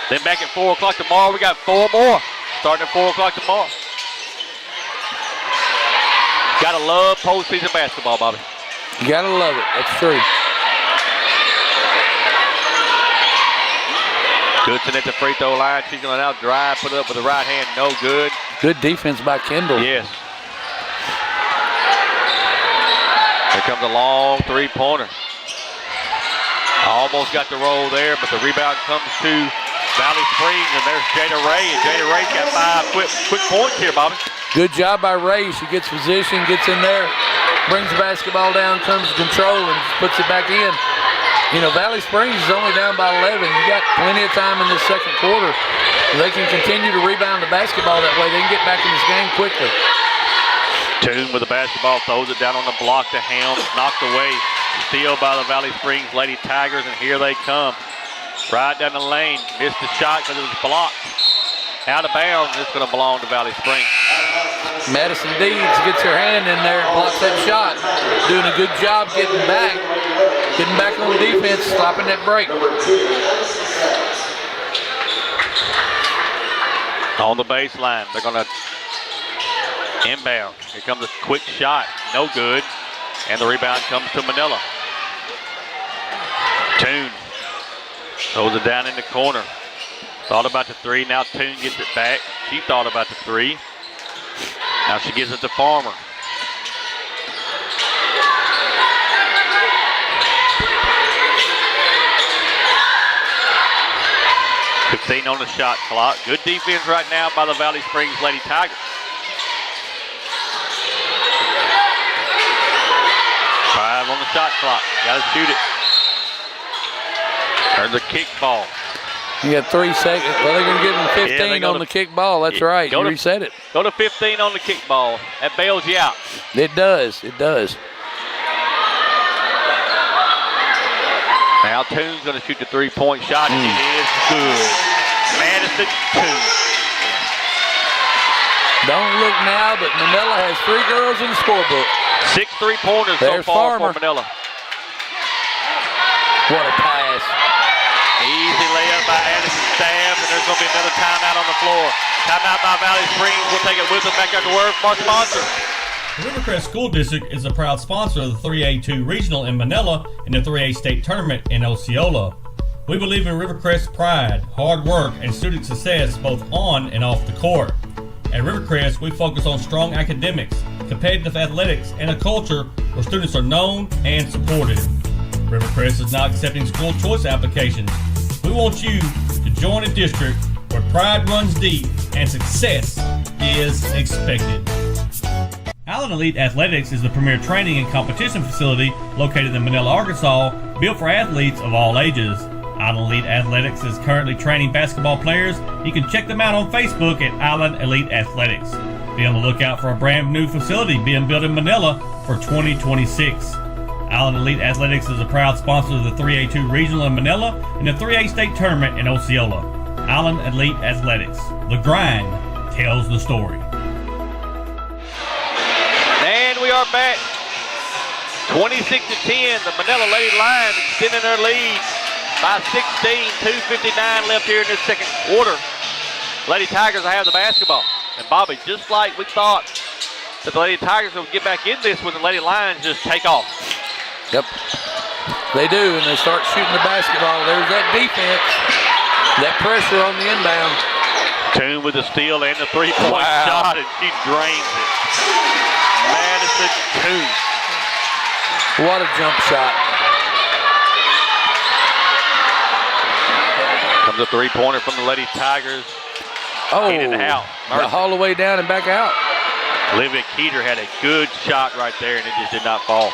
Then back at 4 o'clock tomorrow. We got 4 more starting at 4 o'clock tomorrow. Gotta love postseason basketball, Bobby. You gotta love it. That's true. Goodson at the free throw line. She's going to now drive, put it up with the right hand. No good. Good defense by Kendall. Yes. Here comes a long three-pointer. Almost got the roll there, but the rebound comes to Valley Springs, and there's Jada Ray. And Jada Ray's got 5 quick points here, Bobby. Good job by Ray. She gets position, gets in there, brings the basketball down, comes to control, and puts it back in. You know, Valley Springs is only down by 11. You got plenty of time in this second quarter. They can continue to rebound the basketball that way. They can get back in this game quickly. Toon with the basketball, throws it down on the block to Helms, knocked away. Steal by the Valley Springs Lady Tigers, and here they come. Right down the lane, missed the shot because it was blocked. Out of bounds, it's going to belong to Valley Springs. Madison Deeds gets her hand in there and blocks that shot. Doing a good job getting back on defense, stopping that break. On the baseline, they're going to inbound. Here comes a quick shot, no good. And the rebound comes to Manila. Toon throws it down in the corner. Thought about the three, now Toon gets it back. She thought about the three. Now she gives it to Farmer. $15 on the shot clock. Good defense right now by the Valley Springs Lady Tigers. 5 on the shot clock. Got to shoot it. There's a kick ball. You got 3 seconds. Well, they're going to give them 15 on the kick ball. That's right. You reset it. Go to 15 on the kick ball. That bails you out. It does. It does. Now Toon's going to shoot the 3-point shot, and it is good. Madison Toon. Don't look now, but Manila has 3 girls in the scorebook. 6 3-pointers so far for Manila. What a pass. Easy layup by Addison Stab, and there's going to be another timeout on the floor. Timeout by Valley Springs. We'll take it with them back after word from our sponsor. The Rivercrest School District is a proud sponsor of the 3A-2 Regional in Manila and the 3A State Tournament in Osceola. We believe in Rivercrest pride, hard work, and student success both on and off the court. At Rivercrest, we focus on strong academics, competitive athletics, and a culture where students are known and supported. Rivercrest is now accepting school choice applications. We want you to join a district where pride runs deep and success is expected. Allen Elite Athletics is the premier training and competition facility located in Manila, Arkansas, built for athletes of all ages. Allen Elite Athletics is currently training basketball players. You can check them out on Facebook at Allen Elite Athletics. Be on the lookout for a brand new facility being built in Manila for 2026. Allen Elite Athletics is a proud sponsor of the 3A-2 Regional in Manila and the 3A State Tournament in Osceola. Allen Elite Athletics. The grind tells the story. And we are back. 26-10, the Manila Lady Lions extending their lead by 16. 2:59 left here in this second quarter. Lady Tigers will have the basketball. And Bobby, just like we thought that the Lady Tigers would get back in this when the Lady Lions just take off. Yep. They do, and they start shooting the basketball. There's that defense, that pressure on the inbound. Toon with the steal and the three-point shot, and she drains it. Madison Toon. What a jump shot. Comes a three-pointer from the Lady Tigers. Oh, in and out. All the way down and back out. Olivia Keeter had a good shot right there, and it just did not fall.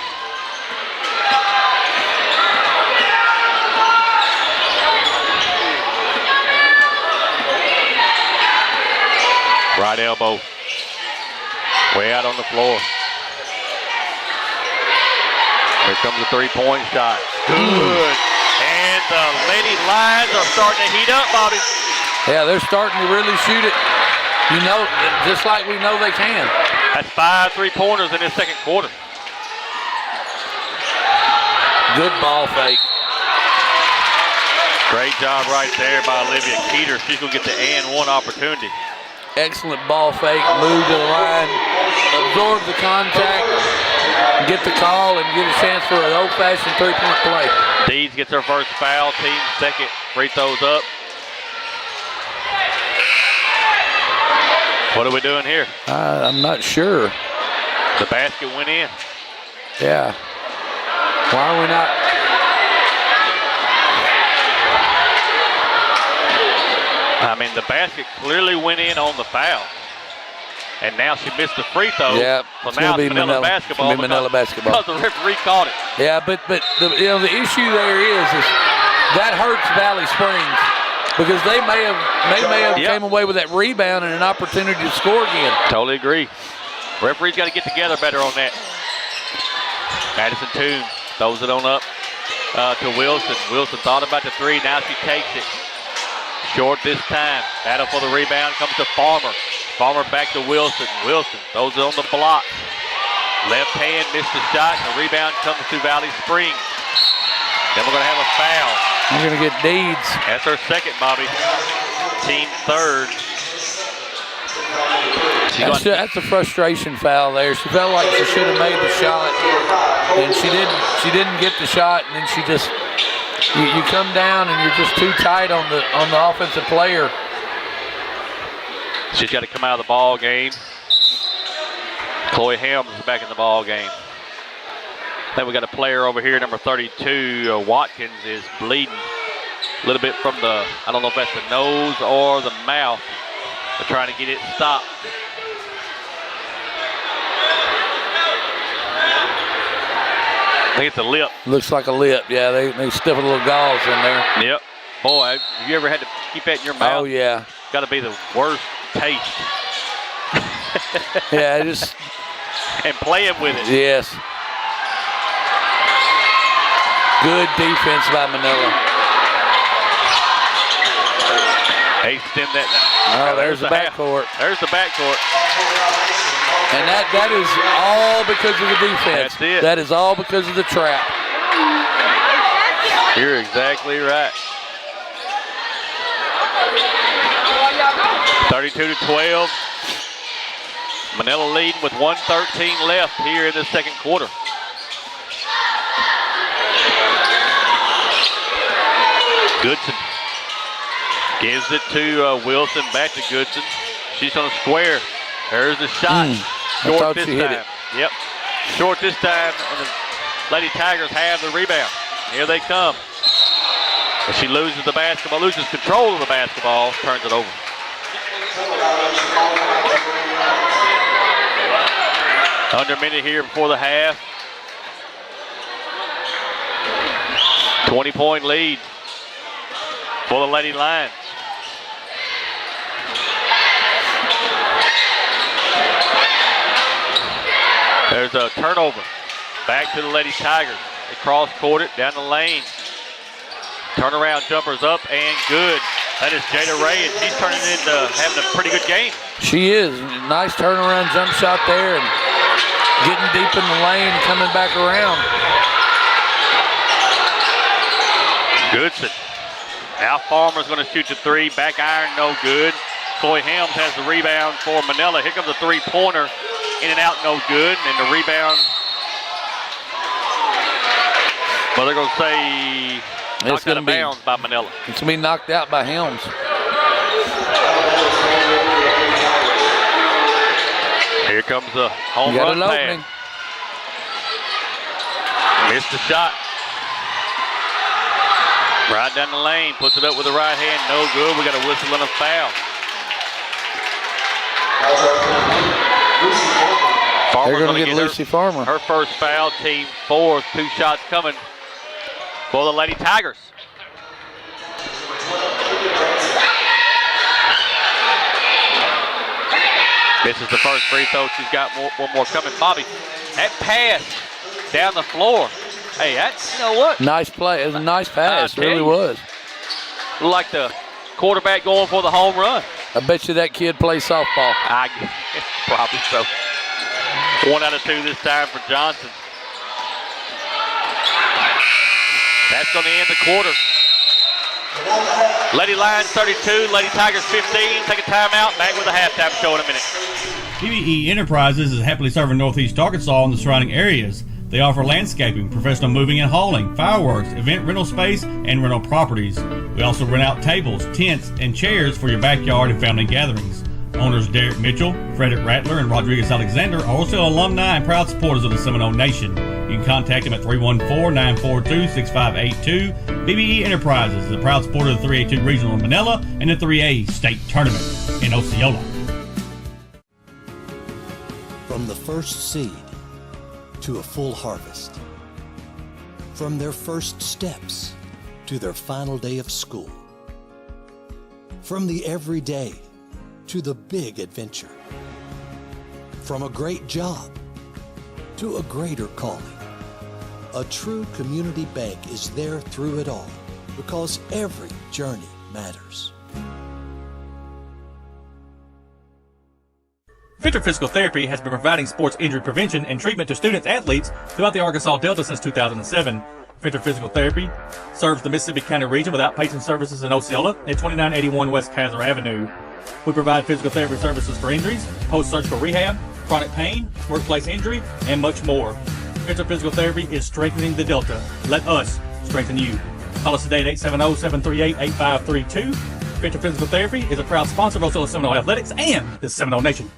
Right elbow. Way out on the floor. Here comes the three-point shot. Good. And the Lady Lions are starting to heat up, Bobby. Yeah, they're starting to really shoot it. You know, just like we know they can. That's 5 three-pointers in this second quarter. Good ball fake. Great job right there by Olivia Keeter. She's going to get the and one opportunity. Excellent ball fake, move to the line, absorb the contact, get the call, and get a chance for an old-fashioned three-point play. Deeds gets her first foul, team second. Free throws up. What are we doing here? I'm not sure. The basket went in. Yeah. Why are we not? I mean, the basket clearly went in on the foul. And now she missed the free throw. Yeah, so now it's Manila basketball. It's Manila basketball. Because the referee caught it. Yeah, but the issue there is that hurts Valley Springs because they may have came away with that rebound and an opportunity to score again. Totally agree. Referee's got to get together better on that. Madison Toon throws it on up to Wilson. Wilson thought about the three. Now she takes it. Short this time. Battle for the rebound comes to Farmer. Farmer back to Wilson. Wilson throws it on the block. Left hand missed the shot. The rebound comes to Valley Springs. Then we're going to have a foul. You're going to get Deeds. That's her second, Bobby. Team third. That's a frustration foul there. She felt like she should have made the shot, and she didn't get the shot, and then she just you come down and you're just too tight on the offensive player. She's got to come out of the ball game. Chloe Helms is back in the ball game. Then we got a player over here, number 32, Watkins, is bleeding a little bit from the, I don't know if that's the nose or the mouth. They're trying to get it stopped. I think it's a lip. Looks like a lip, yeah. They stuff a little gauze in there. Yep. Boy, have you ever had to keep that in your mouth? Oh, yeah. Got to be the worst taste. Yeah, just. And playing with it. Yes. Good defense by Manila. They extend that. Oh, there's the backcourt. There's the backcourt. And that is all because of the defense. That's it. That is all because of the trap. You're exactly right. 32-12. Manila leading with 1:13 left here in the second quarter. Goodson gives it to Wilson, back to Goodson. She's on a square. There's the shot. Short this time. Yep. Short this time, and the Lady Tigers have the rebound. Here they come. But she loses the basketball, loses control of the basketball, turns it over. Under a minute here before the half. 20-point lead for the Lady Lions. There's a turnover. Back to the Lady Tigers. They cross-court it down the lane. Turnaround jumpers up and good. That is Jada Ray, and she's turning into having a pretty good game. She is. Nice turnaround jump shot there. And getting deep in the lane, coming back around. Goodson. Al Farmer's going to shoot the three. Back iron, no good. Coy Helms has the rebound for Manila. Here comes a three-pointer. In and out, no good. And the rebound, well, they're going to say knocked out of bounds by Manila. It's going to be knocked out by Helms. Here comes the home run pass. Missed the shot. Right down the lane, puts it up with the right hand, no good. We got a whistle and a foul. They're going to get Lucy Farmer. Her first foul, team 4, 2 shots coming for the Lady Tigers. This is the first free throw. She's got one more coming. Bobby, that pass down the floor. Hey, that's, you know what? Nice play. It was a nice pass. It really was. Looked like the quarterback going for the home run. I bet you that kid plays softball. I guess, probably so. 1 out of 2 this time for Johnson. That's going to end the quarter. Lady Lions 32, Lady Tigers 15. Take a timeout. Back with a halftime show in a minute. BBE Enterprises is happily serving Northeast Arkansas and the surrounding areas. They offer landscaping, professional moving and hauling, fireworks, event rental space, and rental properties. We also rent out tables, tents, and chairs for your backyard and family gatherings. Owners Derek Mitchell, Frederick Rattler, and Rodriguez Alexander are also alumni and proud supporters of the Seminole Nation. You can contact them at 314-942-6582. BBE Enterprises is a proud supporter of the 3A-2 Regional in Manila and the 3A State Tournament in Osceola. From the first seed to a full harvest. From their first steps to their final day of school. From the everyday to the big adventure. From a great job to a greater calling. A true community bank is there through it all because every journey matters. Venture Physical Therapy has been providing sports injury prevention and treatment to students athletes throughout the Arkansas Delta since 2007. Venture Physical Therapy serves the Mississippi County region with outpatient services in Osceola at 2981 West Kaiser Avenue. We provide physical therapy services for injuries, post-surgical rehab, chronic pain, workplace injury, and much more. Venture Physical Therapy is strengthening the Delta. Let us strengthen you. Call us today at 870-738-8532. Venture Physical Therapy is a proud sponsor of Osceola Seminole Athletics and the Seminole Nation.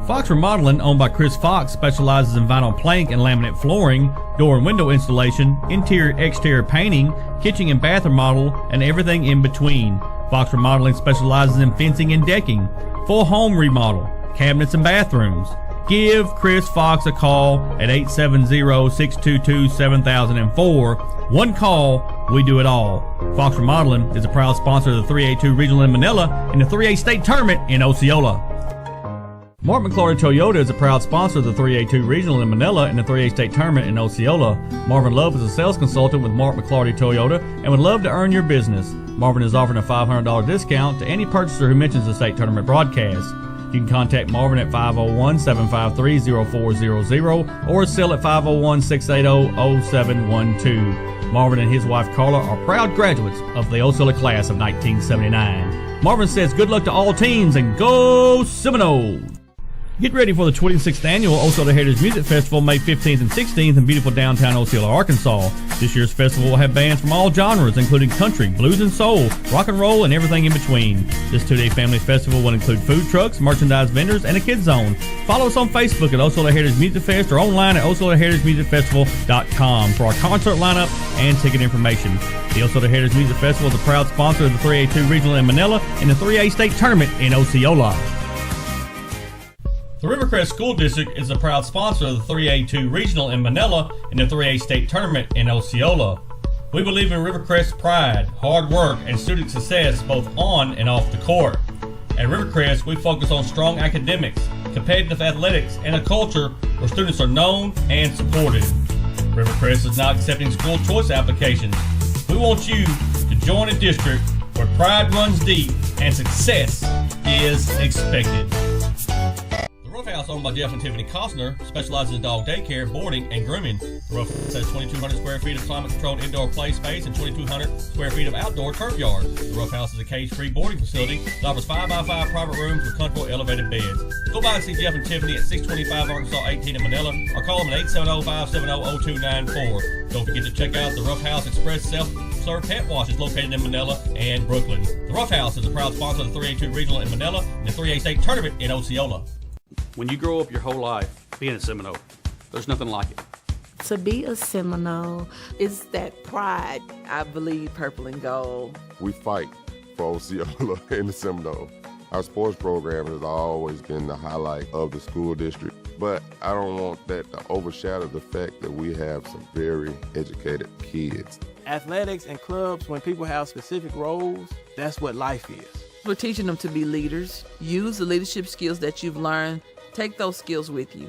Fox Remodeling, owned by Chris Fox, specializes in vinyl plank and laminate flooring, door and window installation, interior-exterior painting, kitchen and bath remodel, and everything in between. Fox Remodeling specializes in fencing and decking, full home remodel, cabinets and bathrooms. Give Chris Fox a call at 870-622-7004. One call, we do it all. Fox Remodeling is a proud sponsor of the 3A-2 Regional in Manila and the 3A State Tournament in Osceola. Mark McClory Toyota is a proud sponsor of the 3A-2 Regional in Manila and the 3A State Tournament in Osceola. Marvin Love is a sales consultant with Mark McClory Toyota and would love to earn your business. Marvin is offering a $500 discount to any purchaser who mentions the state tournament broadcast. You can contact Marvin at 501-753-0400 or sell at 501-680-0712. Marvin and his wife Carla are proud graduates of the Osceola class of 1979. Marvin says good luck to all teams and go Seminoles! Get ready for the 26th annual Osceola Heritage Music Festival May 15th and 16th in beautiful downtown Osceola, Arkansas. This year's festival will have bands from all genres, including country, blues and soul, rock and roll, and everything in between. This two-day family festival will include food trucks, merchandise vendors, and a kids zone. Follow us on Facebook at Osceola Heritage Music Fest or online at OsceolaHeritageMusicFestival.com for our concert lineup and ticket information. The Osceola Heritage Music Festival is a proud sponsor of the 3A-2 Regional in Manila and the 3A State Tournament in Osceola. The Rivercrest School District is a proud sponsor of the 3A-2 Regional in Manila and the 3A State Tournament in Osceola. We believe in Rivercrest's pride, hard work, and student success both on and off the court. At Rivercrest, we focus on strong academics, competitive athletics, and a culture where students are known and supported. Rivercrest is now accepting school choice applications. We want you to join a district where pride runs deep and success is expected. The Ruff House, owned by Jeff and Tiffany Costner, specializes in dog daycare, boarding, and grooming. The Ruff House has 2,200 square feet of climate-controlled indoor play space and 2,200 square feet of outdoor turf yard. The Ruff House is a cage-free boarding facility that offers 5x5 private rooms with comfortable elevated beds. Go by and see Jeff and Tiffany at 625 Arkansas 18 in Manila, or call them at 870-570-0294. Don't forget to check out the Ruff House Express self-serve pet washes located in Manila and Brooklyn. The Ruff House is a proud sponsor of the 3A-2 Regional in Manila and the 3A State Tournament in Osceola. When you grow up your whole life being a Seminole, there's nothing like it. To be a Seminole, It's that pride. I believe purple and gold. We fight for Osceola in the Seminole. Our sports program has always been the highlight of the school district, but I don't want that to overshadow the fact that we have some very educated kids. Athletics and clubs, when people have specific roles, that's what life is. We're teaching them to be leaders. Use the leadership skills that you've learned. Take those skills with you.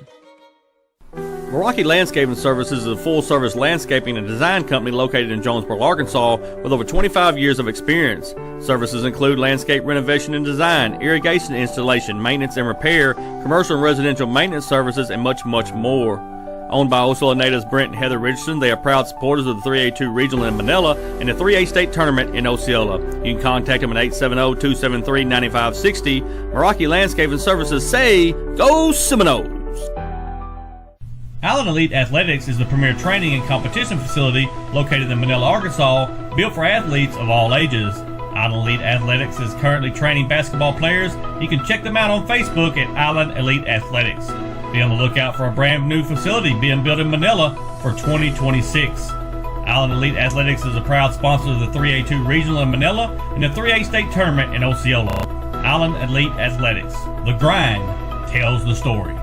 Meraki Landscaping Services is a full-service landscaping and design company located in Jonesboro, Arkansas, with over 25 years of experience. Services include landscape renovation and design, irrigation installation, maintenance and repair, commercial and residential maintenance services, and much, much more. Owned by Osceola natives Brent and Heather Richardson, they are proud supporters of the 3A-2 Regional in Manila and the 3A State Tournament in Osceola. You can contact them at 870-273-9560. Meraki Landscaping Services say, Go Seminoles! Allen Elite Athletics is the premier training and competition facility located in Manila, Arkansas, built for athletes of all ages. Allen Elite Athletics is currently training basketball players. You can check them out on Facebook at Allen Elite Athletics. Be on the lookout for a brand new facility being built in Manila for 2026. Allen Elite Athletics is a proud sponsor of the 3A-2 Regional in Manila and the 3A State Tournament in Osceola. Allen Elite Athletics. The grind tells the story.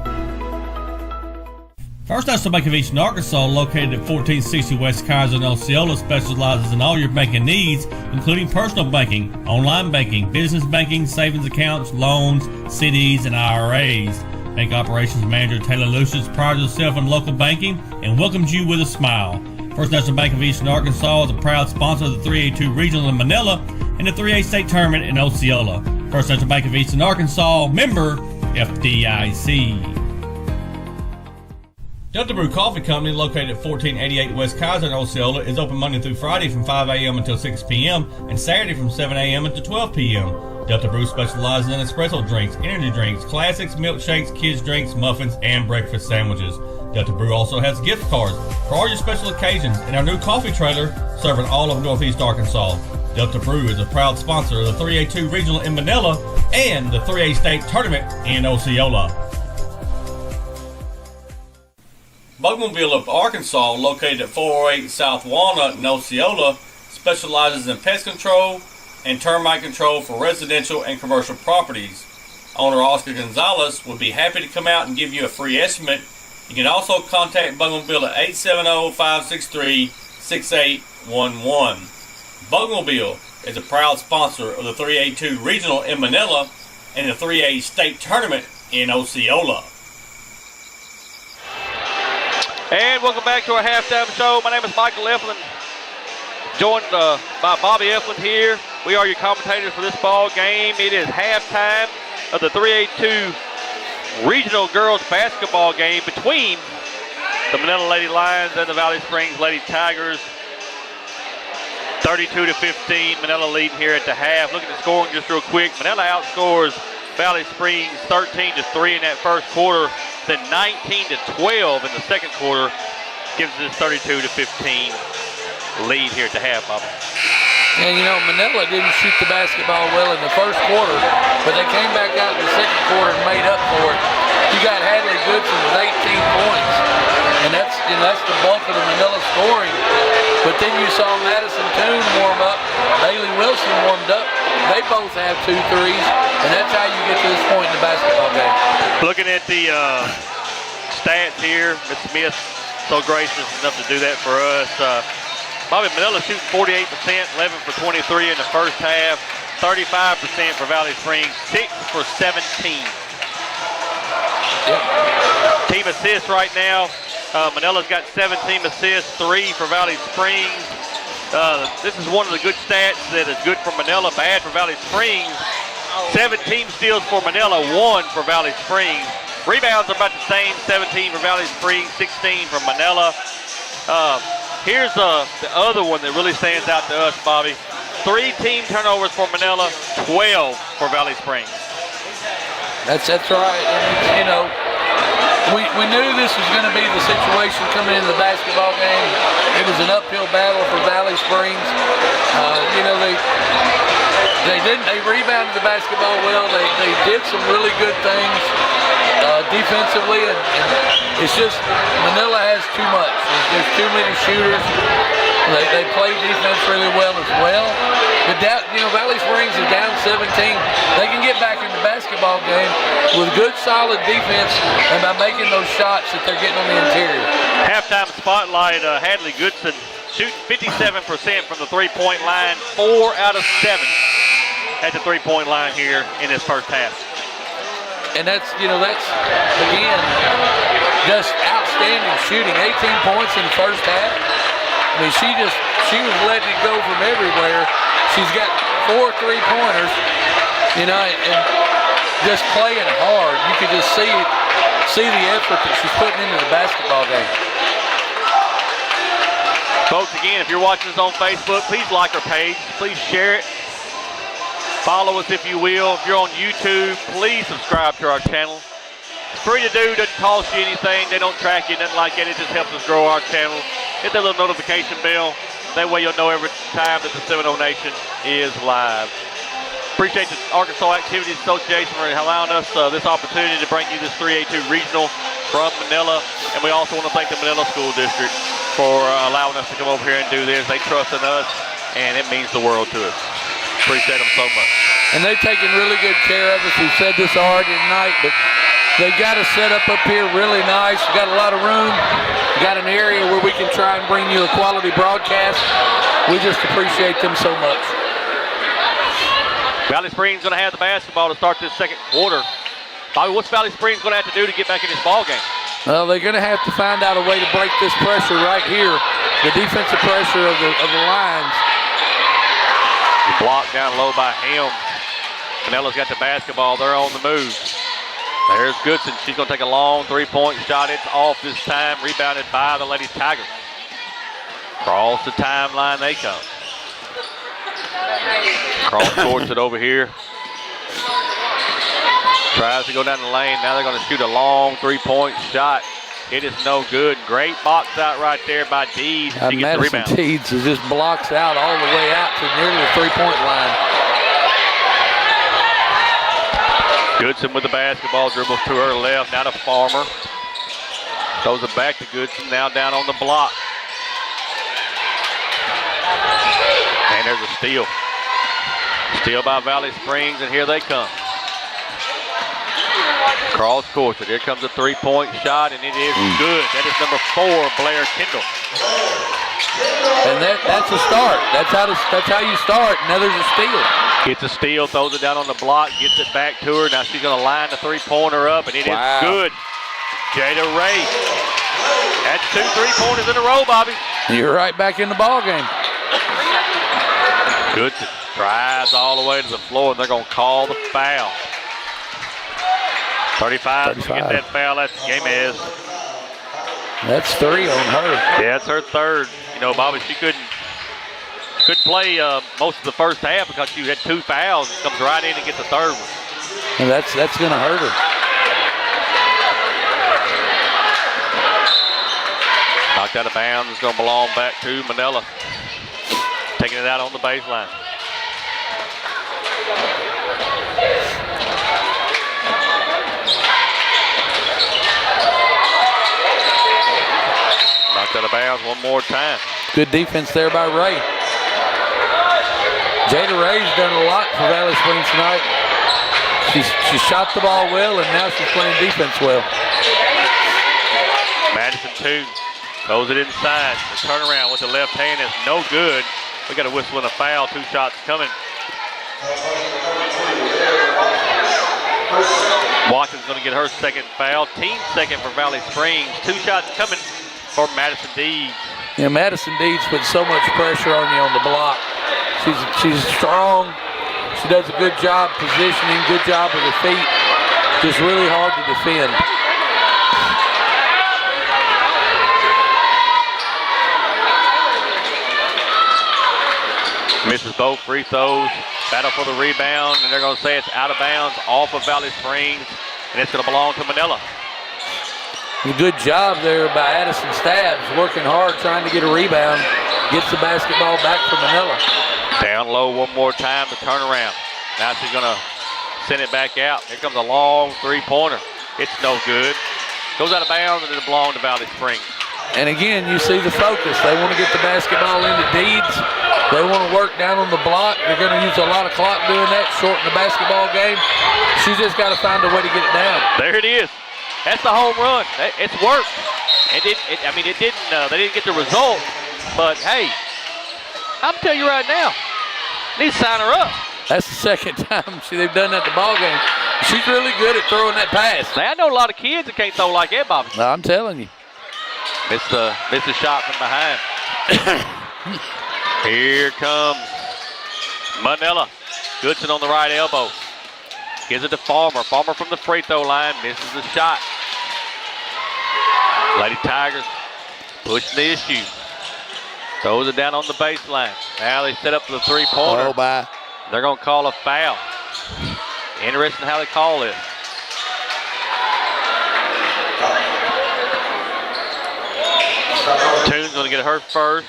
First National Bank of Eastern Arkansas, located at 1460 West Kaiser in Osceola, specializes in all your banking needs, including personal banking, online banking, business banking, savings accounts, loans, CDs, and IRAs. Bank Operations Manager Taylor Lucius prides himself in local banking and welcomes you with a smile. First National Bank of Eastern Arkansas is a proud sponsor of the 3A-2 Regional in Manila and the 3A State Tournament in Osceola. First National Bank of Eastern Arkansas, member FDIC. Delta Brew Coffee Company, located at 1488 West Kaiser in Osceola, is open Monday through Friday from 5 a.m. until 6 p.m. and Saturday from 7 a.m. until 12 p.m. Delta Brew specializes in espresso drinks, energy drinks, classics, milkshakes, kids drinks, muffins, and breakfast sandwiches. Delta Brew also has gift cards for all your special occasions and our new coffee trailer serving all of Northeast Arkansas. Delta Brew is a proud sponsor of the 3A-2 Regional in Manila and the 3A State Tournament in Osceola. Bugmobile of Arkansas, located at 408 South Walnut in Osceola, specializes in pest control and termite control for residential and commercial properties. Owner Oscar Gonzalez would be happy to come out and give you a free estimate. You can also contact Bugmobile at 870-563-6811. Bugmobile is a proud sponsor of the 3A-2 Regional in Manila and the 3A State Tournament in Osceola. And welcome back to our halftime show. My name is Michael Eflin, joined by Bobby Eflin here. We are your commentators for this ball game. It is halftime of the 3A-2 Regional Girls Basketball game between the Manila Lady Lions and the Valley Springs Lady Tigers. 32-15, Manila leading here at the half. Look at the scoring just real quick. Manila outscores Valley Springs 13-3 in that first quarter, then 19-12 in the second quarter. Gives us 32-15 lead here at the half, Bobby. And you know, Manila didn't shoot the basketball well in the first quarter, but they came back out in the second quarter and made up for it. You got Hadley Goodson with 18 points, and that's the bulk of the Manila scoring. But then you saw Madison Toon warm up, Bailey Wilson warmed up. They both have 2 threes, and that's how you get to this point in the basketball game. Looking at the stats here, Ms. Smith, so gracious enough to do that for us. Bobby, Manila shooting 48%, 11 for 23 in the first half, 35% for Valley Springs, 6 for 17. Yep. Team assists right now. Manila's got 7 team assists, 3 for Valley Springs. This is one of the good stats that is good for Manila, bad for Valley Springs. 7 team steals for Manila, 1 for Valley Springs. Rebounds are about the same, 17 for Valley Springs, 16 from Manila. Here's the other one that really stands out to us, Bobby. 3 team turnovers for Manila, 12 for Valley Springs. That's right. And, we knew this was going to be the situation coming into the basketball game. It was an uphill battle for Valley Springs. They rebounded the basketball well. They did some really good things defensively, and it's just Manila has too much. There's too many shooters. They play defense really well as well. But Valley Springs is down 17. They can get back in the basketball game with good, solid defense and by making those shots that they're getting on the interior. Halftime spotlight, Hadley Goodson shooting 57% from the three-point line, 4 out of 7 at the three-point line here in this first half. And that's again, just outstanding shooting. 18 points in the first half. I mean, she was letting it go from everywhere. She's got 4 3-pointers, and just playing hard. You could just see the effort that she's putting into the basketball game. Folks, again, if you're watching us on Facebook, please like our page. Please share it. Follow us if you will. If you're on YouTube, please subscribe to our channel. It's free to do, doesn't cost you anything. They don't track you, nothing like that. It just helps us grow our channel. Hit that little notification bell. That way you'll know every time that the 7-0 Nation is live. Appreciate the Arkansas Activities Association for allowing us this opportunity to bring you this 3A-2 regional from Manila. And we also want to thank the Manila School District for allowing us to come over here and do this. They trust in us, and it means the world to us. Appreciate them so much. And they've taken really good care of us. We've said this already tonight, but they've got us set up here really nice. We've got a lot of room. We've got an area where we can try and bring you a quality broadcast. We just appreciate them so much. Valley Springs going to have the basketball to start this second quarter. Bobby, what's Valley Springs going to have to do to get back in this ball game? Well, they're going to have to find out a way to break this pressure right here, the defensive pressure of the lines. The block down low by Helm. Manila's got the basketball. They're on the move. There's Goodson. She's going to take a long three-point shot. It's off this time. Rebounded by the Lady Tigers. Across the timeline they come. Cross courts it over here. Tries to go down the lane. Now they're going to shoot a long three-point shot. It is no good. Great box out right there by Deeds. She gets the rebound. Deeds just blocks out all the way out to nearly the three-point line. Goodson with the basketball, dribbles to her left, now to Farmer. Throws it back to Goodson, now down on the block. And there's a steal. Steal by Valley Springs, and here they come. Cross court, here comes a three-point shot, and it is good. That is number 4, Blair Kendall. And that's a start. That's how you start. Now there's a steal. Gets a steal, throws it down on the block, gets it back to her. Now she's going to line the three-pointer up, and it is good. Jada Ray. That's 2 3-pointers in a row, Bobby. You're right back in the ball game. Goodson drives all the way to the floor, and they're going to call the foul. 35. Get that foul. That's Gamez. That's 3 on her. Yeah, it's her third. You know, Bobby, she couldn't play most of the first half because she had 2 fouls and comes right in and gets the third one. And that's going to hurt her. Knocked out of bounds. It's going to belong back to Manila. Taking it out on the baseline. Knocked out of bounds one more time. Good defense there by Ray. Jada Ray's done a lot for Valley Springs tonight. She shot the ball well, and now she's playing defense well. Madison 2 throws it inside. The turnaround with the left hand is no good. We got a whistle and a foul. 2 shots coming. Watson's going to get her second foul. Team second for Valley Springs. 2 shots coming for Madison Deeds. Yeah, Madison Deeds puts so much pressure on you on the block. She's strong. She does a good job positioning, good job with her feet. just really hard to defend. Misses both free throws. Battle for the rebound, and they're going to say it's out of bounds off of Valley Springs, and it's going to belong to Manila. A good job there by Addison Stabs, working hard, trying to get a rebound. Gets the basketball back for Manila. Down low one more time to turn around. Now she's going to send it back out. Here comes a long three-pointer. It's no good. Goes out of bounds, and it'll belong to Valley Springs. And again, you see the focus. They want to get the basketball into Deeds. They want to work down on the block. They're going to use a lot of clock doing that, shorten the basketball game. She's just got to find a way to get it down. There it is. That's the home run. It's worked. They didn't get the result, but hey, I'm telling you right now, need to sign her up. That's the second time they've done that the ball game. She's really good at throwing that pass. Now, I know a lot of kids that can't throw like that, Bobby. No, I'm telling you. Missed the shot from behind. Here comes Manila. Goodson on the right elbow. Gives it to Farmer. Farmer from the free throw line misses the shot. Lady Tigers pushing the issue. Throws it down on the baseline. Now they set up for the three-pointer. Oh, bye. They're going to call a foul. Interesting how they call this. Toon's going to get her first.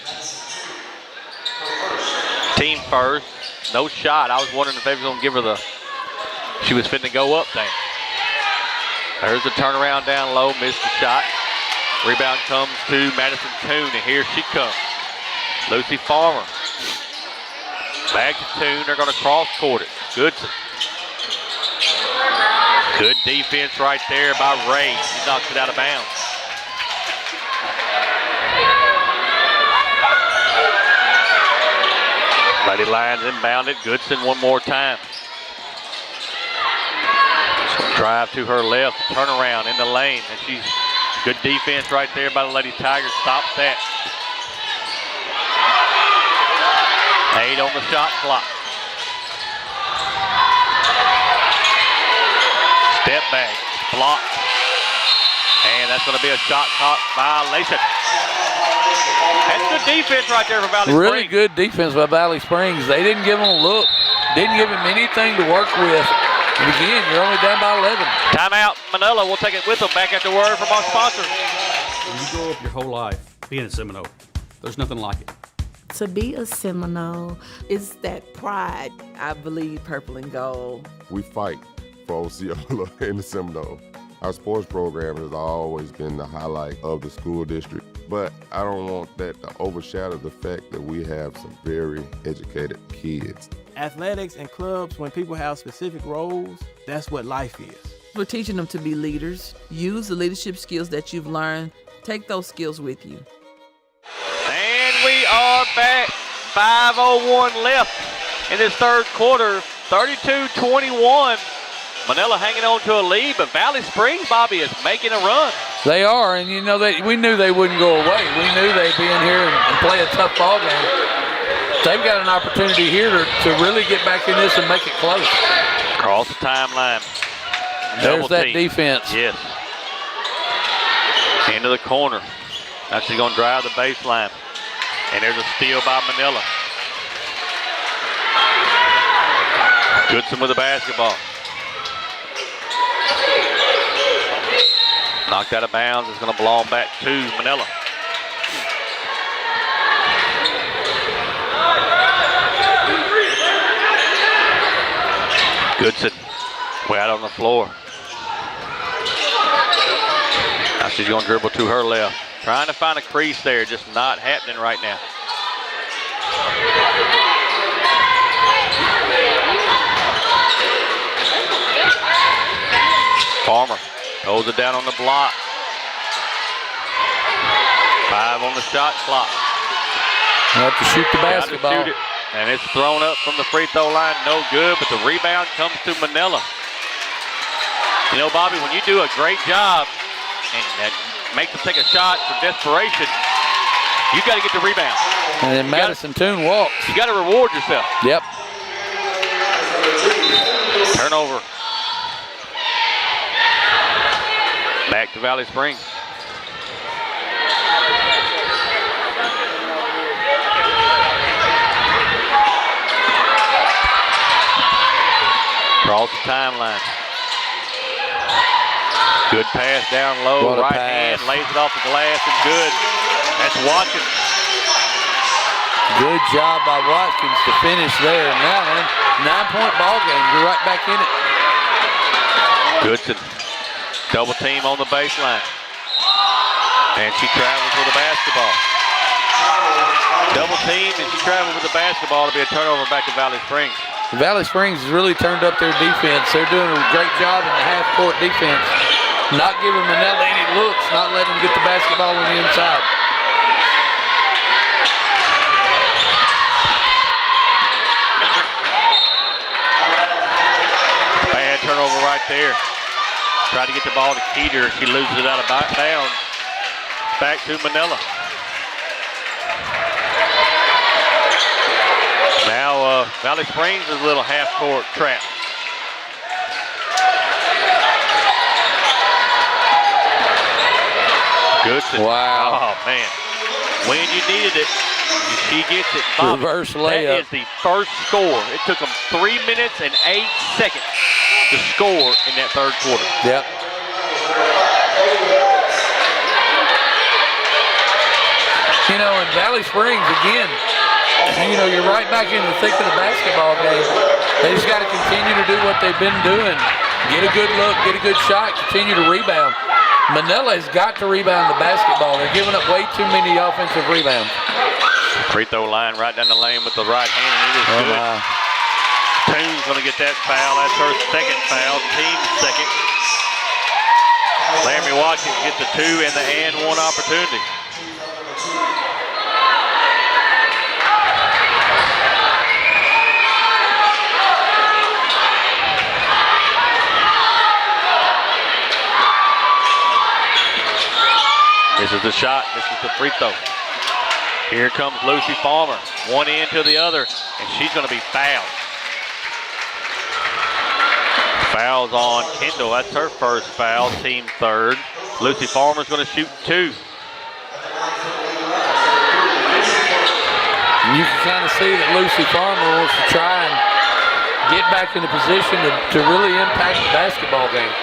Team first. No shot. I was wondering if they were going to give her she was fitting to go up there. There's the turnaround down low. Missed the shot. Rebound comes to Madison Toon, and here she comes. Lucy Farmer. Back to Toon. They're going to cross-court it. Goodson. Good defense right there by Ray. She knocks it out of bounds. Lady Lions inbounded. Goodson one more time. Drive to her left, turn around in the lane, and she's good defense right there by the Lady Tigers. Stops that. 8 on the shot clock. Step back, blocked, and that's going to be a shot clock violation. That's good defense right there for Valley Springs. Really good defense by Valley Springs. They didn't give him a look, didn't give him anything to work with. And again, you're only down by 11. Timeout, Manila. We'll take it with them. Back after word from our sponsor. When you grow up your whole life being a Seminole, there's nothing like it. To be a Seminole is that pride. I believe purple and gold. We fight for Osceola in the Seminole. Our sports program has always been the highlight of the school district, but I don't want that to overshadow the fact that we have some very educated kids. Athletics and clubs, when people have specific roles, that's what life is. We're teaching them to be leaders. Use the leadership skills that you've learned. Take those skills with you. And we are back. 5:01 left in this third quarter. 32-21. Manila hanging on to a lead, but Valley Springs, Bobby, is making a run. They are, and we knew they wouldn't go away. We knew they'd be in here and play a tough ball game. They've got an opportunity here to really get back in this and make it close. Across the timeline. There's that defense. Yes. Into the corner. Now she's going to drive the baseline. And there's a steal by Manila. Goodson with the basketball. Knocked out of bounds. It's going to belong back to Manila. Goodson way out on the floor. Now she's going to dribble to her left. Trying to find a crease there, just not happening right now. Farmer holds it down on the block. 5 on the shot clock. You have to shoot the basketball. Shoot it. And it's thrown up from the free throw line, no good, but the rebound comes to Manila. You know, Bobby, when you do a great job and make them take a shot for desperation, you got to get the rebound. And then Madison Toon walks. You got to reward yourself. Yep. Turnover. Back to Valley Springs. Across the timeline. Good pass down low, right hand, lays it off the glass and good. That's Watkins. Good job by Watkins to finish there. Now, 9-point ball game. You're right back in it. Goodson. Double team on the baseline. And she travels with the basketball. Double team and she travels with the basketball to be a turnover back to Valley Springs. Valley Springs has really turned up their defense. They're doing a great job in the half-court defense. Not giving Manila any looks, not letting them get the basketball on the inside. Bad turnover right there. Tried to get the ball to Keeter. She loses it out of bounds. Back to Manila. Now Valley Springs is a little half-court trap. Goodson. Wow. Oh, man. When you needed it, she gets it. Reverse layup. That is the first score. It took them 3 minutes and 8 seconds to score in that third quarter. Yep. You know, in Valley Springs, again, you know, you're right back in the thick of the basketball game. They just got to continue to do what they've been doing. Get a good look, get a good shot, continue to rebound. Manila has got to rebound the basketball. They're giving up way too many offensive rebounds. Free throw line right down the lane with the right hand, and it is good. Toon's going to get that foul. That's her second foul, team's second. Laramie Watkins gets the 2 and the and 1 opportunity. This is the shot. This is the free throw. Here comes Lucy Farmer. One end to the other, and she's going to be fouled. Fouls on Kendall. That's her first foul, team third. Lucy Farmer's going to shoot 2. You can kind of see that Lucy Farmer wants to try and get back in a position to really impact the basketball game.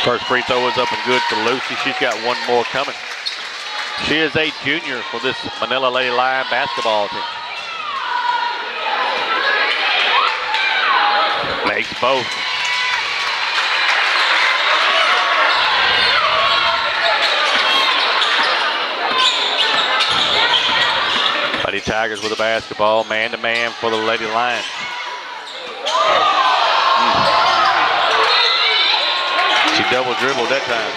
First free throw is up and good for Lucy. She's got one more coming. She is a junior for this Manila Lady Lion basketball team. Makes both. Lady Tigers with the basketball, man-to-man for the Lady Lions. She double dribbled that time.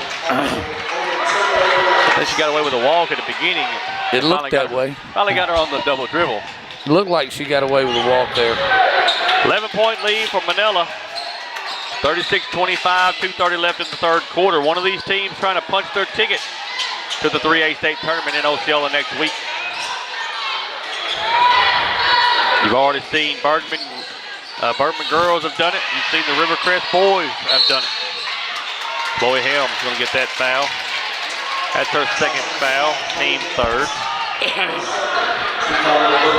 Then she got away with a walk at the beginning. It looked that way. Finally got her on the double dribble. It looked like she got away with a walk there. 11-point lead for Manila. 36-25, 2:30 left in the third quarter. One of these teams trying to punch their ticket to the 3A state tournament in Osceola next week. You've already seen Bergman girls have done it. You've seen the Rivercrest boys have done it. Chloe Helms going to get that foul. That's her second foul, team third.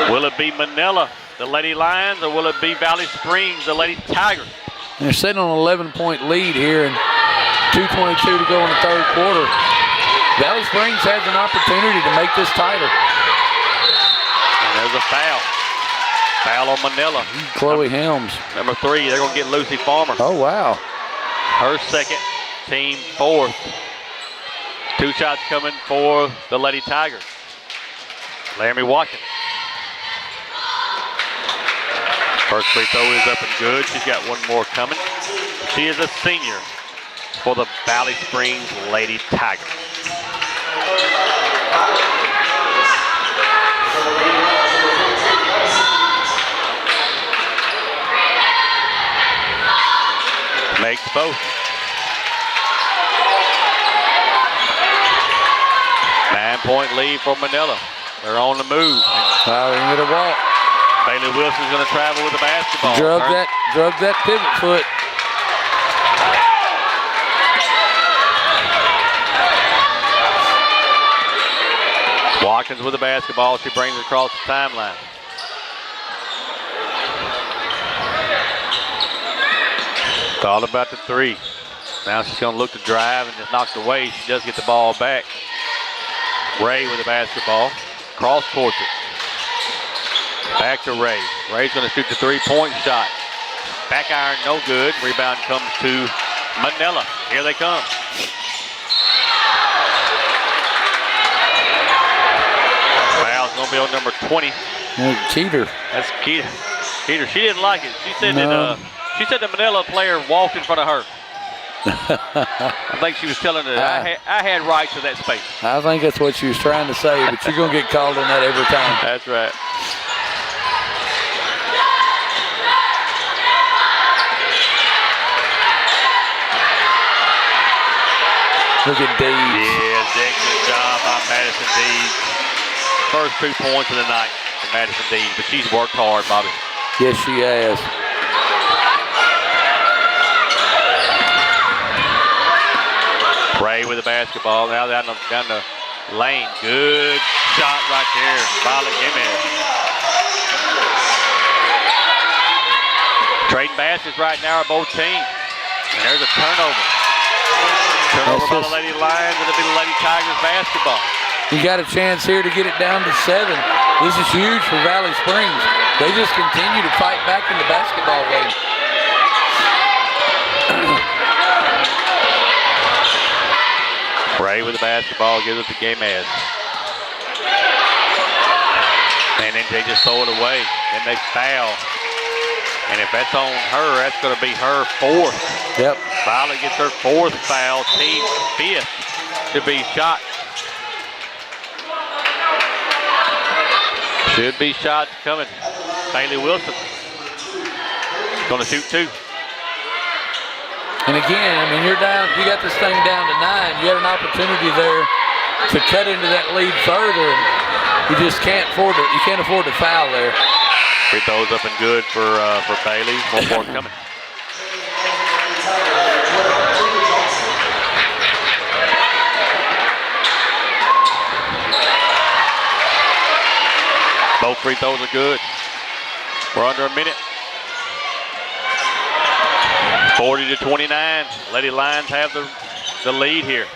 Will it be Manila, the Lady Lions, or will it be Valley Springs, the Lady Tigers? They're sitting on an 11-point lead here and 2:22 to go in the third quarter. Valley Springs has an opportunity to make this tighter. And there's a foul. Foul on Manila. Chloe Helms. Number 3, they're going to get Lucy Farmer. Oh, wow. Her second, team fourth. 2 shots coming for the Lady Tigers. Laramie Watkins. First free throw is up and good. She's got one more coming. She is a senior for the Valley Springs Lady Tigers. Makes both. 9-point lead for Manila. They're on the move. They get a walk. Bailey Wilson's going to travel with the basketball. Drug that pivot foot. Watkins with the basketball. She brings it across the timeline. Thought about the three. Now she's going to look to drive and just knocked away. She does get the ball back. Ray with the basketball. Cross court it. Back to Ray. Ray's going to shoot the three-point shot. Back iron, no good. Rebound comes to Manila. Here they come. Foul's going to be on number 20. Keeter. That's Keeter. Keeter. She didn't like it. She said that the Manila player walked in front of her. I think she was telling her I had rights to that space. I think that's what she was trying to say, but you're going to get called on that every time. That's right. Look at Deeds. Yeah, excellent job by Madison Deeds. First 2 points of the night for Madison Deeds, but she's worked hard, Bobby. Yes, she has. Ray with the basketball. Now down the lane. Good shot right there. Violet Jimenez. Trading baskets right now are both teams. And there's a turnover. Turnover by the Lady Lions. It'll be the Lady Tigers basketball. You got a chance here to get it down to 7. This is huge for Valley Springs. They just continue to fight back in the basketball game. Ray with the basketball gives it to Gamez. And then they just throw it away. Then they foul. And if that's on her, that's going to be her 4th. Yep. Violet gets her 4th foul. Team 5th to be shot. Should be shots coming. Bailey Wilson going to shoot 2. And again, I mean, you got this thing down to 9. You had an opportunity there to cut into that lead further, and you just can't afford it. You can't afford to foul there. Free throws up and good for Bailey. One more coming. Both free throws are good. We're under a minute. 40-29. Lady Lions have the lead here.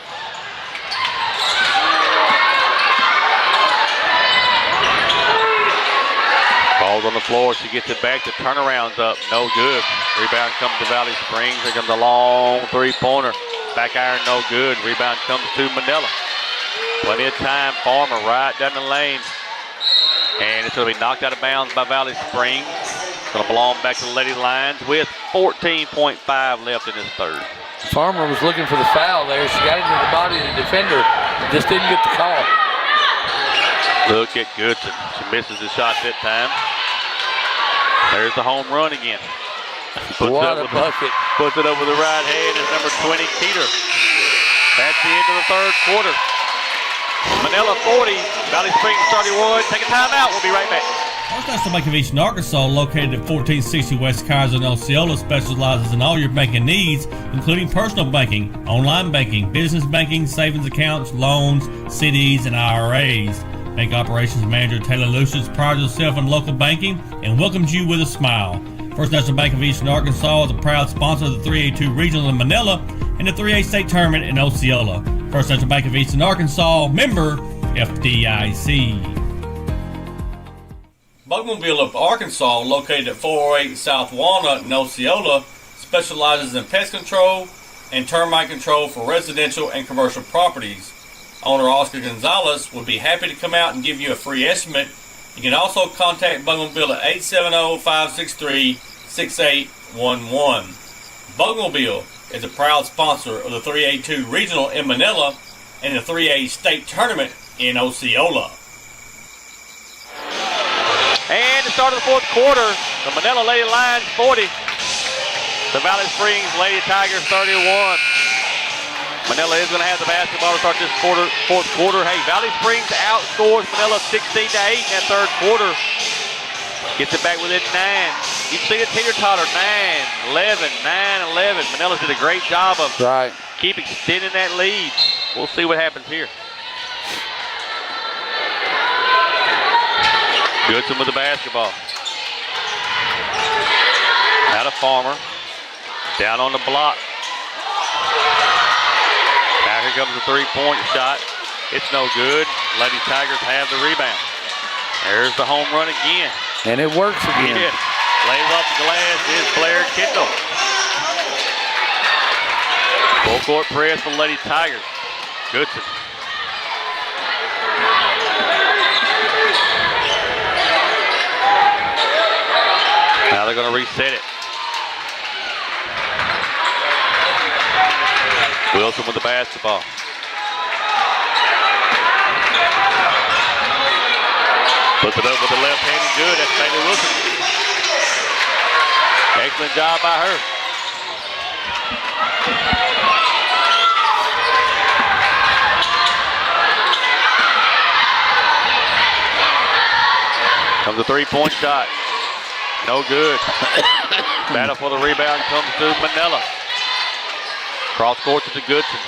Ball's on the floor. She gets it back. The turnaround's up. No good. Rebound comes to Valley Springs. Here comes a long three-pointer. Back iron, no good. Rebound comes to Manila. Plenty of time. Farmer right down the lane. And it's going to be knocked out of bounds by Valley Springs. Going to belong back to the Lady Lions with 14.5 left in this third. Farmer was looking for the foul there. She got into the body of the defender. Just didn't get the call. Look at Goodson. She misses the shot that time. There's the home run again. What a bucket. Puts it over the right hand. It's number 20, Keeter. That's the end of the third quarter. Manila 40, Valley Springs 31. Take a timeout. We'll be right back. First National Bank of Eastern Arkansas, located at 1460 West Kaiser in Osceola, specializes in all your banking needs, including personal banking, online banking, business banking, savings accounts, loans, CDs, and IRAs. Bank Operations Manager Taylor Lucius prides herself in local banking and welcomes you with a smile. First National Bank of Eastern Arkansas is a proud sponsor of the 3A-2 Regional in Manila and the 3A State Tournament in Osceola. First National Bank of Eastern Arkansas, member FDIC. Bugmobile of Arkansas, located at 408 South Walnut in Osceola, specializes in pest control and termite control for residential and commercial properties. Owner Oscar Gonzalez would be happy to come out and give you a free estimate. You can also contact Bugmobile at 870-563-6811. Bugmobile is a proud sponsor of the 3A-2 Regional in Manila and the 3A State Tournament in Osceola. And the start of the fourth quarter, the Manila Lady Lions 40. The Valley Springs Lady Tigers 31. Manila is going to have the basketball to start this fourth quarter. Hey, Valley Springs outscores Manila 16-8 in that third quarter. Gets it back within 9. You see it teeter-totter, 9-11, 9-11. Manila did a great job of keep extending that lead. We'll see what happens here. Goodson with the basketball. Out of Farmer. Down on the block. Now here comes the three-point shot. It's no good. Lady Tigers have the rebound. There's the home run again. And it works again. Yeah. Lays off the glass is Blair Kendall. Full court press for Lady Tigers. Goodson. Now they're going to reset it. Wilson with the basketball. Puts it up with the left hand and good. That's Bailey Wilson. Excellent job by her. Comes a three-point shot. No good. Battle for the rebound comes to Manila. Cross court to Goodson.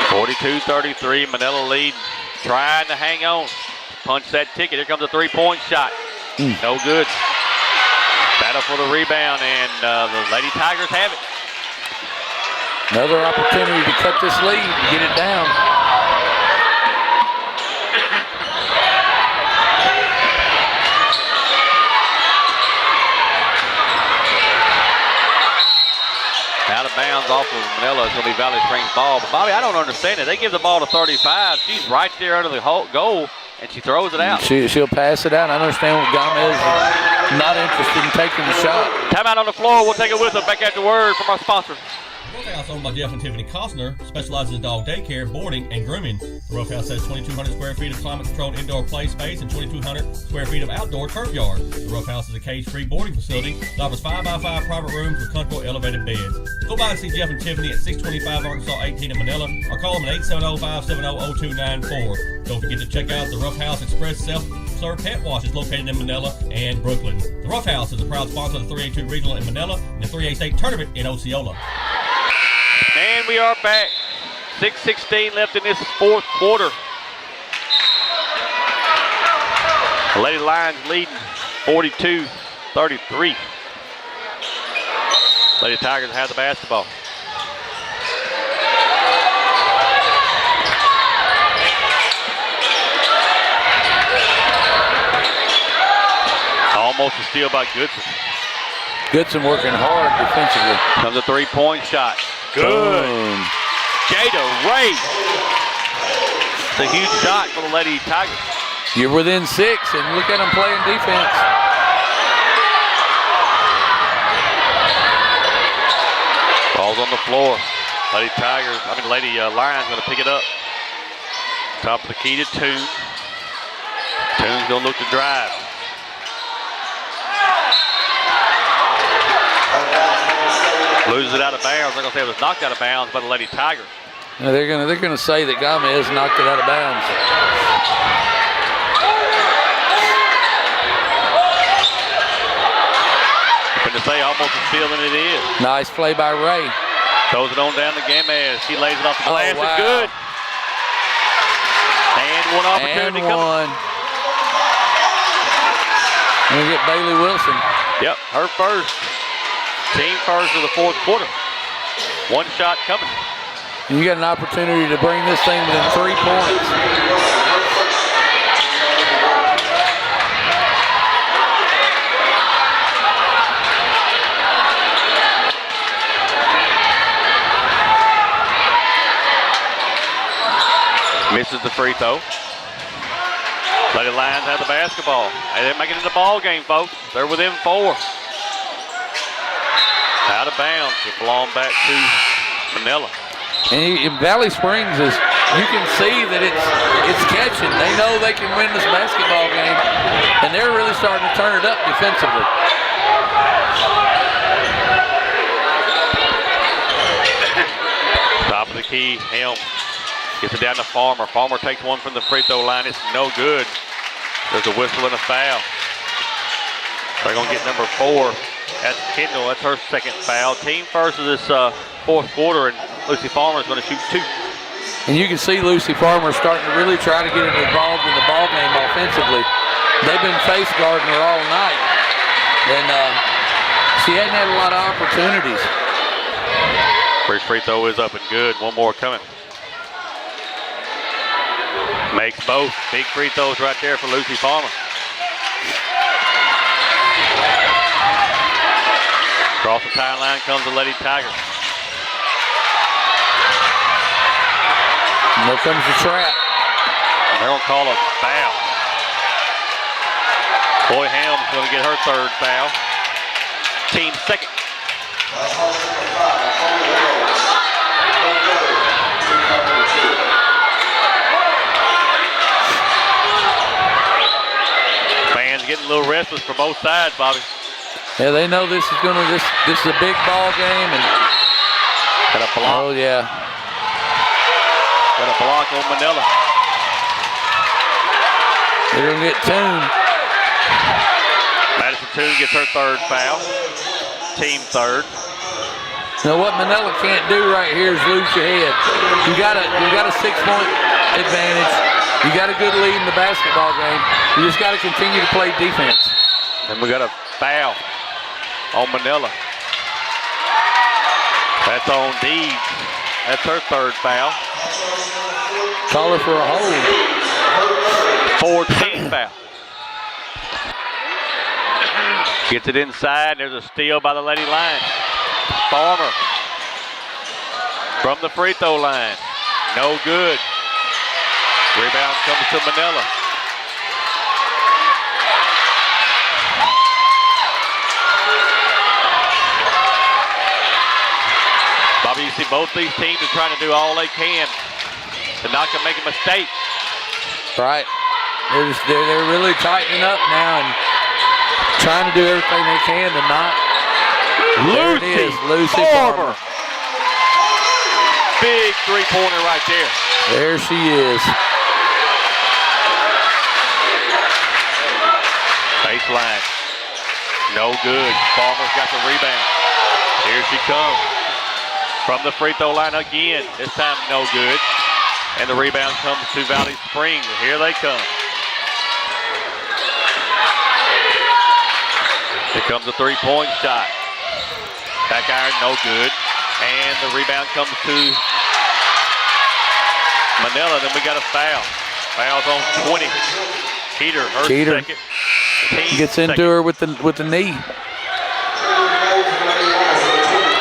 (42-33), Manila lead. Trying to hang on. Punch that ticket. Here comes a three-point shot. No good. Battle for the rebound, and the Lady Tigers have it. Another opportunity to cut this lead and get it down. Out of bounds off of Manila. It's going to be Valley Springs ball. But, Bobby, I don't understand it. They give the ball to 35. She's right there under the goal, and she throws it out. She'll pass it out. I understand what Gomez is not interested in taking the shot. Timeout on the floor. We'll take it with us. Back after word from our sponsor. Ruff House, owned by Jeff and Tiffany Costner, specializes in dog daycare, boarding, and grooming. The Ruff House has 2,200 square feet of climate-controlled indoor play space and 2,200 square feet of outdoor turf yard. The Ruff House is a cage-free boarding facility that offers 5x5 private rooms with comfortable elevated beds. Go by and see Jeff and Tiffany at 625 Arkansas 18 in Manila, or call them at 870-570-0294. Don't forget to check out the Ruff House Express self-serve pet wash is located in Manila and Brooklyn. The Ruff House is a proud sponsor of the 3A-2 Regional in Manila and the 3A State Tournament in Osceola. And we are back. 6:16 left in this fourth quarter. The Lady Lions leading 42-33. Lady Tigers have the basketball. Almost a steal by Goodson. Goodson working hard defensively. Comes a three-point shot. Good. Boom. Jada Ray. It's a huge shot for the Lady Tigers. You're within 6, and look at them playing defense. Ball's on the floor. Lady Lions going to pick it up. Top of the key to Toon. Toon's going to look to drive. Loses it out of bounds. They're going to say it was knocked out of bounds by the Lady Tigers. Now they're going to say that Gomez knocked it out of bounds. Going to say almost a steal than it is. Nice play by Ray. Throws it on down to Gamez. She lays it off the glass. wow. It's good. And one opportunity coming. We're going to get Bailey Wilson. Yep, her first. Team first of the fourth quarter. One shot coming. And you got an opportunity to bring this thing within 3 points. Misses the free throw. Lady Lions have the basketball. They didn't make it in the ball game, folks. They're within 4. Out of bounds. It belonged back to Manila. And Valley Springs is, you can see that it's catching. They know they can win this basketball game, and they're really starting to turn it up defensively. Top of the key, Helm gets it down to Farmer. Farmer takes one from the free throw line. It's no good. There's a whistle and a foul. They're going to get number 4. That's Kendall. That's her second foul. Team first of this fourth quarter, and Lucy Farmer is going to shoot 2. And you can see Lucy Farmer starting to really try to get involved in the ball game offensively. They've been face guarding her all night. And she hadn't had a lot of opportunities. First free throw is up and good. One more coming. Makes both. Big free throws right there for Lucy Farmer. Across the timeline comes the Lady Tigers. And there comes the trap. They're going to call a foul. Boy Helms going to get her third foul. Team second. Fans getting a little restless for both sides, Bobby. Yeah, they know this is this is a big ball game, and got a block. Oh yeah, got a block on Manila. They're gonna get tuned. Madison Toon gets her third foul. Team third. Now what Manila can't do right here is lose your head. You got a 6-point advantage. You got a good lead in the basketball game. You just got to continue to play defense. And we got a foul on Manila. That's on Deeds. That's her third foul. Call her for a hold. Fourth team foul. Gets it inside. There's a steal by the Lady Lions. Farmer from the free throw line. No good. Rebound comes to Manila. Bobby, you see both these teams are trying to do all they can to not to make a mistake. Right. They're really tightening up now and trying to do everything they can to not. There it is, Lucy Farmer. Big three-pointer right there. There she is. Baseline. No good. Farmer's got the rebound. Here she comes. From the free throw line again. This time no good. And the rebound comes to Valley Springs. Here they come. Here comes a three-point shot. Back iron, no good. And the rebound comes to Manila. Then we got a foul. Foul's on 20. Keeter, her second. Gets into her with the knee.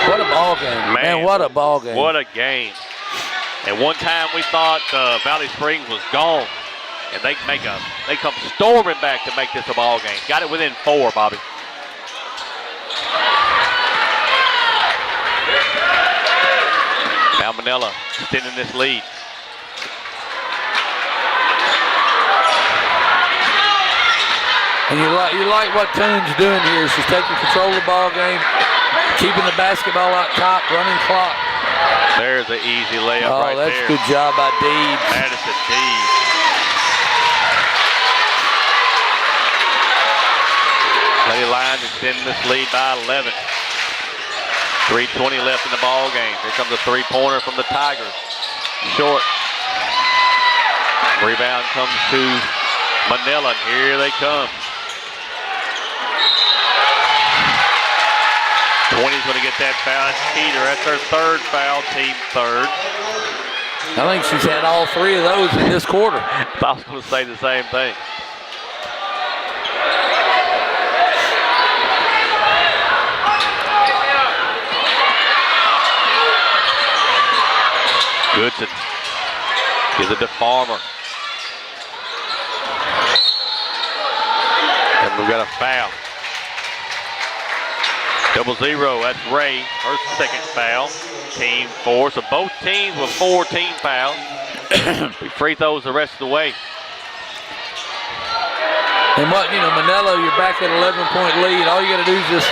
What a ball game. Man, what a ball game. What a game. And one time we thought Valley Springs was gone. And they come storming back to make this a ball game. Got it within 4, Bobby. Now Manila extending this lead. And you like what Toon's doing here. She's taking control of the ball game, keeping the basketball out top, running clock. There's an easy layup right there. Oh, that's a good job by Deeds. Madison Deeds. Lady Lions extending this lead by 11. 3:20 left in the ball game. Here comes a three-pointer from the Tigers. Short. Rebound comes to Manila. Here they come. 20's going to get that foul. That's Peter. That's her third foul. Team third. I think she's had all 3 of those in this quarter. I was going to say the same thing. Goodson gives it to Farmer. And we've got a foul. 0-0, that's Ray, her second foul. Team 4, so both teams with 4 team fouls. We free throws the rest of the way. And Manila, you're back at 11-point lead. All you got to do is just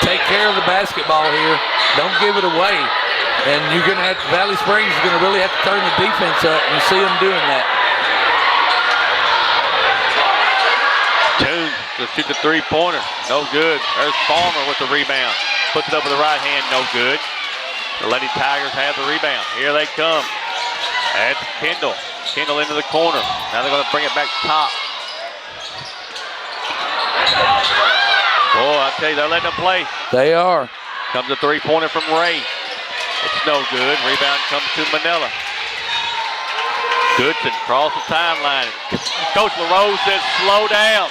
take care of the basketball here. Don't give it away. And you're going to have Valley Springs is going to really have to turn the defense up, and you see them doing that. Toon to shoot the three-pointer. No good. There's Farmer with the rebound. Puts it up with the right hand. No good. The Lady Tigers have the rebound. Here they come. That's Kendall. Kendall into the corner. Now they're going to bring it back top. Boy, I tell you, they're letting them play. They are. Comes a three-pointer from Ray. It's no good. Rebound comes to Manila. Goodson across the timeline. Coach LaRose says slow down.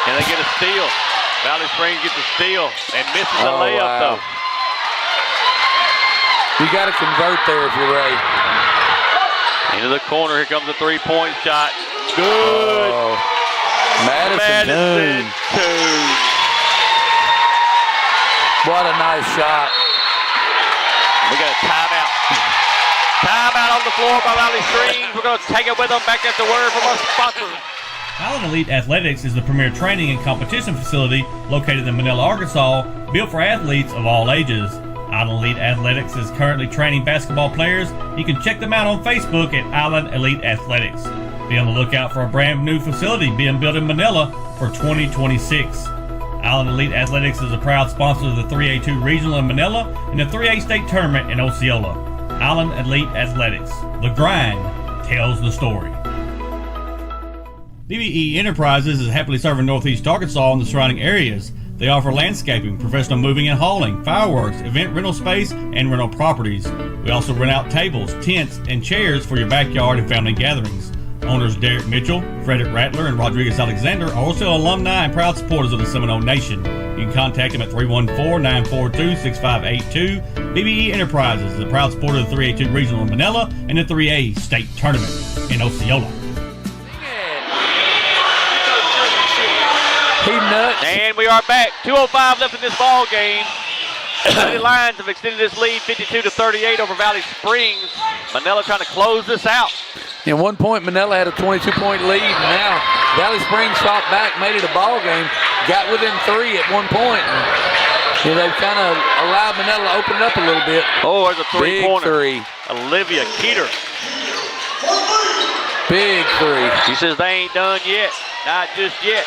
And they get a steal. Valley Springs gets a steal and misses a layup, though. You got to convert there if you're Ray. Into the corner. Here comes a three-point shot. Good. Madison. Two. What a nice shot. We got a timeout. Timeout on the floor by Valley Springs. We're going to take it with them back after word from our sponsors. Allen Elite Athletics is the premier training and competition facility located in Manila, Arkansas, built for athletes of all ages. Allen Elite Athletics is currently training basketball players. You can check them out on Facebook at Allen Elite Athletics. Be on the lookout for a brand new facility being built in Manila for 2026. Allen Elite Athletics is a proud sponsor of the 3A-2 Regional in Manila and the 3A State Tournament in Osceola. Allen Elite Athletics. The grind tells the story. BBE Enterprises is happily serving Northeast Arkansas and the surrounding areas. They offer landscaping, professional moving and hauling, fireworks, event rental space, and rental properties. We also rent out tables, tents, and chairs for your backyard and family gatherings. Owners Derek Mitchell, Frederick Rattler, and Rodriguez Alexander are also alumni and proud supporters of the Seminole Nation. You can contact them at 314-942-6582. BBE Enterprises is a proud supporter of the 3A-2 Regional in Manila and the 3A State Tournament in Osceola. He nuts. And we are back. 2:05 left in this ball game. The Lions have extended this lead 52-38 over Valley Springs. Manila trying to close this out. At one point, Manila had a 22-point lead. Now, Valley Springs fought back, made it a ball game, got within 3 at one point. And they've kind of allowed Manila to open it up a little bit. Oh, there's a three-pointer. Big three. Olivia Keeter. Big three. She says they ain't done yet. Not just yet.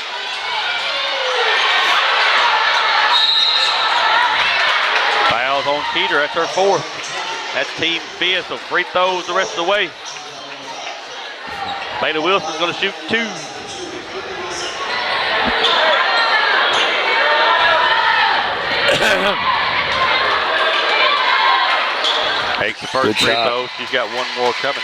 Fouls on Keeter. That's her fourth. That's team fifth, so free throws the rest of the way. Bailey Wilson's going to shoot 2. Takes the first free throw. She's got one more coming.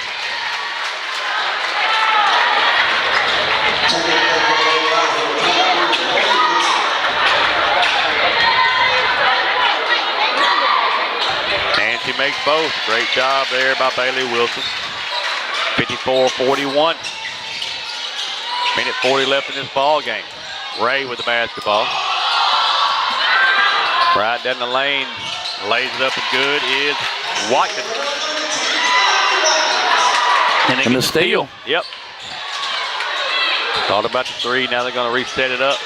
And she makes both. Great job there by Bailey Wilson. 54-41. Minute 40 left in this ball game. Ray with the basketball. Right down the lane. Lays it up and good is Watkins. And the steal. Yep. Thought about the three. Now they're going to reset it up.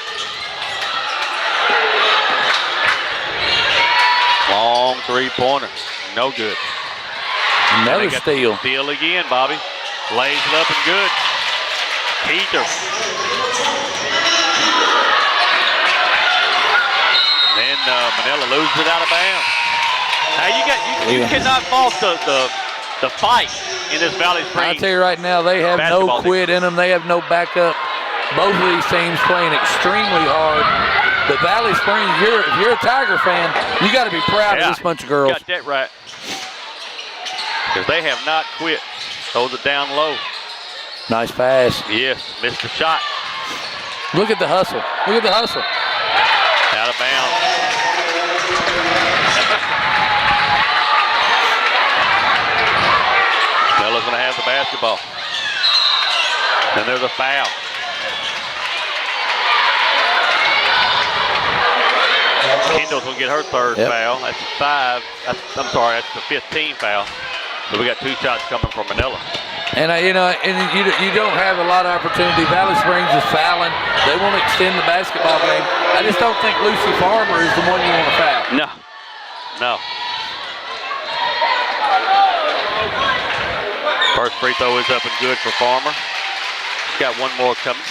Long three-pointer. No good. Another steal. Steal again, Bobby. Lays it up and good. Keeter. Then Manila loses it out of bounds. Now you cannot fault the fight in this Valley Springs. I tell you right now, they have no quit in them. They have no backup. Both of these teams playing extremely hard. But Valley Springs, if you're a Tiger fan, you got to be proud of this bunch of girls. You got that right. Because they have not quit. Throws it down low. Nice pass. Yes, missed the shot. Look at the hustle. Look at the hustle. Out of bounds. Bella's going to have the basketball. And there's a foul. Kendall's going to get her third foul. That's 5. That's the 15th foul. So we got 2 shots coming from Manila. And you don't have a lot of opportunity. Valley Springs is fouling. They want to extend the basketball game. I just don't think Lucy Farmer is the one you want to foul. No. First free throw is up and good for Farmer. She's got one more coming.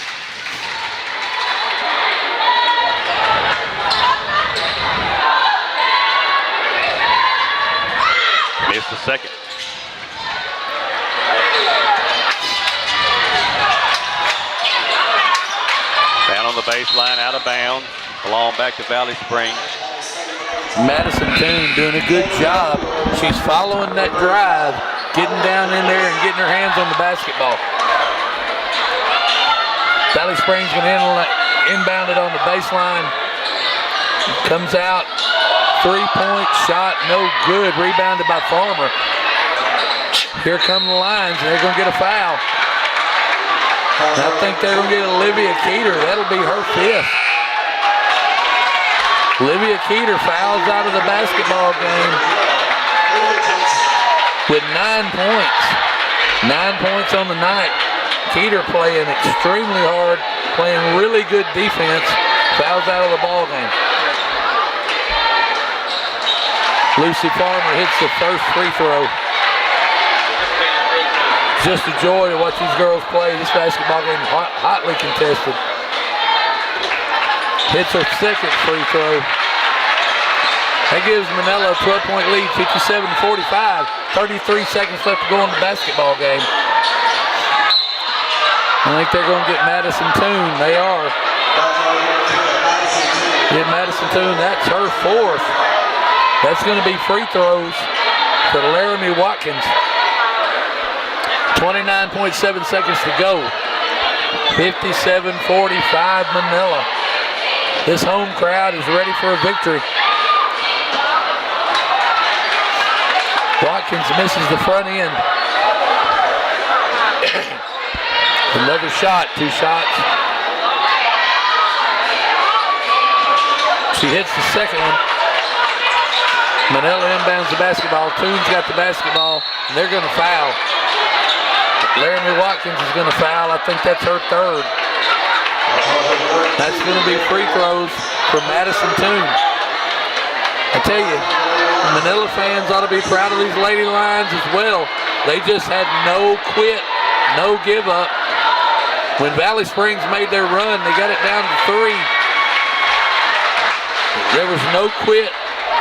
Missed the second. the baseline, out of bounds. Belong back to Valley Springs. Madison Toon doing a good job. She's following that drive, getting down in there and getting her hands on the basketball. Valley Springs going to inbound it on the baseline. Comes out, 3-point shot, no good. Rebounded by Farmer. Here come the Lions, and they're going to get a foul. And I think they're going to get Olivia Keeter. That'll be her 5th. Olivia Keeter fouls out of the basketball game with 9 points. 9 points on the night. Keeter playing extremely hard, playing really good defense. Fouls out of the ball game. Lucy Farmer hits the first free throw. Just a joy to watch these girls play. This basketball game hotly contested. Hits her second free throw. That gives Manila a 12-point lead, 57-45. 33 seconds left to go in the basketball game. I think they're going to get Madison Toon. They are. Get Madison Toon. That's her 4th. That's going to be free throws for Laramie Watkins. 29.7 seconds to go. 57-45 Manila. This home crowd is ready for a victory. Watkins misses the front end. Another shot, 2 shots. She hits the second one. Manila inbounds the basketball. Toon's got the basketball, and they're going to foul. Laramie Watkins is going to foul. I think that's her 3rd. That's going to be free throws for Madison Toon. I tell you, the Manila fans ought to be proud of these Lady Lions as well. They just had no quit, no give up. When Valley Springs made their run, they got it down to 3. There was no quit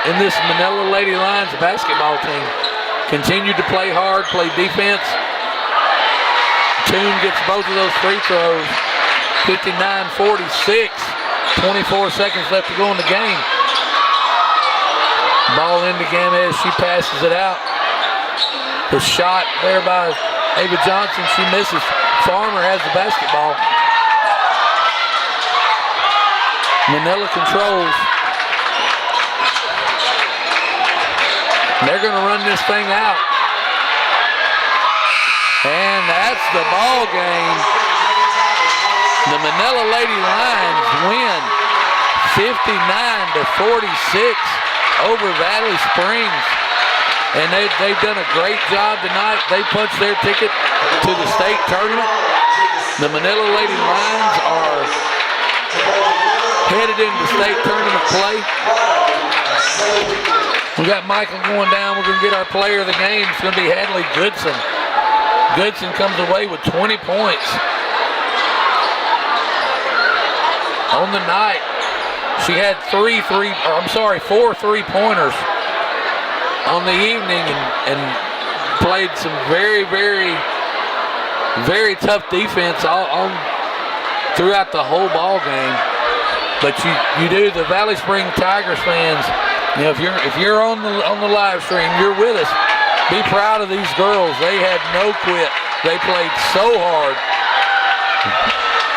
in this Manila Lady Lions basketball team. Continued to play hard, play defense. Toon gets both of those free throws. 59-46. 24 seconds left to go in the game. Ball into Gamez. She passes it out. The shot there by Ava Johnson. She misses. Farmer has the basketball. Manila controls. They're going to run this thing out. And that's the ball game. The Manila Lady Lions win 59-46 over Valley Springs. And they've done a great job tonight. They punched their ticket to the state tournament. The Manila Lady Lions are headed into state tournament play. We got Michael going down. We're going to get our player of the game. It's going to be Hadley Goodson. Goodson comes away with 20 points. On the night, she had 4 3-pointers on the evening and played some very, very, very tough defense throughout the whole ball game. But you do, the Valley Spring Tigers fans, you know, if you're on the live stream, you're with us. Be proud of these girls. They had no quit. They played so hard.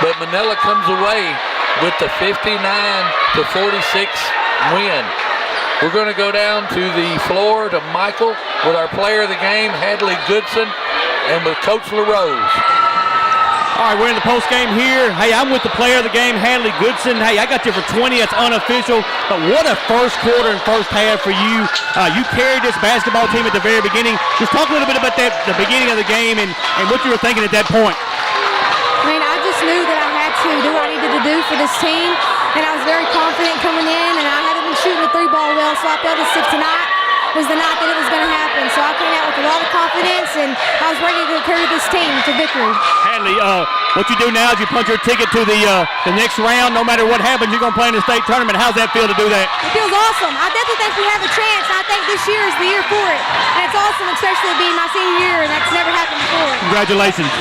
But Manila comes away with the 59-46 win. We're going to go down to the floor to Michael with our player of the game, Hadley Goodson, and with Coach LaRose. All right, we're in the post game here. Hey, I'm with the player of the game, Hadley Goodson. Hey, I got you for 20. That's unofficial. But what a first quarter and first half for you. You carried this basketball team at the very beginning. Just talk a little bit about the beginning of the game and what you were thinking at that point. I mean, I just knew that I had to do what I needed to do for this team, and I was very confident coming in, and I haven't been shooting the 3-ball well, so I felt as if tonight was the night that it was going to happen. So I came out with a lot of confidence, and I was ready to carry this team to victory. Hadley, what you do now is you punch your ticket to the next round. No matter what happens, you're going to play in the state tournament. How's that feel to do that? It feels awesome. I definitely think we have a chance. I think this year is the year for it. And it's awesome, especially being my senior year, and that's never happened before. Congratulations.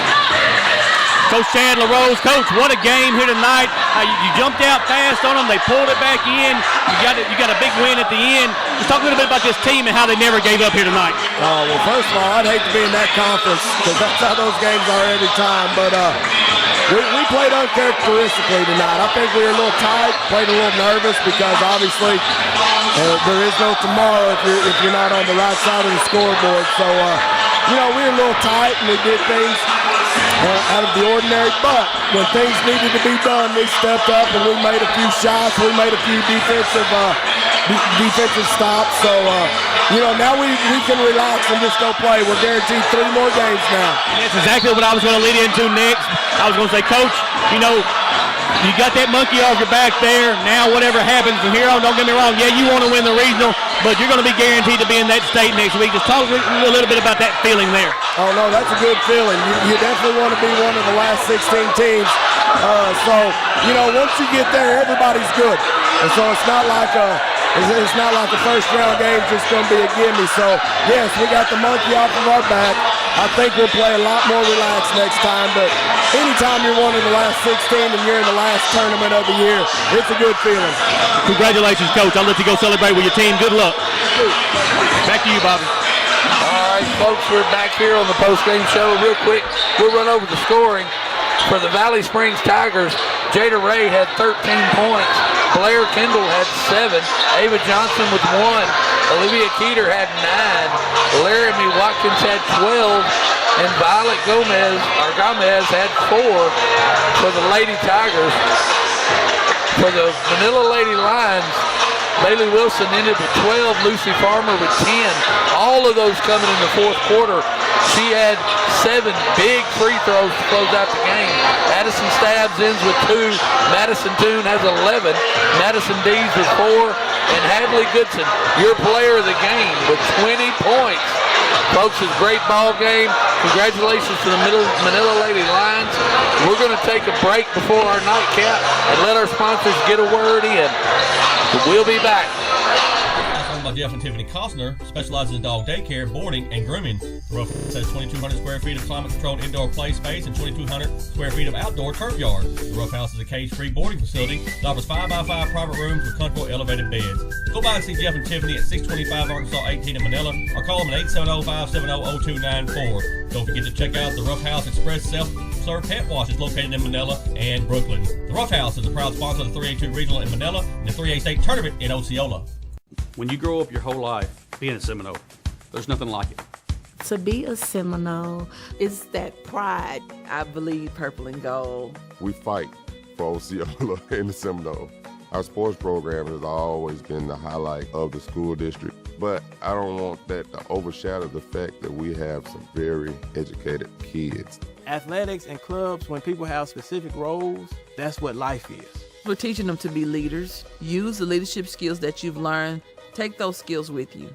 Coach Chad LaRose. Coach, what a game here tonight. You jumped out fast on them. They pulled it back in. You got a big win at the end. Just talk a little bit about this team and how they never gave up here tonight. Oh, well, first of all, I'd hate to be in that conference because that's how those games are every time. But we played uncharacteristically tonight. I think we were a little tight, played a little nervous because obviously there is no tomorrow if you're not on the right side of the scoreboard. So, we were a little tight and we did things out of the ordinary. But when things needed to be done, we stepped up and we made a few shots. We made a few defensive stops. So, now we can relax and just go play. We're guaranteed 3 more games now. That's exactly what I was going to lead into next. I was going to say, Coach, you got that monkey off your back there. Now whatever happens from here on, don't get me wrong, yeah, you want to win the regional, but you're going to be guaranteed to be in that state next week. Just talk a little bit about that feeling there. Oh, no, that's a good feeling. You definitely want to be one of the last 16 teams. Once you get there, everybody's good. And so it's not like a first round game just going to be a gimme. So, yes, we got the monkey off of our back. I think we'll play a lot more relaxed next time, but anytime you're one of the last 16 and you're in the last tournament of the year, it's a good feeling. Congratulations, Coach. I'll let you go celebrate with your team. Good luck. Back to you, Bobby. All right, folks, we're back here on the post-game show. Real quick, we'll run over the scoring. For the Valley Springs Tigers, Jada Ray had 13 points. Blair Kendall had 7. Ava Johnson with 1. Olivia Keeter had 9. Laramie Watkins had 12. And Violet Gomez had 4 for the Lady Tigers. For the Manila Lady Lions, Bailey Wilson ended with 12, Lucy Farmer with 10. All of those coming in the fourth quarter. She had 7 big free throws to close out the game. Addison Stabs ends with 2. Madison Toon has 11. Madison Dees with 4. And Hadley Goodson, your player of the game, with 20 points. Folks, it's a great ball game. Congratulations to the Manila Lady Lions. We're going to take a break before our nightcap and let our sponsors get a word in. We'll be back. By Jeff and Tiffany Costner, specializes in dog daycare, boarding, and grooming. The Ruff House has 2,200 square feet of climate-controlled indoor play space and 2,200 square feet of outdoor turf yard. The Ruff House is a cage-free boarding facility that offers 5x5 private rooms with comfortable elevated beds. Go by and see Jeff and Tiffany at 625 Arkansas 18 in Manila or call them at 870-570-0294. Don't forget to check out the Ruff House Express self-serve pet wash is located in Manila and Brooklyn. The Ruff House is a proud sponsor of the 3A-2 Regional in Manila and the 3A State Tournament in Osceola. When you grow up your whole life being a Seminole, there's nothing like it. To be a Seminole, It's that pride. I believe purple and gold. We fight for Osceola in the Seminole. Our sports program has always been the highlight of the school district, but I don't want that to overshadow the fact that we have some very educated kids. Athletics and clubs, when people have specific roles, that's what life is. We're teaching them to be leaders. Use the leadership skills that you've learned. Take those skills with you.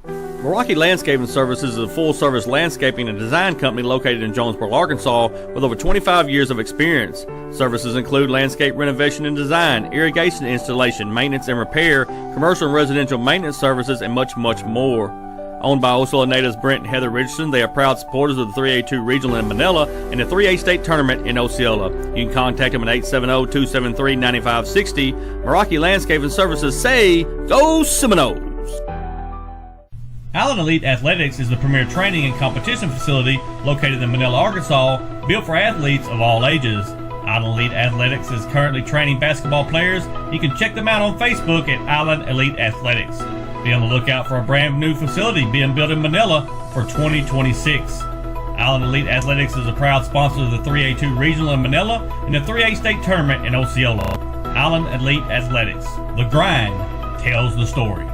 Meraki Landscaping Services is a full-service landscaping and design company located in Jonesboro, Arkansas, with over 25 years of experience. Services include landscape renovation and design, irrigation installation, maintenance and repair, commercial and residential maintenance services, and much, much more. Owned by Osceola natives Brent and Heather Richardson, they are proud supporters of the 3A-2 Regional in Manila and the 3A State Tournament in Osceola. You can contact them at 870-273-9560. Meraki Landscaping Services say, Go Seminoles! Allen Elite Athletics is the premier training and competition facility located in Manila, Arkansas, built for athletes of all ages. Allen Elite Athletics is currently training basketball players. You can check them out on Facebook at Allen Elite Athletics. Be on the lookout for a brand new facility being built in Manila for 2026. Allen Elite Athletics is a proud sponsor of the 3A-2 Regional in Manila and the 3A State Tournament in Osceola. Allen Elite Athletics. The grind tells the story.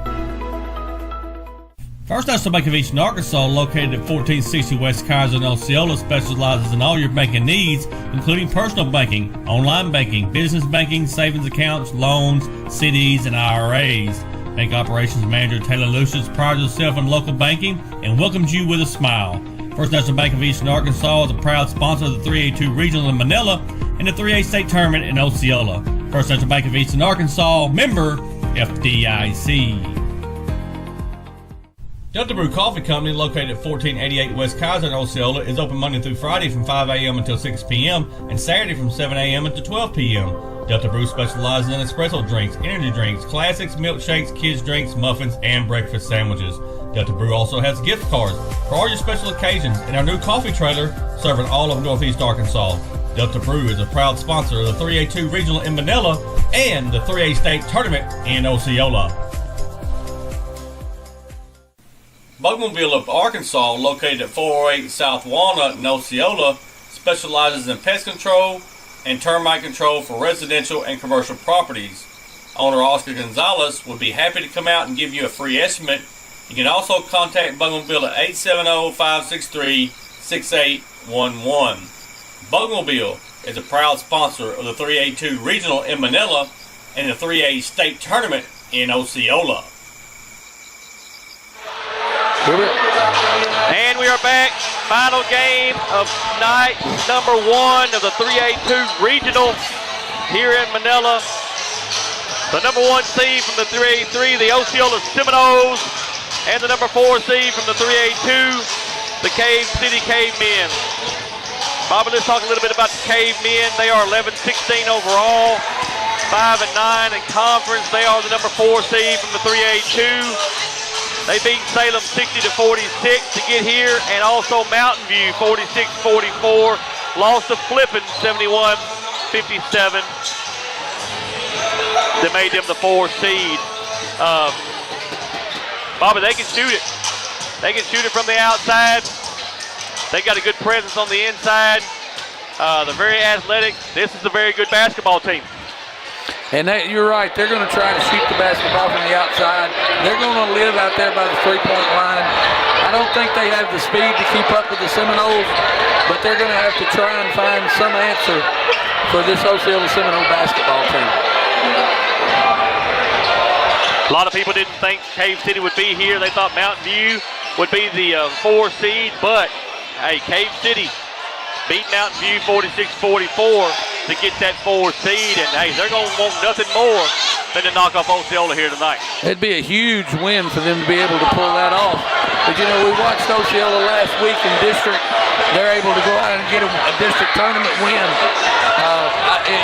First National Bank of Eastern Arkansas, located at 1460 West Kaiser in Osceola, specializes in all your banking needs, including personal banking, online banking, business banking, savings accounts, loans, CDs, and IRAs. Bank Operations Manager Taylor Lucius prides herself in local banking and welcomes you with a smile. First National Bank of Eastern Arkansas is a proud sponsor of the 3A-2 Regional in Manila and the 3A State Tournament in Osceola. First National Bank of Eastern Arkansas, member FDIC. Delta Brew Coffee Company, located at 1488 West Kaiser in Osceola, is open Monday through Friday from 5 a.m. until 6 p.m. and Saturday from 7 a.m. until 12 p.m. Delta Brew specializes in espresso drinks, energy drinks, classics, milkshakes, kids' drinks, muffins, and breakfast sandwiches. Delta Brew also has gift cards for all your special occasions and our new coffee trailer serving all of Northeast Arkansas. Delta Brew is a proud sponsor of the 3A-2 Regional in Manila and the 3A State Tournament in Osceola. Bugmobile of Arkansas, located at 408 South Walnut in Osceola, specializes in pest control and termite control for residential and commercial properties. Owner Oscar Gonzalez would be happy to come out and give you a free estimate. You can also contact Bugmobile at 870-563-6811. Bugmobile is a proud sponsor of the 3A-2 Regional in Manila and the 3A State Tournament in Osceola. And we are back. Final game of night number 1 of the 3A-2 Regional here in Manila. The number 1 seed from the 3A-3, the Osceola Seminoles, and the number 4 seed from the 3A-2, the Cave City Cavemen. Bobby, let's talk a little bit about the Cavemen. They are 11-16 overall, 5-9 in conference. They are the number 4 seed from the 3A-2. They beat Salem 60-46 to get here, and also Mountain View 46-44. Lost to Flippin 71-57. That made them the 4 seed. Bobby, they can shoot it. They can shoot it from the outside. They got a good presence on the inside. They're very athletic. This is a very good basketball team. And you're right, they're going to try to shoot the basketball from the outside. They're going to live out there by the three-point line. I don't think they have the speed to keep up with the Seminoles, but they're going to have to try and find some answer for this Osceola Seminole basketball team. A lot of people didn't think Cave City would be here. They thought Mountain View would be the 4 seed, but hey, Cave City beat Mountain View 46-44 to get that 4 seed, and hey, they're going to want nothing more than to knock off Osceola here tonight. It'd be a huge win for them to be able to pull that off. But you know, we watched Osceola last week in district. They're able to go out and get a district tournament win.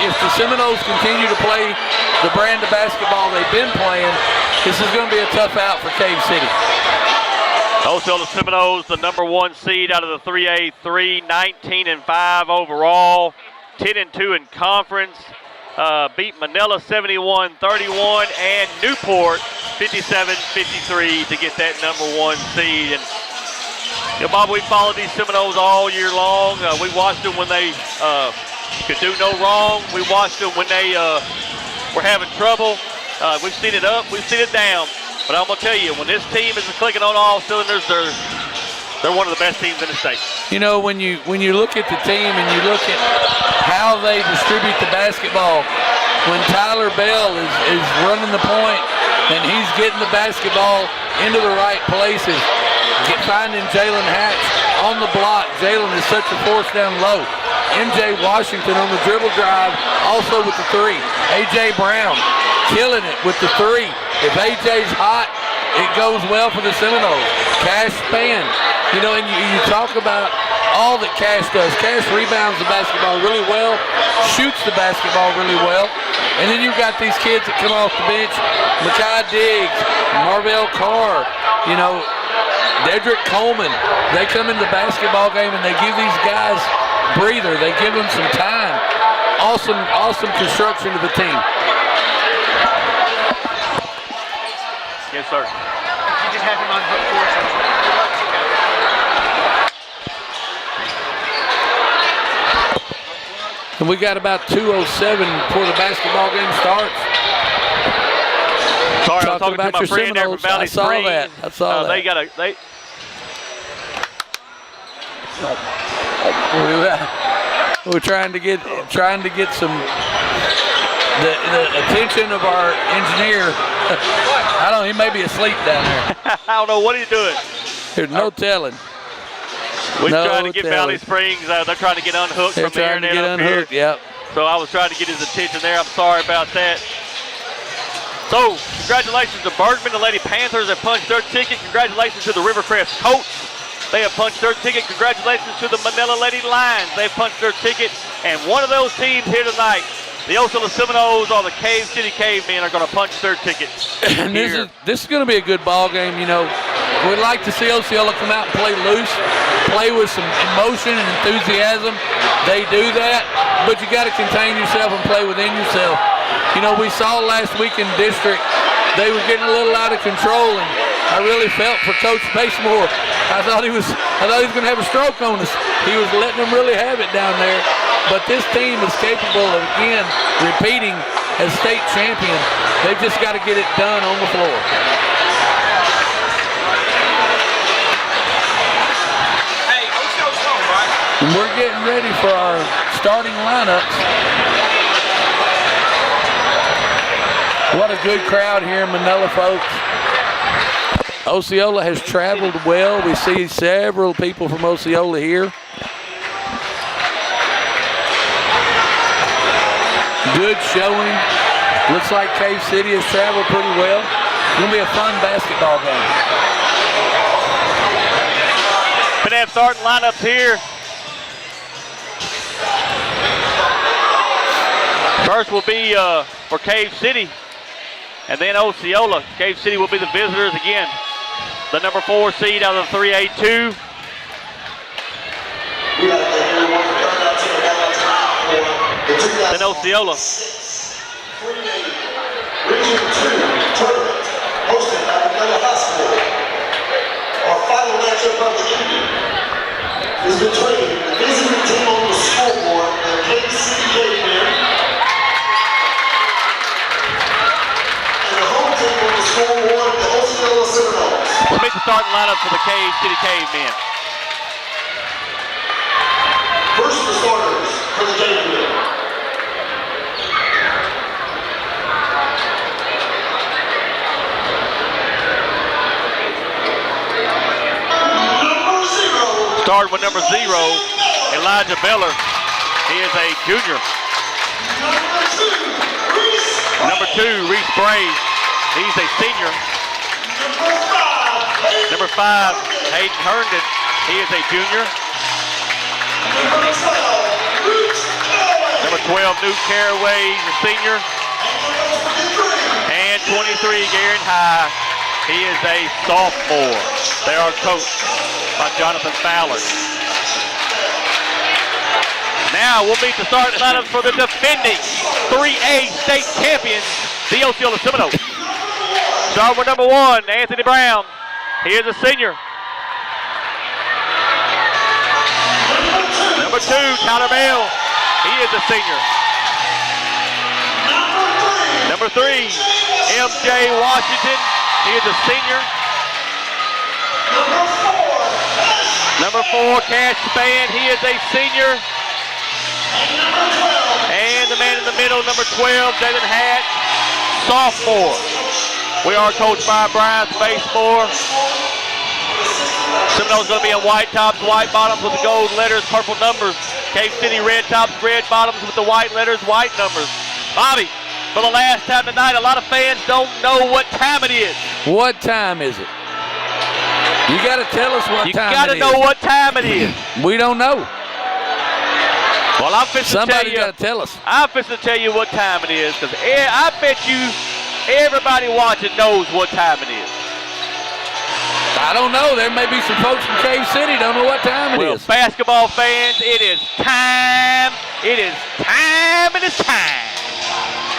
If the Seminoles continue to play the brand of basketball they've been playing, this is going to be a tough out for Cave City. Osceola Seminoles, the number 1 seed out of the 3A-3, 19-5 overall, 10-2 in conference. Beat Manila 71-31 and Newport 57-53 to get that number 1 seed. And you know, Bob, we followed these Seminoles all year long. We watched them when they could do no wrong. We watched them when they were having trouble. We've seen it up, we've seen it down. But I'm going to tell you, when this team is clicking on all cylinders, they're one of the best teams in the state. You know, when you look at the team and you look at how they distribute the basketball, when Tyler Bell is running the point and he's getting the basketball into the right places, finding Jalen Hatch on the block. Jalen is such a force down low. MJ Washington on the dribble drive, also with the 3. A.J. Brown killing it with the 3. If AJ's hot, it goes well for the Seminoles. Cash Span, you know, and you talk about all that Cash does. Cash rebounds the basketball really well, shoots the basketball really well, and then you've got these kids that come off the bench, Makai Diggs, Marvell Carr, you know, Dedrick Coleman. They come in the basketball game and they give these guys breather. They give them some time. Awesome construction of the team. Yes, sir. You just have him on hook court. And we got about 2:07 before the basketball game starts. Sorry, I was talking to my friend there from Valley Springs. I saw that. They got a We're trying to get some the attention of our engineer. I don't know, he may be asleep down there. I don't know what he's doing. There's no telling. We're trying to get Valley Springs. They're trying to get unhooked from the internet. They're trying to get unhooked, yep. So I was trying to get his attention there. I'm sorry about that. So, congratulations to Bergman. The Lady Panthers have punched their ticket. Congratulations to the Rivercrest Colts. They have punched their ticket. Congratulations to the Manila Lady Lions. They've punched their ticket. And one of those teams here tonight, the Osceola Seminoles or the Cave City Cavemen, are going to punch their ticket. And this is going to be a good ball game. You know, we'd like to see Osceola come out and play loose, play with some emotion and enthusiasm. They do that, but you got to contain yourself and play within yourself. You know, we saw last week in district, they were getting a little out of control, and I really felt for Coach Basemore. I thought he was going to have a stroke on us. He was letting them really have it down there. But this team is capable of, again, repeating as state champion. They've just got to get it done on the floor. Hey, Osceola's home, right? And we're getting ready for our starting lineups. What a good crowd here in Manila, folks. Osceola has traveled well. We see several people from Osceola here. Good showing. Looks like Cave City has traveled pretty well. It's going to be a fun basketball game. Gonna have starting lineups here. First will be for Cave City, and then Osceola. Cave City will be the visitors again. The number 4 seed out of the 3A-2. Then Osceola. Region 2 tournament hosted by Manila High School. Our final matchup of the evening is between the visiting team on the scoreboard, the Cave City Cavemen, and the home team on the scoreboard, the Osceola Seminoles. We'll make the starting lineup for the Cave City Cavemen. First, the starters for the Cavemen. Starting with number 0, Elijah Beller. He is a junior. Number 2, Reese Bray. He's a senior. Number 5, Hayden Herndon. He is a junior. Number 12, Newt Caraway. He's a senior. And 23, Garen High. He is a sophomore. They are coached by Jonathan Fowler. Now we'll meet the starting lineups for the defending 3A state champions, the Osceola Seminoles. Start with number 1, Anthony Brown. He is a senior. Number 2, Tyler Bell. He is a senior. Number 3, MJ Washington. He is a senior. Number 4, Cash Spann. He is a senior. And the man in the middle, number 12, Jalen Hatch, sophomore. We are coached by Brian Spacemore. Seminoles going to be in white tops, white bottoms with the gold letters, purple numbers. Cave City red tops, red bottoms with the white letters, white numbers. Bobby, for the last time tonight, a lot of fans don't know what time it is. What time is it? You got to tell us what time it is. You got to know what time it is. We don't know. Well, I'm fixing to tell you. Somebody got to tell us. I'm fixing to tell you what time it is, because I bet you everybody watching knows what time it is. I don't know. There may be some folks from Cave City don't know what time it is. Basketball fans, it is time. It is time. It is time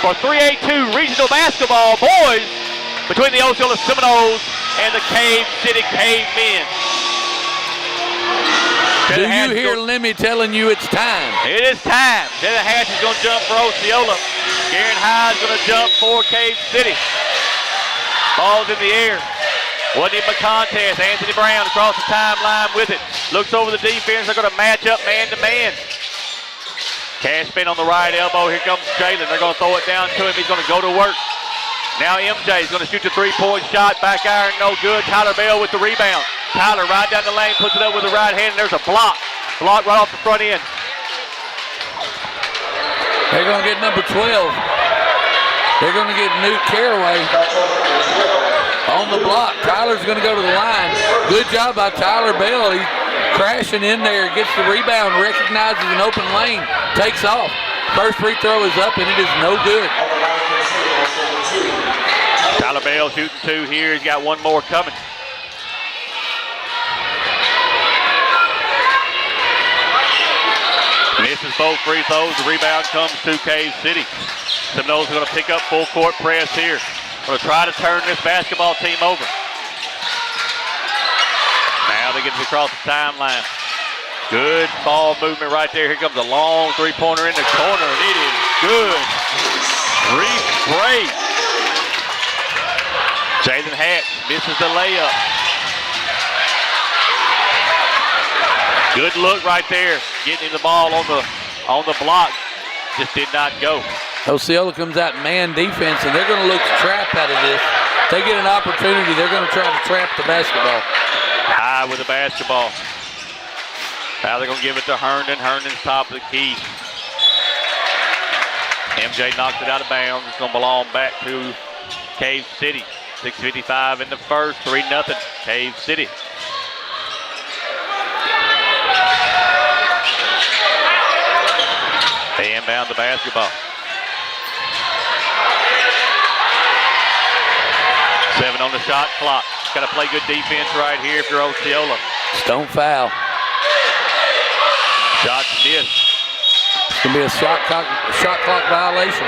for 3A-2 regional basketball, boys, between the Osceola Seminoles and the Cave City Cavemen. Do you hear Lemmy telling you it's time? It is time. Jalen Hatch is going to jump for Osceola. Garen High is going to jump for Cave City. Ball's in the air. Wasn't even a contest. Anthony Brown across the timeline with it. Looks over the defense. They're going to match up man-to-man. Cash spin on the right elbow. Here comes Jalen. They're going to throw it down to him. He's going to go to work. Now MJ is going to shoot the three-point shot. Back iron, no good. Tyler Bell with the rebound. Tyler right down the lane, puts it up with the right hand, and there's a block. Block right off the front end. They're going to get number 12. They're going to get Newt Caraway on the block. Tyler's going to go to the line. Good job by Tyler Bell. He's crashing in there, gets the rebound, recognizes an open lane, takes off. First free throw is up, and it is no good. Tyler Bell shooting 2 here. He's got one more coming. Misses both free throws. The rebound comes to Cave City. Seminoles are going to pick up full court press here. Going to try to turn this basketball team over. Now they get it across the timeline. Good ball movement right there. Here comes a long three-pointer in the corner, and it is good. Reese Bray. Jalen Hatch misses the layup. Good look right there. Getting the ball on the block. Just did not go. Osceola comes out in man defense, and they're going to look to trap out of this. If they get an opportunity, they're going to try to trap the basketball. High with the basketball. Now they're going to give it to Herndon. Herndon's top of the key. MJ knocks it out of bounds. It's going to belong back to Cave City. 6:55 in the first. 3-0 Cave City. They inbound the basketball. 7 on the shot clock. Got to play good defense right here if you're Osceola. Don't foul. Shots missed. It's going to be a shot clock violation.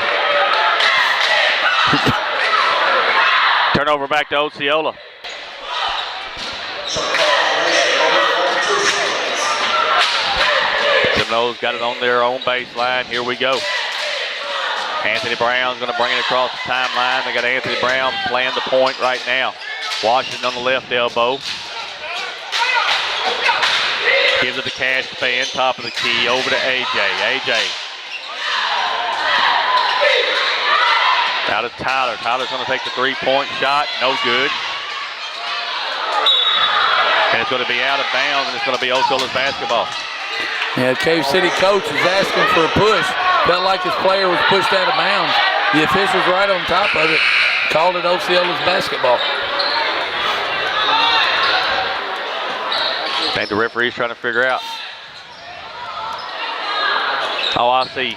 Turnover back to Osceola. Seminoles got it on their own baseline. Here we go. Anthony Brown's going to bring it across the timeline. They got Anthony Brown playing the point right now. Washington on the left elbow. Gives it to Cash Span, top of the key, over to AJ. AJ. Out of Tyler. Tyler's going to take the three-point shot. No good. And it's going to be out of bounds, and it's going to be Osceola's basketball. Yeah, Cave City coach is asking for a push. Felt like his player was pushed out of bounds. The official's right on top of it. Called it Osceola's basketball. I think the referee's trying to figure out. Oh, I see.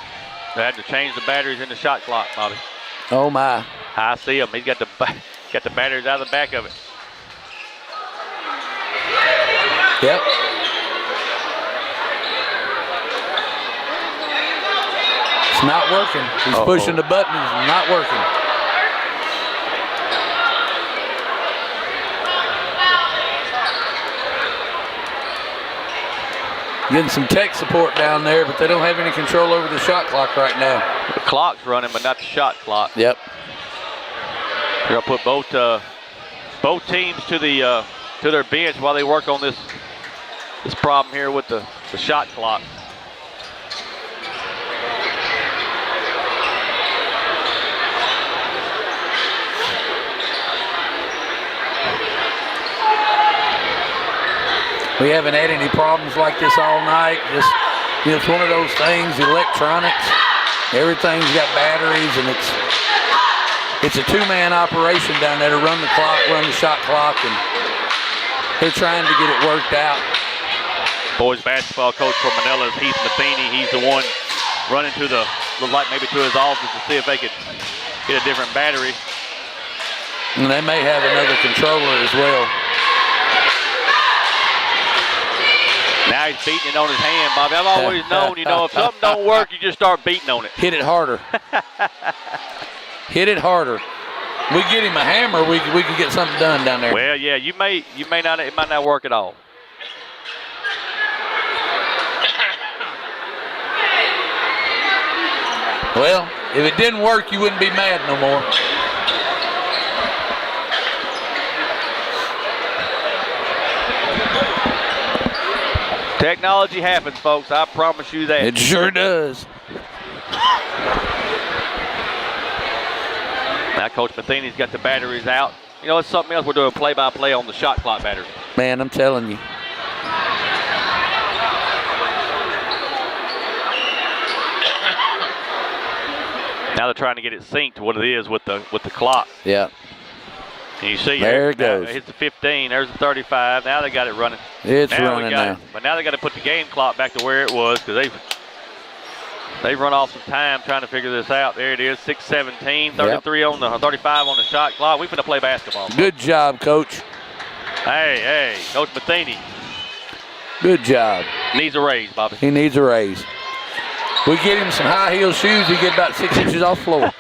They had to change the batteries in the shot clock, Bobby. Oh, my. I see him. He's got the batteries out of the back of it. Yep. It's not working. He's pushing the button. It's not working. Getting some tech support down there, but they don't have any control over the shot clock right now. The clock's running, but not the shot clock. Yep. They're gonna put both teams to their bench while they work on this problem here with the shot clock. We haven't had any problems like this all night. Just, it's one of those things, electronics. Everything's got batteries, and it's a two-man operation down there to run the clock, run the shot clock, and they're trying to get it worked out. Boys basketball coach for Manila is Heath Matheny. He's the one running to maybe to his office to see if they could get a different battery. And they may have another controller as well. Now he's beating it on his hand, Bobby. I've always known, if something don't work, you just start beating on it. Hit it harder. Hit it harder. We get him a hammer, we can get something done down there. Well, yeah, you may not. It might not work at all. Well, if it didn't work, you wouldn't be mad no more. Technology happens, folks. I promise you that. It sure does. Now Coach Matheny's got the batteries out. It's something else. We're doing play-by-play on the shot clock battery. Man, I'm telling you. Now they're trying to get it synced to what it is with the clock. Yeah. And you see there it goes. It's the 15. There's the 35. Now they got it running. It's running now. But now they got to put the game clock back to where it was because they've run off some time trying to figure this out. There it is, 6:17, 33 on the 35 on the shot clock. We finna play basketball. Good job, Coach. Hey, Coach Matheny. Good job. Needs a raise, Bobby. He needs a raise. We get him some high heel shoes. He get about 6 inches off the floor.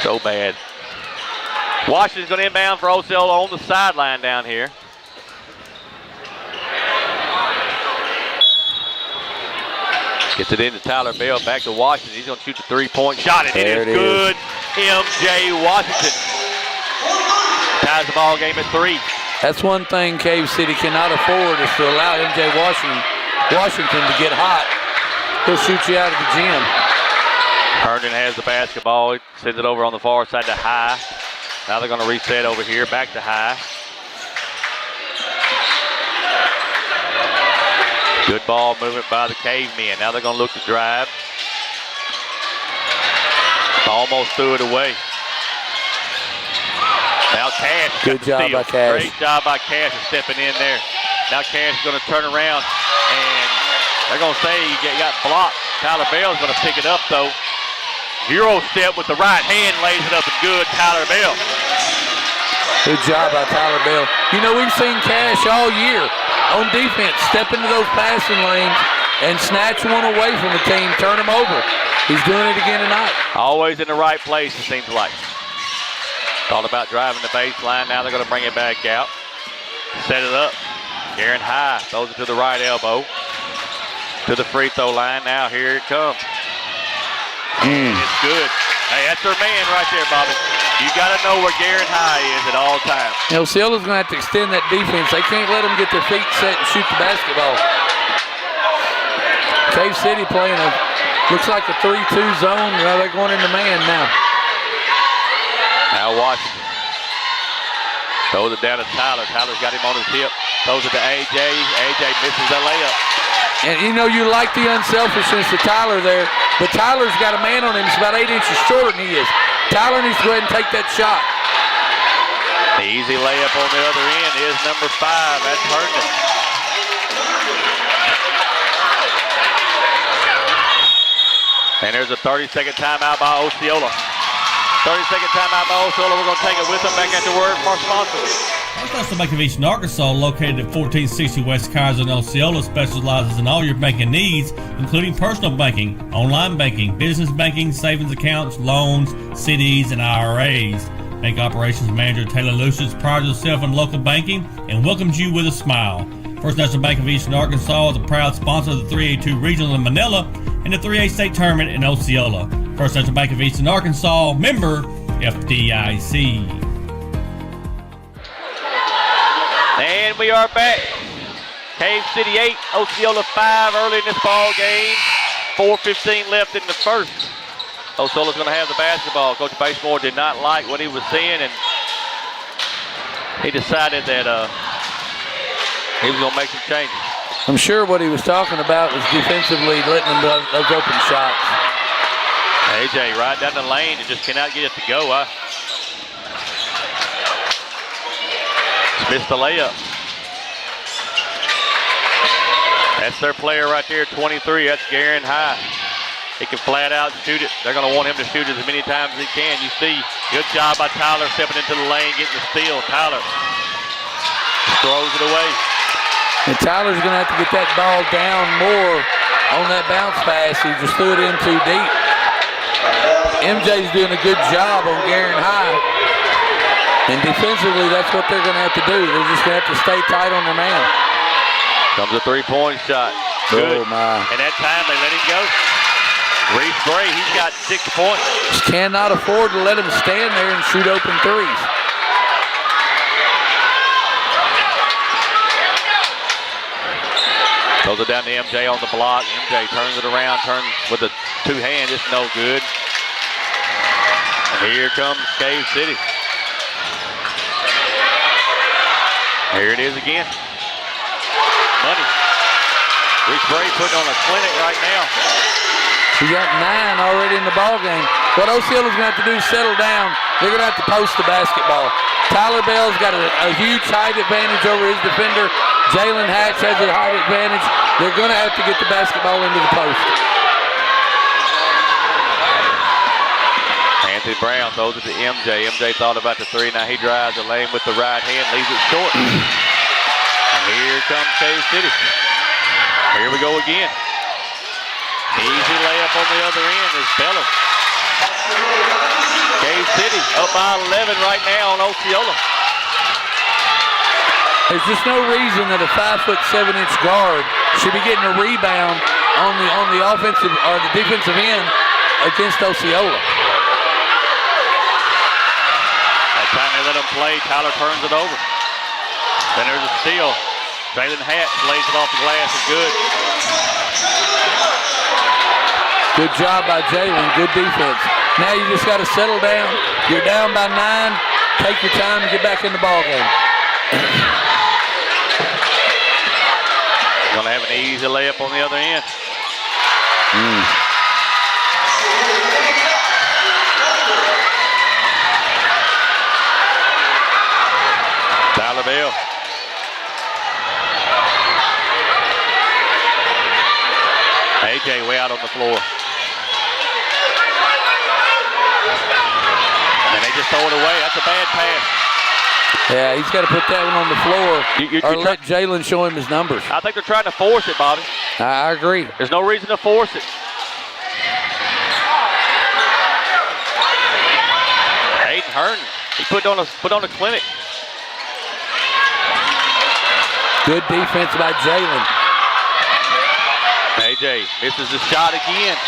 So bad. Washington's going to inbound for Osceola on the sideline down here. Gets it into Tyler Bell, back to Washington. He's going to shoot the three-point shot, and it is good. MJ Washington ties the ball game at 3. That's one thing Cave City cannot afford is to allow MJ Washington to get hot. He'll shoot you out of the gym. Herndon has the basketball. He sends it over on the far side to High. Now they're going to reset over here, back to High. Good ball movement by the Cavemen. Now they're going to look to drive. Almost threw it away. Now Cash. Good job by Cash. Great job by Cash stepping in there. Now Cash is going to turn around, and they're going to say you got blocked. Tyler Bell's going to pick it up, though. Euro step with the right hand, lays it up and good. Tyler Bell. Good job by Tyler Bell. You know, we've seen Cash all year on defense step into those passing lanes and snatch one away from the team, turn them over. He's doing it again tonight. Always in the right place, it seems like. Thought about driving the baseline. Now they're going to bring it back out. Set it up. Aaron High throws it to the right elbow. To the free throw line. Now here it comes. It's good. Hey, that's their man right there, Bobby. You got to know where Garrett High is at all times. You know, Osceola's going to have to extend that defense. They can't let them get their feet set and shoot the basketball. Cave City playing looks like a 3-2 zone. Well, they're going into man now. Now Washington throws it down to Tyler. Tyler's got him on his hip. Throws it to AJ. AJ misses the layup. And you know you like the unselfishness of Tyler there, but Tyler's got a man on him. He's about 8 inches shorter than he is. Tyler needs to go ahead and take that shot. The easy layup on the other end is number 5. That's Herndon. And there's a 30-second timeout by Osceola. 30-second timeout by Osceola. We're going to take it with them back after word from our sponsors. First National Bank of Eastern Arkansas, located at 1460 West Kaiser in Osceola, specializes in all your banking needs, including personal banking, online banking, business banking, savings accounts, loans, CDs, and IRAs. Bank Operations Manager Taylor Lucius prides herself in local banking and welcomes you with a smile. First National Bank of Eastern Arkansas is a proud sponsor of the 3A-2 Regional in Manila and the 3A State Tournament in Osceola. First National Bank of Eastern Arkansas, member FDIC. And we are back. Cave City 8, Osceola 5 early in this ball game. 4:15 left in the first. Osceola's going to have the basketball. Coach Basemore did not like what he was seeing, and he decided that he was going to make some changes. I'm sure what he was talking about was defensively letting them those open shots. AJ right down the lane and just cannot get it to go. Missed the layup. That's their player right there, 23. That's Garen High. He can flat out shoot it. They're going to want him to shoot it as many times as he can. You see, good job by Tyler stepping into the lane, getting the steal. Tyler throws it away. And Tyler's going to have to get that ball down more on that bounce pass. He just threw it in too deep. MJ's doing a good job on Garen High. And defensively, that's what they're going to have to do. They're just going to have to stay tight on their man. Comes a three-point shot. Good. Oh, my. And that time they let him go. Reese Bray, he's got 6 points. Just cannot afford to let him stand there and shoot open threes. Throws it down to MJ on the block. MJ turns it around, turns with a two-hand. It's no good. And here comes Cave City. Here it is again. Money. Reese Bray putting on a clinic right now. You got 9 already in the ball game. What Osceola's going to have to do is settle down. They're going to have to post the basketball. Tyler Bell's got a huge height advantage over his defender. Jalen Hatch has a height advantage. They're going to have to get the basketball into the post. Anthony Brown throws it to MJ. MJ thought about the 3. Now he drives the lane with the right hand, leaves it short. And here comes Cave City. Here we go again. Easy layup on the other end is Beller. Cave City up by 11 right now on Osceola. There's just no reason that a 5'7" guard should be getting a rebound on the offensive or the defensive end against Osceola. That time they let him play, Tyler turns it over. Then there's a steal. Jalen Hatch lays it off the glass. It's good. Good job by Jalen. Good defense. Now you just got to settle down. You're down by 9. Take your time and get back in the ball game. Going to have an easy layup on the other end. Tyler Bell. AJ way out on the floor. And they just throw it away. That's a bad pass. Yeah, he's got to put that one on the floor or let Jalen show him his numbers. I think they're trying to force it, Bobby. I agree. There's no reason to force it. Hayden Herndon, he put on a clinic. Good defense by Jalen. AJ misses the shot again.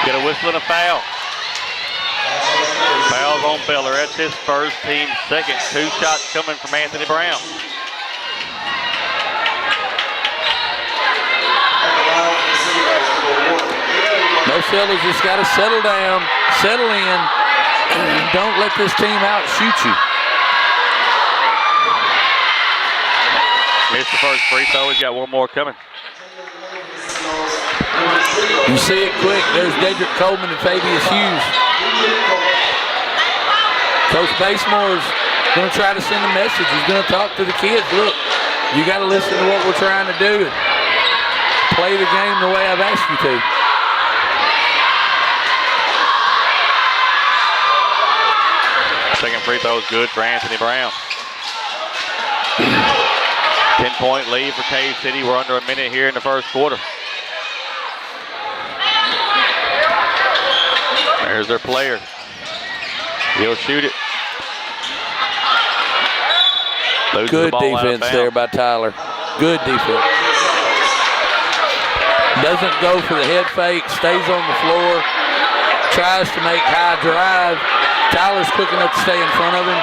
Get a whistle and a foul. Foul's on Beller. That's his first, team second. 2 shots coming from Anthony Brown. Osceola's just got to settle down, settle in, and don't let this team outshoot you. Missed the first free throw. He's got one more coming. You see it quick. There's Dedrick Coleman and Fabius Hughes. Coach Basemore's going to try to send a message. He's going to talk to the kids. Look, you got to listen to what we're trying to do and play the game the way I've asked you to. Second free throw is good for Anthony Brown. 10-point lead for Cave City. We're under a minute here in the first quarter. There's their player. He'll shoot it. Loses Good the ball defense there by Tyler. Good defense. Doesn't go for the head fake, stays on the floor, tries to make high drive. Tyler's quick enough to stay in front of him.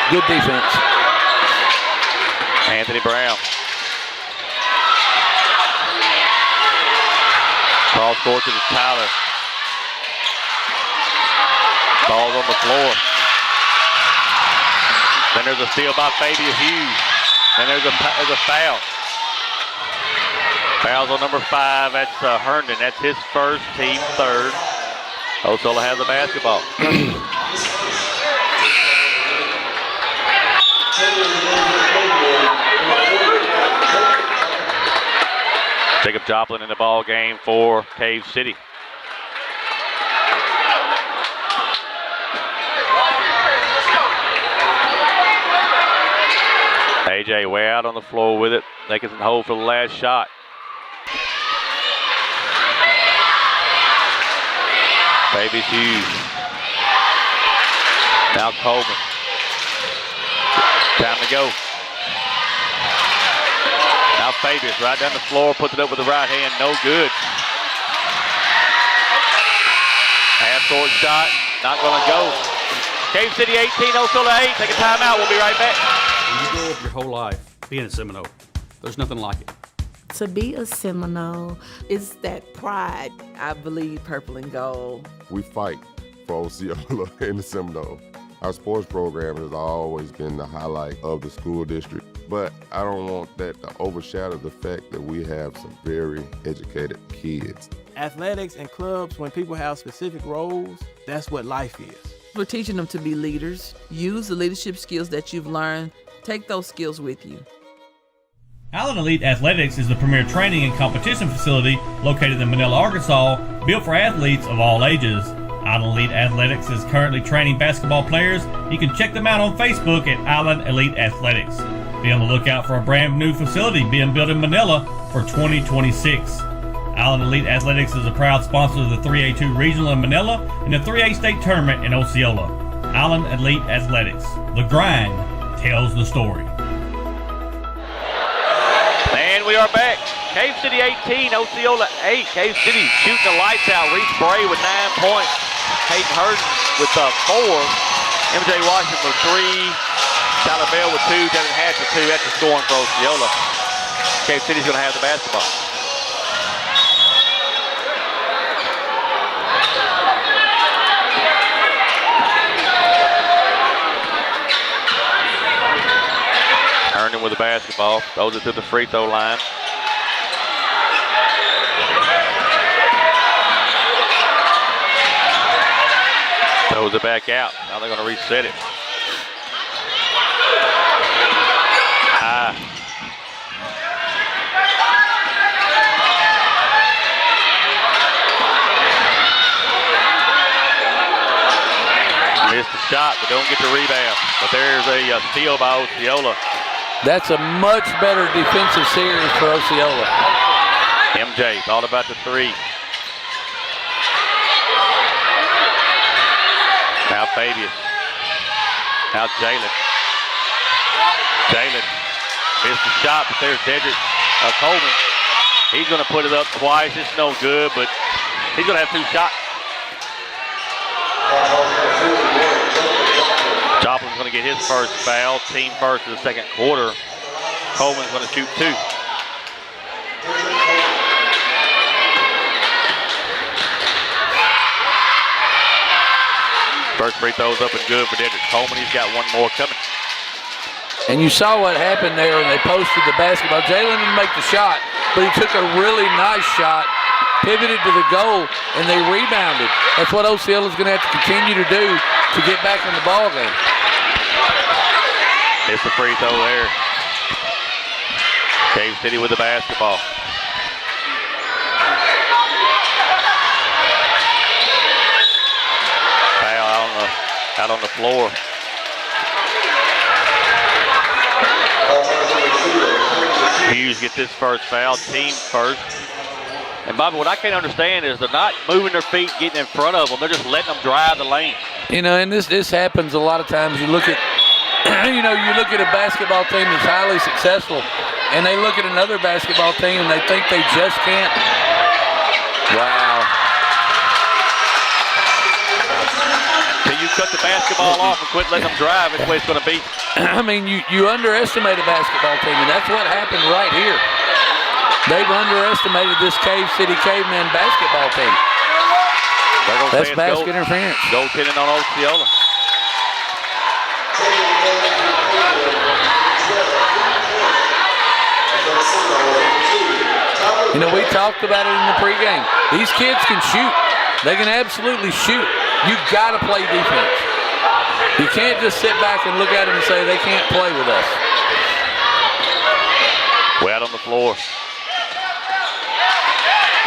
Good defense. Anthony Brown. Cross court to Tyler. Ball's on the floor. Then there's a steal by Fabius Hughes. And there's a foul. Foul's on number 5. That's Herndon. That's his first, team third. Osceola has the basketball. Jacob Joplin in the ball game for Cave City. AJ way out on the floor with it. They can hold for the last shot. Fabius Hughes. Now Coleman. Time to go. Now Fabius right down the floor, puts it up with the right hand, no good. Half-court shot, not gonna go. Cave City 18, Osceola 8, take a timeout, we'll be right back. When you grow up your whole life being a Seminole, there's nothing like it. To be a Seminole, it's that pride. I believe purple and gold. We fight for Osceola in the Seminole. Our sports program has always been the highlight of the school district, but I don't want that to overshadow the fact that we have some very educated kids. Athletics and clubs, when people have specific roles, that's what life is. We're teaching them to be leaders. Use the leadership skills that you've learned. Take those skills with you. Allen Elite Athletics is the premier training and competition facility located in Manila, Arkansas, built for athletes of all ages. Allen Elite Athletics is currently training basketball players. You can check them out on Facebook at Allen Elite Athletics. Be on the lookout for a brand new facility being built in Manila for 2026. Allen Elite Athletics is a proud sponsor of the 3A-2 Regional in Manila and the 3A State Tournament in Osceola. Allen Elite Athletics. The grind tells the story. And we are back. Cave City 18, Osceola 8. Cave City shooting the lights out. Reese Bray with 9 points. Hayden Hurd with 4. MJ Washington with 3. Tyler Bell with 2. Devin Hatch with 2. That's the scoring for Osceola. Cave City's going to have the basketball. Herndon with the basketball. Throws it to the free throw line. Throws it back out. Now they're going to reset it. High. Missed the shot, but don't get the rebound. But there's a steal by Osceola. That's a much better defensive series for Osceola. MJ thought about the 3. Now Fabius. Now Jalen. Jalen missed the shot, but there's Dedrick Coleman. He's going to put it up twice. It's no good, but he's going to have 2 shots. Joplin's going to get his first foul, team first in the second quarter. Coleman's going to shoot 2. First free throw's up and good for Dedrick Coleman. He's got 1 more coming. And you saw what happened there when they posted the basketball. Jalen didn't make the shot, but he took a really nice shot, pivoted to the goal, and they rebounded. That's what Osceola's going to have to continue to do to get back in the ball game. It's the free throw there. Cave City with the basketball. Foul out on the floor. Hughes gets his first foul, team first. And Bobby, what I can't understand is they're not moving their feet, getting in front of them. They're just letting them drive the lane. You know, and this happens a lot of times. You look at, you look at a basketball team that's highly successful, and they look at another basketball team and they think they just can't. Wow. Till you cut the basketball off and quit letting them drive, that's the way it's going to be. I mean, you underestimate a basketball team, and that's what happened right here. They've underestimated this Cave City Caveman basketball team. That's basket interference. Goaltending on Osceola. You know, we talked about it in the pregame. These kids can shoot. They can absolutely shoot. You got to play defense. You can't just sit back and look at them and say they can't play with us. Way out on the floor.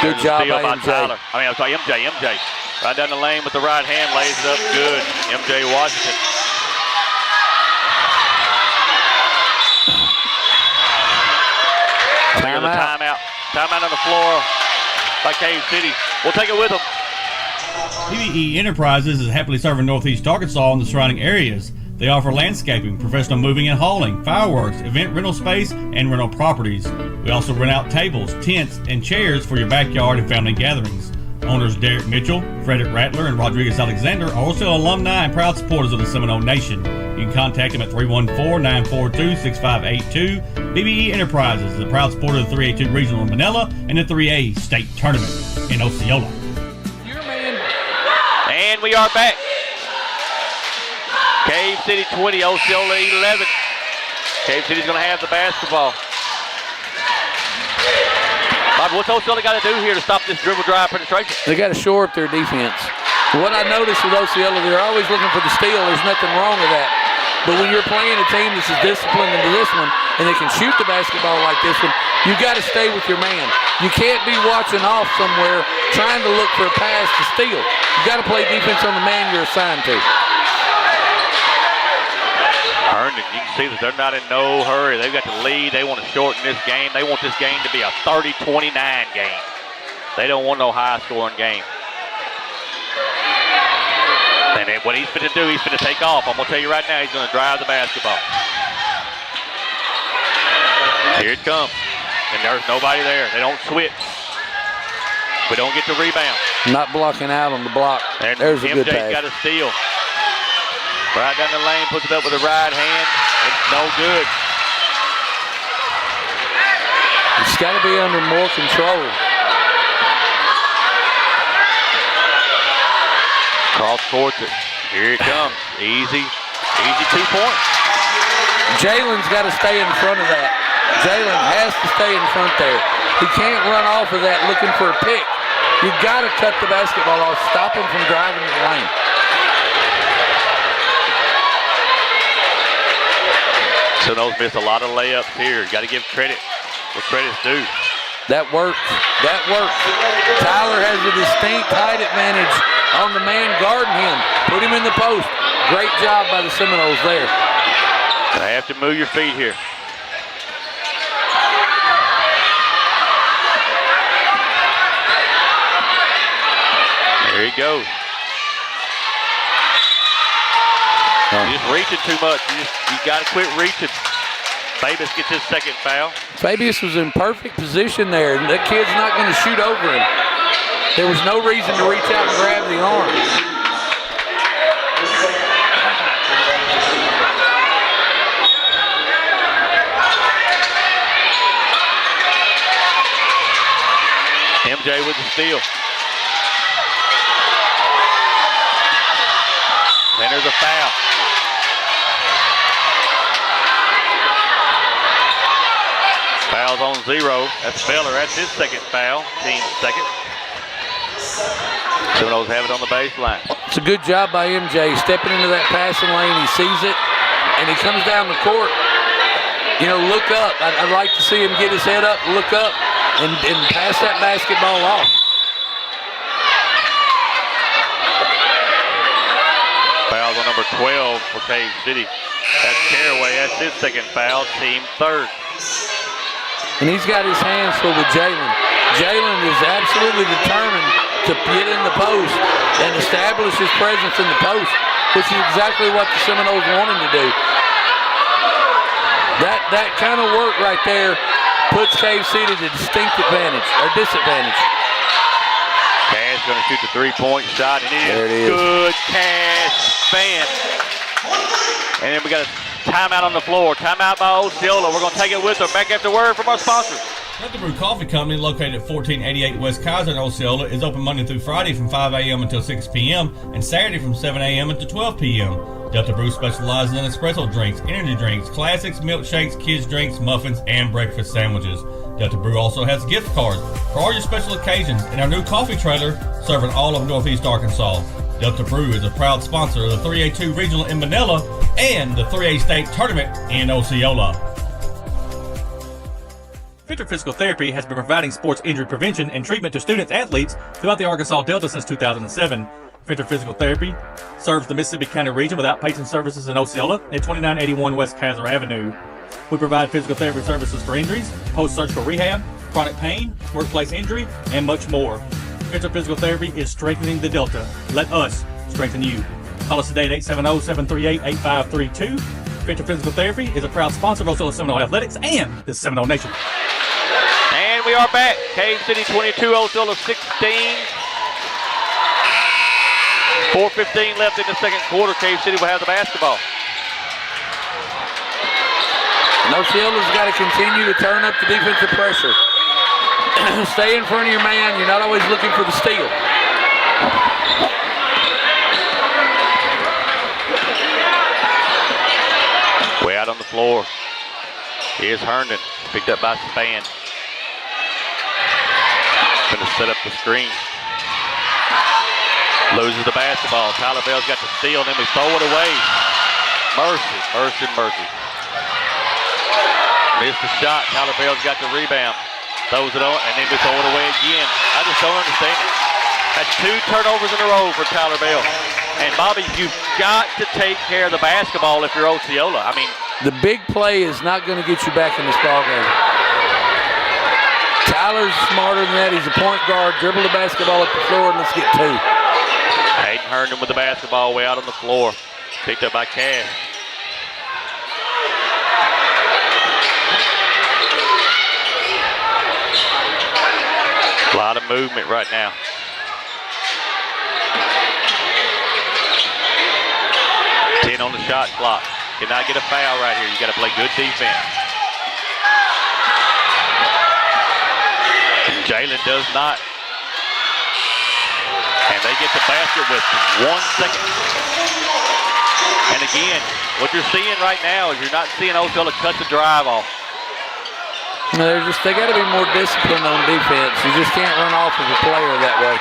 Good job by MJ. Tyler. MJ. Right down the lane with the right hand, lays it up good. MJ Washington. Timeout. Timeout on the floor by Cave City. We'll take it with them. BBE Enterprises is happily serving Northeast Arkansas and the surrounding areas. They offer landscaping, professional moving and hauling, fireworks, event rental space, and rental properties. We also rent out tables, tents, and chairs for your backyard and family gatherings. Owners Derek Mitchell, Frederick Rattler, and Rodriguez Alexander are also alumni and proud supporters of the Seminole Nation. You can contact them at 314-942-6582. BBE Enterprises is a proud supporter of the 3A-2 Regional in Manila and the 3A State Tournament in Osceola. And we are back. Cave City 20, Osceola 11. Cave City's going to have the basketball. Bob, what's Osceola got to do here to stop this dribble drive penetration? They got to shore up their defense. What I noticed with Osceola, they're always looking for the steal. There's nothing wrong with that. But when you're playing a team that's as disciplined as this one, and they can shoot the basketball like this one, you got to stay with your man. You can't be watching off somewhere trying to look for a pass to steal. You got to play defense on the man you're assigned to. Herndon, you can see that they're not in no hurry. They've got the lead. They want to shorten this game. They want this game to be a 30-29 game. They don't want no high-scoring game. And what he's going to do, he's going to take off. I'm going to tell you right now, he's going to drive the basketball. Here it comes. And there's nobody there. They don't switch. We don't get the rebound. Not blocking out on the block. And there's a good MJ's pass. got a steal. Right down the lane, puts it up with the right hand. It's no good. It's got to be under more control. Cross courts it. Here it comes. Easy 2 points. Jalen's got to stay in front of that. Jalen has to stay in front there. He can't run off of that looking for a pick. You've got to cut the basketball off, stop him from driving the lane. Seminoles missed a lot of layups here. Got to give credit where credit's due. That works. That works. Tyler has a distinct height advantage on the man guarding him. Put him in the post. Great job by the Seminoles there. I have to move your feet here. There he goes. You're just reaching too much. You got to quit reaching. Fabius gets his second foul. Fabius was in perfect position there. That kid's not going to shoot over him. There was no reason to reach out and grab the arm. MJ with the steal. And there's a foul. Fouls on 0. That's Feller. That's his second foul. Team's second. Seminoles have it on the baseline. It's a good job by MJ stepping into that passing lane. He sees it, and he comes down the court. You know, look up. I'd like to see him get his head up, look up, and pass that basketball off. Fouls on number 12 for Cave City. That's Caraway. That's his second foul. Team third. And he's got his hands full with Jalen. Jalen is absolutely determined to get in the post and establish his presence in the post, which is exactly what the Seminoles want him to do. That kind of work right there puts Cave City at a distinct advantage, or disadvantage. Cash going to shoot the three-point shot, and it is good. Cash fan. And then we got a timeout on the floor. Timeout by Osceola. We're going to take it with her. Back after word from our sponsors. Delta Brew Coffee Company, located at 1488 West Kaiser in Osceola, is open Monday through Friday from 5 a.m. until 6 p.m. and Saturday from 7 a.m. until 12 p.m. Delta Brew specializes in espresso drinks, energy drinks, classics, milkshakes, kids drinks, muffins, and breakfast sandwiches. Delta Brew also has gift cards for all your special occasions and our new coffee trailer serving all of Northeast Arkansas. Delta Brew is a proud sponsor of the 3A-2 Regional in Manila and the 3A State Tournament in Osceola. Victor Physical Therapy has been providing sports injury prevention and treatment to students athletes throughout the Arkansas Delta since 2007. Victor Physical Therapy serves the Mississippi County region with outpatient services in Osceola at 2981 West Kaiser Avenue. We provide physical therapy services for injuries, post-surgical rehab, chronic pain, workplace injury, and much more. Victor Physical Therapy is strengthening the Delta. Let us strengthen you. Call us today at 870-738-8532. Victor Physical Therapy is a proud sponsor of Osceola Seminole Athletics and the Seminole Nation. And we are back. Cave City 22, Osceola 16. 4:15 left in the second quarter. Cave City will have the basketball. And Osceola's got to continue to turn up the defensive pressure. Stay in front of your man. You're not always looking for the steal. floor is Herndon. Picked up by Spann. Going to set up the screen. Loses the basketball. Tyler Bell's got the steal, and then we throw it away. Mercy, mercy, mercy. Missed the shot. Tyler Bell's got the rebound. Throws it on, and then we throw it away again. I just don't understand it. That's 2 turnovers in a row for Tyler Bell. And Bobby, you've got to take care of the basketball if you're Osceola. I mean, the big play is not going to get you back in this ball game. Tyler's smarter than that. He's a point guard. Dribble the basketball up the floor, and let's get 2. Hayden Herndon with the basketball way out on the floor. Picked up by Cash. A lot of movement right now. Ten on the shot clock. Cannot get a foul right here. You got to play good defense. Jalen does not. And they get the basket with 1 second. And again, what you're seeing right now is you're not seeing Osceola cut the drive off. They got to be more disciplined on defense. You just can't run off of a player that way.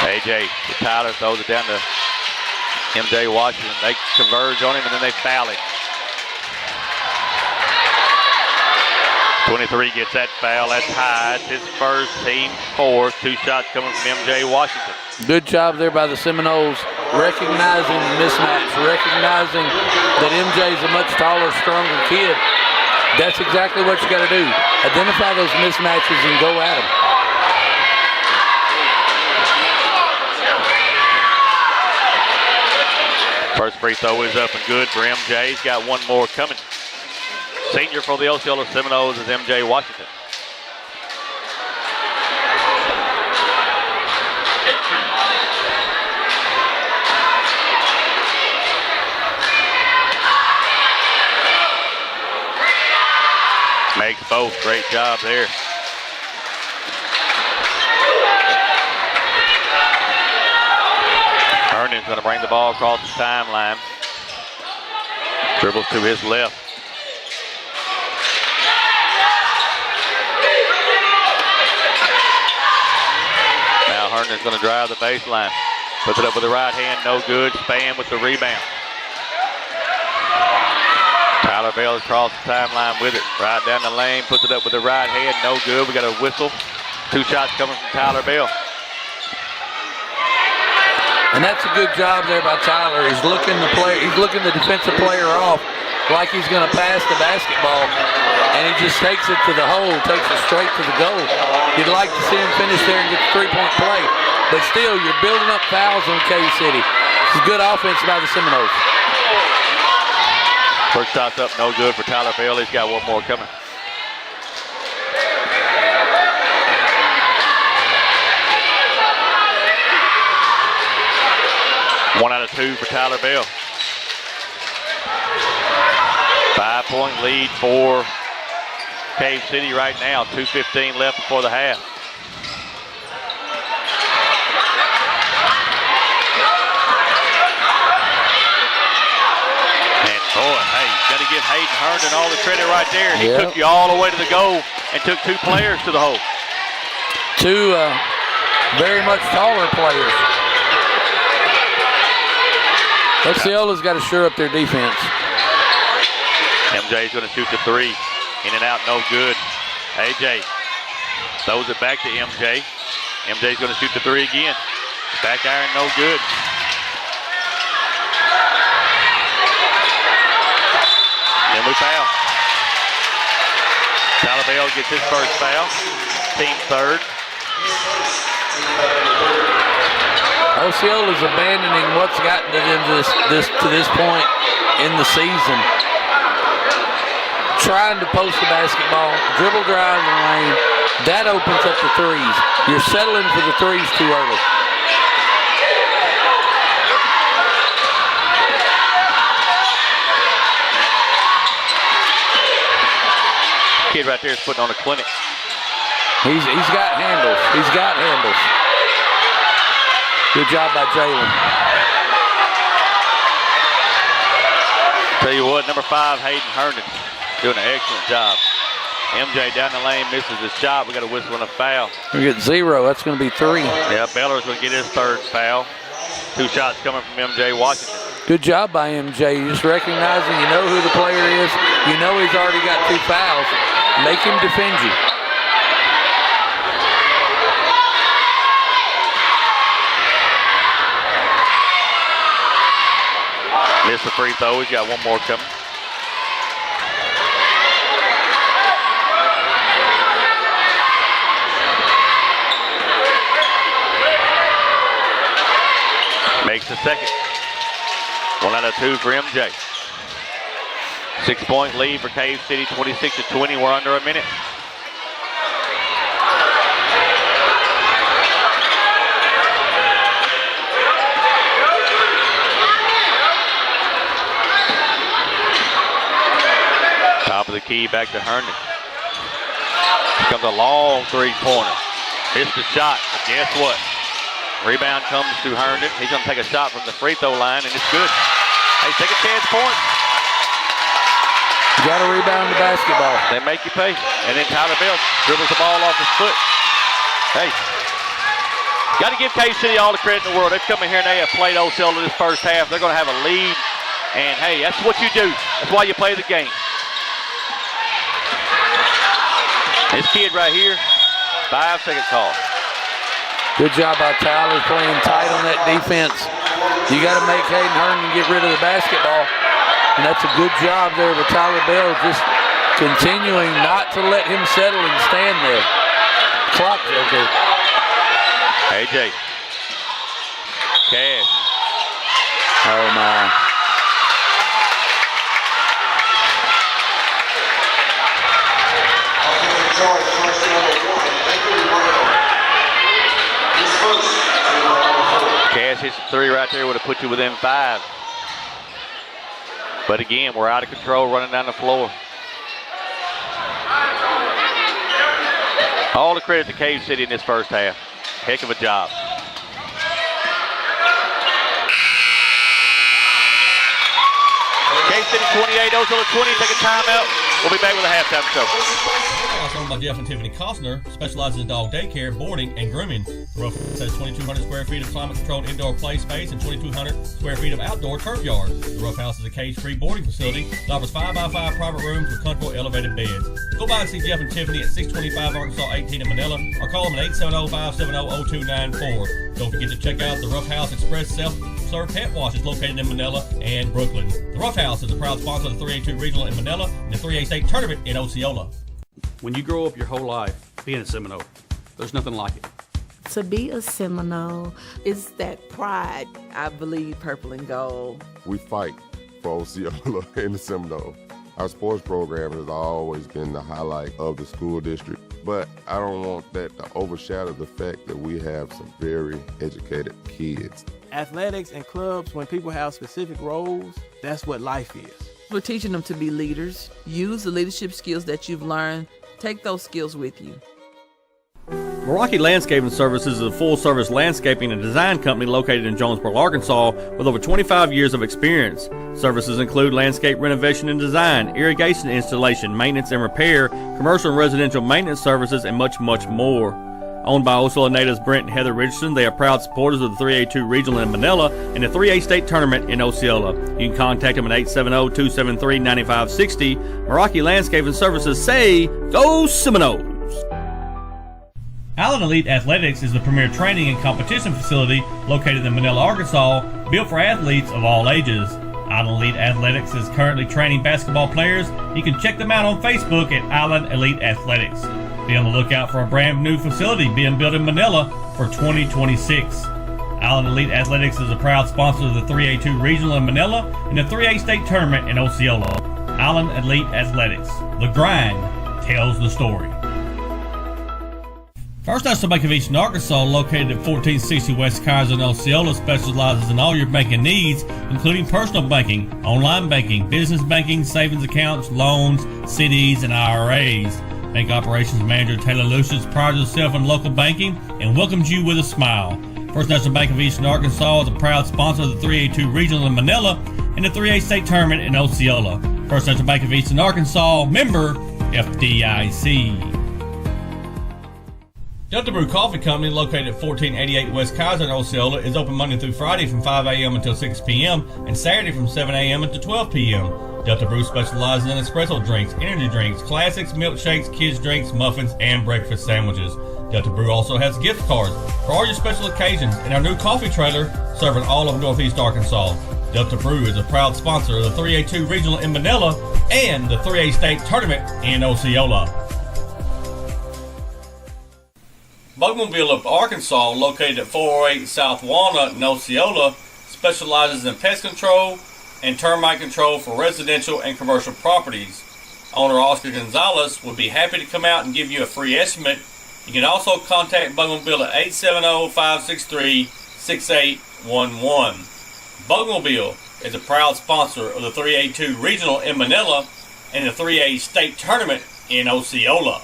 AJ, Tyler throws it down to MJ Washington. They converge on him, and then they foul him. 23 gets that foul. That's high. It's his first, team 4. 2 shots coming from MJ Washington. Good job there by the Seminoles, recognizing the mismatch, recognizing that MJ's a much taller, stronger kid. That's exactly what you got to do. Identify those mismatches and go at them. First free throw is up and good for MJ. He's got 1 more coming. Senior for the Osceola Seminoles is MJ Washington. Makes both. Great job there. Herndon's going to bring the ball across the timeline. Dribbles to his left. Now Herndon's going to drive the baseline. Puts it up with the right hand. No good. Spann with the rebound. Tyler Bell across the timeline with it. Right down the lane. Puts it up with the right hand. No good. We got a whistle. 2 shots coming from Tyler Bell. And that's a good job there by Tyler. He's looking the defensive player off like he's going to pass the basketball. And he just takes it to the hole, takes it straight to the goal. You'd like to see him finish there and get the 3-point play. But still, you're building up fouls on Cave City. This is good offense by the Seminoles. First shot's up, no good for Tyler Bell. He's got 1 more coming. One out of 2 for Tyler Bell. 5-point lead for Cave City right now. 2:15 left before the half. And boy, hey, got to give Hayden Herndon all the credit right there. He took you all the way to the goal and took 2 players to the hole. 2 very much taller players. Osceola's got to shore up their defense. MJ's going to shoot the 3. In and out, no good. AJ throws it back to MJ. MJ's going to shoot the 3 again. Back iron, no good. Then we foul. Tyler Bell gets his first foul. Team 3rd. Osceola's abandoning what's gotten to them to this point in the season. Trying to post the basketball, dribble drive in the lane. That opens up the 3s. You're settling for the 3s too early. Kid right there is putting on a clinic. He's got handles. He's got handles. Good job by Jalen. Tell you what, number 5, Hayden Herndon, doing an excellent job. MJ down the lane misses his shot. We got a whistle and a foul. We get 0. That's going to be 3. Yeah, Beller's going to get his 3rd foul. 2 shots coming from MJ Washington. Good job by MJ. You just recognizing, you know who the player is. You know he's already got 2 fouls. Make him defend you. Missed the free throw. He's got one more coming. Makes the second. 1 out of 2 for MJ. 6-point lead for Cave City, 26-20. We're under a minute. Top of the key, back to Herndon. Here comes a long 3-pointer. Missed the shot, but guess what? Rebound comes to Herndon. He's going to take a shot from the free throw line, and it's good. Hey, take a chance point. You got to rebound the basketball. They make you pay. And then Tyler Bell dribbles the ball off his foot. Hey, got to give Cave City all the credit in the world. They've come in here and they have played Osceola this first half. They're going to have a lead. And, hey, that's what you do. That's why you play the game. This kid right here, 5-second call. Good job by Tyler playing tight on that defense. You got to make Hayden Herndon get rid of the basketball. And that's a good job there with Tyler Bell, just continuing not to let him settle and stand there. Clock joker. AJ. Cash. Oh, my. Cash hits 3 right there, would have put you within 5. But again, we're out of control running down the floor. All the credit to Cave City in this first half. Heck of a job. Cave City 28, Osceola 20. Take a timeout. We'll be back with a halftime show. Owned by Jeff and Tiffany Costner, specializes in dog daycare, boarding, and grooming. The Ruff House has 2,200 square feet of climate-controlled indoor play space and 2,200 square feet of outdoor turf yard. The Ruff House is a cage-free boarding facility that offers 5x5 private rooms with comfortable elevated beds. Go by and see Jeff and Tiffany at 625 Arkansas 18 in Manila, or call them at 870-570-0294. Don't forget to check out the Ruff House Express self-serve pet wash is located in Manila and Brooklyn. The Ruff House is a proud sponsor of the 3A-2 Regional in Manila and the 3A State Tournament in Osceola. When you grow up your whole life being a Seminole, there's nothing like it. To be a Seminole, It's that pride. I believe purple and gold. We fight for Osceola in the Seminole. Our sports program has always been the highlight of the school district, but I don't want that to overshadow the fact that we have some very educated kids. Athletics and clubs, when people have specific roles, that's what life is. We're teaching them to be leaders. Use the leadership skills that you've learned. Take those skills with you. Meraki Landscaping Services is a full-service landscaping and design company located in Jonesboro, Arkansas, with over 25 years of experience. Services include landscape renovation and design, irrigation installation, maintenance and repair, commercial and residential maintenance services, and much, much more. Owned by Osceola natives Brent and Heather Richardson, they are proud supporters of the 3A-2 Regional in Manila and the 3A State Tournament in Osceola. You can contact them at 870-273-9560. Meraki Landscaping Services say, Go Seminoles! Allen Elite Athletics is the premier training and competition facility located in Manila, Arkansas, built for athletes of all ages. Allen Elite Athletics is currently training basketball players. You can check them out on Facebook at Allen Elite Athletics. Be on the lookout for a brand new facility being built in Manila for 2026. Allen Elite Athletics is a proud sponsor of the 3A-2 Regional in Manila and the 3A State Tournament in Osceola. Allen Elite Athletics. The grind tells the story. First National Bank of Eastern Arkansas, located at 1460 West Kaiser in Osceola, specializes in all your banking needs, including personal banking, online banking, business banking, savings accounts, loans, CDs, and IRAs. Bank Operations Manager Taylor Lucius prides himself in local banking and welcomes you with a smile. First National Bank of Eastern Arkansas is a proud sponsor of the 3A-2 Regional in Manila and the 3A state tournament in Osceola. First Central Bank of Eastern Arkansas, member FDIC. Delta Brew Coffee Company, located at 1488 West Kaiser in Osceola, is open Monday through Friday from 5 a.m. until 6 p.m. and Saturday from 7 a.m. until 12 p.m. Delta Brew specializes in espresso drinks, energy drinks, classics, milkshakes, kids drinks, muffins, and breakfast sandwiches. Delta Brew also has gift cards for all your special occasions and our new coffee trailer serving all of Northeast Arkansas. Delta Brew is a proud sponsor of the 3A-2 Regional in Manila and the 3A State Tournament in Osceola. Bugmobile of Arkansas, located at 408 South Walnut in Osceola, specializes in pest control and termite control for residential and commercial properties. Owner Oscar Gonzalez would be happy to come out and give you a free estimate. You can also contact Bugmobile at 870-563-6811. Bugmobile is a proud sponsor of the 3A-2 Regional in Manila and the 3A State Tournament in Osceola.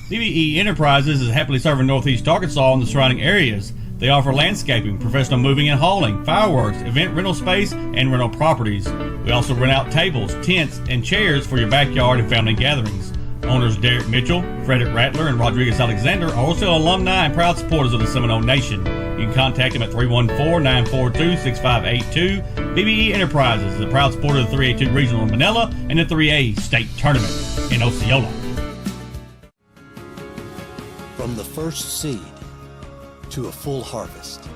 BBE Enterprises is happily serving Northeast Arkansas and the surrounding areas. They offer landscaping, professional moving and hauling, fireworks, event rental space, and rental properties. We also rent out tables, tents, and chairs for your backyard and family gatherings. Owners Derek Mitchell, Frederick Rattler, and Rodriguez Alexander are also alumni and proud supporters of the Seminole Nation. You can contact them at 314-942-6582. BBE Enterprises is a proud supporter of the 3A-2 Regional in Manila and the 3A State Tournament in Osceola. From the first seed to a full harvest.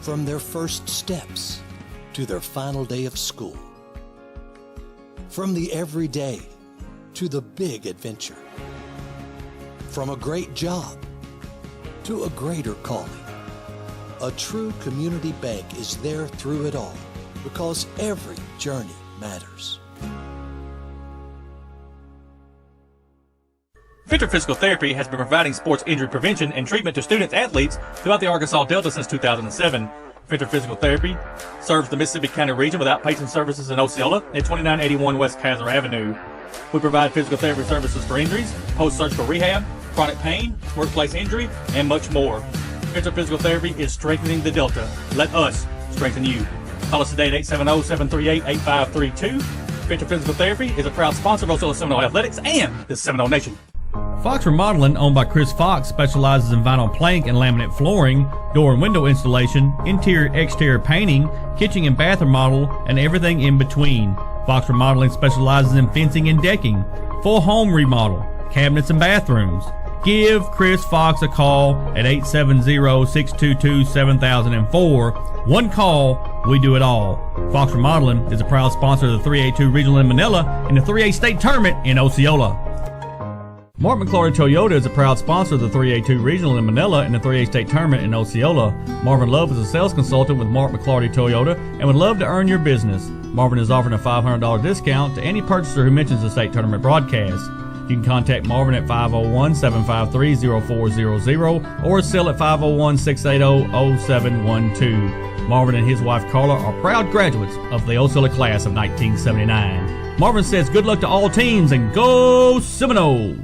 From their first steps to their final day of school. From the everyday to the big adventure. From a great job to a greater calling. A true community bank is there through it all because every journey matters. Venture Physical Therapy has been providing sports injury prevention and treatment to students athletes throughout the Arkansas Delta since 2007. Venture Physical Therapy serves the Mississippi County region with outpatient services in Osceola at 2981 West Kaiser Avenue. We provide physical therapy services for injuries, post-surgical rehab, chronic pain, workplace injury, and much more. Venture Physical Therapy is strengthening the Delta. Let us strengthen you. Call us today at 870-738-8532. Venture Physical Therapy is a proud sponsor of Osceola Seminole Athletics and the Seminole Nation. Fox Remodeling, owned by Chris Fox, specializes in vinyl plank and laminate flooring, door and window installation, interior-exterior painting, kitchen and bath remodel, and everything in between. Fox Remodeling specializes in fencing and decking, full home remodel, cabinets and bathrooms. Give Chris Fox a call at 870-622-7004. One call, we do it all. Fox Remodeling is a proud sponsor of the 3A-2 Regional in Manila and the 3A State Tournament in Osceola. Mark McClory Toyota is a proud sponsor of the 3A-2 Regional in Manila and the 3A State Tournament in Osceola. Marvin Love is a sales consultant with Mark McClory Toyota and would love to earn your business. Marvin is offering a $500 discount to any purchaser who mentions the state tournament broadcast. You can contact Marvin at 501-753-0400 or sell at 501-680-0712. Marvin and his wife Carla are proud graduates of the Osceola class of 1979. Marvin says good luck to all teams and go Seminoles!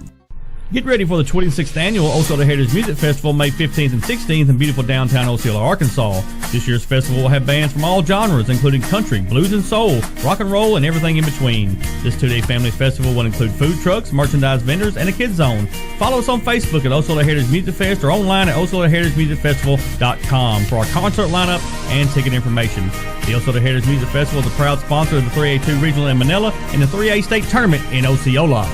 Get ready for the 26th annual Osceola Heritage Music Festival May 15th and 16th in beautiful downtown Osceola, Arkansas. This year's festival will have bands from all genres, including country, blues and soul, rock and roll, and everything in between. This two-day family festival will include food trucks, merchandise vendors, and a kids zone. Follow us on Facebook at Osceola Heritage Music Fest or online at OsceolaHeritageMusicFestival.com for our concert lineup and ticket information. The Osceola Heritage Music Festival is a proud sponsor of the 3A-2 Regional in Manila and the 3A State Tournament in Osceola.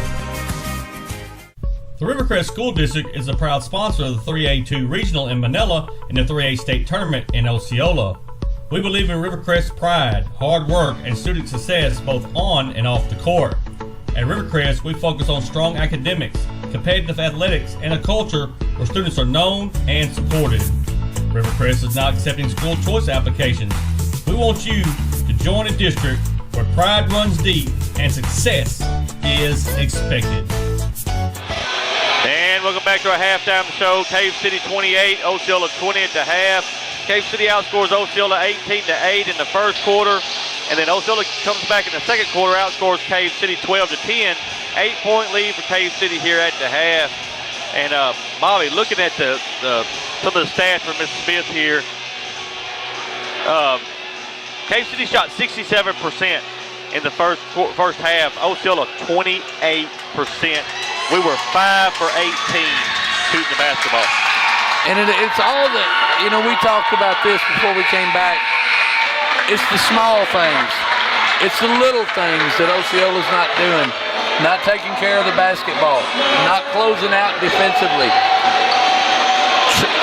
The Rivercrest School District is a proud sponsor of the 3A-2 Regional in Manila and the 3A State Tournament in Osceola. We believe in Rivercrest's pride, hard work, and student success both on and off the court. At Rivercrest, we focus on strong academics, competitive athletics, and a culture where students are known and supported. Rivercrest is now accepting school choice applications. We want you to join a district where pride runs deep and success is expected. And welcome back to our halftime show. Cave City 28, Osceola 20 at the half. Cave City outscores Osceola 18-8 in the first quarter. And then Osceola comes back in the second quarter, outscores Cave City 12-10. 8-point lead for Cave City here at the half. And Bobby, looking at some of the stats for Mr. Smith here. Cave City shot 67% in the first half. Osceola 28%. We were 5 for 18 shooting the basketball. And it's all that, we talked about this before we came back. It's the small things. It's the little things that Osceola's not doing. Not taking care of the basketball. Not closing out defensively.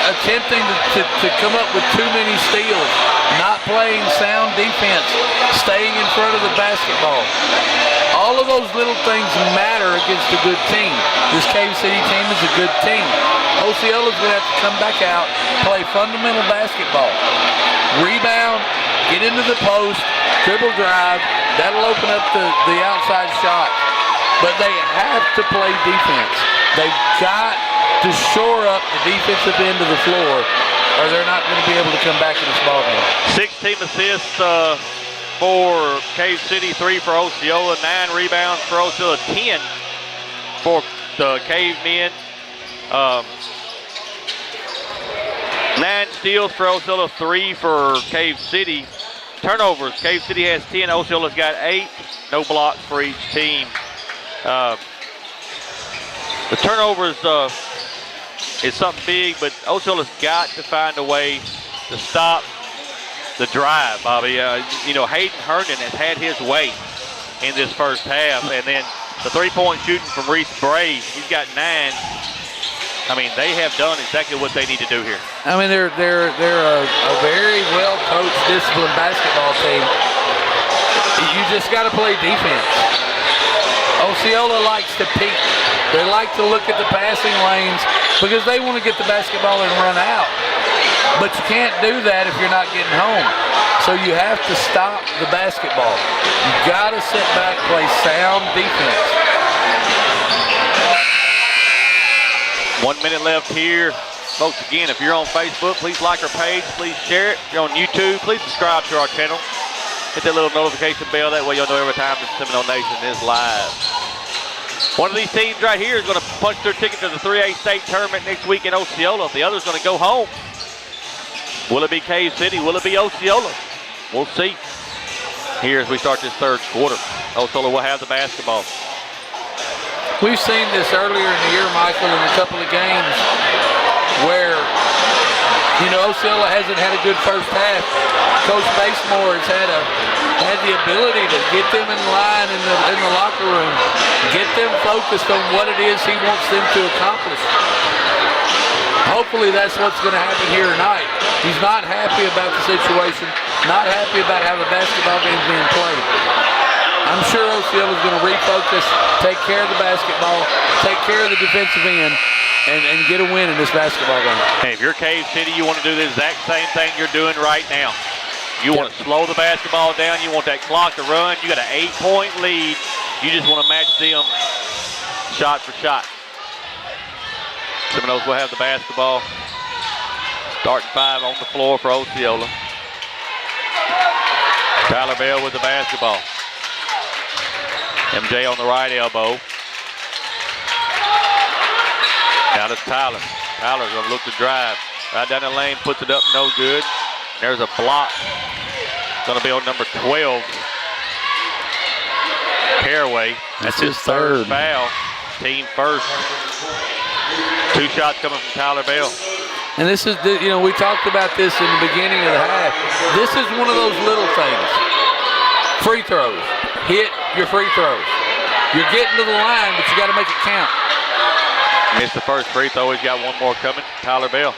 Attempting to come up with too many steals. Not playing sound defense. Staying in front of the basketball. All of those little things matter against a good team. This Cave City team is a good team. Osceola's going to have to come back out, play fundamental basketball. Rebound, get into the post, dribble drive. That'll open up the outside shot. But they have to play defense. They've got to shore up the defensive end of the floor, or they're not going to be able to come back in this ballgame. 16 assists for Cave City, 3 for Osceola, 9 rebounds for Osceola, 10 for the Cave men. 9 steals for Osceola, 3 for Cave City. Turnovers, Cave City has 10, Osceola's got 8. No blocks for each team. The turnovers is something big, but Osceola's got to find a way to stop the drive, Bobby. Hayden Herndon has had his way in this first half, and then the three-point shooting from Reese Bray, he's got 9. They have done exactly what they need to do here. They're a very well-coached, disciplined basketball team. You just got to play defense. Osceola likes to peek. They like to look at the passing lanes because they want to get the basketball and run out. But you can't do that if you're not getting home. So you have to stop the basketball. You got to sit back, play sound defense. 1 minute left here. Folks, again, if you're on Facebook, please like our page. Please share it. If you're on YouTube, please subscribe to our channel. Hit that little notification bell. That way you'll know every time the Seminole Nation is live. One of these teams right here is going to punch their ticket to the 3A state tournament next week in Osceola. The other's going to go home. Will it be Cave City? Will it be Osceola? We'll see here as we start this third quarter. Osceola will have the basketball. We've seen this earlier in the year, Michael, in a couple of games where, Osceola hasn't had a good first half. Coach Basemore has had the ability to get them in line in the locker room, get them focused on what it is he wants them to accomplish. Hopefully that's what's going to happen here tonight. He's not happy about the situation, not happy about how the basketball game's being played. I'm sure Osceola's going to refocus, take care of the basketball, take care of the defensive end, and get a win in this basketball game. Hey, if you're Cave City, you want to do the exact same thing you're doing right now. You want to slow the basketball down. You want that clock to run. You got an 8-point lead. You just want to match them shot for shot. Seminoles will have the basketball. Starting 5 on the floor for Osceola. Tyler Bell with the basketball. MJ on the right elbow. Now to Tyler. Tyler's going to look to drive. Right down the lane, puts it up, no good. There's a block. Going to be on number 12. Caraway. That's his third foul. Team first. 2 shots coming from Tyler Bell. And this is, we talked about this in the beginning of the half. This is one of those little things. Free throws. Hit your free throws. You're getting to the line, but you got to make it count. Missed the first free throw. He's got one more coming. Tyler Bell.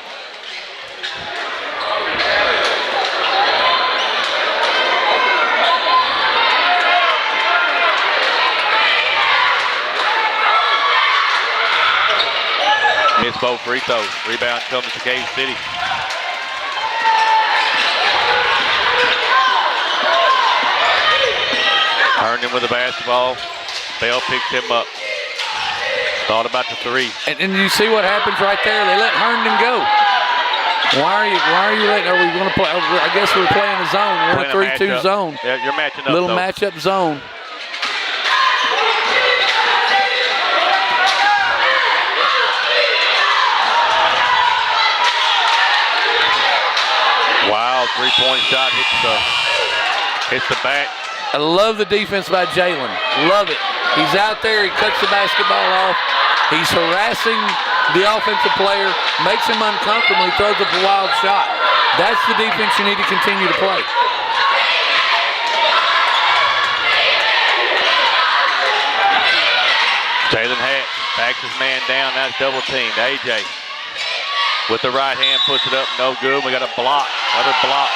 Missed both free throws. Rebound comes to Cave City. Herndon with the basketball. Bell picks him up. Thought about the 3. And you see what happens right there. They let Herndon go. Why are you letting? Are we going to play? I guess we're playing a zone. We're in a 3-2 zone. Yeah, you're matching up. Little matchup zone. Wow, 3-point shot hits Hits the back. I love the defense by Jalen. Love it. He's out there. He cuts the basketball off. He's harassing the offensive player, makes him uncomfortable. He throws up a wild shot. That's the defense you need to continue to play. Jalen Hatch backs his man down. That's double teamed. AJ with the right hand puts it up. No good. We got a block. Another block.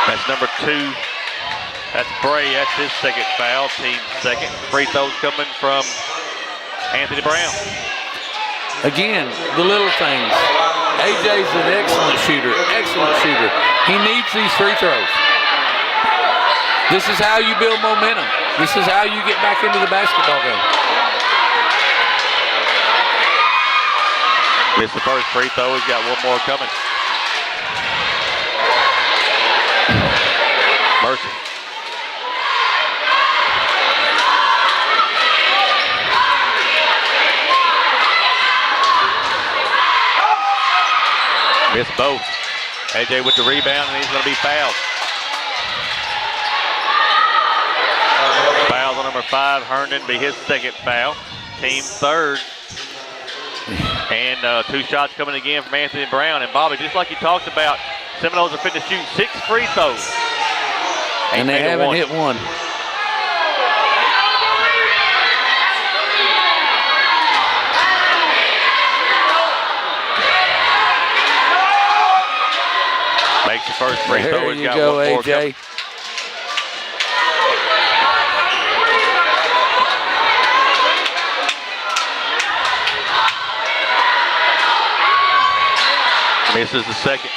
That's number 2. That's Bray. That's his second foul. Team's second. Free throws coming from Anthony Brown. Again, the little things. AJ's an excellent shooter. Excellent shooter. He needs these free throws. This is how you build momentum. This is how you get back into the basketball game. Missed the first free throw. He's got one more coming. Mercer. Missed both. AJ with the rebound, and he's going to be fouled. Foul on number 5, Herndon, be his second foul. Team third. And 2 shots coming again from Anthony Brown. And Bobby, just like you talked about, Seminoles are fit to shoot 6 free throws. And they haven't hit one. Makes the first free throw. There you go, AJ. Misses the second.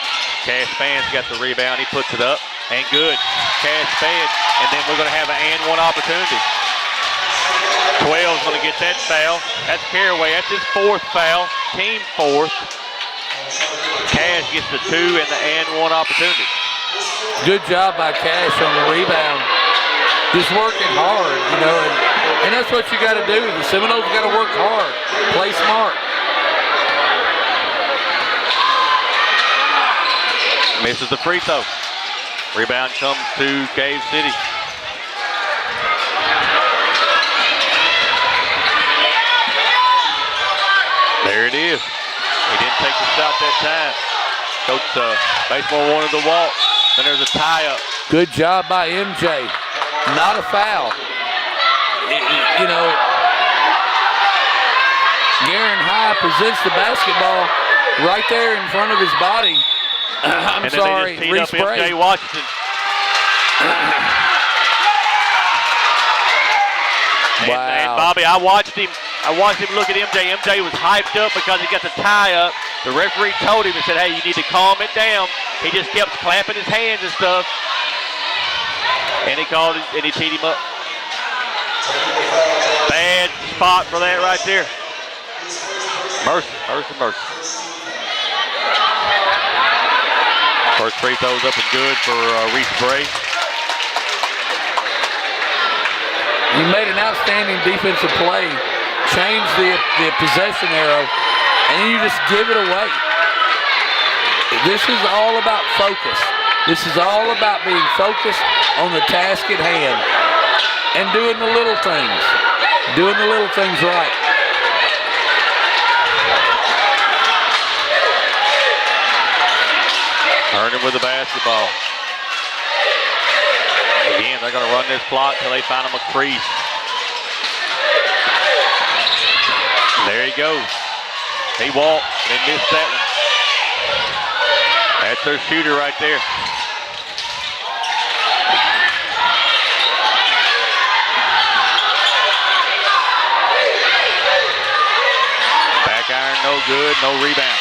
Cash Span's got the rebound. He puts it up. And good. Cash Span. And then we're going to have an and one opportunity. 12's going to get that foul. That's Caraway. That's his 4th foul. Team 4th. Cash gets the 2 and the and one opportunity. Good job by Cash on the rebound. Just working hard, you know, and that's what you got to do. The Seminoles got to work hard, play smart. Misses the free throw. Rebound comes to Cave City. There it is. He didn't take the shot that time. Coach Baseball wanted the walk. Then there's a tie-up. Good job by MJ. Not a foul. You know, Garen High presents the basketball right there in front of his body. I'm sorry, Reese Bray. MJ Washington. Wow. And Bobby, I watched him look at MJ. MJ was hyped up because he got the tie up. The referee told him and said, hey, you need to calm it down. He just kept clapping his hands and stuff. And he called him and he teed him up. Bad spot for that right there. Mercy. First free throw's up and good for Reese Bray. You made an outstanding defensive play, changed the possession arrow, and then you just give it away. This is all about focus. This is all about being focused on the task at hand and doing the little things right. Herndon with the basketball. Again, they're going to run this clock till they find him a crease. There he goes. He walked. They missed that one. That's their shooter right there. Back iron, no good, no rebound.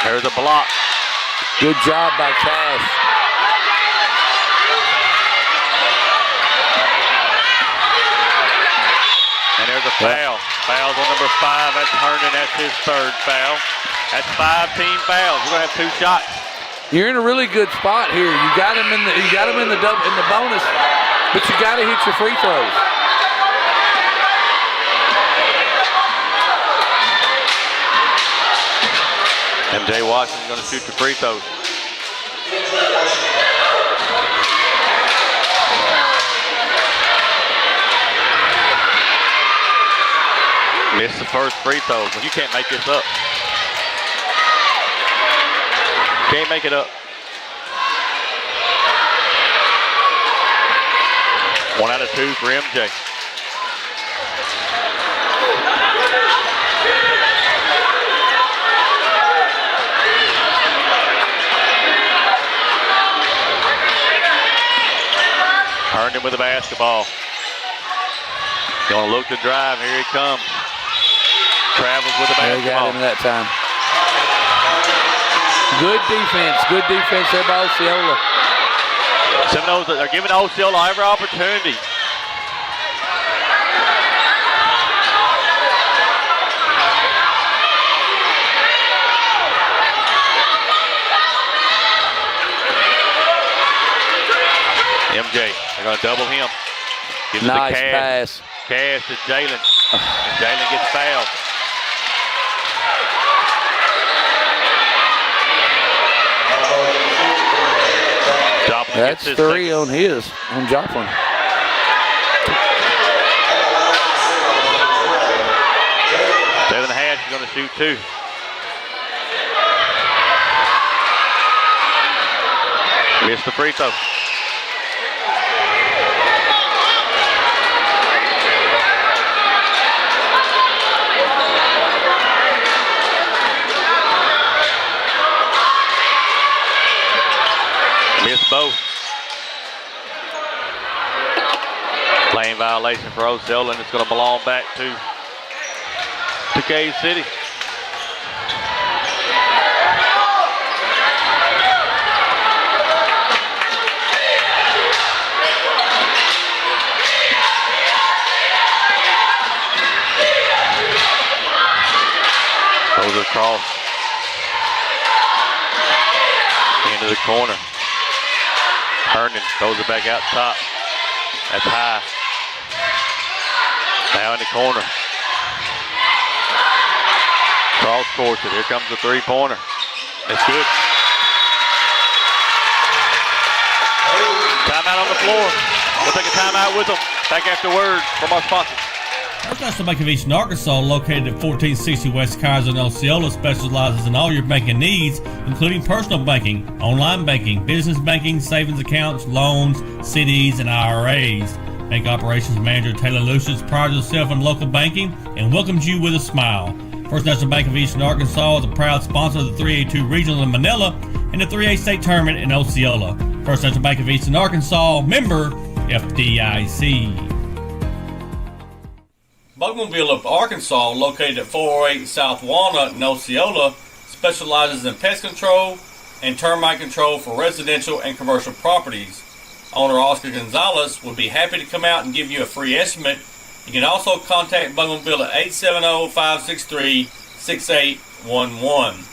There's a block. Good job by Cash. And there's a foul. Foul's on number 5. That's Herndon. That's his 3rd foul. That's 5 team fouls. We're gonna have 2 shots. You're in a really good spot here. You got him in the bonus, but you got to hit your free throws. MJ Washington's going to shoot the free throws. Missed the first free throw, but you can't make this up. Can't make it up. 1 out of 2 for MJ. Herndon with the basketball. Gonna look to drive. Here he comes. Travels with the basketball. They got him that time. Good defense. Good defense there by Osceola. Seminoles are giving Osceola every opportunity. MJ, they're going to double him. Gives Nice it to pass. Cass to Jalen. And Jalen gets fouled. Joplin That's gets his 3 on Joplin. Devin Hatch is going to shoot 2. Missed the free throw. Missed both. Lane violation for Osceola, and it's going to belong back to Cave City. Goes across into the corner. Herndon throws it back out top. That's high. Now in the corner. Cross course it. Here comes the 3-pointer. It's good. Timeout on the floor. We'll take a timeout with them. Back after word from our sponsors. First National Bank of Eastern Arkansas, located at 1460 West Kaiser in Osceola, specializes in all your banking needs, including personal banking, online banking, business banking, savings accounts, loans, CDs, and IRAs. Bank Operations Manager Taylor Lucius prides herself in local banking and welcomes you with a smile. First National Bank of Eastern Arkansas is a proud sponsor of the 3A-2 Regional in Manila and the 3A State Tournament in Osceola. First National Bank of Eastern Arkansas, member FDIC. Bugmobile of Arkansas, located at 408 South Walnut in Osceola, specializes in pest control and termite control for residential and commercial properties. Owner Oscar Gonzalez would be happy to come out and give you a free estimate. You can also contact Bugmobile at 870-563-6811.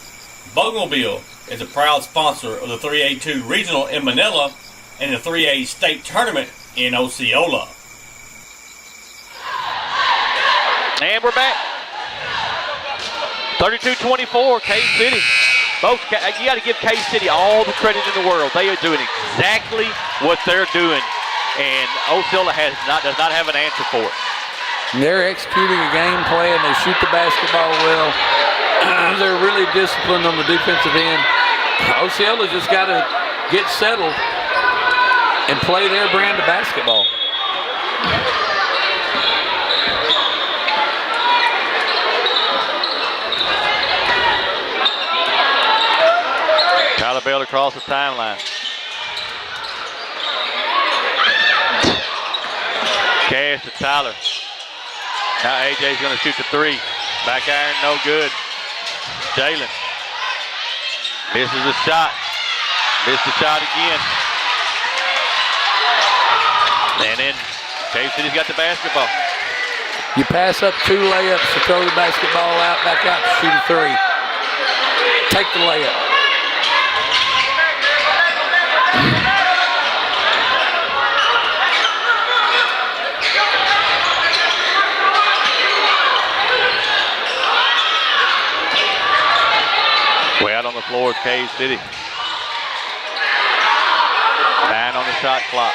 Bugmobile is a proud sponsor of the 3A-2 Regional in Manila and the 3A State Tournament in Osceola. And we're back. 32-24, Cave City. Both, you got to give Cave City all the credit in the world. They are doing exactly what they're doing, and Osceola does not have an answer for it. They're executing a game plan. They shoot the basketball well. They're really disciplined on the defensive end. Osceola just got to get settled and play their brand of basketball. Tyler Bell across the timeline. Cash to Tyler. Now AJ's going to shoot the 3. Back iron, no good. Jalen misses the shot. Missed the shot again. And then Cave City's got the basketball. You pass up 2 layups to throw the basketball out, back out to shoot a 3. Take the layup. Way out floor with Cave City. 9 on the shot clock.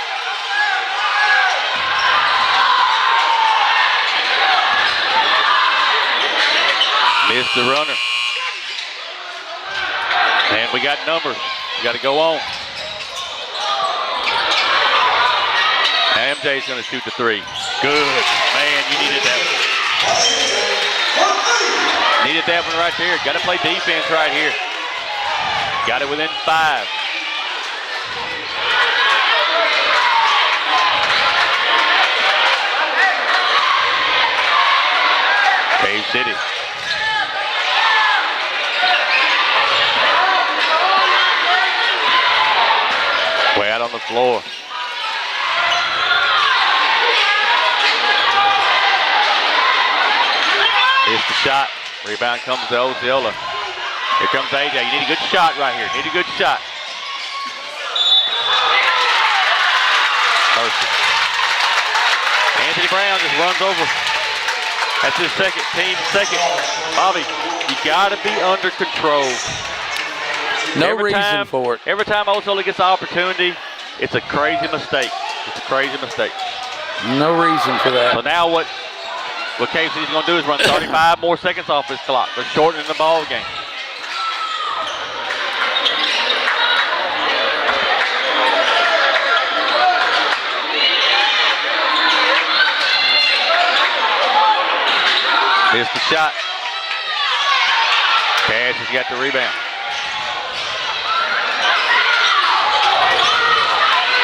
Missed the runner. And we got numbers. We got to go on. Now MJ's going to shoot the 3. Good. Man, you needed that one. Needed that one right there. Got to play defense right here. Got it within 5. Cave City. Way out on the floor. Missed the shot. Rebound comes to Osceola. Here comes AJ. You need a good shot right here. Need a good shot. Mercy. Anthony Brown just runs over. That's his team second. Bobby, you got to be under control. No reason for it. Every time Osceola gets an opportunity, it's a crazy mistake. It's a crazy mistake. No reason for that. So now what Cave City's going to do is run 35 more seconds off this clock. They're shortening the ball game. Missed the shot. Cash has got the rebound.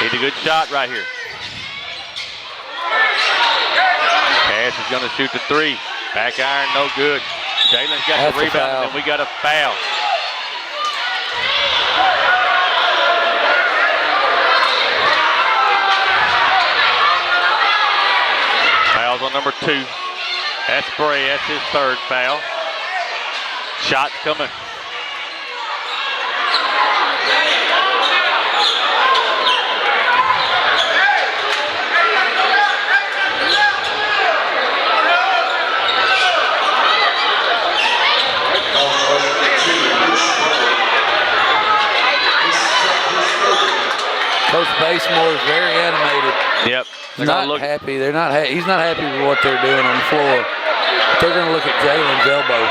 Need a good shot right here. Cash is going to shoot the 3. Back iron, no good. Jalen's got the rebound, and we got a foul. Foul's on number 2. That's Bray. That's his 3rd foul. Shot coming. Coach Basemore is very animated. Yep. He's not happy. He's not happy with what they're doing on the floor. They're going to look at Jalen's elbow.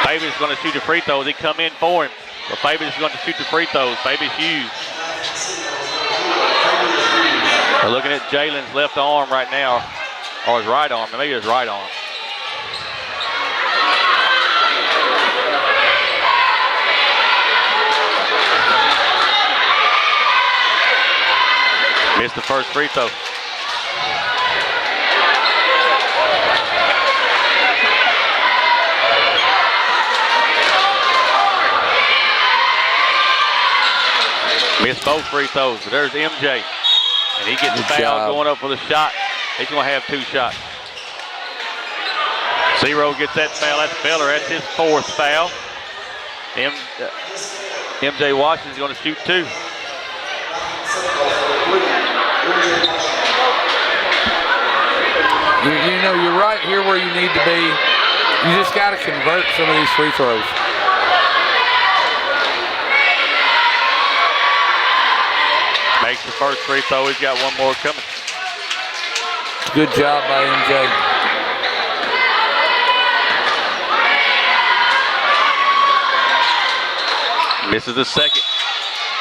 Baby's going to shoot the free throws. He come in for him. But Baby's going to shoot the free throws. Baby's huge. We're looking at Jalen's left arm right now, or his right arm. Maybe his right arm. Missed the first free throw. Missed both free throws, but there's MJ. And he gets fouled going up for the shot. He's going to have 2 shots. Zero gets that foul. That's Beller. That's his 4th foul. MJ Washington's going to shoot 2. You know, you're right here where you need to be. You just got to convert some of these free throws. Makes the first free throw. He's got one more coming. Good job by MJ. Misses the second.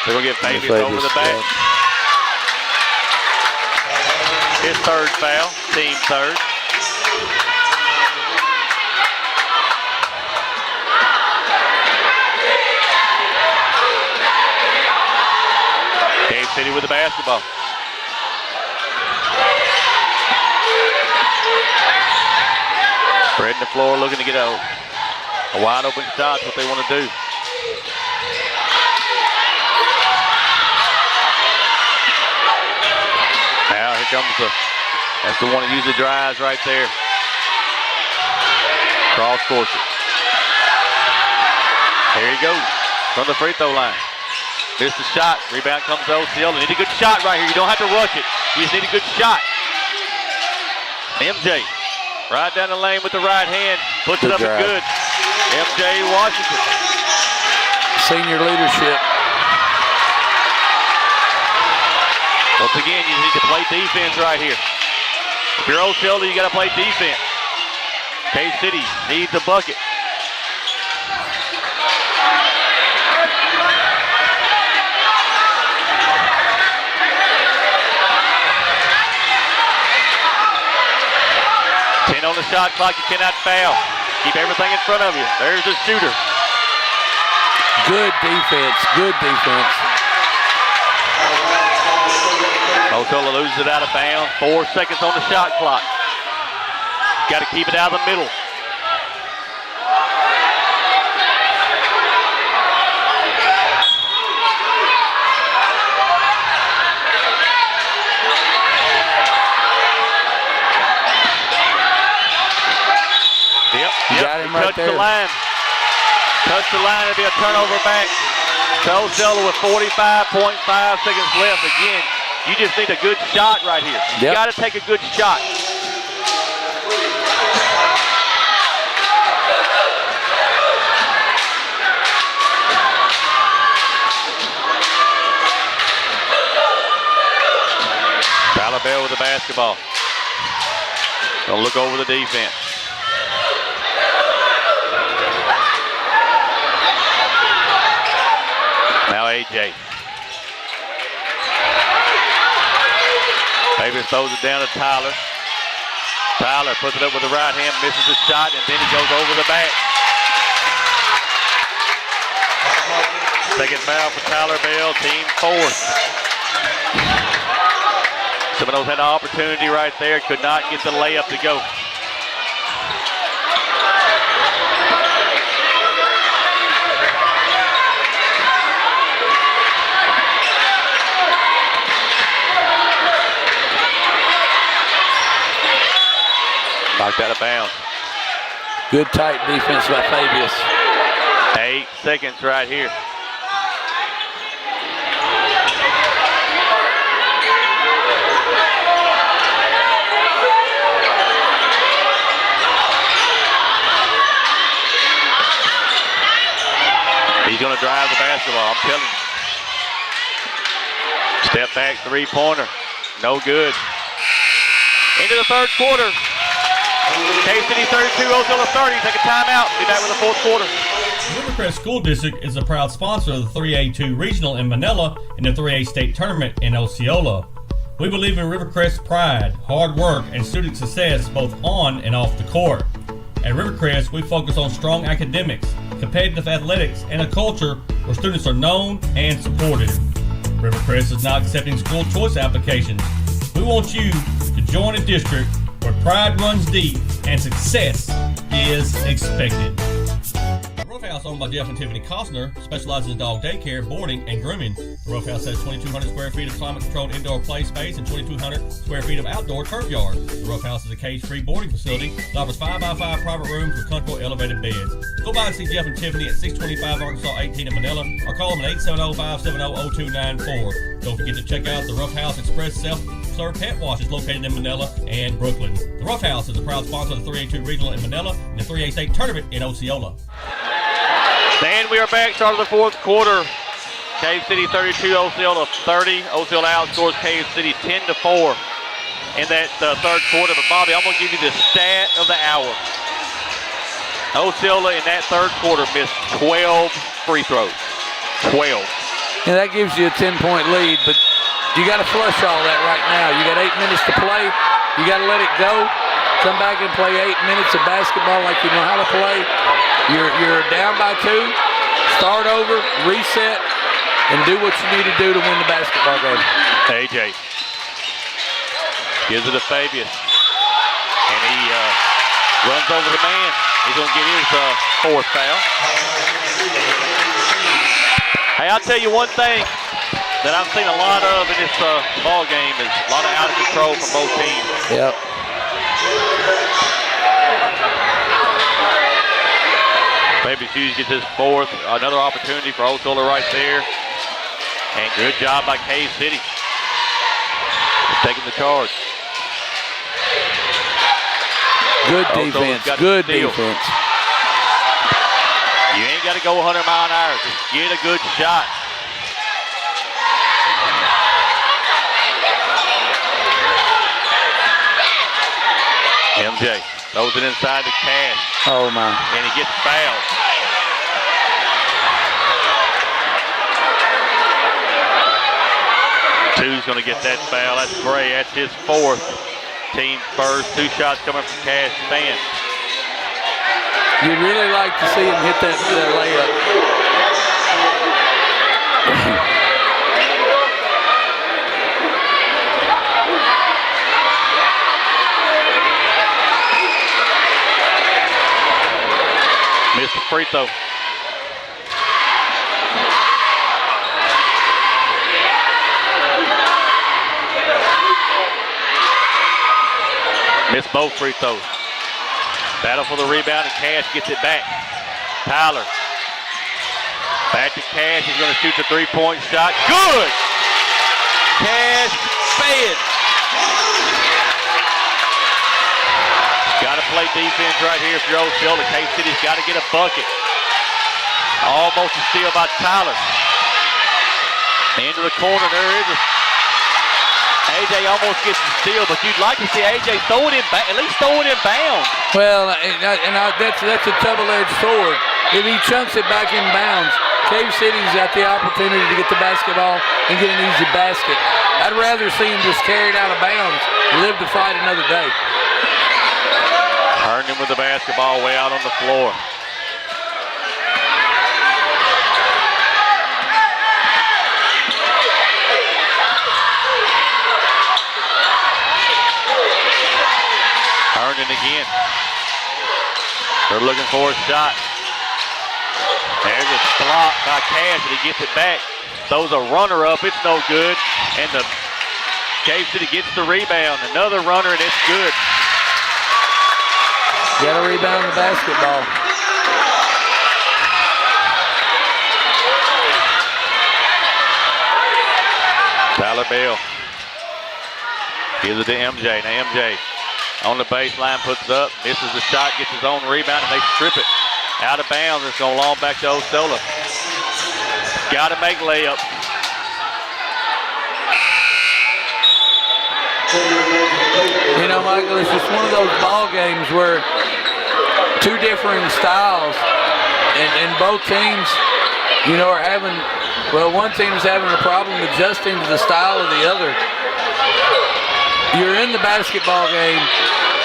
They're going to get Fabius over the back. His 3rd foul, team 3rd. Cave City with the basketball. Spreading the floor, looking to get a wide open shot. What they want to do. Now here comes that's the one that usually drives right there. Cross course it. Here he goes from the free throw line. Missed the shot. Rebound comes to Osceola. Need a good shot right here. You don't have to rush it. You just need a good shot. MJ right down the lane with the right hand. Puts it up and good. MJ Washington. Senior leadership. Once again, you need to play defense right here. If you're Osceola, you got to play defense. K-City needs a bucket. On the shot clock, you cannot foul. Keep everything in front of you. There's the shooter. Good defense, good defense. Osceola loses it out of bounds. 4 seconds on the shot clock. Got to keep it out of the middle. Got him right there. The line. Touch the line. It'll be a turnover back to Osceola with 45.5 seconds left. Again, you just need a good shot right here. You got to take a good shot. Tyler Bell with the basketball. Gonna look over the defense. Now AJ. Davis throws it down to Tyler. Tyler puts it up with the right hand, misses the shot, and then he goes over the back. Second foul for Tyler Bell, team fourth. Seminoles had an opportunity right there, could not get the layup to go. Knocked out of bounds. Good tight defense by Fabius. 8 seconds right here. He's going to drive the basketball, I'm telling you. Step back three-pointer. No good. Into the third quarter. K-City 32, Osceola 30. Take a timeout. Be back with the fourth quarter. Rivercrest School District is a proud sponsor of the 3A-2 Regional in Manila and the 3A State Tournament in Osceola. We believe in Rivercrest's pride, hard work, and student success both on and off the court. At Rivercrest, we focus on strong academics, competitive athletics, and a culture where students are known and supported. Rivercrest is now accepting school choice applications. We want you to join a district where pride runs deep and success is expected. The Ruff House, owned by Jeff and Tiffany Costner, specializes in dog daycare, boarding, and grooming. The Ruff House has 2,200 square feet of climate-controlled indoor play space and 2,200 square feet of outdoor turf yard. The Ruff House is a cage-free boarding facility that offers 5x5 private rooms with comfortable elevated beds. Go by and see Jeff and Tiffany at 625 Arkansas 18 in Manila or call them at 870-570-0294. Don't forget to check out the Ruff House Express self-serve pet wash is located in Manila and Brooklyn. The Ruff House is a proud sponsor of the 3A-2 Regional in Manila and the 3A State Tournament in Osceola. And we are back, start of the fourth quarter. Cave City 32, Osceola 30. Osceola outscores Cave City 10-4 in that third quarter. But Bobby, I'm going to give you the stat of the hour. Osceola in that third quarter missed 12 free throws. 12. Yeah, that gives you a 10-point lead, but you got to flush all that right now. You got 8 minutes to play. You got to let it go. Come back and play 8 minutes of basketball like you know how to play. You're down by 2. Start over, reset, and do what you need to do to win the basketball game. AJ gives it to Fabius, and he runs over the man. He's going to get his fourth foul. Hey, I'll tell you one thing that I've seen a lot of in this ball game is a lot of out of control from both teams. Yep. Fabius Hughes gets his fourth. Another opportunity for Osceola right there. And good job by Cave City. Taking the charge. Good defense. Good defense. You ain't got to go 100 mile an hour. Just get a good shot. MJ throws it inside the Cash. Oh, my. And he gets fouled. Two's going to get that foul. That's Gray. That's his fourth. Team first. 2 shots coming from Cash Span. You'd really like to see him hit that layup. Missed the free throw. Missed both free throws. Battle for the rebound, and Cash gets it back. Tyler. Back to Cash. He's going to shoot the 3-point shot. Good! Cash Fayette. Got to play defense right here if you're Osceola. Cave City's got to get a bucket. Almost a steal by Tyler. Into the corner. There is a AJ almost gets the steal, but you'd like to see AJ throw it in, at least throw it in bounds. Well, that's a double-edged sword. If he chunks it back in bounds, Cave City's got the opportunity to get the basketball and get an easy basket. I'd rather see him just carry it out of bounds and live to fight another day. Herndon with the basketball way out on the floor. Herndon again. They're looking for a shot. There's a block by Cash, and he gets it back. Throws a runner up. It's no good. And the Cave City gets the rebound. Another runner, and it's good. Got to rebound the basketball. Tyler Bell gives it to MJ. Now MJ on the baseline, puts it up, misses the shot, gets his own rebound, and they strip it out of bounds. It's going long back to Osceola. Got to make layups. You know, Michael, it's just one of those ball games where two differing styles, and both teams, you know, are having, well, one team is having a problem adjusting to the style of the other. You're in the basketball game.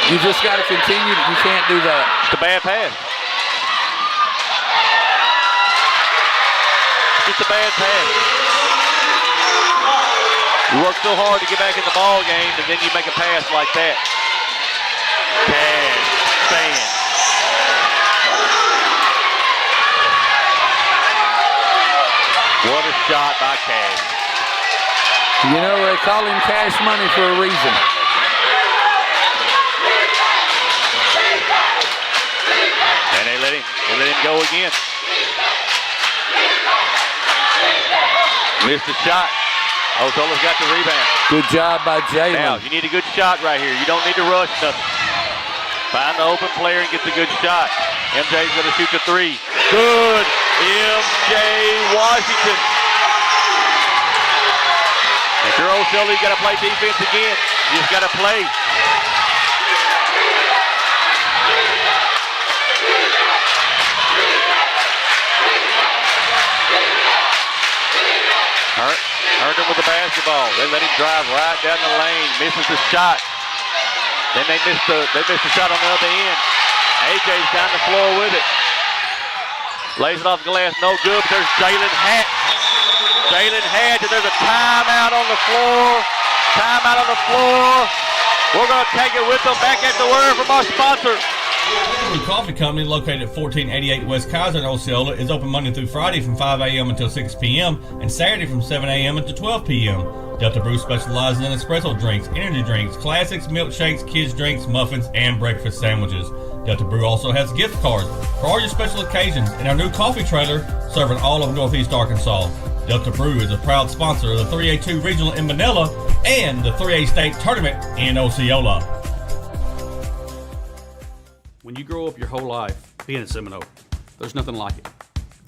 You just got to continue. You can't do that. It's a bad pass. It's a bad pass. You work so hard to get back in the ball game, and then you make a pass like that. Cash, fan. What a shot by Cash. You know, they call him Cash Money for a reason. And they let him go again. Missed the shot. Osceola's got the rebound. Good job by Jalen. Now, you need a good shot right here. You don't need to rush nothing. Find the open player and get the good shot. MJ's going to shoot the 3. Good. MJ Washington. If you're Osceola, you got to play defense again. You just got to play. Herndon with the basketball. They let him drive right down the lane. Misses the shot. Then they missed the shot on the other end. AJ's down the floor with it. Lays it off the glass, no good, but there's Jalen Hatch. Jalen Hatch, and there's a timeout on the floor. Timeout on the floor. We're going to take it with them back at the word from our sponsor. The Coffee Company, located at 1488 West Kaiser in Osceola, is open Monday through Friday from 5 a.m. until 6 p.m. and Saturday from 7 a.m. until 12 p.m. Delta Brew specializes in espresso drinks, energy drinks, classics, milkshakes, kids drinks, muffins, and breakfast sandwiches. Delta Brew also has gift cards for all your special occasions and our new coffee trailer serving all of Northeast Arkansas. Delta Brew is a proud sponsor of the 3A-2 Regional in Manila and the 3A State Tournament in Osceola. When you grow up your whole life being a Seminole, there's nothing like it.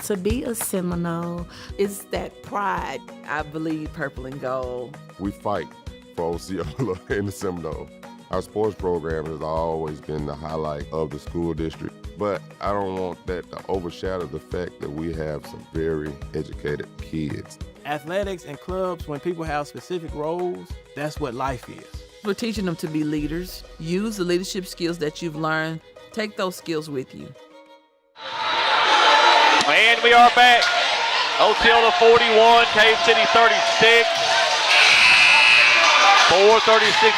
To be a Seminole, it's that pride. I believe purple and gold. We fight for Osceola in the Seminole. Our sports program has always been the highlight of the school district, but I don't want that to overshadow the fact that we have some very educated kids. Athletics and clubs, when people have specific roles, that's what life is. We're teaching them to be leaders. Use the leadership skills that you've learned. Take those skills with you. And we are back. Osceola 41, Cave City 36. 4:36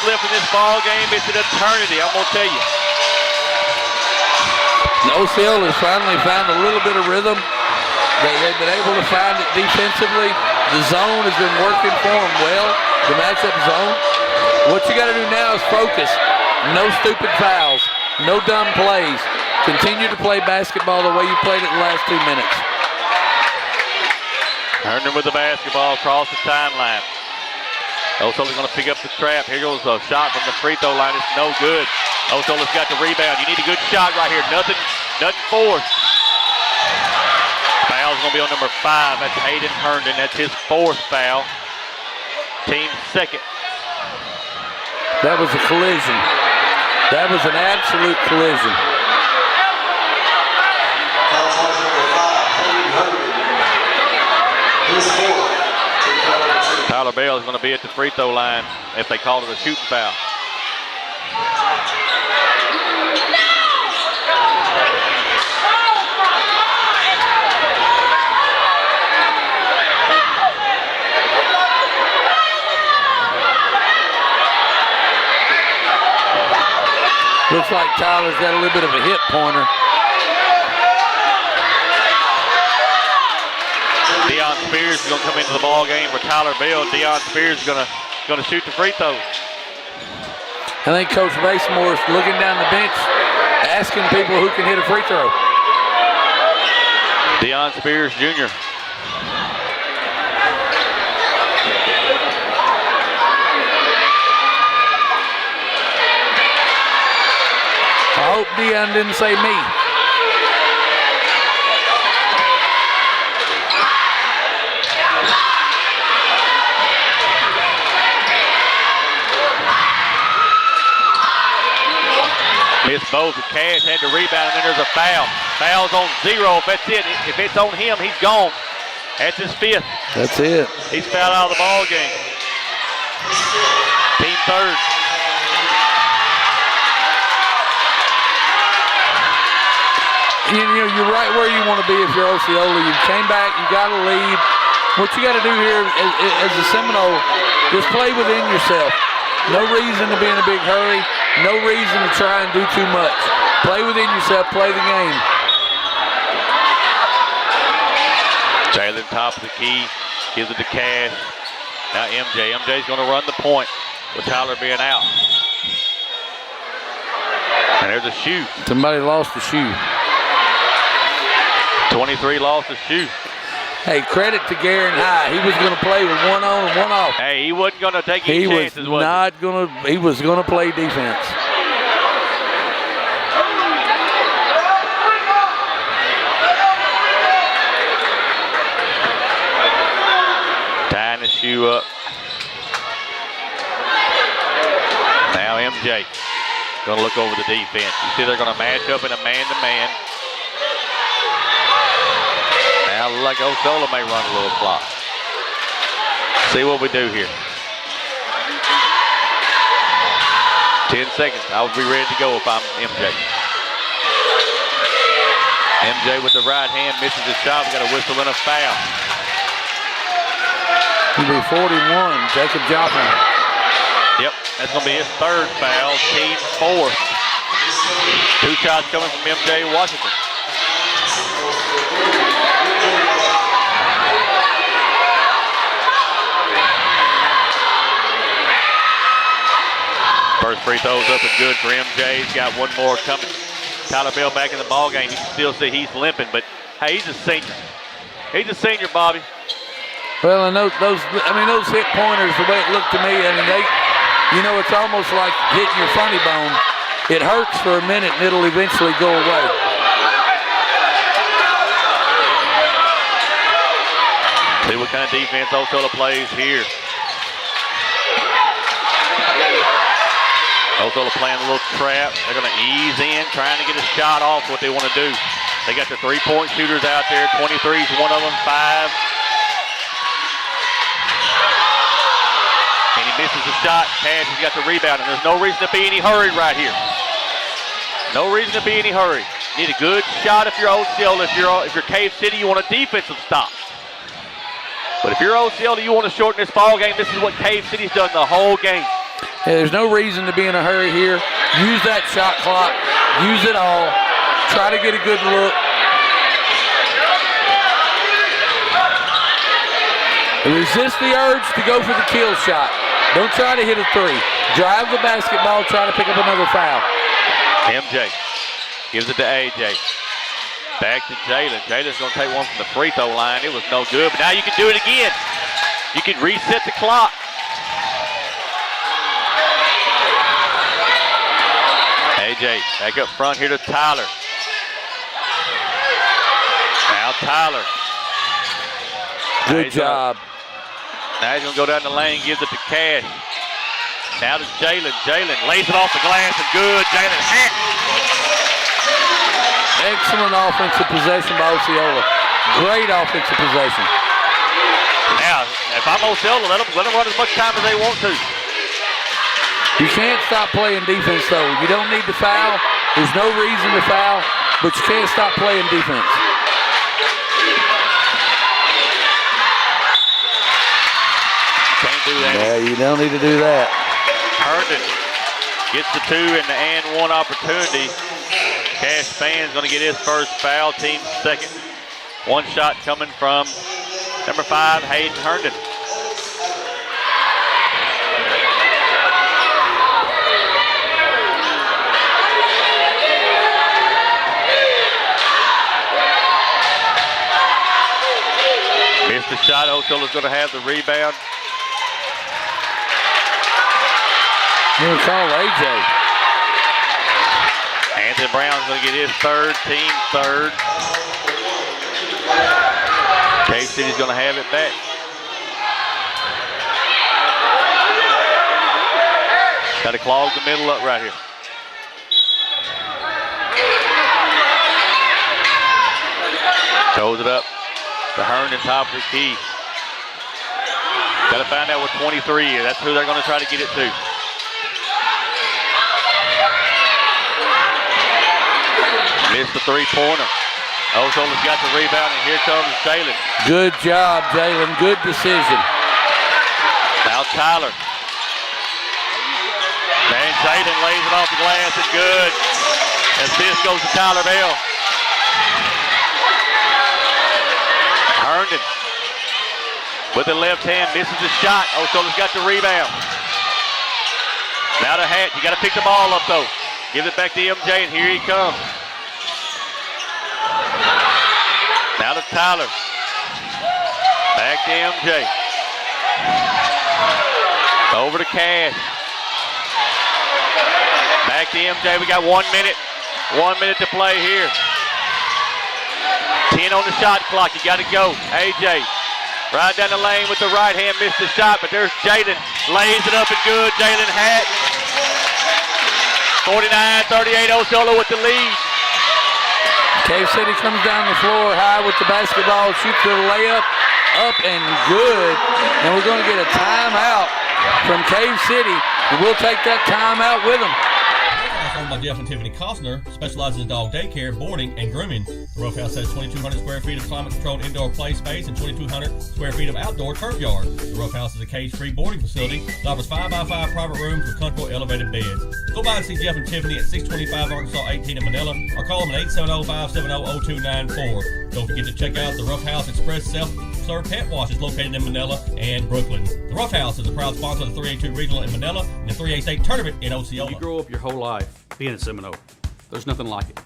left in this ball game. It's an eternity, I'm going to tell you. Osceola's finally found a little bit of rhythm. They've been able to find it defensively. The zone has been working for them well, the matchup zone. What you got to do now is focus. No stupid fouls, no dumb plays. Continue to play basketball the way you played it the last 2 minutes. Herndon with the basketball across the timeline. Osceola's going to pick up the trap. Here goes a shot from the free throw line. It's no good. Osceola's got the rebound. You need a good shot right here. Nothing forced. Foul's going to be on number 5. That's Hayden Herndon. That's his 4th foul. Team 2nd. That was a collision. That was an absolute collision. Tyler Bell is going to be at the free throw line if they call it a shooting foul. Looks like Tyler's got a little bit of a hip pointer. Deion Spears is going to come into the ball game for Tyler Bell. Deion Spears is going to shoot the free throws. I think Coach Basemore is looking down the bench, asking people who can hit a free throw. Deion Spears Jr. I hope Deion didn't say me. Missed both. Cash had the rebound, and then there's a foul. Foul's on 0. If that's it, if it's on him, he's gone. That's his 5th. That's it. He's fouled out of the ball game. Team 3rd. You know, you're right where you want to be if you're Osceola. You came back, you got to lead. What you got to do here as a Seminole, just play within yourself. No reason to be in a big hurry. No reason to try and do too much. Play within yourself, play the game. Jalen top of the key, gives it to Cash. Now MJ. MJ's going to run the point with Tyler being out. And there's a shoe. Somebody lost the shoe. 23 lost the shoe. Hey, credit to Garen High. He was going to play with one on and one off. Hey, he wasn't going to take any chances, He was going to play defense. Tying the shoe up. Now MJ going to look over the defense. You see they're going to match up in a man-to-man. Now like Osceola may run a little clock. See what we do here. 10 seconds. I would be ready to go if I'm MJ. MJ with the right hand misses his shot. We got a whistle and a foul. He'll be 41, Jacob Joplin. Yep, that's going to be his 3rd foul, team 4th. 2 shots coming from MJ Washington. First free throw's up and good for MJ. He's got one more coming. Tyler Bell back in the ball game. You can still see he's limping, but hey, he's a senior. He's a senior, Bobby. Well, and those hit pointers, the way it looked to me, it's almost like hitting your funny bone. It hurts for a minute and it'll eventually go away. See what kind of defense Osceola plays here. Osceola playing a little trap. They're going to ease in, trying to get a shot off what they want to do. They got the three-point shooters out there. 23's one of them, 5. And he misses the shot. Cash has got the rebound, and there's no reason to be any hurry right here. No reason to be any hurry. Need a good shot if you're Osceola. If you're Cave City, you want a defensive stop. But if you're Osceola, you want to shorten this ball game. This is what Cave City's done the whole game. Yeah, there's no reason to be in a hurry here. Use that shot clock. Use it all. Try to get a good look. Resist the urge to go for the kill shot. Don't try to hit a 3. Drive the basketball. Try to pick up another foul. MJ gives it to AJ. Back to Jalen. Jalen's going to take one from the free throw line. It was no good, but now you can do it again. You can reset the clock. AJ back up front here to Tyler. Now Tyler. Good job. Now he's going to go down the lane, gives it to Cash. Now to Jalen. Jalen lays it off the glass and good. Jalen hat. Excellent offensive possession by Osceola. Great offensive possession. Now, if I'm Osceola, let them run as much time as they want to. You can't stop playing defense, though. You don't need to foul. There's no reason to foul, but you can't stop playing defense. Can't do that. Yeah, you don't need to do that. Herndon gets the 2 and the and 1 opportunity. Cash Fan's going to get his first foul, team's second. One shot coming from number 5, Hayden Herndon. Missed the shot. Osceola's going to have the rebound. You're going to call AJ. Anthony Brown's going to get his third, team third. Cave City's going to have it back. Got to clog the middle up right here. Throws it up to Herndon, top of the key. Got to find out what 23 is. That's who they're going to try to get it to. Missed the three-pointer. Osceola's got the rebound, and here comes Jalen. Good job, Jalen. Good decision. Now Tyler. And Jalen lays it off the glass and good. Assist goes to Tyler Bell. Herndon with the left hand misses the shot. Osceola's got the rebound. Now to Hatch. You got to pick the ball up though. Give it back to MJ, and here he comes. Now to Tyler. Back to MJ. Over to Cash. Back to MJ. We got 1 minute. 1 minute to play here. 10 on the shot clock. You got to go. AJ. Right down the lane with the right hand. Missed the shot, but there's Jalen. Lays it up and good. Jalen Hatch. 49-38. Osceola with the lead. Cave City comes down the floor high with the basketball, shoots the layup, up and good. And we're going to get a timeout from Cave City, and we'll take that timeout with them. Owned by Jeff and Tiffany Costner, specializes in dog daycare, boarding, and grooming. The Ruff House has 2,200 square feet of climate-controlled indoor play space and 2,200 square feet of outdoor turf yard. The Ruff House is a cage-free boarding facility that offers 5x5 private rooms with comfortable elevated beds. Go by and see Jeff and Tiffany at 625 Arkansas 18 in Manila, or call them at 870-570-0294. Don't forget to check out the Ruff House Express self-serve pet washes located in Manila and Brooklyn. The Ruff House is a proud sponsor of the 3A-2 Regional in Manila and the 3A State Tournament in Osceola. You grow up your whole life being a Seminole. There's nothing like it.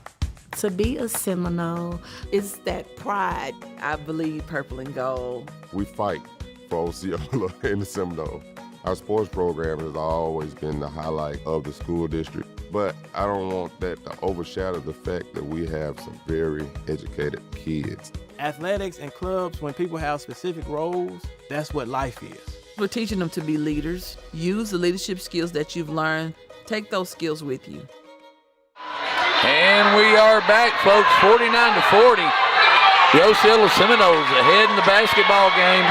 To be a Seminole, it's that pride. I believe purple and gold. We fight for Osceola in the Seminole. Our sports program has always been the highlight of the school district. But I don't want that to overshadow the fact that we have some very educated kids. Athletics and clubs, when people have specific roles, that's what life is. We're teaching them to be leaders. Use the leadership skills that you've learned. Take those skills with you. And we are back, folks, 49-40. The Osceola Seminoles ahead in the basketball game.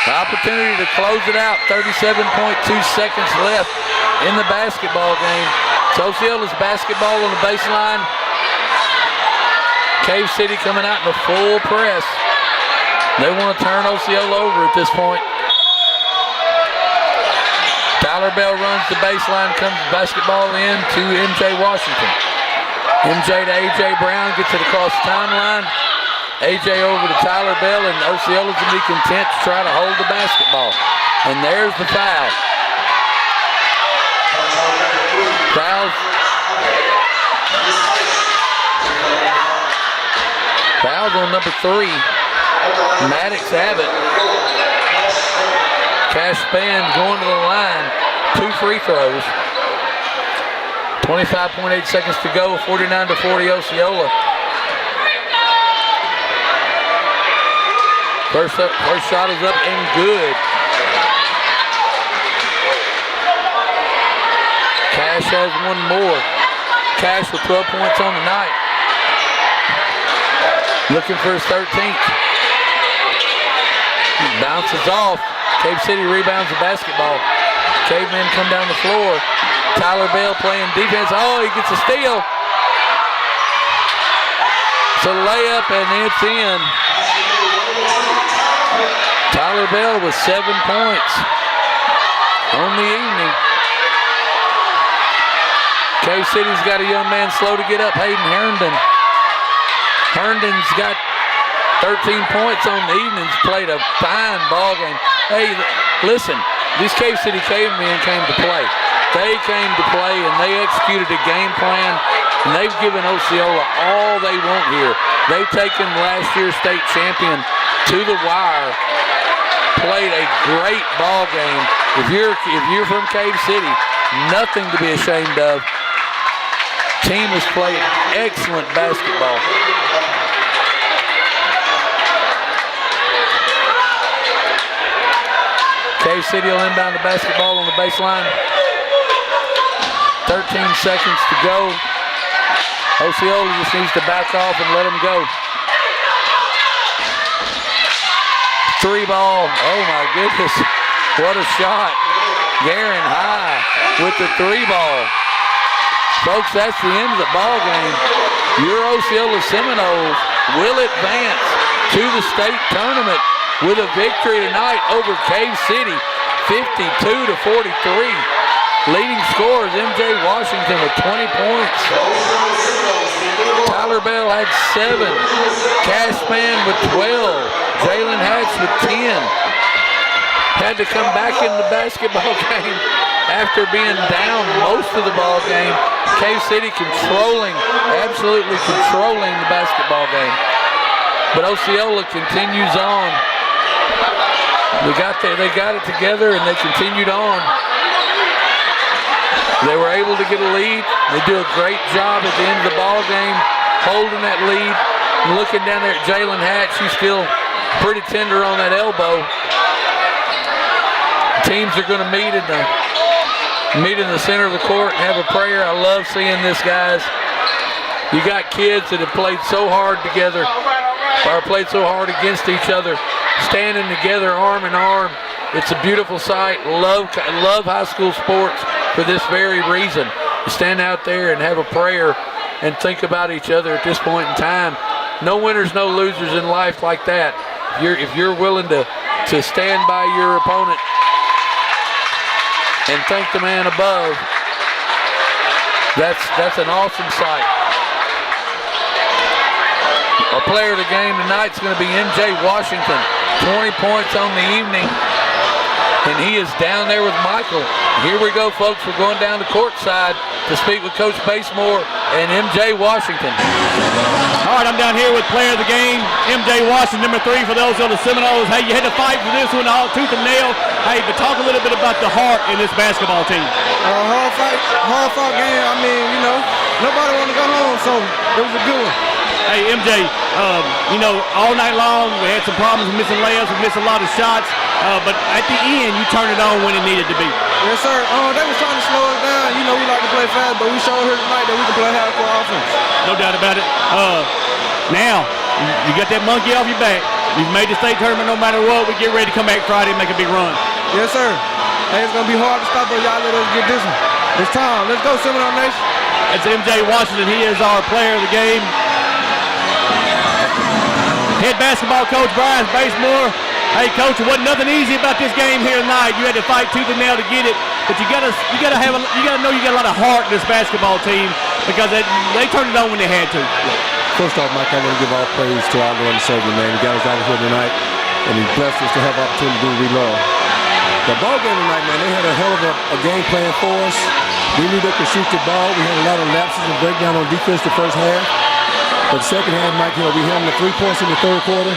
The opportunity to close it out, 37.2 seconds left in the basketball game. It's Osceola's basketball on the baseline. Cave City coming out in a full press. They want to turn Osceola over at this point. Tyler Bell runs the baseline, comes basketball in to MJ Washington. MJ to A.J. Brown, gets it across the timeline. A.J. over to Tyler Bell, and Osceola's going to be content to try to hold the basketball. And there's the foul. Fouls on number 3. Maddox Abbott. Cash Span going to the line. 2 free throws. 25.8 seconds to go. 49-40 Osceola. First shot is up and good. Cash has one more. Cash with 12 points on the night. Looking for his 13th. Bounces off. Cave City rebounds the basketball. Cavemen come down the floor. Tyler Bell playing defense. Oh, he gets a steal. It's a layup and it's in. Tyler Bell with 7 points on the evening. Cave City's got a young man slow to get up, Hayden Herndon. Herndon's got 13 points on the evening. He's played a fine ball game. Hey, listen, these Cave City Cavemen came to play. They came to play and they executed a game plan, and they've given Osceola all they want here. They've taken last year's state champion to the wire. Played a great ball game. If you're from Cave City, nothing to be ashamed of. Team has played excellent basketball. Cave City will inbound the basketball on the baseline. 13 seconds to go. Osceola just needs to back off and let them go. 3 ball. Oh my goodness. What a shot. Guerin high with the 3 ball. Folks, that's the end of the ball game. Your Osceola Seminoles will advance to the state tournament with a victory tonight over Cave City, 52-43. Leading scorers, MJ Washington with 20 points. Tyler Bell had 7. Cashman with 12. Jalen Hatch with 10. Had to come back in the basketball game after being down most of the ball game. Cave City absolutely controlling the basketball game. But Osceola continues on. They got it together and they continued on. They were able to get a lead. They do a great job at the end of the ball game, holding that lead. And looking down there at Jalen Hatch, he's still pretty tender on that elbow. Teams are going to meet in the center of the court and have a prayer. I love seeing this, guys. You got kids that have played so hard together, or played so hard against each other, standing together arm in arm. It's a beautiful sight. Love high school sports for this very reason. You stand out there and have a prayer and think about each other at this point in time. No winners, no losers in life like that. If you're willing to stand by your opponent and thank the man above, that's an awesome sight. Our player of the game tonight is going to be MJ Washington. 20 points on the evening, and he is down there with Michael. Here we go, folks. We're going down the court side to speak with Coach Basemore and MJ Washington. All right, I'm down here with player of the game, MJ Washington, number 3 for the Osceola Seminoles. Hey, you had to fight for this one all tooth and nail. Hey, but talk a little bit about the heart in this basketball team. Hard fought game. I mean, you know, nobody want to go home, so it was a good one. Hey, MJ, you know, all night long we had some problems with missing layups, we missed a lot of shots, but at the end you turned it on when it needed to be. Yes, sir. They was trying to slow us down. You know, we like to play fast, but we showed here tonight that we can play hardcore offense. No doubt about it. Now, you got that monkey off your back. You've made the state tournament no matter what. We get ready to come back Friday and make a big run. Yes, sir. Hey, it's going to be hard to stop, but y'all let us get this one. It's time. Let's go, Seminole Nation. That's MJ Washington. He is our player of the game. Head basketball coach Brian Basemore. Hey, coach, it wasn't nothing easy about this game here tonight. You had to fight tooth and nail to get it, but you gotta know you got a lot of heart in this basketball team because they turned it on when they had to. First off, Mike, I want to give all praise to our Lord and Savior, man. He got us out here tonight, and He blessed us to have an opportunity to do what we love. The ball game tonight, man, they had a hell of a game plan for us. We knew they could shoot the ball. We had a lot of lapses and breakdown on defense the first half. But the second half, Mike, you know, we had them the 3 points in the third quarter,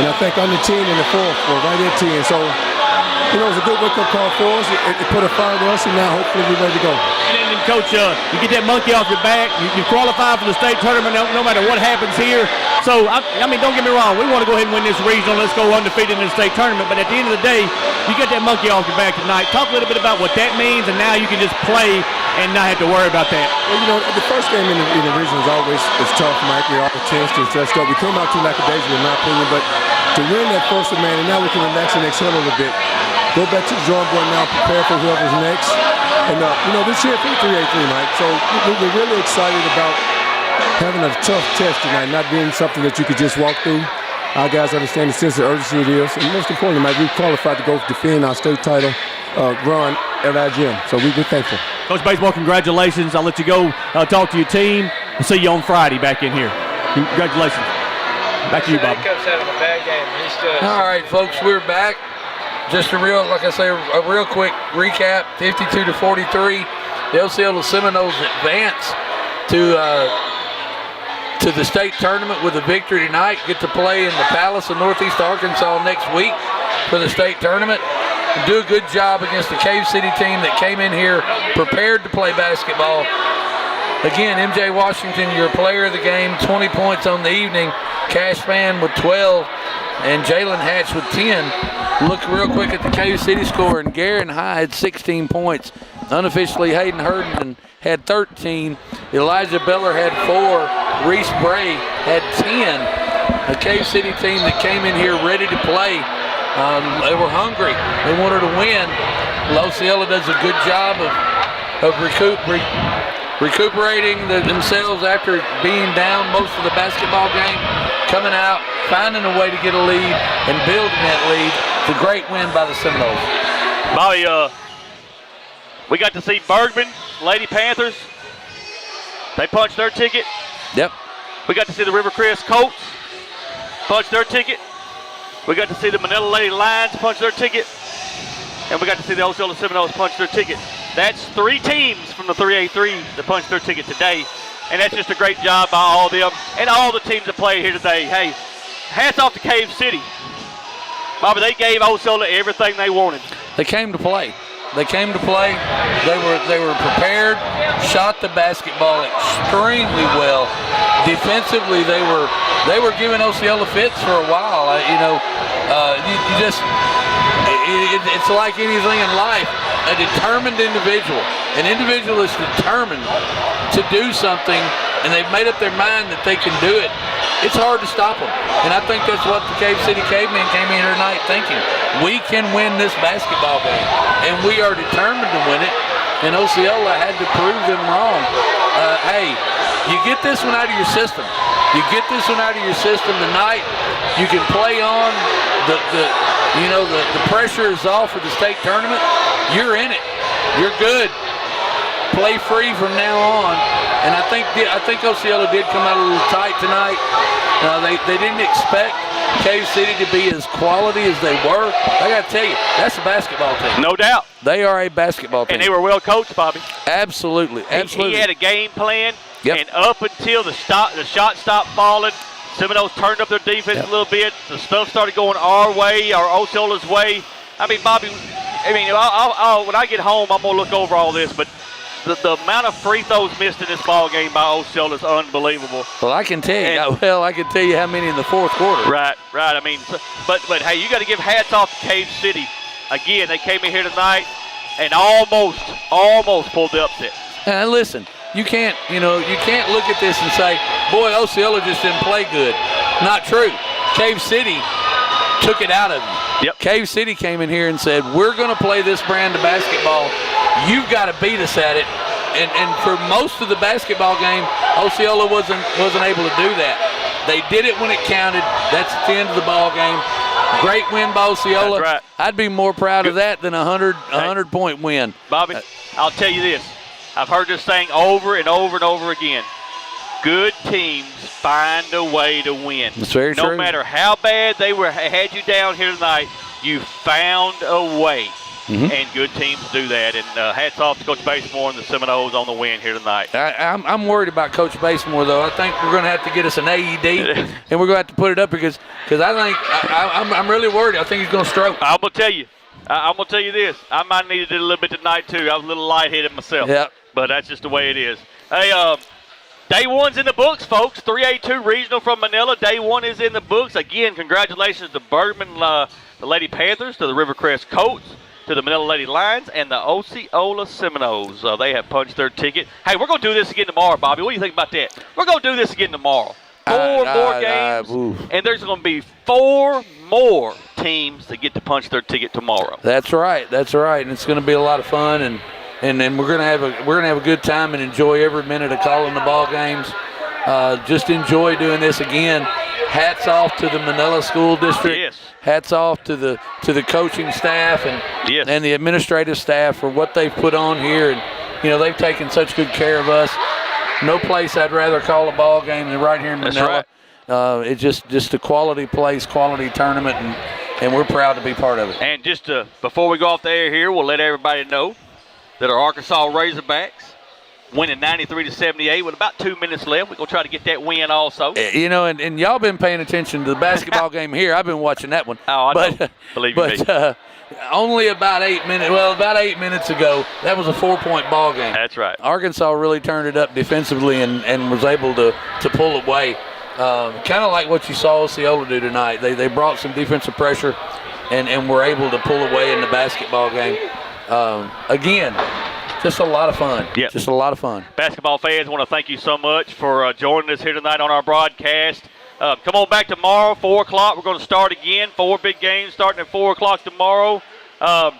and I think under 10 in the fourth, or right at 10. So, you know, it was a good wake-up call for us. It put a fire to us, and now hopefully we're ready to go. And then, Coach, you get that monkey off your back. You qualify for the state tournament no matter what happens here. So, I mean, don't get me wrong. We want to go ahead and win this regional. Let's go undefeated in the state tournament. But at the end of the day, you get that monkey off your back tonight. Talk a little bit about what that means, and now you can just play and not have to worry about that. Well, you know, the first game in the region is always tough, Mike. We all changed and stretched up. We came out too lackadaisical, in my opinion, but to win that first one, man, and now we can relax and exhale a little bit. Go back to the drawing board now, prepare for whoever's next. And, you know, we're cheering for 3A-3, Mike. So we're really excited about having a tough test tonight, not being something that you could just walk through. Our guys understand the sense of urgency it is. And most importantly, Mike, we qualified to go defend our state title run at our gym. So we're thankful. Coach Basemore, congratulations. I'll let you go talk to your team. We'll see you on Friday back in here. Congratulations. Back to you, Bob. All right, folks, we're back. Just a real quick recap. 52-43. The Osceola Seminoles advance to the state tournament with a victory tonight. Get to play in the Palace of Northeast Arkansas next week for the state tournament. And do a good job against the Cave City team that came in here prepared to play basketball. Again, MJ Washington, your player of the game, 20 points on the evening. Cash Fan with 12 and Jalen Hatch with 10. Look real quick at the Cave City score, and Garen High had 16 points. Unofficially, Hayden Herndon had 13. Elijah Beller had 4. Reese Bray had 10. A Cave City team that came in here ready to play. They were hungry. They wanted to win. Osceola does a good job of recuperating themselves after being down most of the basketball game. Coming out, finding a way to get a lead, and building that lead. It's a great win by the Seminoles. Bobby, we got to see Bergman, Lady Panthers. They punched their ticket. Yep. We got to see the Rivercrest Colts punch their ticket. We got to see the Manila Lady Lions punch their ticket. And we got to see the Osceola Seminoles punch their ticket. That's 3 teams from the 3A-3 that punched their ticket today. And that's just a great job by all of them and all the teams that played here today. Hey, hats off to Cave City. Bobby, they gave Osceola everything they wanted. They came to play. They came to play. They were prepared, shot the basketball extremely well. Defensively, they were giving Osceola fits for a while. It's like anything in life. A determined individual. An individual is determined to do something, and they've made up their mind that they can do it. It's hard to stop them. And I think that's what the Cave City Cavemen came in here tonight thinking. We can win this basketball game, and we are determined to win it. And Osceola had to prove them wrong. Hey, you get this one out of your system. You get this one out of your system tonight. You can play on. The pressure is off for the state tournament. You're in it. You're good. Play free from now on. And I think Osceola did come out a little tight tonight. They didn't expect Cave City to be as quality as they were. I got to tell you, that's a basketball team. No doubt. They are a basketball team. And they were well coached, Bobby. Absolutely. He had a game plan. Yep. And up until the shot stopped falling, Seminoles turned up their defense a little bit. The stuff started going our way, or Osceola's way. I mean, Bobby, I mean, when I get home, I'm going to look over all this, but the amount of free throws missed in this ball game by Osceola is unbelievable. Well, I can tell you. I can tell you how many in the fourth quarter. Right. I mean, but hey, you got to give hats off to Cave City. Again, they came in here tonight and almost pulled the upset. And listen, you can't look at this and say, boy, Osceola just didn't play good. Not true. Cave City took it out of you. Yep. Cave City came in here and said, we're going to play this brand of basketball. You've got to beat us at it. And for most of the basketball game, Osceola wasn't able to do that. They did it when it counted. That's at the end of the ball game. Great win by Osceola. That's right. I'd be more proud of that than a 100-point win. Bobby, I'll tell you this. I've heard this saying over and over and over again. Good teams find a way to win. That's very true. No matter how bad they had you down here tonight, you found a way. Mm-hmm. And good teams do that. And hats off to Coach Basemore and the Seminoles on the win here tonight. I'm worried about Coach Basemore, though. I think we're going to have to get us an AED, and we're going to have to put it up because I think I'm really worried. I think he's going to stroke. I'm going to tell you. I'm going to tell you this. I might need it a little bit tonight, too. I was a little lightheaded myself. Yep. But that's just the way it is. Hey, day one's in the books, folks. 3A-2 Regional from Manila. Day one is in the books. Again, congratulations to Bergman, the Lady Panthers, to the Rivercrest Colts, to the Manila Lady Lions, and the Osceola Seminoles. They have punched their ticket. Hey, we're going to do this again tomorrow, Bobby. What do you think about that? We're going to do this again tomorrow. Four more games, and there's going to be 4 more teams that get to punch their ticket tomorrow. That's right. And it's going to be a lot of fun, and we're going to have a good time and enjoy every minute of calling the ball games. Just enjoy doing this again. Hats off to the Manila School District. Yes. Hats off to the coaching staff and the administrative staff for what they've put on here. And they've taken such good care of us. No place I'd rather call a ball game than right here in Manila. That's right. It's just a quality place, quality tournament, and we're proud to be part of it. And just before we go off the air here, we'll let everybody know that our Arkansas Razorbacks winning 93-78 with about 2 minutes left. We're going to try to get that win also. And y'all been paying attention to the basketball game here. I've been watching that one. Oh, I know. Believe me. Only about 8 minutes ago, that was a 4-point ball game. That's right. Arkansas really turned it up defensively and was able to pull away. Kind of like what you saw Osceola do tonight. They brought some defensive pressure and were able to pull away in the basketball game. Again, just a lot of fun. Yep. Just a lot of fun. Basketball fans, I want to thank you so much for joining us here tonight on our broadcast. Come on back tomorrow, 4 o'clock. We're going to start again. 4 big games starting at 4 o'clock tomorrow. Want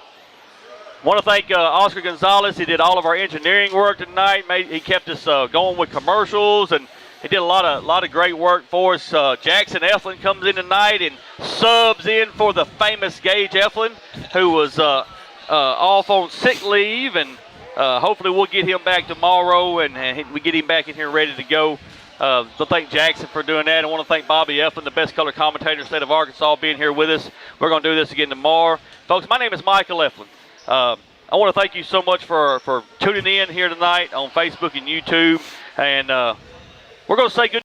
to thank Oscar Gonzalez. He did all of our engineering work tonight. He kept us going with commercials, and he did a lot of great work for us. Jackson Eflin comes in tonight and subs in for the famous Gage Eflin, who was off on sick leave, and hopefully we'll get him back tomorrow, and we get him back in here ready to go. So thank Jackson for doing that. I want to thank Bobby Eflin, the best color commentator in the state of Arkansas, being here with us. We're going to do this again tomorrow. Folks, my name is Michael Eflin. I want to thank you so much for tuning in here tonight on Facebook and YouTube. And we're going to say good